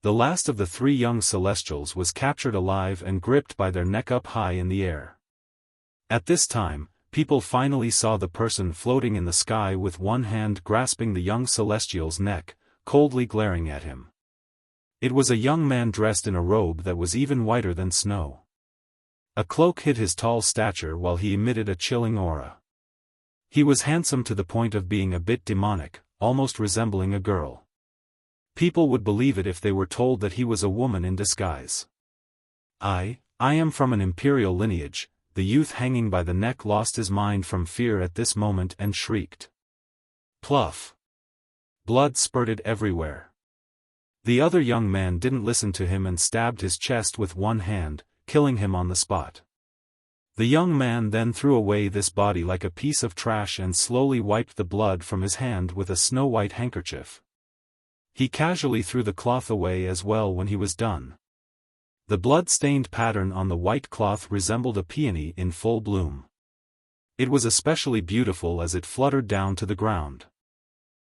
The last of the 3 young celestials was captured alive and gripped by their neck up high in the air. At this time, people finally saw the person floating in the sky with one hand grasping the young celestial's neck, coldly glaring at him. It was a young man dressed in a robe that was even whiter than snow. A cloak hid his tall stature while he emitted a chilling aura. He was handsome to the point of being a bit demonic, almost resembling a girl. People would believe it if they were told that he was a woman in disguise. I am from an imperial lineage." The youth hanging by the neck lost his mind from fear at this moment and shrieked. Pluff! Blood spurted everywhere. The other young man didn't listen to him and stabbed his chest with one hand, killing him on the spot. The young man then threw away this body like a piece of trash and slowly wiped the blood from his hand with a snow-white handkerchief. He casually threw the cloth away as well when he was done. The blood-stained pattern on the white cloth resembled a peony in full bloom. It was especially beautiful as it fluttered down to the ground.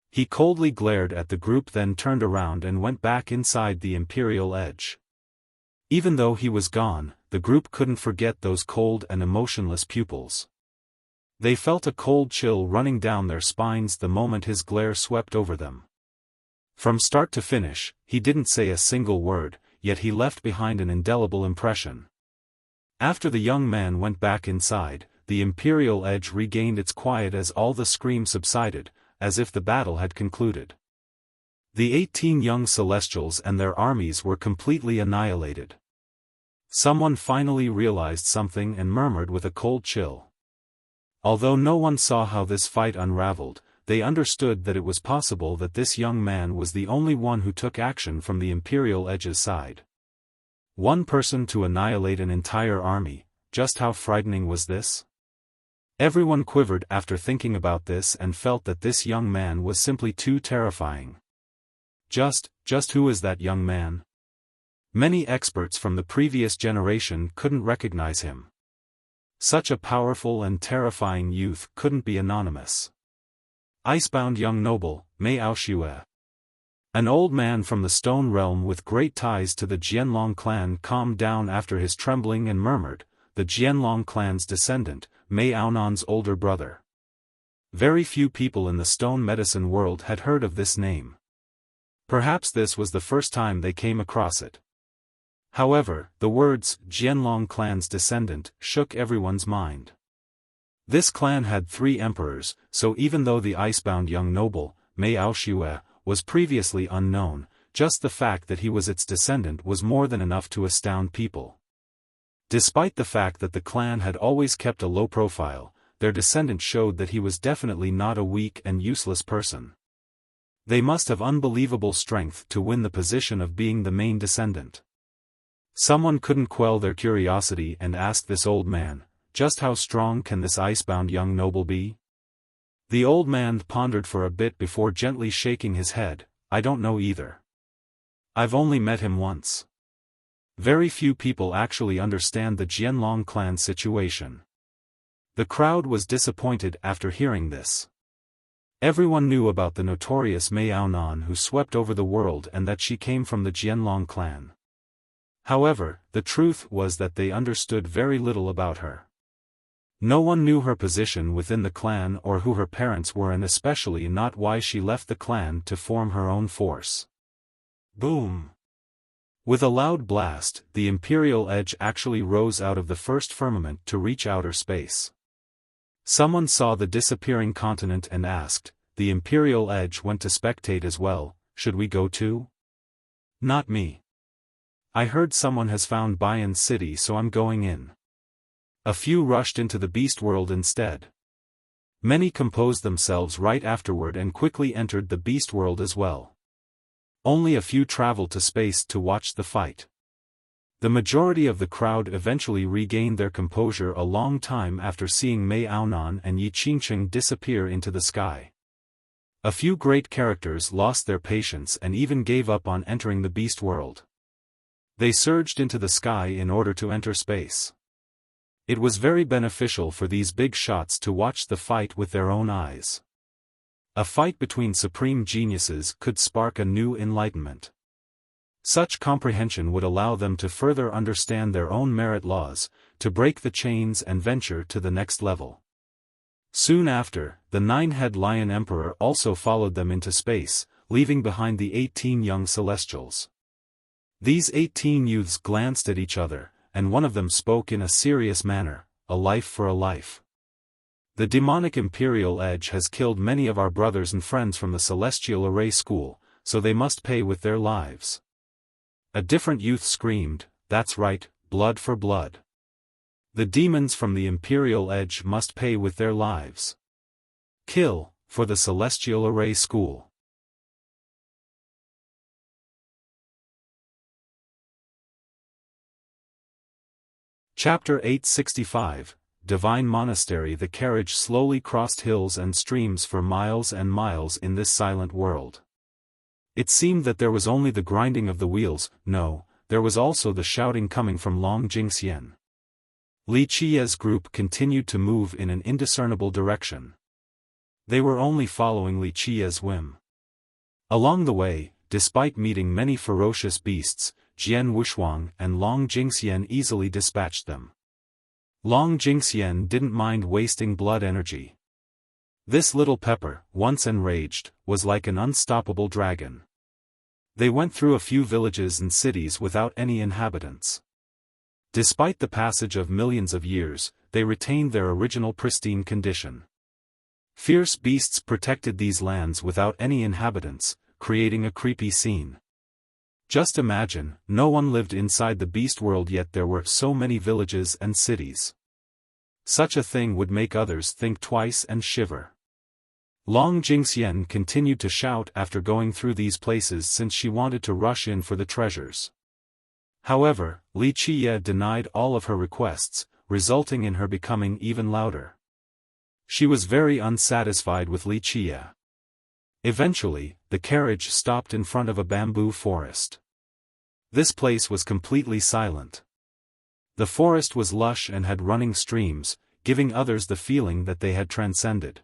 He coldly glared at the group, then turned around and went back inside the imperial edge. Even though he was gone, the group couldn't forget those cold and emotionless pupils. They felt a cold chill running down their spines the moment his glare swept over them. From start to finish, he didn't say a single word, yet he left behind an indelible impression. After the young man went back inside, the imperial edge regained its quiet as all the screams subsided, as if the battle had concluded. The 18 young celestials and their armies were completely annihilated. Someone finally realized something and murmured with a cold chill. Although no one saw how this fight unraveled, they understood that it was possible that this young man was the only one who took action from the imperial edge's side. One person to annihilate an entire army, just how frightening was this? Everyone quivered after thinking about this and felt that this young man was simply too terrifying. Just who is that young man? Many experts from the previous generation couldn't recognize him. Such a powerful and terrifying youth couldn't be anonymous. Icebound young noble, Xiaofan. An old man from the Stone Realm with great ties to the Jianlong clan calmed down after his trembling and murmured, the Jianlong clan's descendant, Xiaonan's older brother. Very few people in the stone medicine world had heard of this name. Perhaps this was the first time they came across it. However, the words, Jianlong clan's descendant, shook everyone's mind. This clan had 3 emperors, so even though the icebound young noble, Xiaofan, was previously unknown, just the fact that he was its descendant was more than enough to astound people. Despite the fact that the clan had always kept a low profile, their descendant showed that he was definitely not a weak and useless person. They must have unbelievable strength to win the position of being the main descendant. Someone couldn't quell their curiosity and asked this old man, just how strong can this icebound young noble be? The old man pondered for a bit before gently shaking his head. I don't know either. I've only met him once. Very few people actually understand the Jianlong clan situation. The crowd was disappointed after hearing this. Everyone knew about the notorious Mei Aonan who swept over the world and that she came from the Jianlong clan. However, the truth was that they understood very little about her. No one knew her position within the clan or who her parents were, and especially not why she left the clan to form her own force. Boom! With a loud blast, the Imperial Edge actually rose out of the first firmament to reach outer space. Someone saw the disappearing continent and asked, "The Imperial Edge went to spectate as well, should we go too?" "Not me. I heard someone has found Bayan City, so I'm going in." A few rushed into the beast world instead. Many composed themselves right afterward and quickly entered the beast world as well. Only a few traveled to space to watch the fight. The majority of the crowd eventually regained their composure a long time after seeing Mei Aonan and Yi Qingcheng disappear into the sky. A few great characters lost their patience and even gave up on entering the beast world. They surged into the sky in order to enter space. It was very beneficial for these big shots to watch the fight with their own eyes. A fight between supreme geniuses could spark a new enlightenment. Such comprehension would allow them to further understand their own merit laws, to break the chains and venture to the next level. Soon after, the nine-head lion emperor also followed them into space, leaving behind the 18 young celestials. These 18 youths glanced at each other, and one of them spoke in a serious manner, "A life for a life. The demonic Imperial Edge has killed many of our brothers and friends from the Celestial Array School, so they must pay with their lives." A different youth screamed, "That's right, blood for blood. The demons from the Imperial Edge must pay with their lives. Kill, for the Celestial Array School." Chapter 865, Divine Monastery. The carriage slowly crossed hills and streams for miles and miles in this silent world. It seemed that there was only the grinding of the wheels. No, there was also the shouting coming from Long Jingxian. Li Qiye's group continued to move in an indiscernible direction. They were only following Li Qiye's whim. Along the way, despite meeting many ferocious beasts, Jian Wushuang and Long Jingxian easily dispatched them. Long Jingxian didn't mind wasting blood energy. This little pepper, once enraged, was like an unstoppable dragon. They went through a few villages and cities without any inhabitants. Despite the passage of millions of years, they retained their original pristine condition. Fierce beasts protected these lands without any inhabitants, creating a creepy scene. Just imagine, no one lived inside the beast world, yet there were so many villages and cities. Such a thing would make others think twice and shiver. Long Jingxian continued to shout after going through these places since she wanted to rush in for the treasures. However, Li Qiye denied all of her requests, resulting in her becoming even louder. She was very unsatisfied with Li Qiye. Eventually, the carriage stopped in front of a bamboo forest. This place was completely silent. The forest was lush and had running streams, giving others the feeling that they had transcended.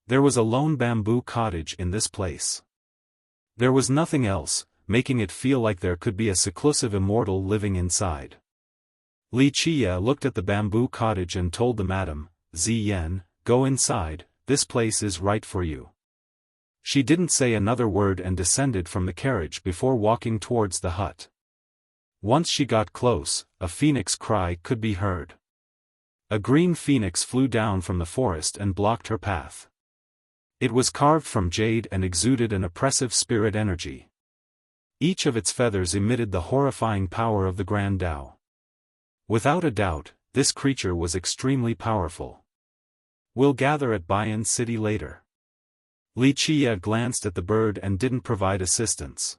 There was a lone bamboo cottage in this place. There was nothing else, making it feel like there could be a seclusive immortal living inside. Li Qiye looked at the bamboo cottage and told the madam, "Ziyan, go inside, this place is right for you." She didn't say another word and descended from the carriage before walking towards the hut. Once she got close, a phoenix cry could be heard. A green phoenix flew down from the forest and blocked her path. It was carved from jade and exuded an oppressive spirit energy. Each of its feathers emitted the horrifying power of the Grand Tao. Without a doubt, this creature was extremely powerful. "We'll gather at Bayan City later." Li Qiye glanced at the bird and didn't provide assistance.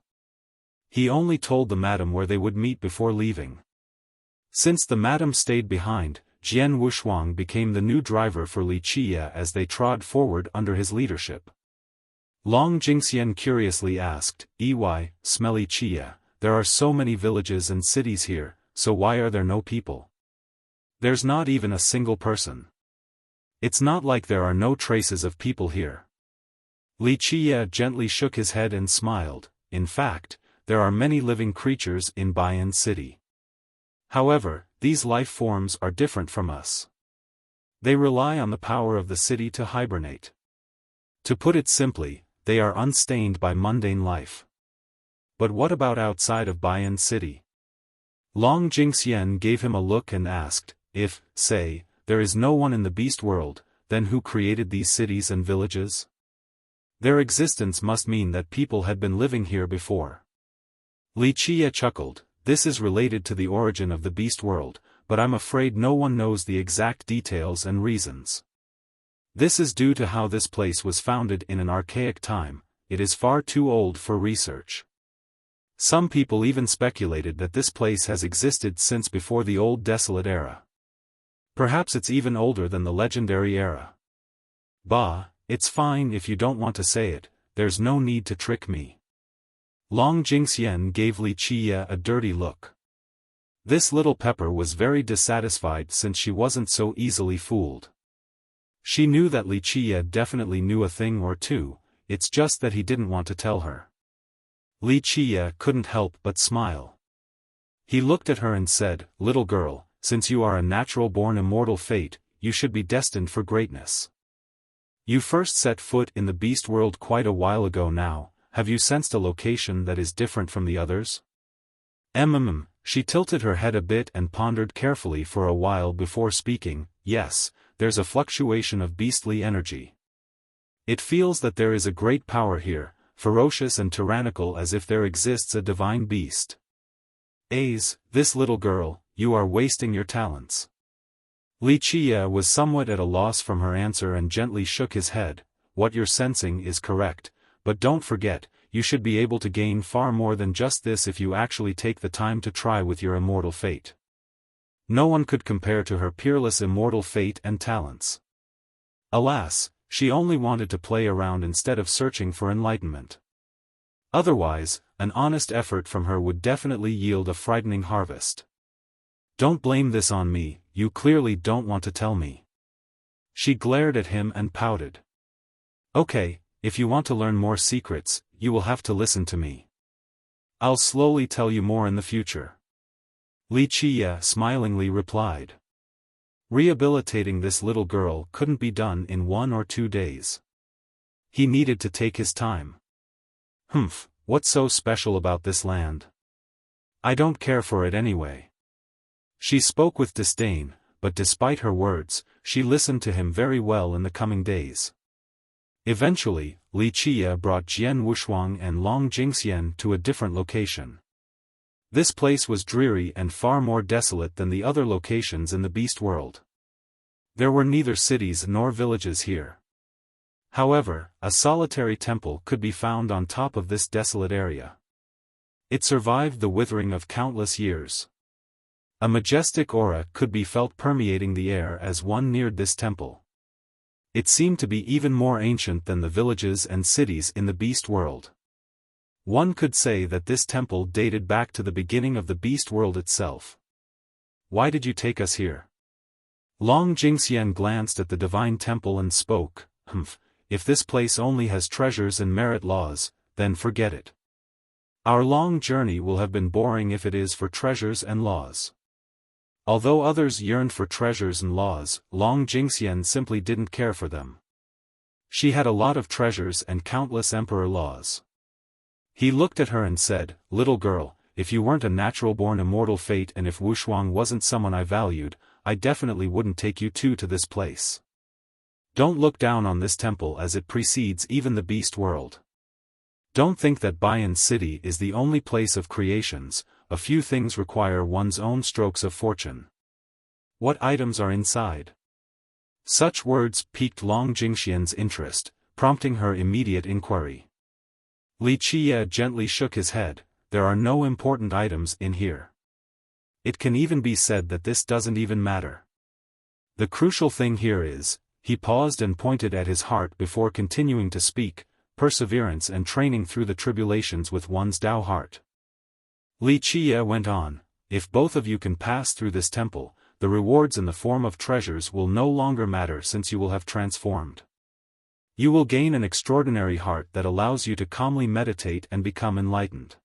He only told the madam where they would meet before leaving. Since the madam stayed behind, Jian Wushuang became the new driver for Li Qia as they trod forward under his leadership. Long Jingxian curiously asked, Smelly Qia, there are so many villages and cities here, so why are there no people? There's not even a single person. It's not like there are no traces of people here. Li Qia gently shook his head and smiled. In fact, there are many living creatures in Baiyan City. However, these life forms are different from us. They rely on the power of the city to hibernate. To put it simply, they are unstained by mundane life. But what about outside of Baiyan City? Long Jingxian gave him a look and asked, if, say, there is no one in the beast world, then who created these cities and villages? Their existence must mean that people had been living here before. Li Qia chuckled, this is related to the origin of the beast world, but I'm afraid no one knows the exact details and reasons. This is due to how this place was founded in an archaic time. It is far too old for research. Some people even speculated that this place has existed since before the old desolate era. Perhaps it's even older than the legendary era. Bah, it's fine if you don't want to say it, there's no need to trick me. Long Jingxian gave Li Qia a dirty look. This little pepper was very dissatisfied since she wasn't so easily fooled. She knew that Li Qia definitely knew a thing or two, it's just that he didn't want to tell her. Li Qia couldn't help but smile. He looked at her and said, little girl, since you are a natural-born immortal fate, you should be destined for greatness. You first set foot in the beast world quite a while ago now, have you sensed a location that is different from the others? She tilted her head a bit and pondered carefully for a while before speaking, yes. There's a fluctuation of beastly energy. It feels that there is a great power here, ferocious and tyrannical as if there exists a divine beast. This little girl, you are wasting your talents. Li Qia was somewhat at a loss from her answer and gently shook his head. What you're sensing is correct, but don't forget, you should be able to gain far more than just this if you actually take the time to try with your immortal fate. No one could compare to her peerless immortal fate and talents. Alas, she only wanted to play around instead of searching for enlightenment. Otherwise, an honest effort from her would definitely yield a frightening harvest. Don't blame this on me, you clearly don't want to tell me. She glared at him and pouted. Okay, if you want to learn more secrets, you will have to listen to me. I'll slowly tell you more in the future. Li Qia smilingly replied. Rehabilitating this little girl couldn't be done in 1 or 2 days. He needed to take his time. What's so special about this land? I don't care for it anyway. She spoke with disdain, but despite her words, she listened to him very well in the coming days. Eventually, Li Qia brought Jian Wushuang and Long Jingxian to a different location. This place was dreary and far more desolate than the other locations in the beast world. There were neither cities nor villages here. However, a solitary temple could be found on top of this desolate area. It survived the withering of countless years. A majestic aura could be felt permeating the air as one neared this temple. It seemed to be even more ancient than the villages and cities in the beast world. One could say that this temple dated back to the beginning of the beast world itself. Why did you take us here? Long Jingxian glanced at the divine temple and spoke, if this place only has treasures and merit laws, then forget it. Our long journey will have been boring if it is for treasures and laws. Although others yearned for treasures and laws, Long Jingxian simply didn't care for them. She had a lot of treasures and countless emperor laws. He looked at her and said, little girl, if you weren't a natural-born immortal fate and if Wushuang wasn't someone I valued, I definitely wouldn't take you two to this place. Don't look down on this temple as it precedes even the beast world. Don't think that Baiyan City is the only place of creations, a few things require one's own strokes of fortune. What items are inside? Such words piqued Long Jingxian's interest, prompting her immediate inquiry. Li Qia gently shook his head, there are no important items in here. It can even be said that this doesn't even matter. The crucial thing here is, he paused and pointed at his heart before continuing to speak, perseverance and training through the tribulations with one's Tao heart. Li Qie went on, if both of you can pass through this temple, the rewards in the form of treasures will no longer matter since you will have transformed. You will gain an extraordinary heart that allows you to calmly meditate and become enlightened.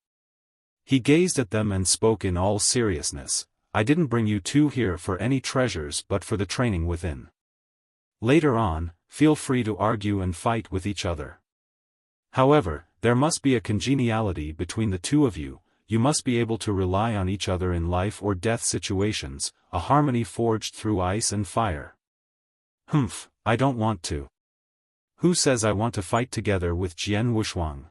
He gazed at them and spoke in all seriousness, I didn't bring you two here for any treasures but for the training within. Later on, feel free to argue and fight with each other. However, there must be a congeniality between the two of you, you must be able to rely on each other in life or death situations, a harmony forged through ice and fire. Humph, I don't want to. Who says I want to fight together with Jian Wuxuang?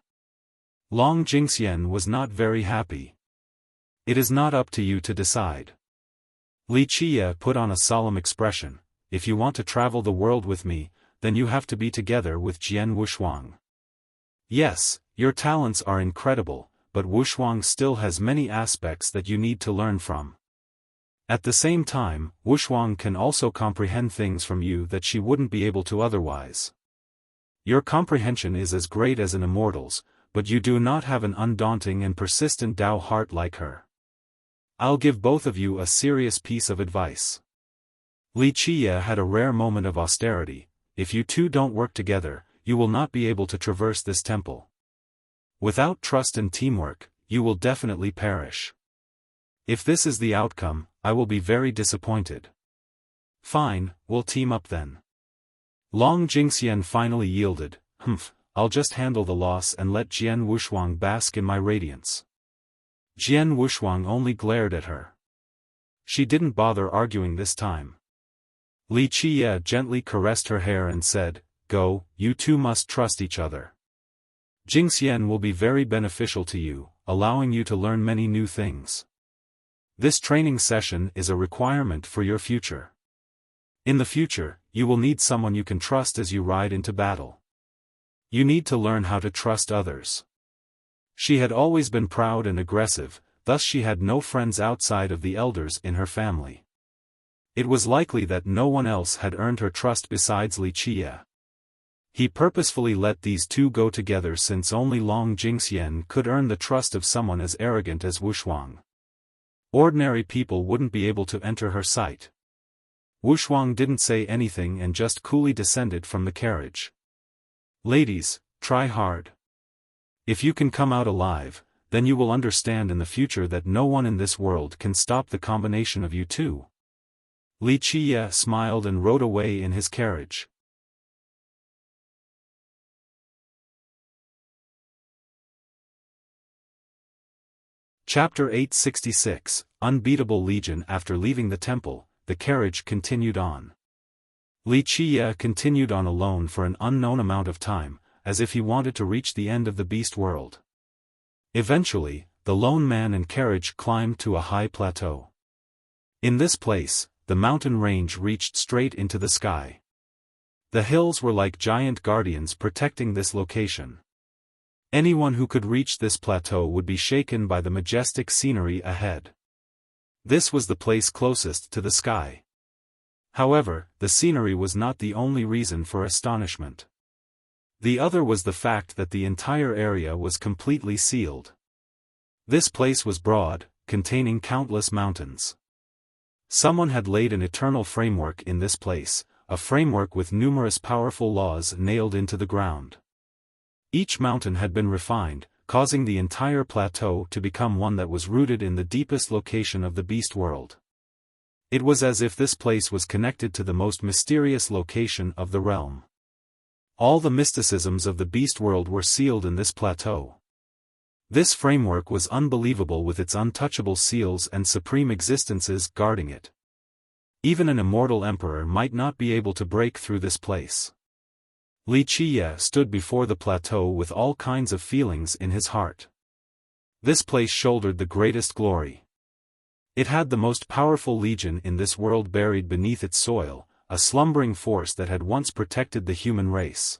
Long Jingxian was not very happy. It is not up to you to decide. Li Qie put on a solemn expression, if you want to travel the world with me, then you have to be together with Jian Wuxuang. Yes, your talents are incredible, but Wuxuang still has many aspects that you need to learn from. At the same time, Wuxuang can also comprehend things from you that she wouldn't be able to otherwise. Your comprehension is as great as an immortal's, but you do not have an undaunting and persistent Tao heart like her. I'll give both of you a serious piece of advice. Li Qie had a rare moment of austerity, if you two don't work together, you will not be able to traverse this temple. Without trust and teamwork, you will definitely perish. If this is the outcome, I will be very disappointed. Fine, we'll team up then. Long Jingxian finally yielded, I'll just handle the loss and let Jian Wuxuang bask in my radiance. Jian Wuxuang only glared at her. She didn't bother arguing this time. Li Qie gently caressed her hair and said, Go, you two must trust each other. Jingxian will be very beneficial to you, allowing you to learn many new things. This training session is a requirement for your future. In the future, you will need someone you can trust as you ride into battle. You need to learn how to trust others. She had always been proud and aggressive, thus she had no friends outside of the elders in her family. It was likely that no one else had earned her trust besides Li Qie. He purposefully let these two go together since only Long Jingxian could earn the trust of someone as arrogant as Wuxuang. Ordinary people wouldn't be able to enter her sight. Wuxuang didn't say anything and just coolly descended from the carriage. Ladies, try hard. If you can come out alive, then you will understand in the future that no one in this world can stop the combination of you two. Li Qie smiled and rode away in his carriage. Chapter 866, Unbeatable Legion. After leaving the temple, the carriage continued on. Li Qie continued on alone for an unknown amount of time, as if he wanted to reach the end of the beast world. Eventually, the lone man and carriage climbed to a high plateau. In this place, the mountain range reached straight into the sky. The hills were like giant guardians protecting this location. Anyone who could reach this plateau would be shaken by the majestic scenery ahead. This was the place closest to the sky. However, the scenery was not the only reason for astonishment. The other was the fact that the entire area was completely sealed. This place was broad, containing countless mountains. Someone had laid an eternal framework in this place, a framework with numerous powerful laws nailed into the ground. Each mountain had been refined, causing the entire plateau to become one that was rooted in the deepest location of the beast world. It was as if this place was connected to the most mysterious location of the realm. All the mysticisms of the beast world were sealed in this plateau. This framework was unbelievable with its untouchable seals and supreme existences guarding it. Even an immortal emperor might not be able to break through this place. Li Qie stood before the plateau with all kinds of feelings in his heart. This place shouldered the greatest glory. It had the most powerful legion in this world buried beneath its soil, a slumbering force that had once protected the human race.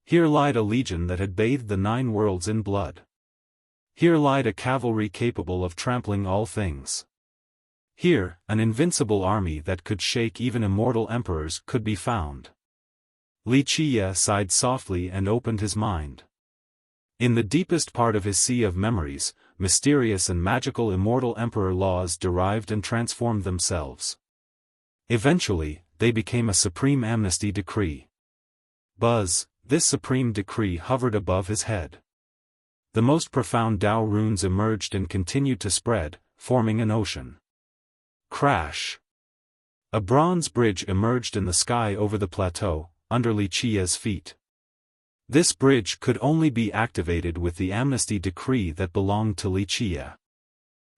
Here lied a legion that had bathed the 9 worlds in blood. Here lied a cavalry capable of trampling all things. Here, an invincible army that could shake even immortal emperors could be found. Li Qiye sighed softly and opened his mind. In the deepest part of his sea of memories, mysterious and magical immortal emperor laws derived and transformed themselves. Eventually, they became a supreme amnesty decree. Buzz, this supreme decree hovered above his head. The most profound Tao runes emerged and continued to spread, forming an ocean. Crash! A bronze bridge emerged in the sky over the plateau, under Li Qiye's feet. This bridge could only be activated with the amnesty decree that belonged to Li Qiye.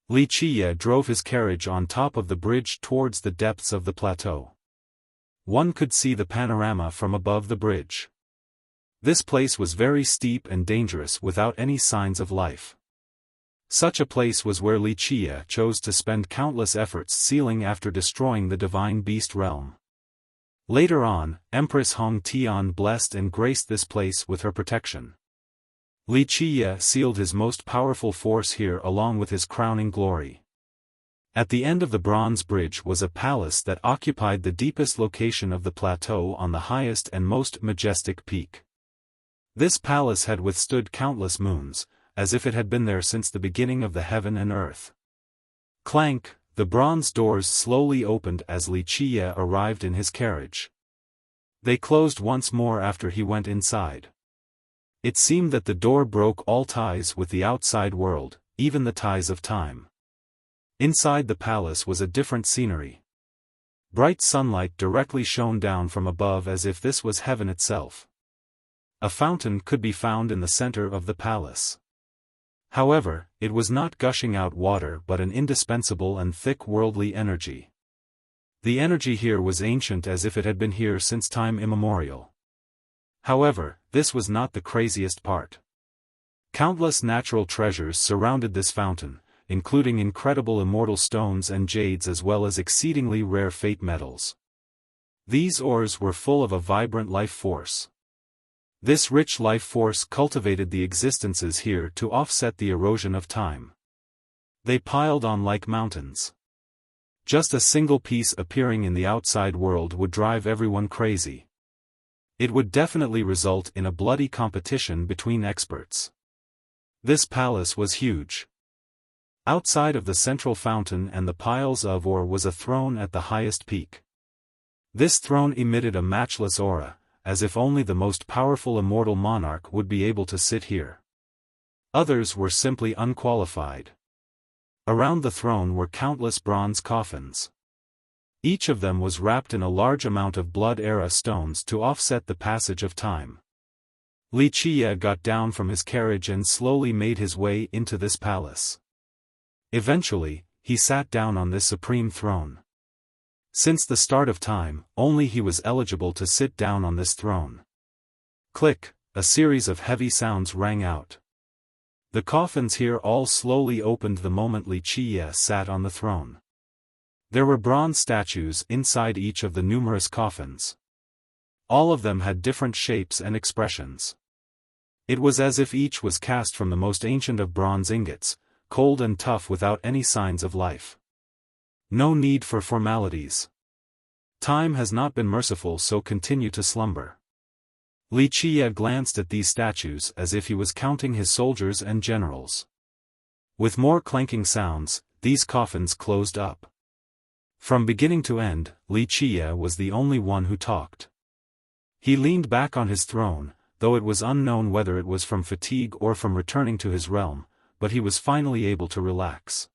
Li Qiye drove his carriage on top of the bridge towards the depths of the plateau. One could see the panorama from above the bridge. This place was very steep and dangerous without any signs of life. Such a place was where Li Qiye chose to spend countless efforts sealing after destroying the divine beast realm. Later on, Empress Hong Tian blessed and graced this place with her protection. Li Qiye sealed his most powerful force here along with his crowning glory. At the end of the bronze bridge was a palace that occupied the deepest location of the plateau on the highest and most majestic peak. This palace had withstood countless moons, as if it had been there since the beginning of the heaven and earth. Clank, the bronze doors slowly opened as Li Qiye arrived in his carriage. They closed once more after he went inside. It seemed that the door broke all ties with the outside world, even the ties of time. Inside the palace was a different scenery. Bright sunlight directly shone down from above as if this was heaven itself. A fountain could be found in the center of the palace. However, it was not gushing out water but an indispensable and thick worldly energy. The energy here was ancient as if it had been here since time immemorial. However, this was not the craziest part. Countless natural treasures surrounded this fountain, including incredible immortal stones and jades as well as exceedingly rare fate metals. These ores were full of a vibrant life force. This rich life force cultivated the existences here to offset the erosion of time. They piled on like mountains. Just a single piece appearing in the outside world would drive everyone crazy. It would definitely result in a bloody competition between experts. This palace was huge. Outside of the central fountain and the piles of ore was a throne at the highest peak. This throne emitted a matchless aura, as if only the most powerful immortal monarch would be able to sit here. Others were simply unqualified. Around the throne were countless bronze coffins. Each of them was wrapped in a large amount of blood-era stones to offset the passage of time. Li Qiye got down from his carriage and slowly made his way into this palace. Eventually, he sat down on this supreme throne. Since the start of time, only he was eligible to sit down on this throne. Click, a series of heavy sounds rang out. The coffins here all slowly opened the moment Li Qiye sat on the throne. There were bronze statues inside each of the numerous coffins. All of them had different shapes and expressions. It was as if each was cast from the most ancient of bronze ingots, cold and tough without any signs of life. No need for formalities. Time has not been merciful, so continue to slumber. Li Qiye glanced at these statues as if he was counting his soldiers and generals. With more clanking sounds, these coffins closed up. From beginning to end, Li Qiye was the only one who talked. He leaned back on his throne, though it was unknown whether it was from fatigue or from returning to his realm, but he was finally able to relax.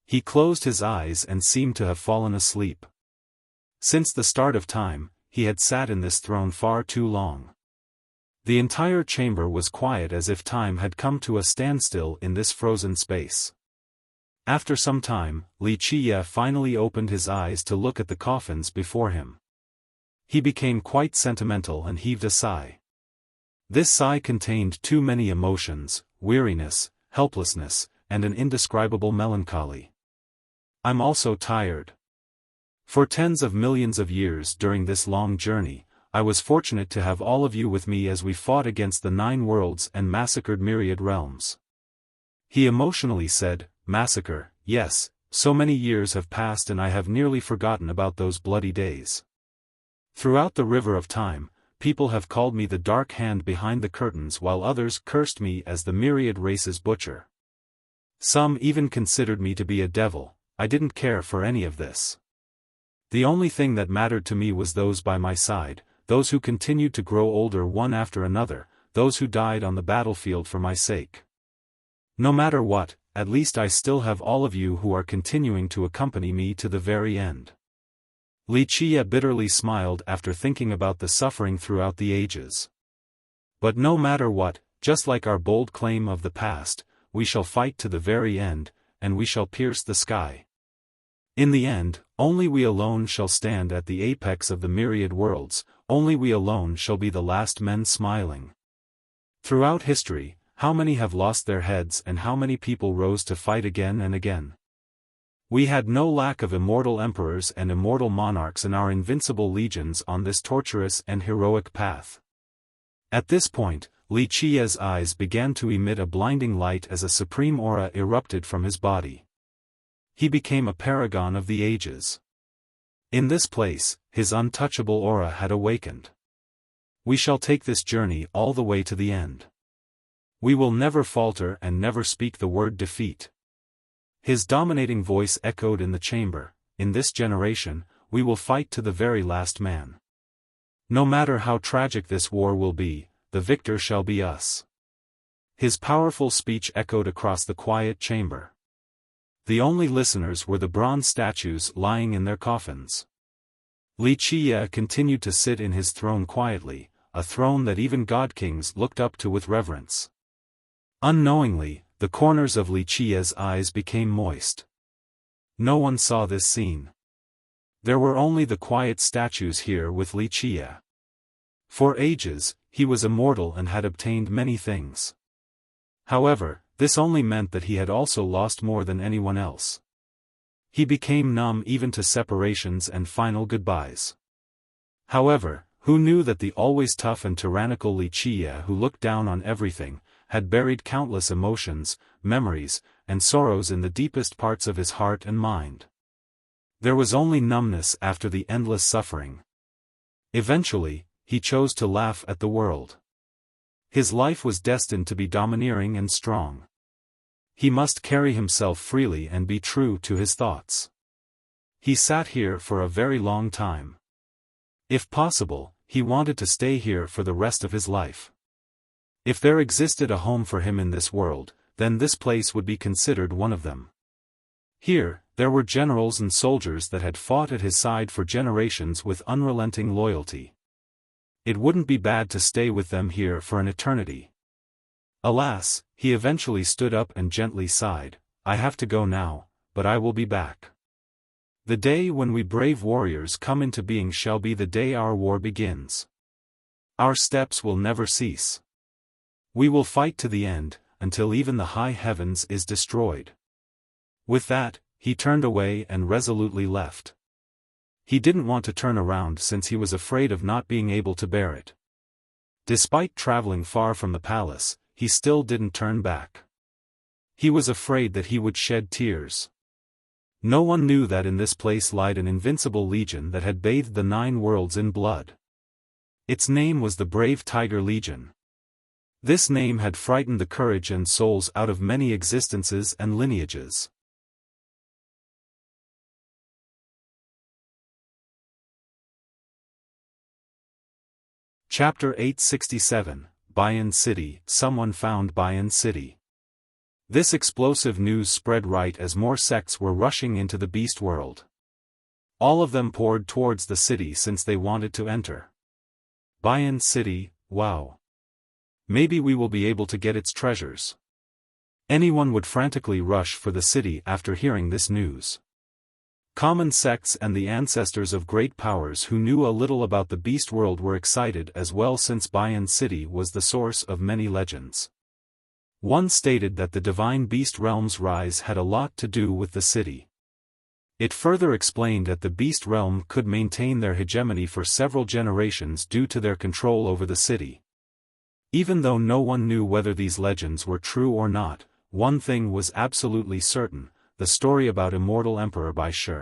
He closed his eyes and seemed to have fallen asleep. Since the start of time, he had sat in this throne far too long. The entire chamber was quiet as if time had come to a standstill in this frozen space. After some time, Li Qiye finally opened his eyes to look at the coffins before him. He became quite sentimental and heaved a sigh. This sigh contained too many emotions: weariness, helplessness, and an indescribable melancholy. I'm also tired. For tens of millions of years during this long journey, I was fortunate to have all of you with me as we fought against the 9 worlds and massacred myriad realms. He emotionally said, massacre, yes, so many years have passed and I have nearly forgotten about those bloody days. Throughout the river of time, people have called me the dark hand behind the curtains while others cursed me as the myriad races butcher. Some even considered me to be a devil. I didn't care for any of this. The only thing that mattered to me was those by my side, those who continued to grow older one after another, those who died on the battlefield for my sake. No matter what, at least I still have all of you who are continuing to accompany me to the very end. Wuxia bitterly smiled after thinking about the suffering throughout the ages. But no matter what, just like our bold claim of the past, we shall fight to the very end, and we shall pierce the sky. In the end, only we alone shall stand at the apex of the myriad worlds, only we alone shall be the last men smiling. Throughout history, how many have lost their heads and how many people rose to fight again and again? We had no lack of immortal emperors and immortal monarchs in our invincible legions on this torturous and heroic path. At this point, Wuxia's eyes began to emit a blinding light as a supreme aura erupted from his body. He became a paragon of the ages. In this place, his untouchable aura had awakened. We shall take this journey all the way to the end. We will never falter and never speak the word defeat. His dominating voice echoed in the chamber. In this generation, we will fight to the very last man. No matter how tragic this war will be, the victor shall be us. His powerful speech echoed across the quiet chamber. The only listeners were the bronze statues lying in their coffins. Wuxia continued to sit in his throne quietly, a throne that even god-kings looked up to with reverence. Unknowingly, the corners of Wuxia's eyes became moist. No one saw this scene. There were only the quiet statues here with Wuxia. For ages, he was immortal and had obtained many things. However, this only meant that he had also lost more than anyone else. He became numb even to separations and final goodbyes. However, who knew that the always tough and tyrannical Wuxia who looked down on everything, had buried countless emotions, memories, and sorrows in the deepest parts of his heart and mind. There was only numbness after the endless suffering. Eventually, he chose to laugh at the world. His life was destined to be domineering and strong. He must carry himself freely and be true to his thoughts. He sat here for a very long time. If possible, he wanted to stay here for the rest of his life. If there existed a home for him in this world, then this place would be considered one of them. Here, there were generals and soldiers that had fought at his side for generations with unrelenting loyalty. It wouldn't be bad to stay with them here for an eternity. Alas, he eventually stood up and gently sighed, I have to go now, but I will be back. The day when we brave warriors come into being shall be the day our war begins. Our steps will never cease. We will fight to the end, until even the high heavens is destroyed. With that, he turned away and resolutely left. He didn't want to turn around since he was afraid of not being able to bear it. Despite traveling far from the palace, he still didn't turn back. He was afraid that he would shed tears. No one knew that in this place lied an invincible legion that had bathed the 9 worlds in blood. Its name was the Brave Tiger Legion. This name had frightened the courage and souls out of many existences and lineages. Chapter 867, Bayan City. Someone found Bayan City. This explosive news spread right as more sects were rushing into the beast world. All of them poured towards the city since they wanted to enter. Bayan City, wow. Maybe we will be able to get its treasures. Anyone would frantically rush for the city after hearing this news. Common sects and the ancestors of great powers who knew a little about the beast world were excited as well since Bayan City was the source of many legends. One stated that the divine beast realm's rise had a lot to do with the city. It further explained that the beast realm could maintain their hegemony for several generations due to their control over the city. Even though no one knew whether these legends were true or not, one thing was absolutely certain, the story about immortal Emperor Bai Shi.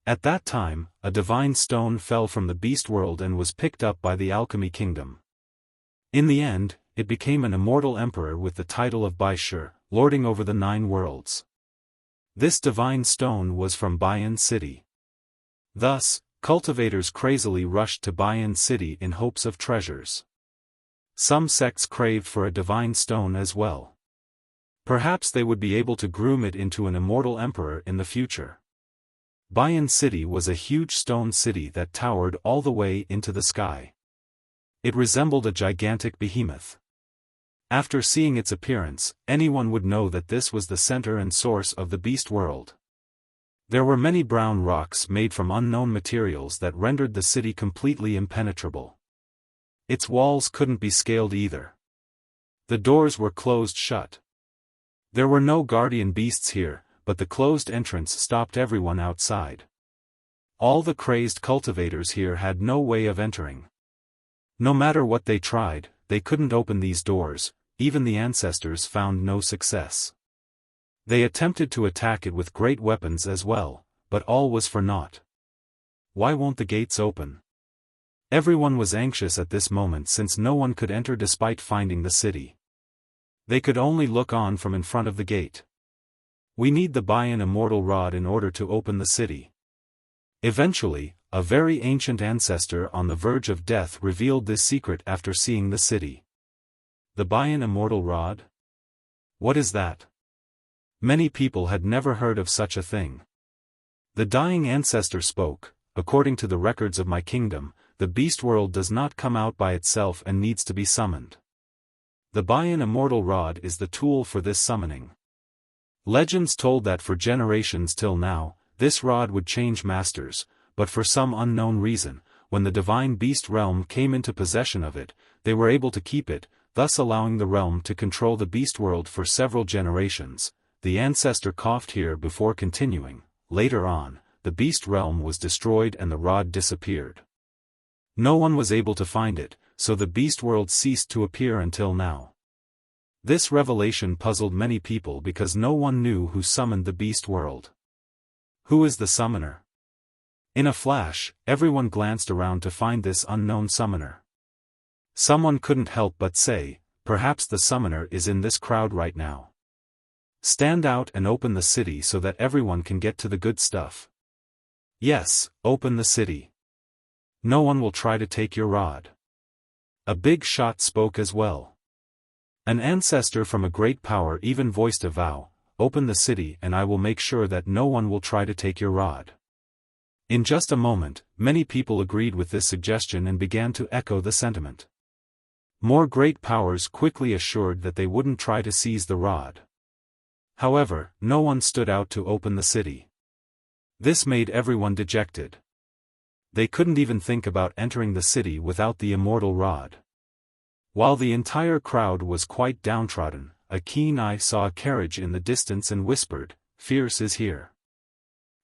At that time, a divine stone fell from the beast world and was picked up by the alchemy kingdom. In the end, it became an immortal emperor with the title of Bai Shi, lording over the 9 worlds. This divine stone was from Baiyan City. Thus, cultivators crazily rushed to Baiyan City in hopes of treasures. Some sects craved for a divine stone as well. Perhaps they would be able to groom it into an immortal emperor in the future. Baiyan City was a huge stone city that towered all the way into the sky. It resembled a gigantic behemoth. After seeing its appearance, anyone would know that this was the center and source of the beast world. There were many brown rocks made from unknown materials that rendered the city completely impenetrable. Its walls couldn't be scaled either. The doors were closed shut. There were no guardian beasts here, but the closed entrance stopped everyone outside. All the crazed cultivators here had no way of entering. No matter what they tried, they couldn't open these doors. Even the ancestors found no success. They attempted to attack it with great weapons as well, but all was for naught. Why won't the gates open? Everyone was anxious at this moment since no one could enter despite finding the city. They could only look on from in front of the gate. We need the Baiyan immortal rod in order to open the city. Eventually, a very ancient ancestor on the verge of death revealed this secret after seeing the city. The Baiyan immortal rod? What is that? Many people had never heard of such a thing. The dying ancestor spoke, according to the records of my kingdom, the beast world does not come out by itself and needs to be summoned. The Baiyan immortal rod is the tool for this summoning. Legends told that for generations till now, this rod would change masters, but for some unknown reason, when the divine beast realm came into possession of it, they were able to keep it, thus allowing the realm to control the beast world for several generations. The ancestor coughed here before continuing. Later on, the beast realm was destroyed and the rod disappeared. No one was able to find it, so the beast world ceased to appear until now. This revelation puzzled many people because no one knew who summoned the beast world. Who is the summoner? In a flash, everyone glanced around to find this unknown summoner. Someone couldn't help but say, perhaps the summoner is in this crowd right now. Stand out and open the city so that everyone can get to the good stuff. Yes, open the city. No one will try to take your rod. A big shot spoke as well. An ancestor from a great power even voiced a vow, open the city and I will make sure that no one will try to take your rod. In just a moment, many people agreed with this suggestion and began to echo the sentiment. More great powers quickly assured that they wouldn't try to seize the rod. However, no one stood out to open the city. This made everyone dejected. They couldn't even think about entering the city without the immortal rod. While the entire crowd was quite downtrodden, a keen eye saw a carriage in the distance and whispered, "Fierce is here."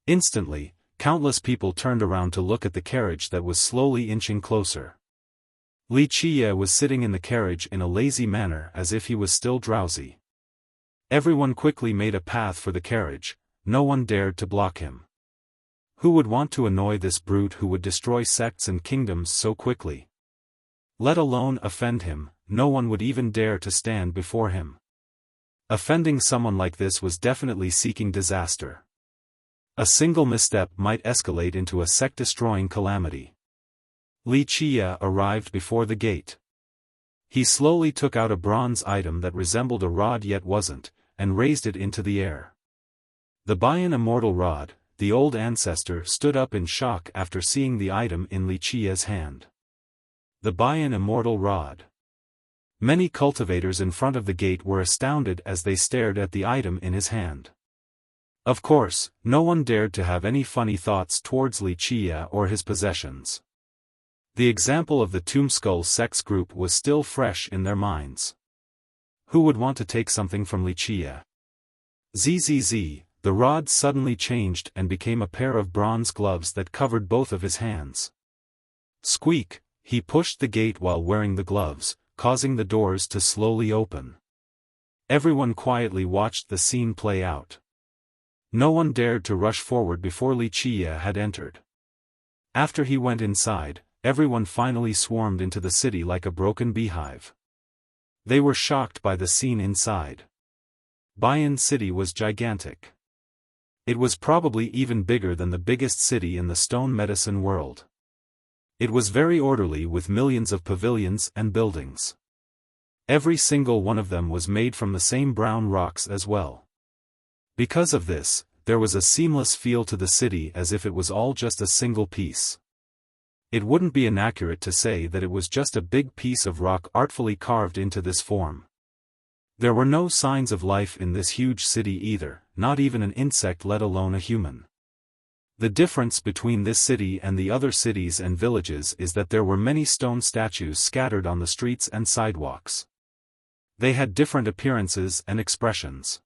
Instantly, countless people turned around to look at the carriage that was slowly inching closer. Wuxia was sitting in the carriage in a lazy manner as if he was still drowsy. Everyone quickly made a path for the carriage, no one dared to block him. Who would want to annoy this brute who would destroy sects and kingdoms so quickly? Let alone offend him, no one would even dare to stand before him. Offending someone like this was definitely seeking disaster. A single misstep might escalate into a sect-destroying calamity. Wuxia arrived before the gate. He slowly took out a bronze item that resembled a rod yet wasn't, and raised it into the air. The Baiyan immortal rod, the old ancestor stood up in shock after seeing the item in Wuxia's hand. The Baiyan immortal rod. Many cultivators in front of the gate were astounded as they stared at the item in his hand. Of course, no one dared to have any funny thoughts towards Wuxia or his possessions. The example of the Tombskull sex group was still fresh in their minds. Who would want to take something from Wuxia? Zzz, the rod suddenly changed and became a pair of bronze gloves that covered both of his hands. Squeak, he pushed the gate while wearing the gloves, causing the doors to slowly open. Everyone quietly watched the scene play out. No one dared to rush forward before Wuxia had entered. After he went inside, everyone finally swarmed into the city like a broken beehive. They were shocked by the scene inside. Bayan City was gigantic. It was probably even bigger than the biggest city in the stone medicine world. It was very orderly with millions of pavilions and buildings. Every single one of them was made from the same brown rocks as well. Because of this, there was a seamless feel to the city as if it was all just a single piece. It wouldn't be inaccurate to say that it was just a big piece of rock artfully carved into this form. There were no signs of life in this huge city either, not even an insect let alone a human. The difference between this city and the other cities and villages is that there were many stone statues scattered on the streets and sidewalks. They had different appearances and expressions.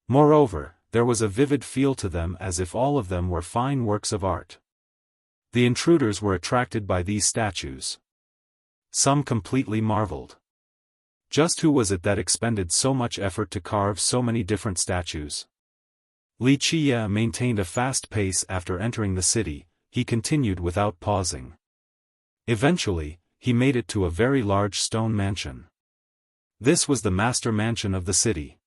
Moreover, there was a vivid feel to them as if all of them were fine works of art. The intruders were attracted by these statues. Some completely marveled. Just who was it that expended so much effort to carve so many different statues? Wuxia maintained a fast pace after entering the city. He continued without pausing. Eventually, he made it to a very large stone mansion. This was the master mansion of the city.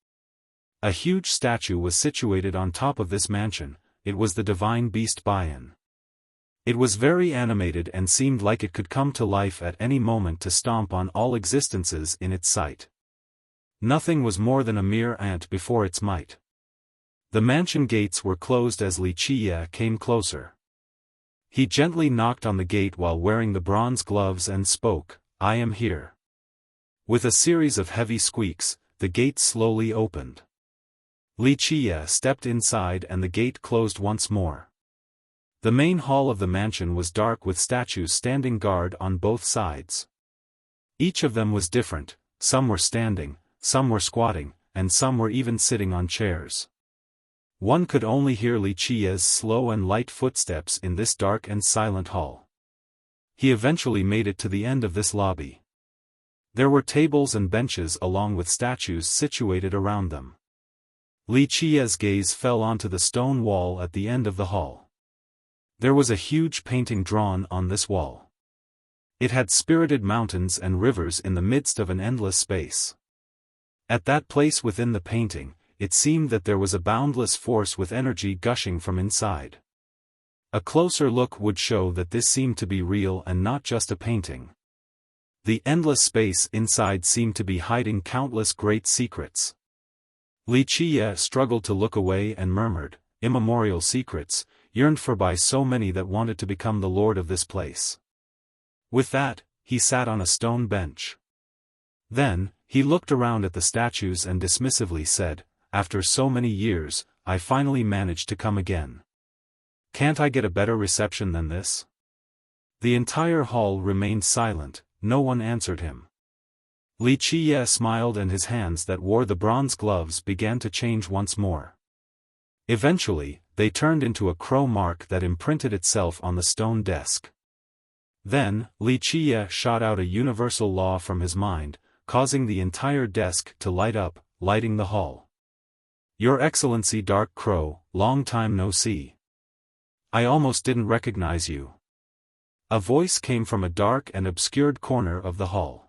A huge statue was situated on top of this mansion. It was the divine beast Bayan. It was very animated and seemed like it could come to life at any moment to stomp on all existences in its sight. Nothing was more than a mere ant before its might. The mansion gates were closed as Wuxia came closer. He gently knocked on the gate while wearing the bronze gloves and spoke, "I am here." With a series of heavy squeaks, the gate slowly opened. Wuxia stepped inside and the gate closed once more. The main hall of the mansion was dark with statues standing guard on both sides. Each of them was different, some were standing, some were squatting, and some were even sitting on chairs. One could only hear Wuxia's slow and light footsteps in this dark and silent hall. He eventually made it to the end of this lobby. There were tables and benches along with statues situated around them. Wuxia's gaze fell onto the stone wall at the end of the hall. There was a huge painting drawn on this wall. It had spirited mountains and rivers in the midst of an endless space. At that place within the painting, it seemed that there was a boundless force with energy gushing from inside. A closer look would show that this seemed to be real and not just a painting. The endless space inside seemed to be hiding countless great secrets. Wuxia struggled to look away and murmured, "Immemorial secrets," yearned for by so many that wanted to become the lord of this place. With that, he sat on a stone bench. Then, he looked around at the statues and dismissively said, "After so many years, I finally managed to come again. Can't I get a better reception than this?" The entire hall remained silent, no one answered him. Wuxia smiled and his hands that wore the bronze gloves began to change once more. Eventually, they turned into a crow mark that imprinted itself on the stone desk. Then, Wuxia shot out a universal law from his mind, causing the entire desk to light up, lighting the hall. "Your Excellency Dark Crow, long time no see. I almost didn't recognize you." A voice came from a dark and obscured corner of the hall.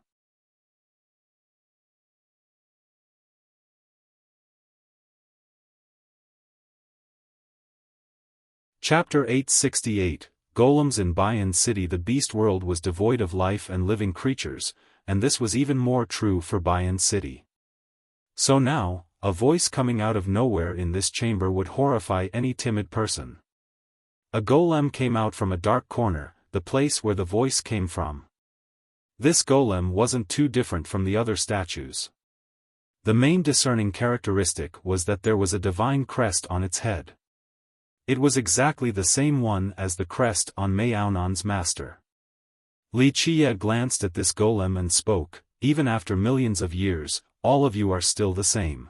Chapter 868, Golems in Bayan City. The beast world was devoid of life and living creatures, and this was even more true for Bayan City. So now, a voice coming out of nowhere in this chamber would horrify any timid person. A golem came out from a dark corner, the place where the voice came from. This golem wasn't too different from the other statues. The main discerning characteristic was that there was a divine crest on its head. It was exactly the same one as the crest on Mao'nan's master. Wuxia glanced at this golem and spoke, "Even after millions of years, all of you are still the same.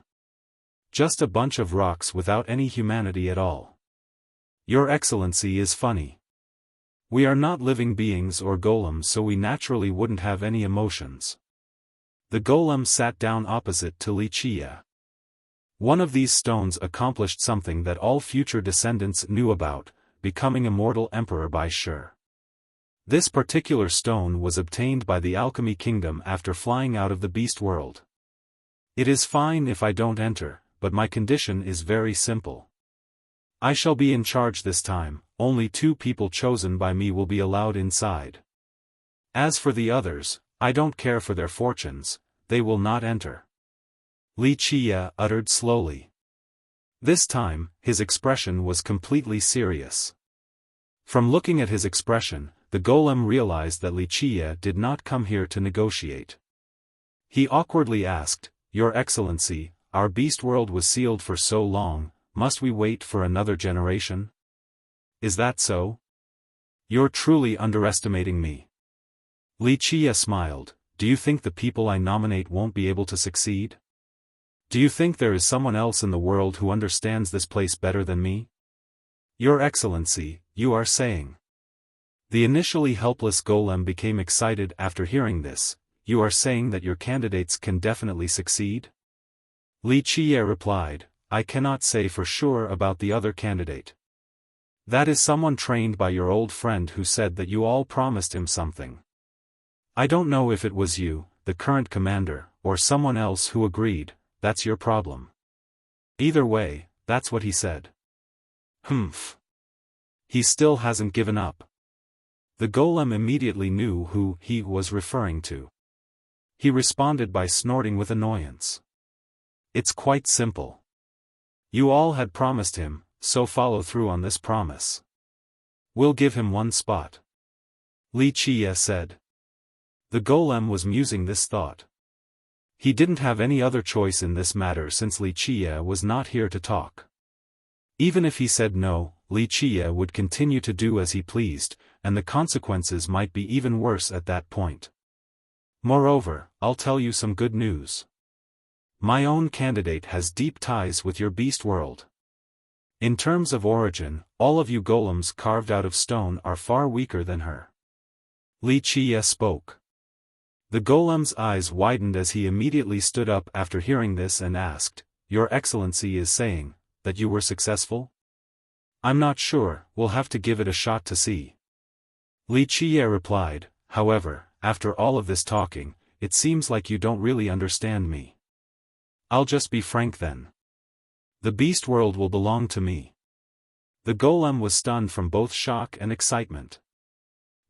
Just a bunch of rocks without any humanity at all. Your Excellency is funny. We are not living beings or golems, so we naturally wouldn't have any emotions." The golem sat down opposite to Wuxia. One of these stones accomplished something that all future descendants knew about, becoming immortal emperor by sure. This particular stone was obtained by the alchemy kingdom after flying out of the beast world. It is fine if I don't enter, but my condition is very simple. I shall be in charge this time, only 2 people chosen by me will be allowed inside. As for the others, I don't care for their fortunes, they will not enter. Wuxia uttered slowly. This time, his expression was completely serious. From looking at his expression, the golem realized that Wuxia did not come here to negotiate. He awkwardly asked, "Your Excellency, our beast world was sealed for so long, must we wait for another generation? Is that so? You're truly underestimating me." Wuxia smiled. "Do you think the people I nominate won't be able to succeed? Do you think there is someone else in the world who understands this place better than me?" "Your Excellency, you are saying." The initially helpless golem became excited after hearing this. "You are saying that your candidates can definitely succeed?" Wuxia replied, "I cannot say for sure about the other candidate. That is someone trained by your old friend who said that you all promised him something. I don't know if it was you, the current commander, or someone else who agreed. That's your problem. Either way, that's what he said." "Humph. He still hasn't given up." The golem immediately knew who he was referring to. He responded by snorting with annoyance. "It's quite simple. You all had promised him, so follow through on this promise. We'll give him 1 spot." Wuxia said. The golem was musing this thought. He didn't have any other choice in this matter since Wuxia was not here to talk. Even if he said no, Wuxia would continue to do as he pleased, and the consequences might be even worse at that point. "Moreover, I'll tell you some good news. My own candidate has deep ties with your beast world. In terms of origin, all of you golems carved out of stone are far weaker than her." Wuxia spoke. The golem's eyes widened as he immediately stood up after hearing this and asked, "Your Excellency is saying that you were successful?" "I'm not sure, we'll have to give it a shot to see." Wuxia replied, "However, after all of this talking, it seems like you don't really understand me. I'll just be frank then. The beast world will belong to me." The golem was stunned from both shock and excitement.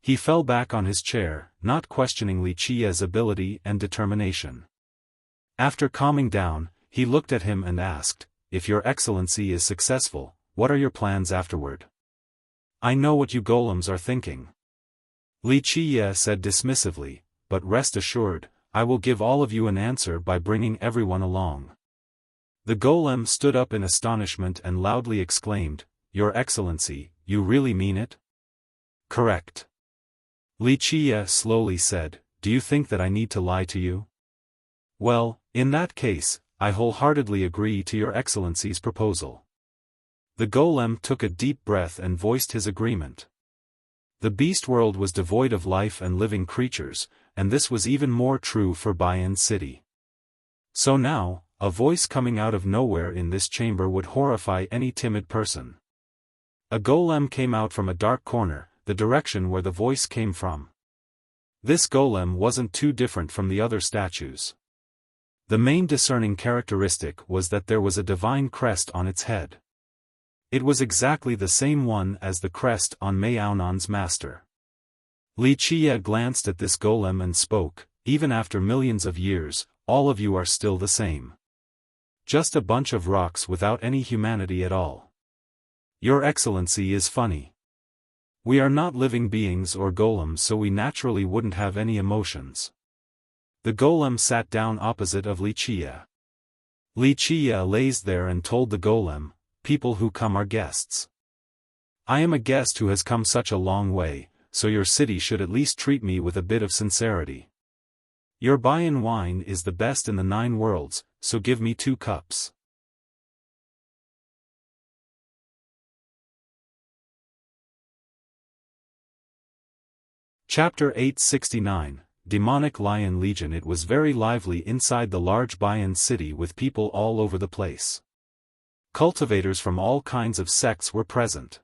He fell back on his chair, not questioning Wuxia's ability and determination. After calming down, he looked at him and asked, "If your Excellency is successful, what are your plans afterward?" "I know what you golems are thinking," Wuxia said dismissively, "but rest assured, I will give all of you an answer by bringing everyone along." The golem stood up in astonishment and loudly exclaimed, "Your Excellency, you really mean it?" "Correct." Wuxia slowly said, "Do you think that I need to lie to you? Well, in that case, I wholeheartedly agree to your Excellency's proposal." The golem took a deep breath and voiced his agreement. The beast world was devoid of life and living creatures, and this was even more true for Bayan City. So now, a voice coming out of nowhere in this chamber would horrify any timid person. A golem came out from a dark corner, the direction where the voice came from. This golem wasn't too different from the other statues. The main discerning characteristic was that there was a divine crest on its head. It was exactly the same one as the crest on Maounan's master. Wuxia glanced at this golem and spoke, "Even after millions of years, all of you are still the same. Just a bunch of rocks without any humanity at all. Your Excellency is funny. We are not living beings or golems, so we naturally wouldn't have any emotions." The golem sat down opposite of Wuxia. Wuxia lays there and told the golem, "People who come are guests. I am a guest who has come such a long way, so your city should at least treat me with a bit of sincerity. Your Bayan wine is the best in the 9 worlds, so give me 2 cups." Chapter 869, demonic lion legion. It was very lively inside the large Bayan city with people all over the place. Cultivators from all kinds of sects were present.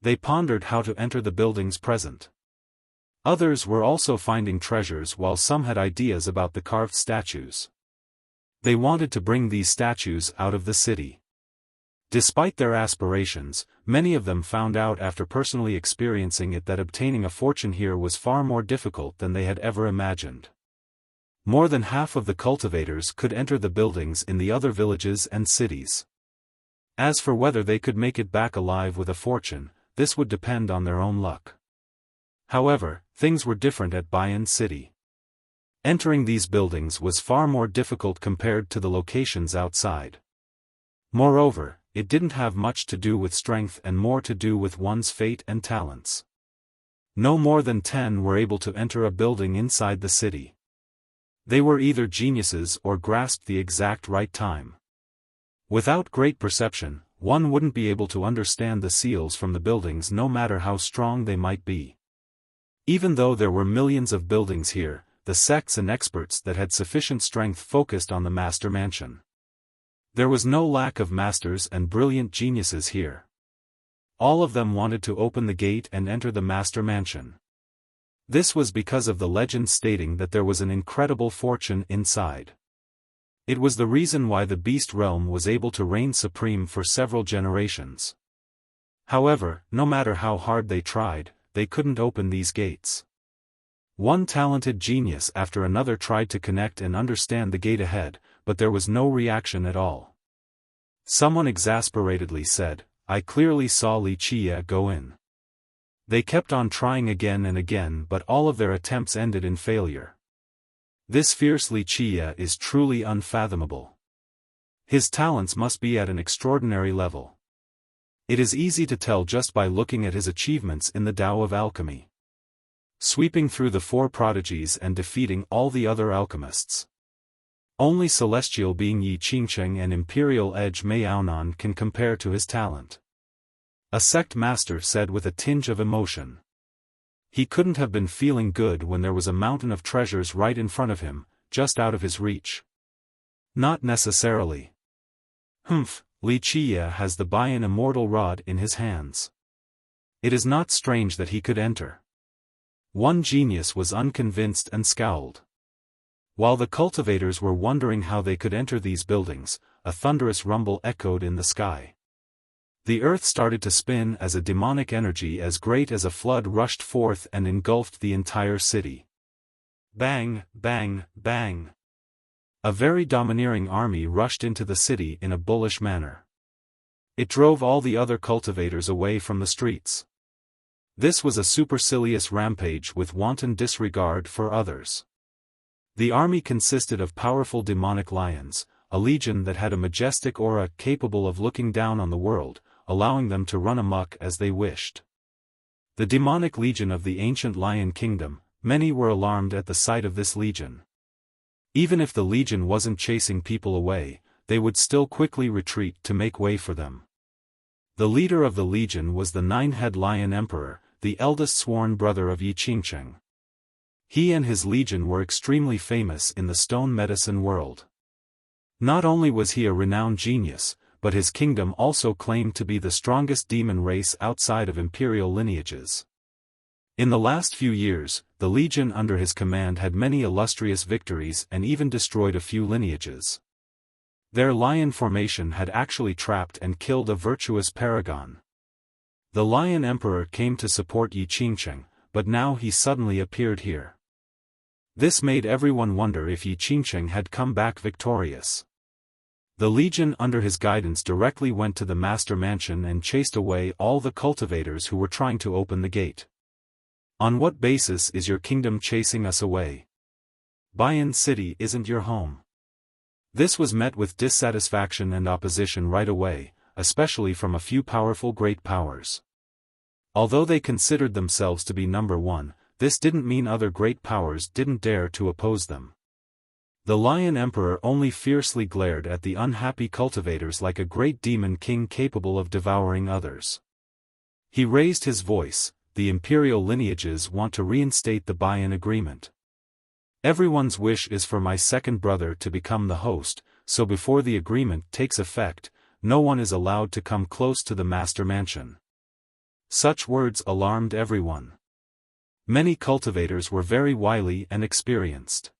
They pondered how to enter the buildings present. Others were also finding treasures, while some had ideas about the carved statues. They wanted to bring these statues out of the city. Despite their aspirations, many of them found out after personally experiencing it that obtaining a fortune here was far more difficult than they had ever imagined. More than half of the cultivators could enter the buildings in the other villages and cities. As for whether they could make it back alive with a fortune, this would depend on their own luck. However, things were different at Bayan City. Entering these buildings was far more difficult compared to the locations outside. Moreover, it didn't have much to do with strength and more to do with one's fate and talents. No more than 10 were able to enter a building inside the city. They were either geniuses or grasped the exact right time. Without great perception, one wouldn't be able to understand the seals from the buildings no matter how strong they might be. Even though there were millions of buildings here, the sects and experts that had sufficient strength focused on the master mansion. There was no lack of masters and brilliant geniuses here. All of them wanted to open the gate and enter the master mansion. This was because of the legend stating that there was an incredible fortune inside. It was the reason why the beast realm was able to reign supreme for several generations. However, no matter how hard they tried, they couldn't open these gates. One talented genius after another tried to connect and understand the gate ahead, but there was no reaction at all. Someone exasperatedly said, "I clearly saw Wuxia go in." They kept on trying again and again, but all of their attempts ended in failure. This fierce Wuxia is truly unfathomable. His talents must be at an extraordinary level. It is easy to tell just by looking at his achievements in the Tao of Alchemy. Sweeping through the 4 prodigies and defeating all the other alchemists. Only celestial being Yi Qingcheng and imperial edge Mei Aonan can compare to his talent. A sect master said with a tinge of emotion. He couldn't have been feeling good when there was a mountain of treasures right in front of him, just out of his reach. Not necessarily. Wuxia has the Bayan immortal rod in his hands. It is not strange that he could enter. One genius was unconvinced and scowled. While the cultivators were wondering how they could enter these buildings, a thunderous rumble echoed in the sky. The earth started to spin as a demonic energy as great as a flood rushed forth and engulfed the entire city. Bang, bang, bang. A very domineering army rushed into the city in a bullish manner. It drove all the other cultivators away from the streets. This was a supercilious rampage with wanton disregard for others. The army consisted of powerful demonic lions, a legion that had a majestic aura capable of looking down on the world, allowing them to run amok as they wished. The demonic legion of the ancient lion kingdom, many were alarmed at the sight of this legion. Even if the legion wasn't chasing people away, they would still quickly retreat to make way for them. The leader of the legion was the 9-head lion emperor, the eldest sworn brother of Yi Qingcheng. He and his legion were extremely famous in the stone medicine world. Not only was he a renowned genius, but his kingdom also claimed to be the strongest demon race outside of imperial lineages. In the last few years, the legion under his command had many illustrious victories and even destroyed a few lineages. Their lion formation had actually trapped and killed a virtuous paragon. The Lion Emperor came to support Yi Qingcheng, but now he suddenly appeared here. This made everyone wonder if Yi Qingcheng had come back victorious. The legion under his guidance directly went to the master mansion and chased away all the cultivators who were trying to open the gate. On what basis is your kingdom chasing us away? Bayan City isn't your home. This was met with dissatisfaction and opposition right away, especially from a few powerful great powers. Although they considered themselves to be number one, this didn't mean other great powers didn't dare to oppose them. The Lion Emperor only fiercely glared at the unhappy cultivators like a great demon king capable of devouring others. He raised his voice, "The imperial lineages want to reinstate the Bayan agreement. Everyone's wish is for my second brother to become the host, so before the agreement takes effect, no one is allowed to come close to the master mansion. Such words alarmed everyone. Many cultivators were very wily and experienced.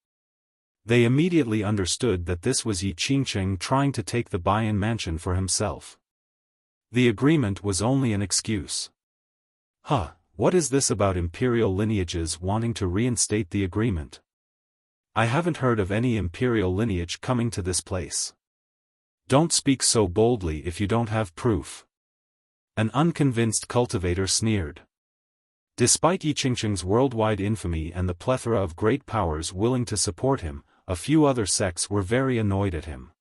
They immediately understood that this was Yi Qingcheng trying to take the Bayan mansion for himself. The agreement was only an excuse. What is this about imperial lineages wanting to reinstate the agreement? I haven't heard of any imperial lineage coming to this place. Don't speak so boldly if you don't have proof. An unconvinced cultivator sneered. Despite Yi Qingcheng's worldwide infamy and the plethora of great powers willing to support him, a few other sects were very annoyed at him.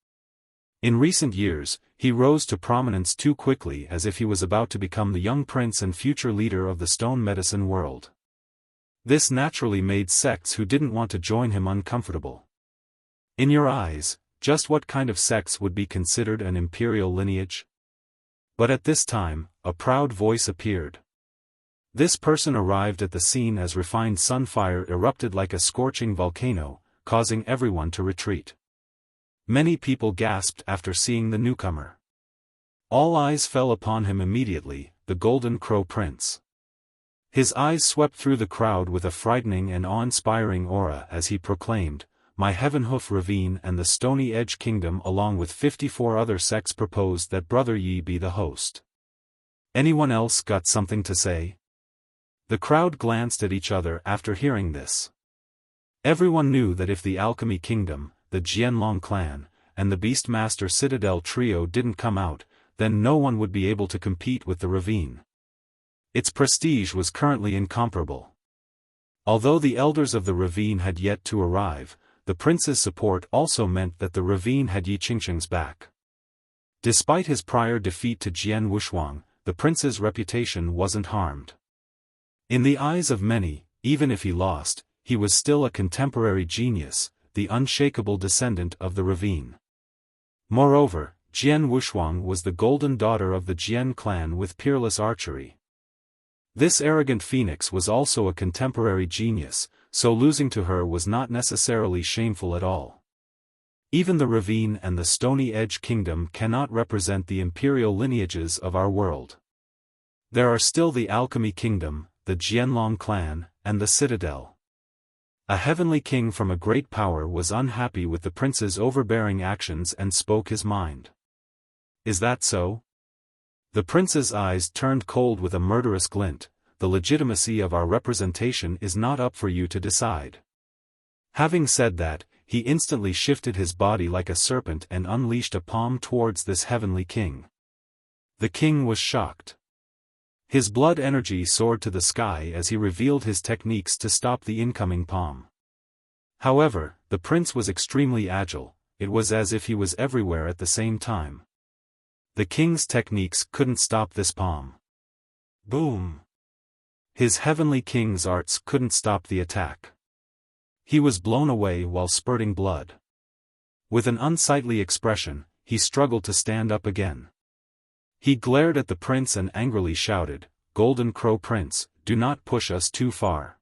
In recent years, he rose to prominence too quickly as if he was about to become the young prince and future leader of the stone medicine world. This naturally made sects who didn't want to join him uncomfortable. In your eyes, just what kind of sects would be considered an imperial lineage? But at this time, a proud voice appeared. This person arrived at the scene as refined sunfire erupted like a scorching volcano, causing everyone to retreat. Many people gasped after seeing the newcomer. All eyes fell upon him immediately, the Golden Crow Prince. His eyes swept through the crowd with a frightening and awe-inspiring aura as he proclaimed, "My Heavenhoof Ravine and the Stony Edge Kingdom along with 54 other sects proposed that Brother Yi be the host." Anyone else got something to say? The crowd glanced at each other after hearing this. Everyone knew that if the Alchemy Kingdom, the Jianlong clan, and the Beastmaster Citadel trio didn't come out, then no one would be able to compete with the Ravine. Its prestige was currently incomparable. Although the elders of the Ravine had yet to arrive, the prince's support also meant that the Ravine had Yi Qingcheng's back. Despite his prior defeat to Jian Wushuang, the prince's reputation wasn't harmed. In the eyes of many, even if he lost, he was still a contemporary genius, the unshakable descendant of the Ravine. Moreover, Jian Wushuang was the golden daughter of the Jian clan with peerless archery. This arrogant phoenix was also a contemporary genius, so losing to her was not necessarily shameful at all. Even the Ravine and the Stony Edge Kingdom cannot represent the imperial lineages of our world. There are still the Alchemy Kingdom, the Jianlong clan, and the Citadel. A heavenly king from a great power was unhappy with the prince's overbearing actions and spoke his mind. Is that so? The prince's eyes turned cold with a murderous glint. The legitimacy of our representation is not up for you to decide. Having said that, he instantly shifted his body like a serpent and unleashed a palm towards this heavenly king. The king was shocked. His blood energy soared to the sky as he revealed his techniques to stop the incoming palm. However, the prince was extremely agile. It was as if he was everywhere at the same time. The king's techniques couldn't stop this palm. Boom! His heavenly king's arts couldn't stop the attack. He was blown away while spurting blood. With an unsightly expression, he struggled to stand up again. He glared at the prince and angrily shouted, "Golden Crow Prince, do not push us too far."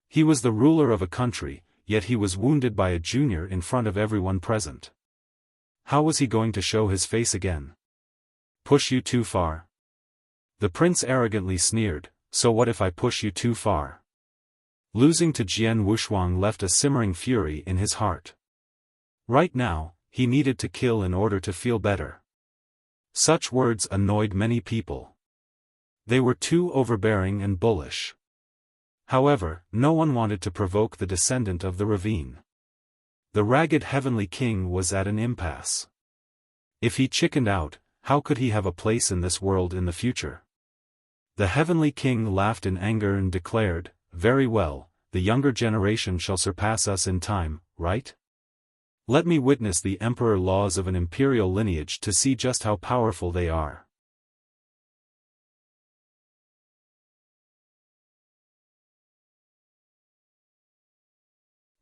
He was the ruler of a country, yet he was wounded by a junior in front of everyone present. How was he going to show his face again? Push you too far? The prince arrogantly sneered, "So what if I push you too far?" Losing to Jian Wushuang left a simmering fury in his heart. Right now, he needed to kill in order to feel better. Such words annoyed many people. They were too overbearing and bullish. However, no one wanted to provoke the descendant of the Ravine. The ragged heavenly king was at an impasse. If he chickened out, how could he have a place in this world in the future? The heavenly king laughed in anger and declared, "Very well, the younger generation shall surpass us in time, right? Let me witness the emperor laws of an imperial lineage to see just how powerful they are."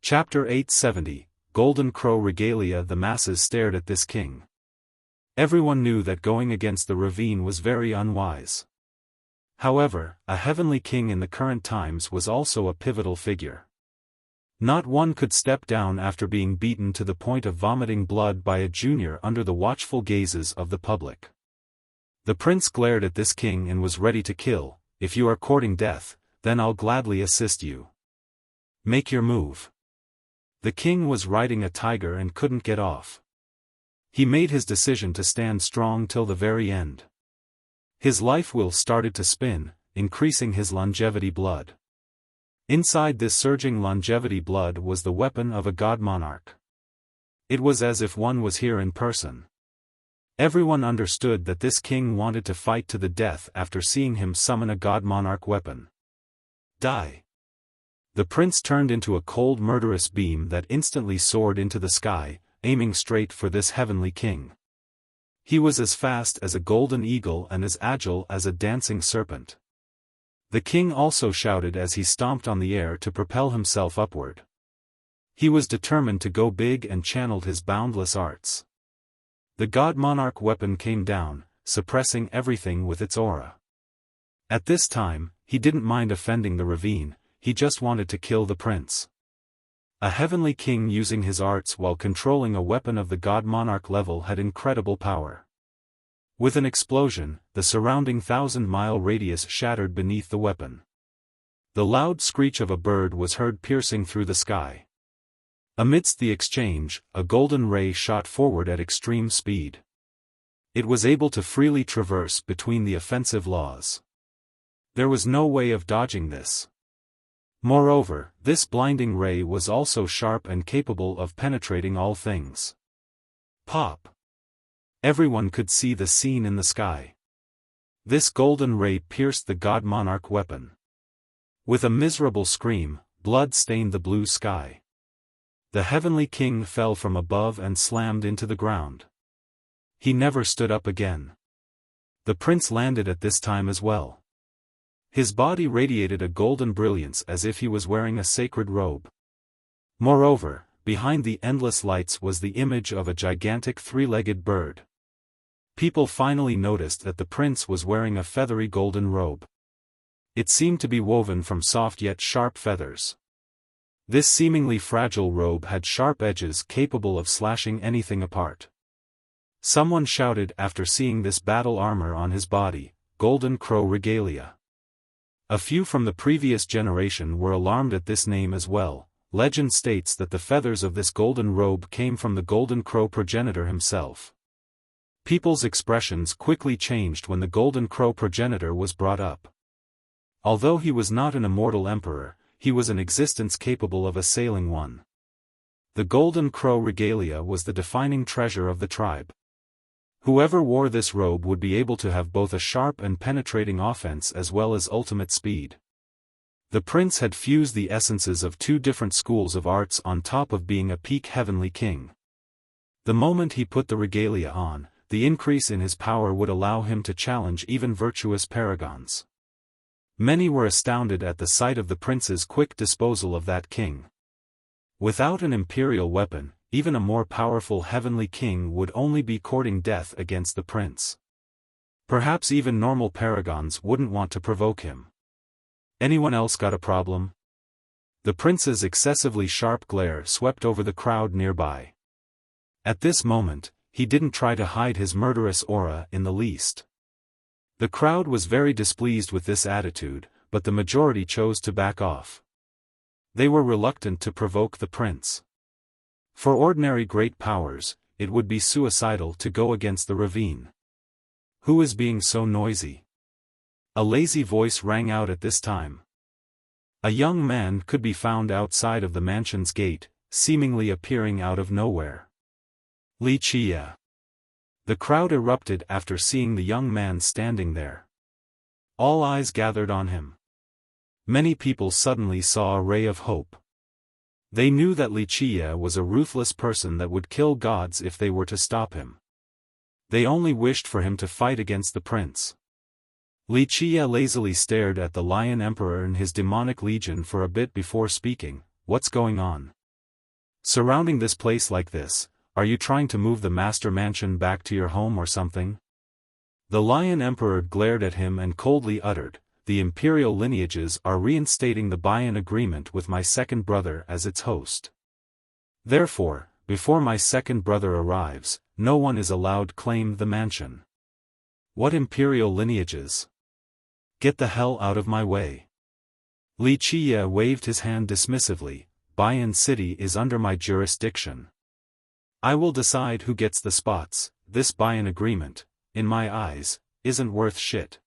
Chapter 870, Golden Crow Regalia. The masses stared at this king. Everyone knew that going against the Ravine was very unwise. However, a heavenly king in the current times was also a pivotal figure. Not one could step down after being beaten to the point of vomiting blood by a junior under the watchful gazes of the public. The prince glared at this king and was ready to kill. If you are courting death, then I'll gladly assist you. Make your move. The king was riding a tiger and couldn't get off. He made his decision to stand strong till the very end. His life wheel started to spin, increasing his longevity blood. Inside this surging longevity blood was the weapon of a god monarch. It was as if one was here in person. Everyone understood that this king wanted to fight to the death after seeing him summon a god monarch weapon. Die. The prince turned into a cold murderous beam that instantly soared into the sky, aiming straight for this heavenly king. He was as fast as a golden eagle and as agile as a dancing serpent. The king also shouted as he stomped on the air to propel himself upward. He was determined to go big and channeled his boundless arts. The god monarch weapon came down, suppressing everything with its aura. At this time, he didn't mind offending the ravine, he just wanted to kill the prince. A heavenly king using his arts while controlling a weapon of the god monarch level had incredible power. With an explosion, the surrounding 1,000-mile radius shattered beneath the weapon. The loud screech of a bird was heard piercing through the sky. Amidst the exchange, a golden ray shot forward at extreme speed. It was able to freely traverse between the offensive laws. There was no way of dodging this. Moreover, this blinding ray was also sharp and capable of penetrating all things. Pop! Everyone could see the scene in the sky. This golden ray pierced the god monarch weapon. With a miserable scream, blood stained the blue sky. The heavenly king fell from above and slammed into the ground. He never stood up again. The prince landed at this time as well. His body radiated a golden brilliance as if he was wearing a sacred robe. Moreover, behind the endless lights was the image of a gigantic three-legged bird. People finally noticed that the prince was wearing a feathery golden robe. It seemed to be woven from soft yet sharp feathers. This seemingly fragile robe had sharp edges capable of slashing anything apart. Someone shouted after seeing this battle armor on his body, "Golden Crow regalia." A few from the previous generation were alarmed at this name as well. Legend states that the feathers of this golden robe came from the Golden Crow progenitor himself. People's expressions quickly changed when the Golden Crow progenitor was brought up. Although he was not an immortal emperor, he was an existence capable of assailing one. The Golden Crow regalia was the defining treasure of the tribe. Whoever wore this robe would be able to have both a sharp and penetrating offense as well as ultimate speed. The prince had fused the essences of two different schools of arts on top of being a peak heavenly king. The moment he put the regalia on, the increase in his power would allow him to challenge even virtuous paragons. Many were astounded at the sight of the prince's quick disposal of that king. Without an imperial weapon, even a more powerful heavenly king would only be courting death against the prince. Perhaps even normal paragons wouldn't want to provoke him. Anyone else got a problem? The prince's excessively sharp glare swept over the crowd nearby. At this moment, he didn't try to hide his murderous aura in the least. The crowd was very displeased with this attitude, but the majority chose to back off. They were reluctant to provoke the prince. For ordinary great powers, it would be suicidal to go against the ravine. Who is being so noisy? A lazy voice rang out at this time. A young man could be found outside of the mansion's gate, seemingly appearing out of nowhere. Wuxia. The crowd erupted after seeing the young man standing there. All eyes gathered on him. Many people suddenly saw a ray of hope. They knew that Wuxia was a ruthless person that would kill gods if they were to stop him. They only wished for him to fight against the prince. Wuxia lazily stared at the Lion Emperor and his demonic legion for a bit before speaking. "What's going on? Surrounding this place like this, are you trying to move the master mansion back to your home or something?" The Lion Emperor glared at him and coldly uttered, the imperial lineages are reinstating the buy-in agreement with my second brother as its host. Therefore, before my second brother arrives, no one is allowed claim the mansion. What imperial lineages? Get the hell out of my way. Li Qiye waved his hand dismissively. Buy-in city is under my jurisdiction. I will decide who gets the spots. This buy-in agreement, in my eyes, isn't worth shit.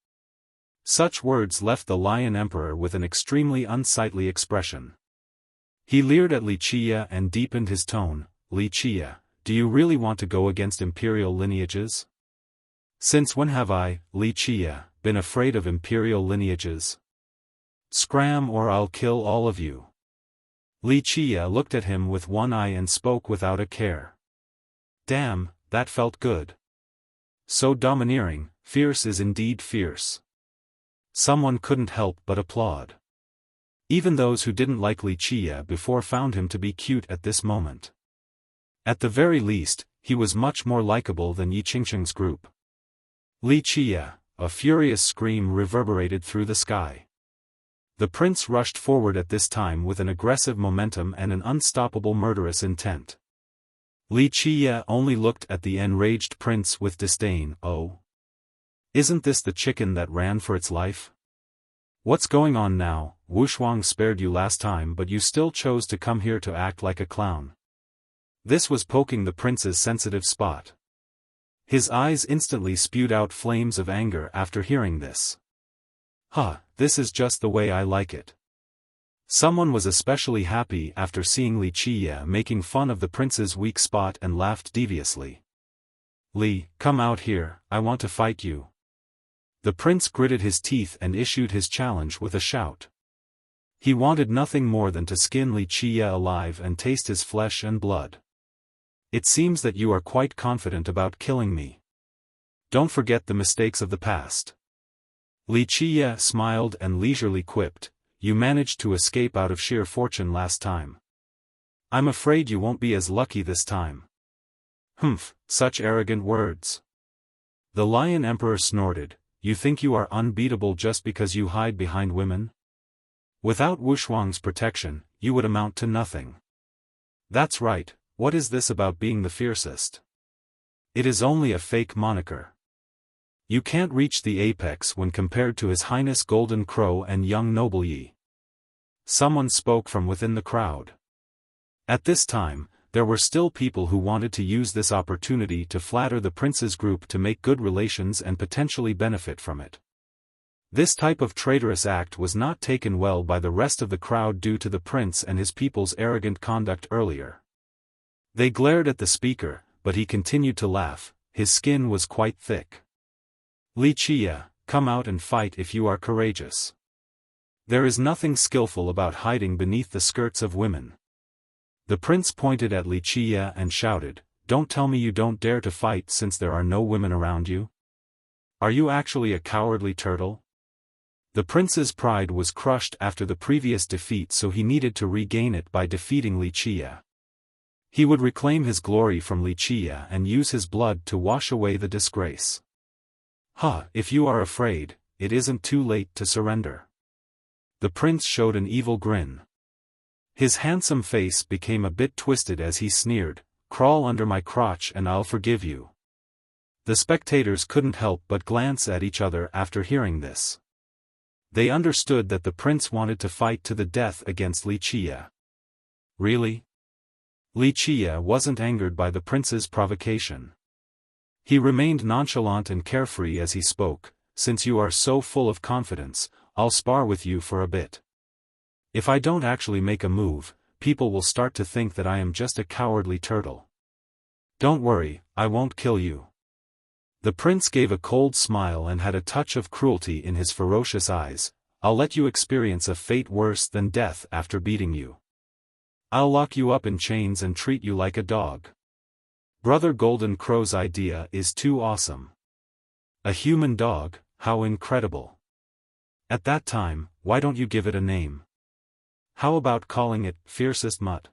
Such words left the Lion Emperor with an extremely unsightly expression. He leered at Li Qiye and deepened his tone. Li Qiye, do you really want to go against imperial lineages? Since when have I, Li Qiye, been afraid of imperial lineages? Scram or I'll kill all of you. Li Qiye looked at him with one eye and spoke without a care. Damn, that felt good. So domineering, fierce is indeed fierce. Someone couldn't help but applaud. Even those who didn't like Li Qiye before found him to be cute at this moment. At the very least, he was much more likable than Yi Qingsheng's group. Li Qiye, a furious scream reverberated through the sky. The prince rushed forward at this time with an aggressive momentum and an unstoppable murderous intent. Li Qiye only looked at the enraged prince with disdain. Oh? Isn't this the chicken that ran for its life? What's going on now? Wuxia spared you last time but you still chose to come here to act like a clown. This was poking the prince's sensitive spot. His eyes instantly spewed out flames of anger after hearing this. Huh, this is just the way I like it. Someone was especially happy after seeing Li Qiye making fun of the prince's weak spot and laughed deviously. Li, come out here, I want to fight you. The prince gritted his teeth and issued his challenge with a shout. He wanted nothing more than to skin Li Qiye alive and taste his flesh and blood. It seems that you are quite confident about killing me. Don't forget the mistakes of the past. Li Qiye smiled and leisurely quipped, you managed to escape out of sheer fortune last time. I'm afraid you won't be as lucky this time. Humph, such arrogant words. The Lion Emperor snorted, you think you are unbeatable just because you hide behind women? Without Wuxuang's protection, you would amount to nothing. That's right, what is this about being the fiercest? It is only a fake moniker. You can't reach the apex when compared to His Highness Golden Crow and young noble Yi. Someone spoke from within the crowd. At this time, there were still people who wanted to use this opportunity to flatter the prince's group to make good relations and potentially benefit from it. This type of traitorous act was not taken well by the rest of the crowd due to the prince and his people's arrogant conduct earlier. They glared at the speaker, but he continued to laugh. His skin was quite thick. Li Qiye, come out and fight if you are courageous. There is nothing skillful about hiding beneath the skirts of women. The prince pointed at Li Qiye and shouted, don't tell me you don't dare to fight since there are no women around you? Are you actually a cowardly turtle? The prince's pride was crushed after the previous defeat, so he needed to regain it by defeating Li Qiye. He would reclaim his glory from Li Qiye and use his blood to wash away the disgrace. If you are afraid, it isn't too late to surrender. The prince showed an evil grin. His handsome face became a bit twisted as he sneered, crawl under my crotch and I'll forgive you. The spectators couldn't help but glance at each other after hearing this. They understood that the prince wanted to fight to the death against Li Qiye. Really? Li Qiye wasn't angered by the prince's provocation. He remained nonchalant and carefree as he spoke, since you are so full of confidence, I'll spar with you for a bit. If I don't actually make a move, people will start to think that I am just a cowardly turtle. Don't worry, I won't kill you. The prince gave a cold smile and had a touch of cruelty in his ferocious eyes. I'll let you experience a fate worse than death after beating you. I'll lock you up in chains and treat you like a dog. Brother Golden Crow's idea is too awesome. A human dog, how incredible. At that time, why don't you give it a name? How about calling it Fiercest Mutt?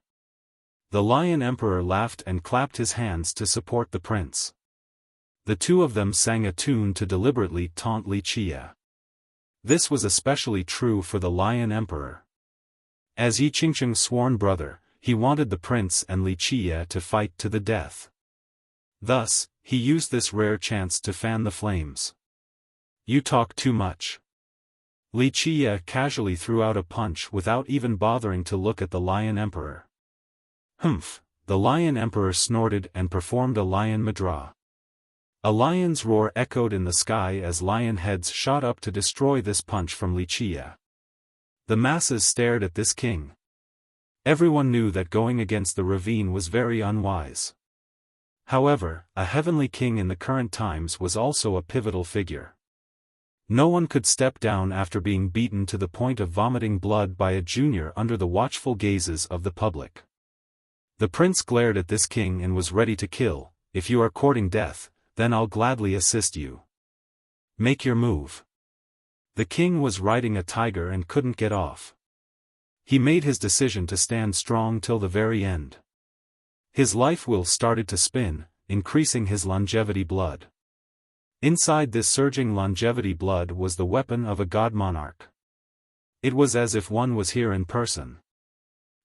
The Lion Emperor laughed and clapped his hands to support the prince. The two of them sang a tune to deliberately taunt Li Qiye. This was especially true for the Lion Emperor. As Yi Qingcheng's sworn brother, he wanted the prince and Li Qiye to fight to the death. Thus, he used this rare chance to fan the flames. "You talk too much." Li Qiye casually threw out a punch without even bothering to look at the Lion Emperor. "Humph," the Lion Emperor snorted and performed a lion madra. A lion's roar echoed in the sky as lion heads shot up to destroy this punch from Li Qiye. The masses stared at this king. Everyone knew that going against the ravine was very unwise. However, a heavenly king in the current times was also a pivotal figure. No one could step down after being beaten to the point of vomiting blood by a junior under the watchful gazes of the public. The prince glared at this king and was ready to kill. "If you are courting death, then I'll gladly assist you. Make your move." The king was riding a tiger and couldn't get off. He made his decision to stand strong till the very end. His life wheel started to spin, increasing his longevity blood. Inside this surging longevity blood was the weapon of a god monarch. It was as if one was here in person.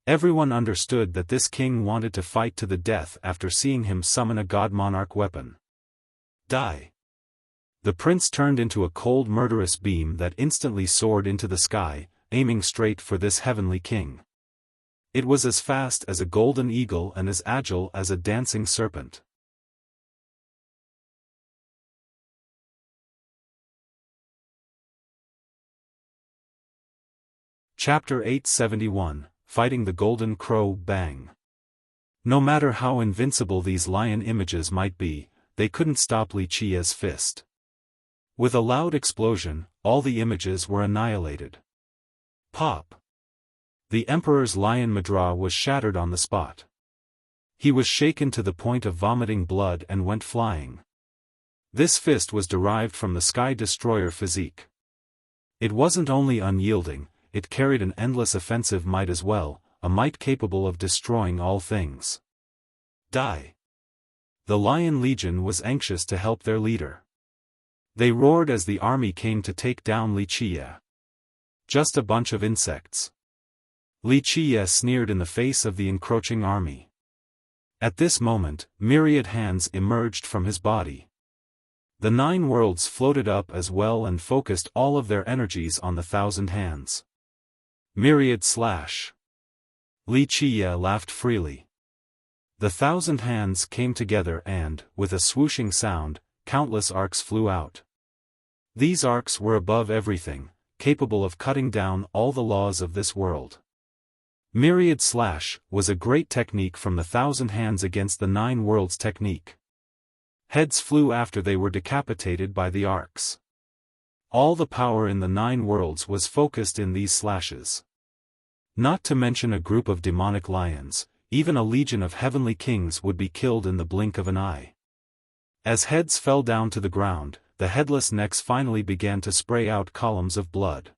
Everyone understood that this king wanted to fight to the death after seeing him summon a god monarch weapon. Die. The prince turned into a cold murderous beam that instantly soared into the sky, aiming straight for this heavenly king. It was as fast as a golden eagle and as agile as a dancing serpent. Chapter 871, Fighting the Golden Crow. Bang. No matter how invincible these lion images might be, they couldn't stop Li Qiye's fist. With a loud explosion, all the images were annihilated. Pop! The emperor's lion madra was shattered on the spot. He was shaken to the point of vomiting blood and went flying. This fist was derived from the Sky Destroyer physique. It wasn't only unyielding, it carried an endless offensive might as well, a might capable of destroying all things. Die! The Lion Legion was anxious to help their leader. They roared as the army came to take down Li Qiye. Just a bunch of insects. Li Qiye sneered in the face of the encroaching army. At this moment, myriad hands emerged from his body. The 9 worlds floated up as well and focused all of their energies on the 1,000 hands. Myriad slash. Li Qiye laughed freely. The 1,000 hands came together and, with a swooshing sound, countless arcs flew out. These arcs were above everything, capable of cutting down all the laws of this world. Myriad slash was a great technique from the 1,000 hands against the 9 worlds technique. Heads flew after they were decapitated by the arcs. All the power in the 9 worlds was focused in these slashes. Not to mention a group of demonic lions, even a legion of heavenly kings would be killed in the blink of an eye. As heads fell down to the ground, the headless necks finally began to spray out columns of blood.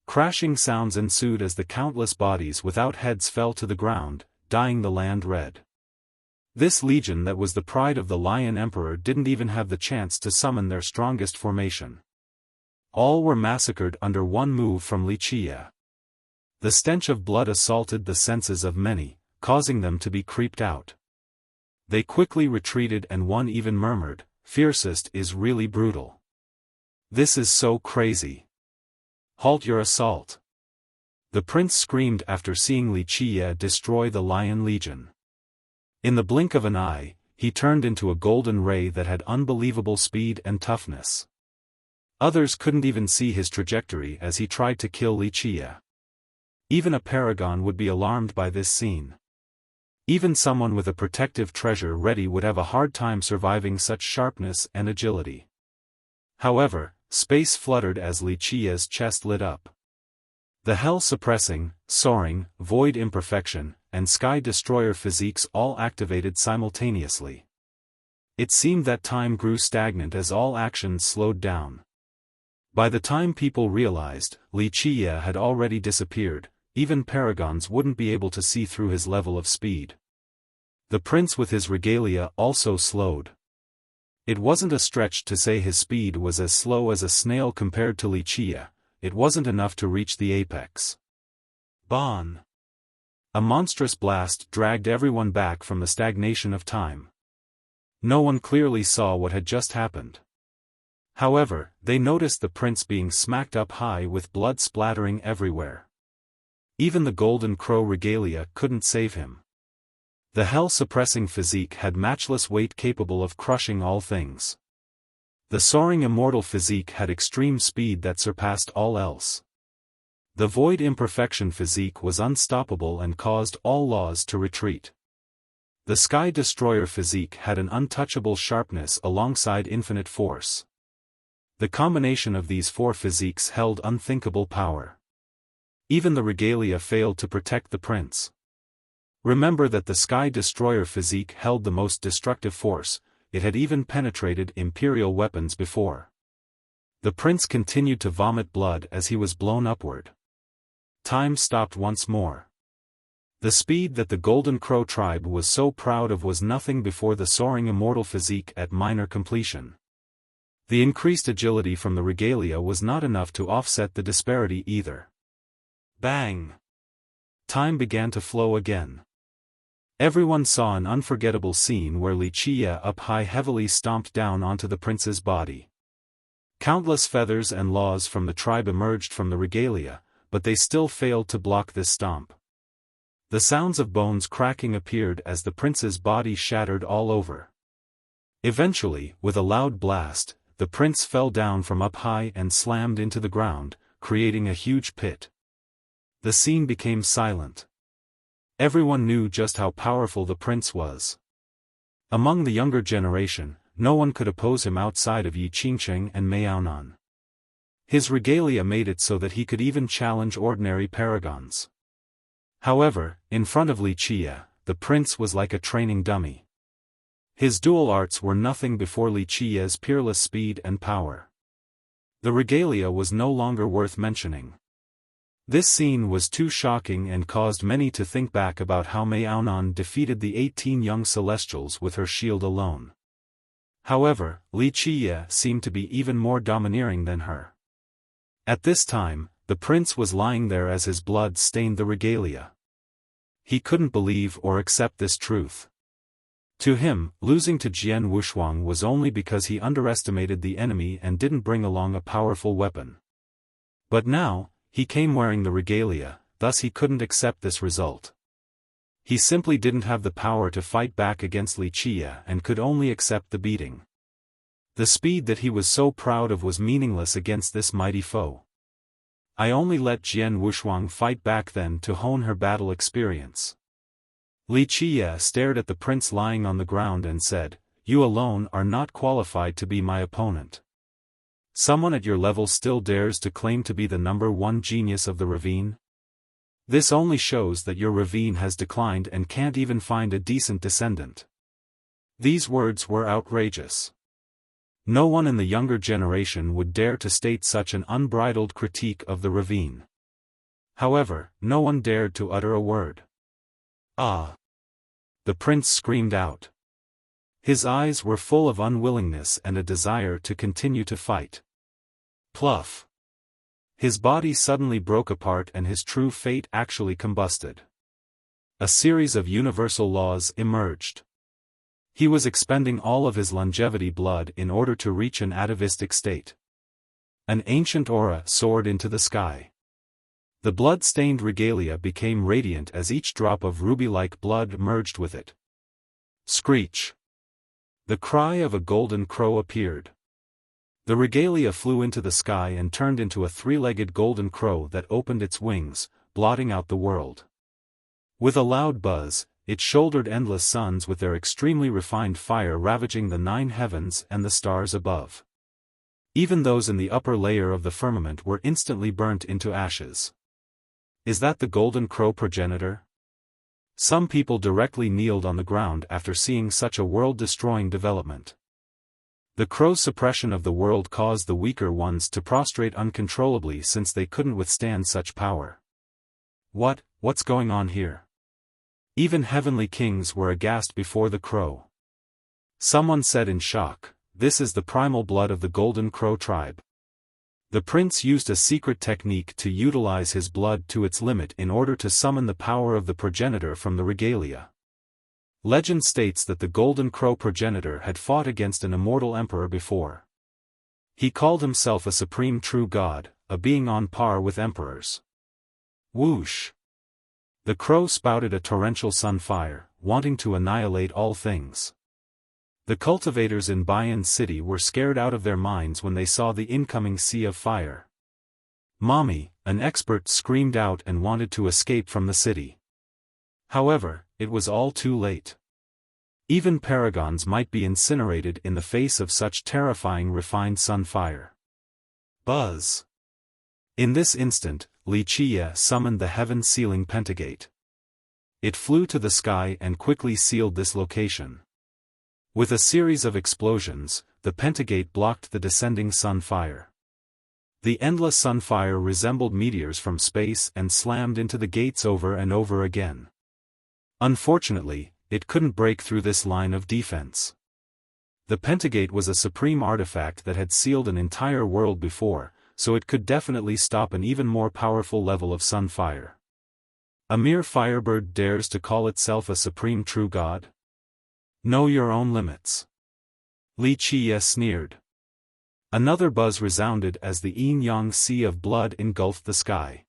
Crashing sounds ensued as the countless bodies without heads fell to the ground, dyeing the land red. This legion that was the pride of the Lion Emperor didn't even have the chance to summon their strongest formation. All were massacred under one move from Li Qiye. The stench of blood assaulted the senses of many, causing them to be creeped out. They quickly retreated and one even murmured, "Fiercest is really brutal. This is so crazy. Halt your assault." The prince screamed after seeing Li Qiye destroy the Lion Legion. In the blink of an eye, he turned into a golden ray that had unbelievable speed and toughness. Others couldn't even see his trajectory as he tried to kill Li Qiye. Even a paragon would be alarmed by this scene. Even someone with a protective treasure ready would have a hard time surviving such sharpness and agility. However, space fluttered as Li Qiye's chest lit up. The hell-suppressing, soaring, void imperfection, and Sky Destroyer physiques all activated simultaneously. It seemed that time grew stagnant as all actions slowed down. By the time people realized, Li Qiye had already disappeared. Even paragons wouldn't be able to see through his level of speed. The prince with his regalia also slowed. It wasn't a stretch to say his speed was as slow as a snail compared to Wuxia. It wasn't enough to reach the apex. Bon! A monstrous blast dragged everyone back from the stagnation of time. No one clearly saw what had just happened. However, they noticed the prince being smacked up high with blood splattering everywhere. Even the golden crow regalia couldn't save him. The hell-suppressing physique had matchless weight capable of crushing all things. The soaring immortal physique had extreme speed that surpassed all else. The void imperfection physique was unstoppable and caused all laws to retreat. The sky destroyer physique had an untouchable sharpness alongside infinite force. The combination of these four physiques held unthinkable power. Even the regalia failed to protect the prince. Remember that the sky destroyer physique held the most destructive force. It had even penetrated imperial weapons before. The prince continued to vomit blood as he was blown upward. Time stopped once more. The speed that the Golden Crow tribe was so proud of was nothing before the soaring immortal physique at minor completion. The increased agility from the regalia was not enough to offset the disparity either. Bang! Time began to flow again. Everyone saw an unforgettable scene where Wuxia up high heavily stomped down onto the prince's body. Countless feathers and laws from the tribe emerged from the regalia, but they still failed to block this stomp. The sounds of bones cracking appeared as the prince's body shattered all over. Eventually, with a loud blast, the prince fell down from up high and slammed into the ground, creating a huge pit. The scene became silent. Everyone knew just how powerful the prince was. Among the younger generation, no one could oppose him outside of Yi Qingsheng and Miaonan. His regalia made it so that he could even challenge ordinary paragons. However, in front of Wuxia, the prince was like a training dummy. His dual arts were nothing before Wuxia's peerless speed and power. The regalia was no longer worth mentioning. This scene was too shocking and caused many to think back about how Miaonan defeated the 18 young celestials with her shield alone. However, Wuxia seemed to be even more domineering than her. At this time, the prince was lying there as his blood stained the regalia. He couldn't believe or accept this truth. To him, losing to Jian Wushuang was only because he underestimated the enemy and didn't bring along a powerful weapon. But now, he came wearing the regalia, thus he couldn't accept this result. He simply didn't have the power to fight back against Wuxia and could only accept the beating. The speed that he was so proud of was meaningless against this mighty foe. I only let Jian Wushuang fight back then to hone her battle experience. Wuxia stared at the prince lying on the ground and said, "You alone are not qualified to be my opponent. Someone at your level still dares to claim to be the #1 genius of the ravine? This only shows that your ravine has declined and can't even find a decent descendant." These words were outrageous. No one in the younger generation would dare to state such an unbridled critique of the ravine. However, no one dared to utter a word. "Ah!" the prince screamed out. His eyes were full of unwillingness and a desire to continue to fight. Pluff! His body suddenly broke apart and his true fate actually combusted. A series of universal laws emerged. He was expending all of his longevity blood in order to reach an atavistic state. An ancient aura soared into the sky. The blood-stained regalia became radiant as each drop of ruby-like blood merged with it. Screech! The cry of a golden crow appeared. The regalia flew into the sky and turned into a three-legged golden crow that opened its wings, blotting out the world. With a loud buzz, it shouldered endless suns with their extremely refined fire ravaging the 9 heavens and the stars above. Even those in the upper layer of the firmament were instantly burnt into ashes. Is that the golden crow progenitor? Some people directly kneeled on the ground after seeing such a world-destroying development. The crow's suppression of the world caused the weaker ones to prostrate uncontrollably since they couldn't withstand such power. What's going on here? Even heavenly kings were aghast before the crow. Someone said in shock, this is the primal blood of the Golden Crow tribe. The prince used a secret technique to utilize his blood to its limit in order to summon the power of the progenitor from the regalia. Legend states that the Golden Crow progenitor had fought against an immortal emperor before. He called himself a supreme true god, a being on par with emperors. Whoosh! The crow spouted a torrential sunfire, wanting to annihilate all things. The cultivators in Bayan City were scared out of their minds when they saw the incoming sea of fire. Mommy, an expert, screamed out and wanted to escape from the city. However, it was all too late. Even paragons might be incinerated in the face of such terrifying refined sunfire. Buzz! In this instant, Wuxia summoned the heaven-sealing pentagate. It flew to the sky and quickly sealed this location. With a series of explosions, the pentagate blocked the descending sunfire. The endless sunfire resembled meteors from space and slammed into the gates over and over again. Unfortunately, it couldn't break through this line of defense. The pentagate was a supreme artifact that had sealed an entire world before, so it could definitely stop an even more powerful level of sunfire. A mere firebird dares to call itself a supreme true god? Know your own limits. Wuxia sneered. Another buzz resounded as the yin-yang sea of blood engulfed the sky.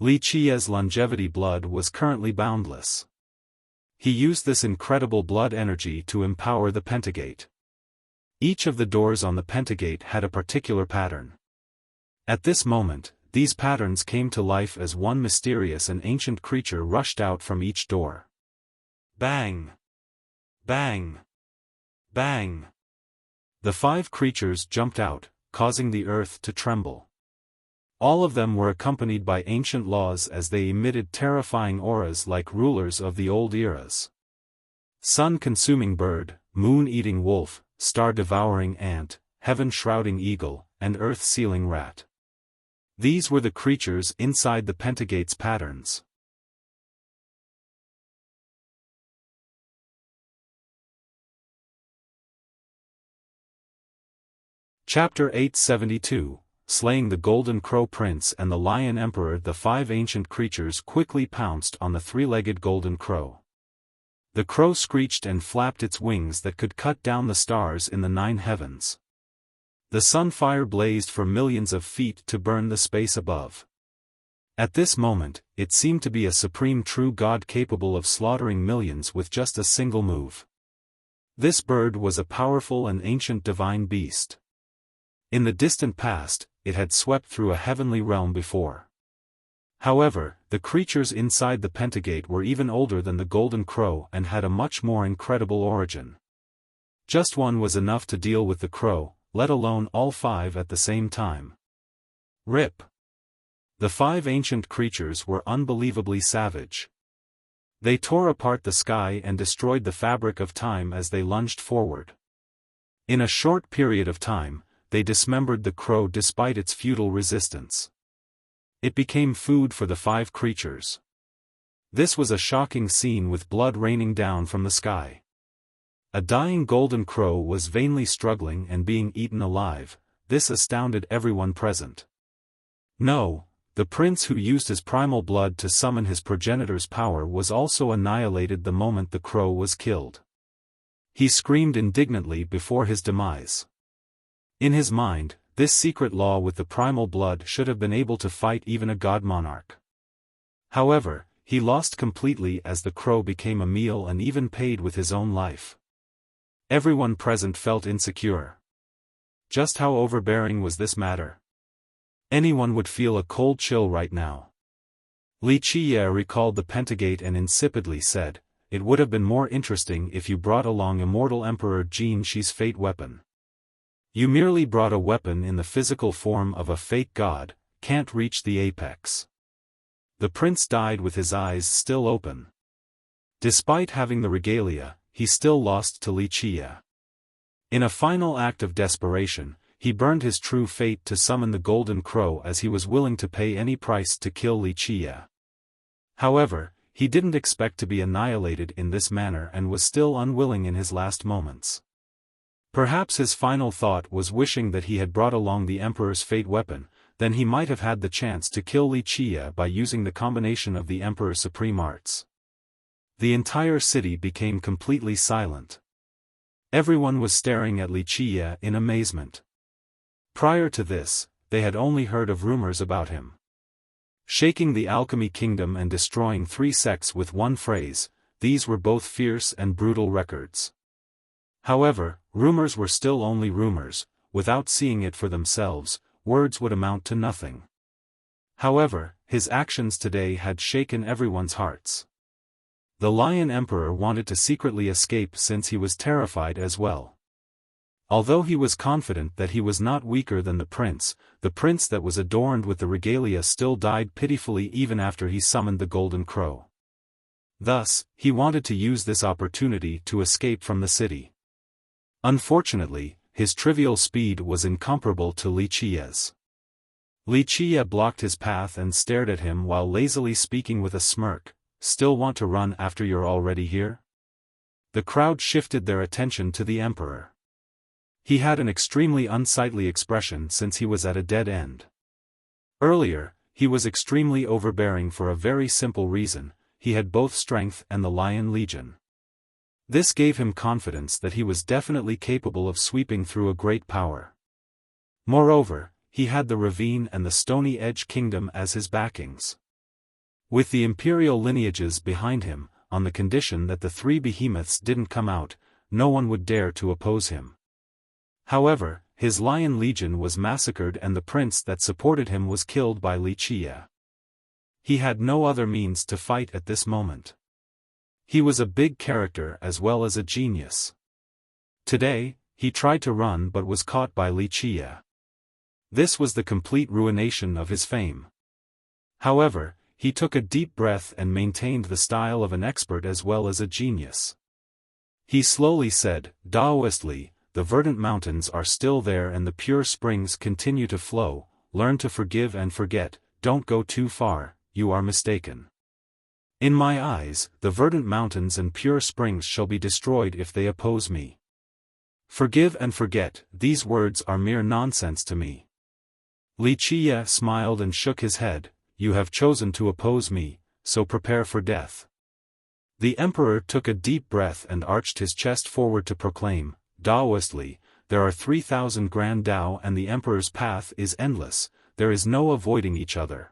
Wuxia's longevity blood was currently boundless. He used this incredible blood energy to empower the pentagate. Each of the doors on the pentagate had a particular pattern. At this moment, these patterns came to life as one mysterious and ancient creature rushed out from each door. Bang! Bang! Bang! The 5 creatures jumped out, causing the earth to tremble. All of them were accompanied by ancient laws as they emitted terrifying auras like rulers of the old eras. Sun-consuming bird, moon-eating wolf, star-devouring ant, heaven-shrouding eagle, and earth-sealing rat. These were the creatures inside the pentagate's patterns. Chapter 872, Slaying the Golden Crow Prince and the Lion Emperor. The 5 ancient creatures quickly pounced on the 3-legged golden crow. The crow screeched and flapped its wings that could cut down the stars in the 9 heavens. The sunfire blazed for millions of feet to burn the space above. At this moment, it seemed to be a supreme true god capable of slaughtering millions with just a single move. This bird was a powerful and ancient divine beast. In the distant past, it had swept through a heavenly realm before. However, the creatures inside the pentagate were even older than the golden crow and had a much more incredible origin. Just one was enough to deal with the crow, let alone all 5 at the same time. Rip! The 5 ancient creatures were unbelievably savage. They tore apart the sky and destroyed the fabric of time as they lunged forward. In a short period of time, they dismembered the crow despite its futile resistance. It became food for the 5 creatures. This was a shocking scene with blood raining down from the sky. A dying golden crow was vainly struggling and being eaten alive. This astounded everyone present. No, the prince who used his primal blood to summon his progenitor's power was also annihilated the moment the crow was killed. He screamed indignantly before his demise. In his mind, this secret law with the primal blood should have been able to fight even a god monarch. However, he lost completely as the crow became a meal and even paid with his own life. Everyone present felt insecure. Just how overbearing was this matter? Anyone would feel a cold chill right now. Wuxia recalled the pentagate and insipidly said, "It would have been more interesting if you brought along immortal Emperor Jin Shi's fate weapon. You merely brought a weapon in the physical form of a fake god, can't reach the apex." The prince died with his eyes still open. Despite having the regalia, he still lost to Wuxia. In a final act of desperation, he burned his true fate to summon the golden crow as he was willing to pay any price to kill Wuxia. However, he didn't expect to be annihilated in this manner and was still unwilling in his last moments. Perhaps his final thought was wishing that he had brought along the Emperor's fate weapon, then he might have had the chance to kill Wuxia by using the combination of the Emperor's supreme arts. The entire city became completely silent. Everyone was staring at Wuxia in amazement. Prior to this, they had only heard of rumors about him. Shaking the alchemy kingdom and destroying 3 sects with one phrase, these were both fierce and brutal records. However, rumors were still only rumors. Without seeing it for themselves, words would amount to nothing. However, his actions today had shaken everyone's hearts. The Lion Emperor wanted to secretly escape since he was terrified as well. Although he was confident that he was not weaker than the prince that was adorned with the regalia still died pitifully even after he summoned the Golden Crow. Thus, he wanted to use this opportunity to escape from the city. Unfortunately, his trivial speed was incomparable to Wuxia's. Wuxia blocked his path and stared at him while lazily speaking with a smirk. Still want to run after you're already here? The crowd shifted their attention to the Emperor. He had an extremely unsightly expression since he was at a dead end. Earlier, he was extremely overbearing for a very simple reason: he had both strength and the Lion Legion. This gave him confidence that he was definitely capable of sweeping through a great power. Moreover, he had the ravine and the Stony Edge Kingdom as his backings. With the imperial lineages behind him, on the condition that the 3 behemoths didn't come out, no one would dare to oppose him. However, his Lion Legion was massacred and the prince that supported him was killed by Wuxia. He had no other means to fight at this moment. He was a big character as well as a genius. Today, he tried to run but was caught by Wuxia. This was the complete ruination of his fame. However, he took a deep breath and maintained the style of an expert as well as a genius. He slowly said, Taoistly, the verdant mountains are still there and the pure springs continue to flow. Learn to forgive and forget, don't go too far, you are mistaken. In my eyes, the verdant mountains and pure springs shall be destroyed if they oppose me. Forgive and forget, these words are mere nonsense to me. Wuxia smiled and shook his head. You have chosen to oppose me, so prepare for death. The Emperor took a deep breath and arched his chest forward to proclaim, Taoistly, there are 3,000 grand Tao and the Emperor's path is endless, there is no avoiding each other.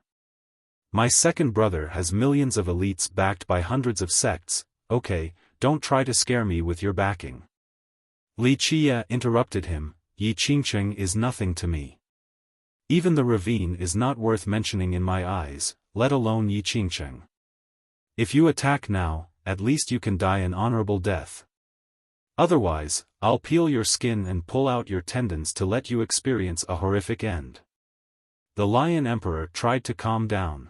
My second brother has millions of elites backed by hundreds of sects. Okay, don't try to scare me with your backing. Wuxia interrupted him, Yi Qingcheng is nothing to me. Even the ravine is not worth mentioning in my eyes, let alone Yi Qingcheng. If you attack now, at least you can die an honorable death. Otherwise, I'll peel your skin and pull out your tendons to let you experience a horrific end. The Lion Emperor tried to calm down.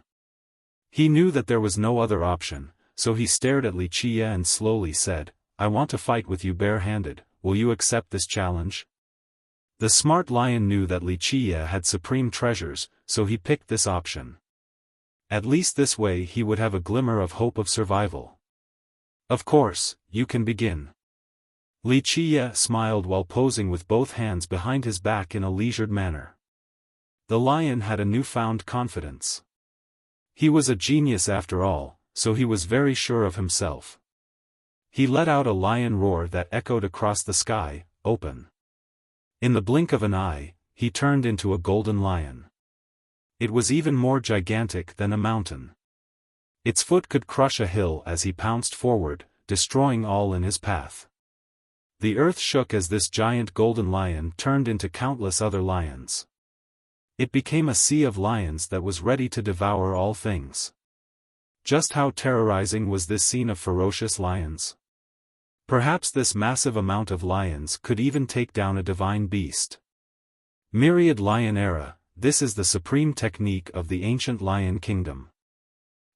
He knew that there was no other option, so he stared at Wuxia and slowly said, I want to fight with you bare-handed, will you accept this challenge? The smart lion knew that Wuxia had supreme treasures, so he picked this option. At least this way he would have a glimmer of hope of survival. Of course, you can begin. Wuxia smiled while posing with both hands behind his back in a leisured manner. The lion had a newfound confidence. He was a genius after all, so he was very sure of himself. He let out a lion roar that echoed across the sky, open. In the blink of an eye, he turned into a golden lion. It was even more gigantic than a mountain. Its foot could crush a hill as he pounced forward, destroying all in his path. The earth shook as this giant golden lion turned into countless other lions. It became a sea of lions that was ready to devour all things. Just how terrorizing was this scene of ferocious lions? Perhaps this massive amount of lions could even take down a divine beast. Myriad Lion Era, this is the supreme technique of the ancient lion kingdom.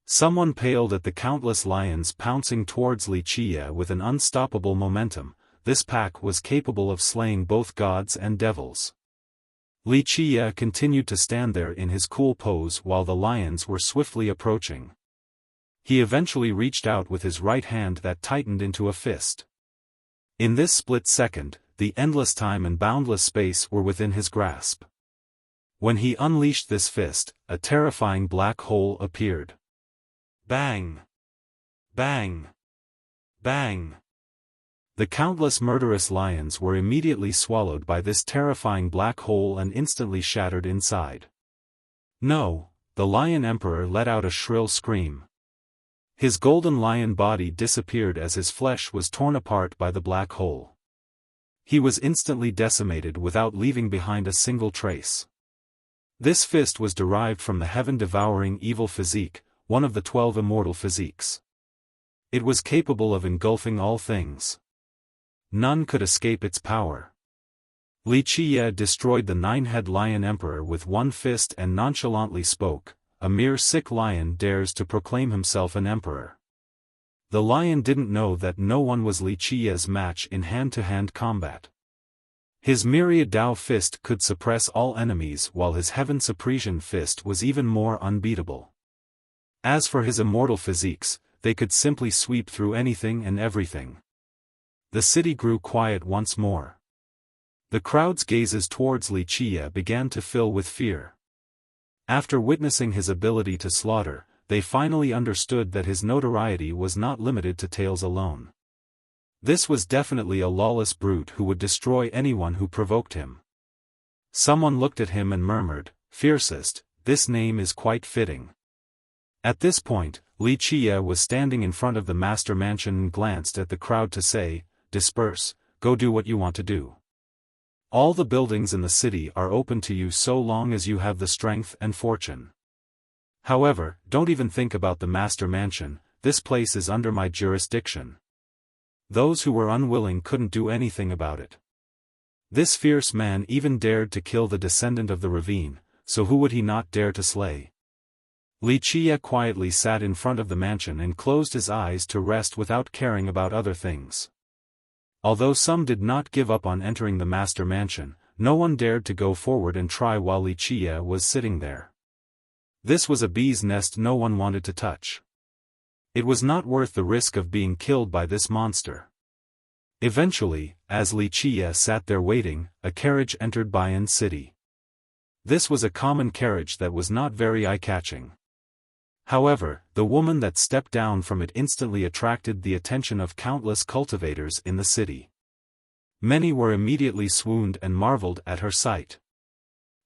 Someone paled at the countless lions pouncing towards Wuxia with an unstoppable momentum. This pack was capable of slaying both gods and devils. Wuxia continued to stand there in his cool pose while the lions were swiftly approaching. He eventually reached out with his right hand that tightened into a fist. In this split second, the endless time and boundless space were within his grasp. When he unleashed this fist, a terrifying black hole appeared. Bang! Bang! Bang! The countless murderous lions were immediately swallowed by this terrifying black hole and instantly shattered inside. No, the Lion Emperor let out a shrill scream. His golden lion body disappeared as his flesh was torn apart by the black hole. He was instantly decimated without leaving behind a single trace. This fist was derived from the heaven-devouring evil physique, one of the 12 immortal physiques. It was capable of engulfing all things. None could escape its power. Li Qiye destroyed the 9-head Lion Emperor with one fist and nonchalantly spoke, "A mere sick lion dares to proclaim himself an emperor." The lion didn't know that no one was Li Qiye's match in hand-to-hand combat. His myriad Dao fist could suppress all enemies while his Heaven Supresian fist was even more unbeatable. As for his immortal physiques, they could simply sweep through anything and everything. The city grew quiet once more. The crowd's gazes towards Li Qiye began to fill with fear. After witnessing his ability to slaughter, they finally understood that his notoriety was not limited to tales alone. This was definitely a lawless brute who would destroy anyone who provoked him. Someone looked at him and murmured, "Fiercest, this name is quite fitting." At this point, Li Qiye was standing in front of the master mansion and glanced at the crowd to say, "Disperse, go do what you want to do. All the buildings in the city are open to you so long as you have the strength and fortune. However, don't even think about the master mansion, this place is under my jurisdiction." Those who were unwilling couldn't do anything about it. This fierce man even dared to kill the descendant of the ravine, so who would he not dare to slay? Li Qiye quietly sat in front of the mansion and closed his eyes to rest without caring about other things. Although some did not give up on entering the master mansion, no one dared to go forward and try while Li Qiye was sitting there. This was a bee's nest no one wanted to touch. It was not worth the risk of being killed by this monster. Eventually, as Li Qiye sat there waiting, a carriage entered Bayan City. This was a common carriage that was not very eye-catching. However, the woman that stepped down from it instantly attracted the attention of countless cultivators in the city. Many were immediately swooned and marveled at her sight.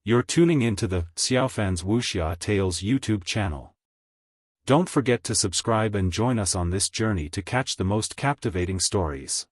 You're tuning into the Xiaofan's Wuxia Tales YouTube channel. Don't forget to subscribe and join us on this journey to catch the most captivating stories.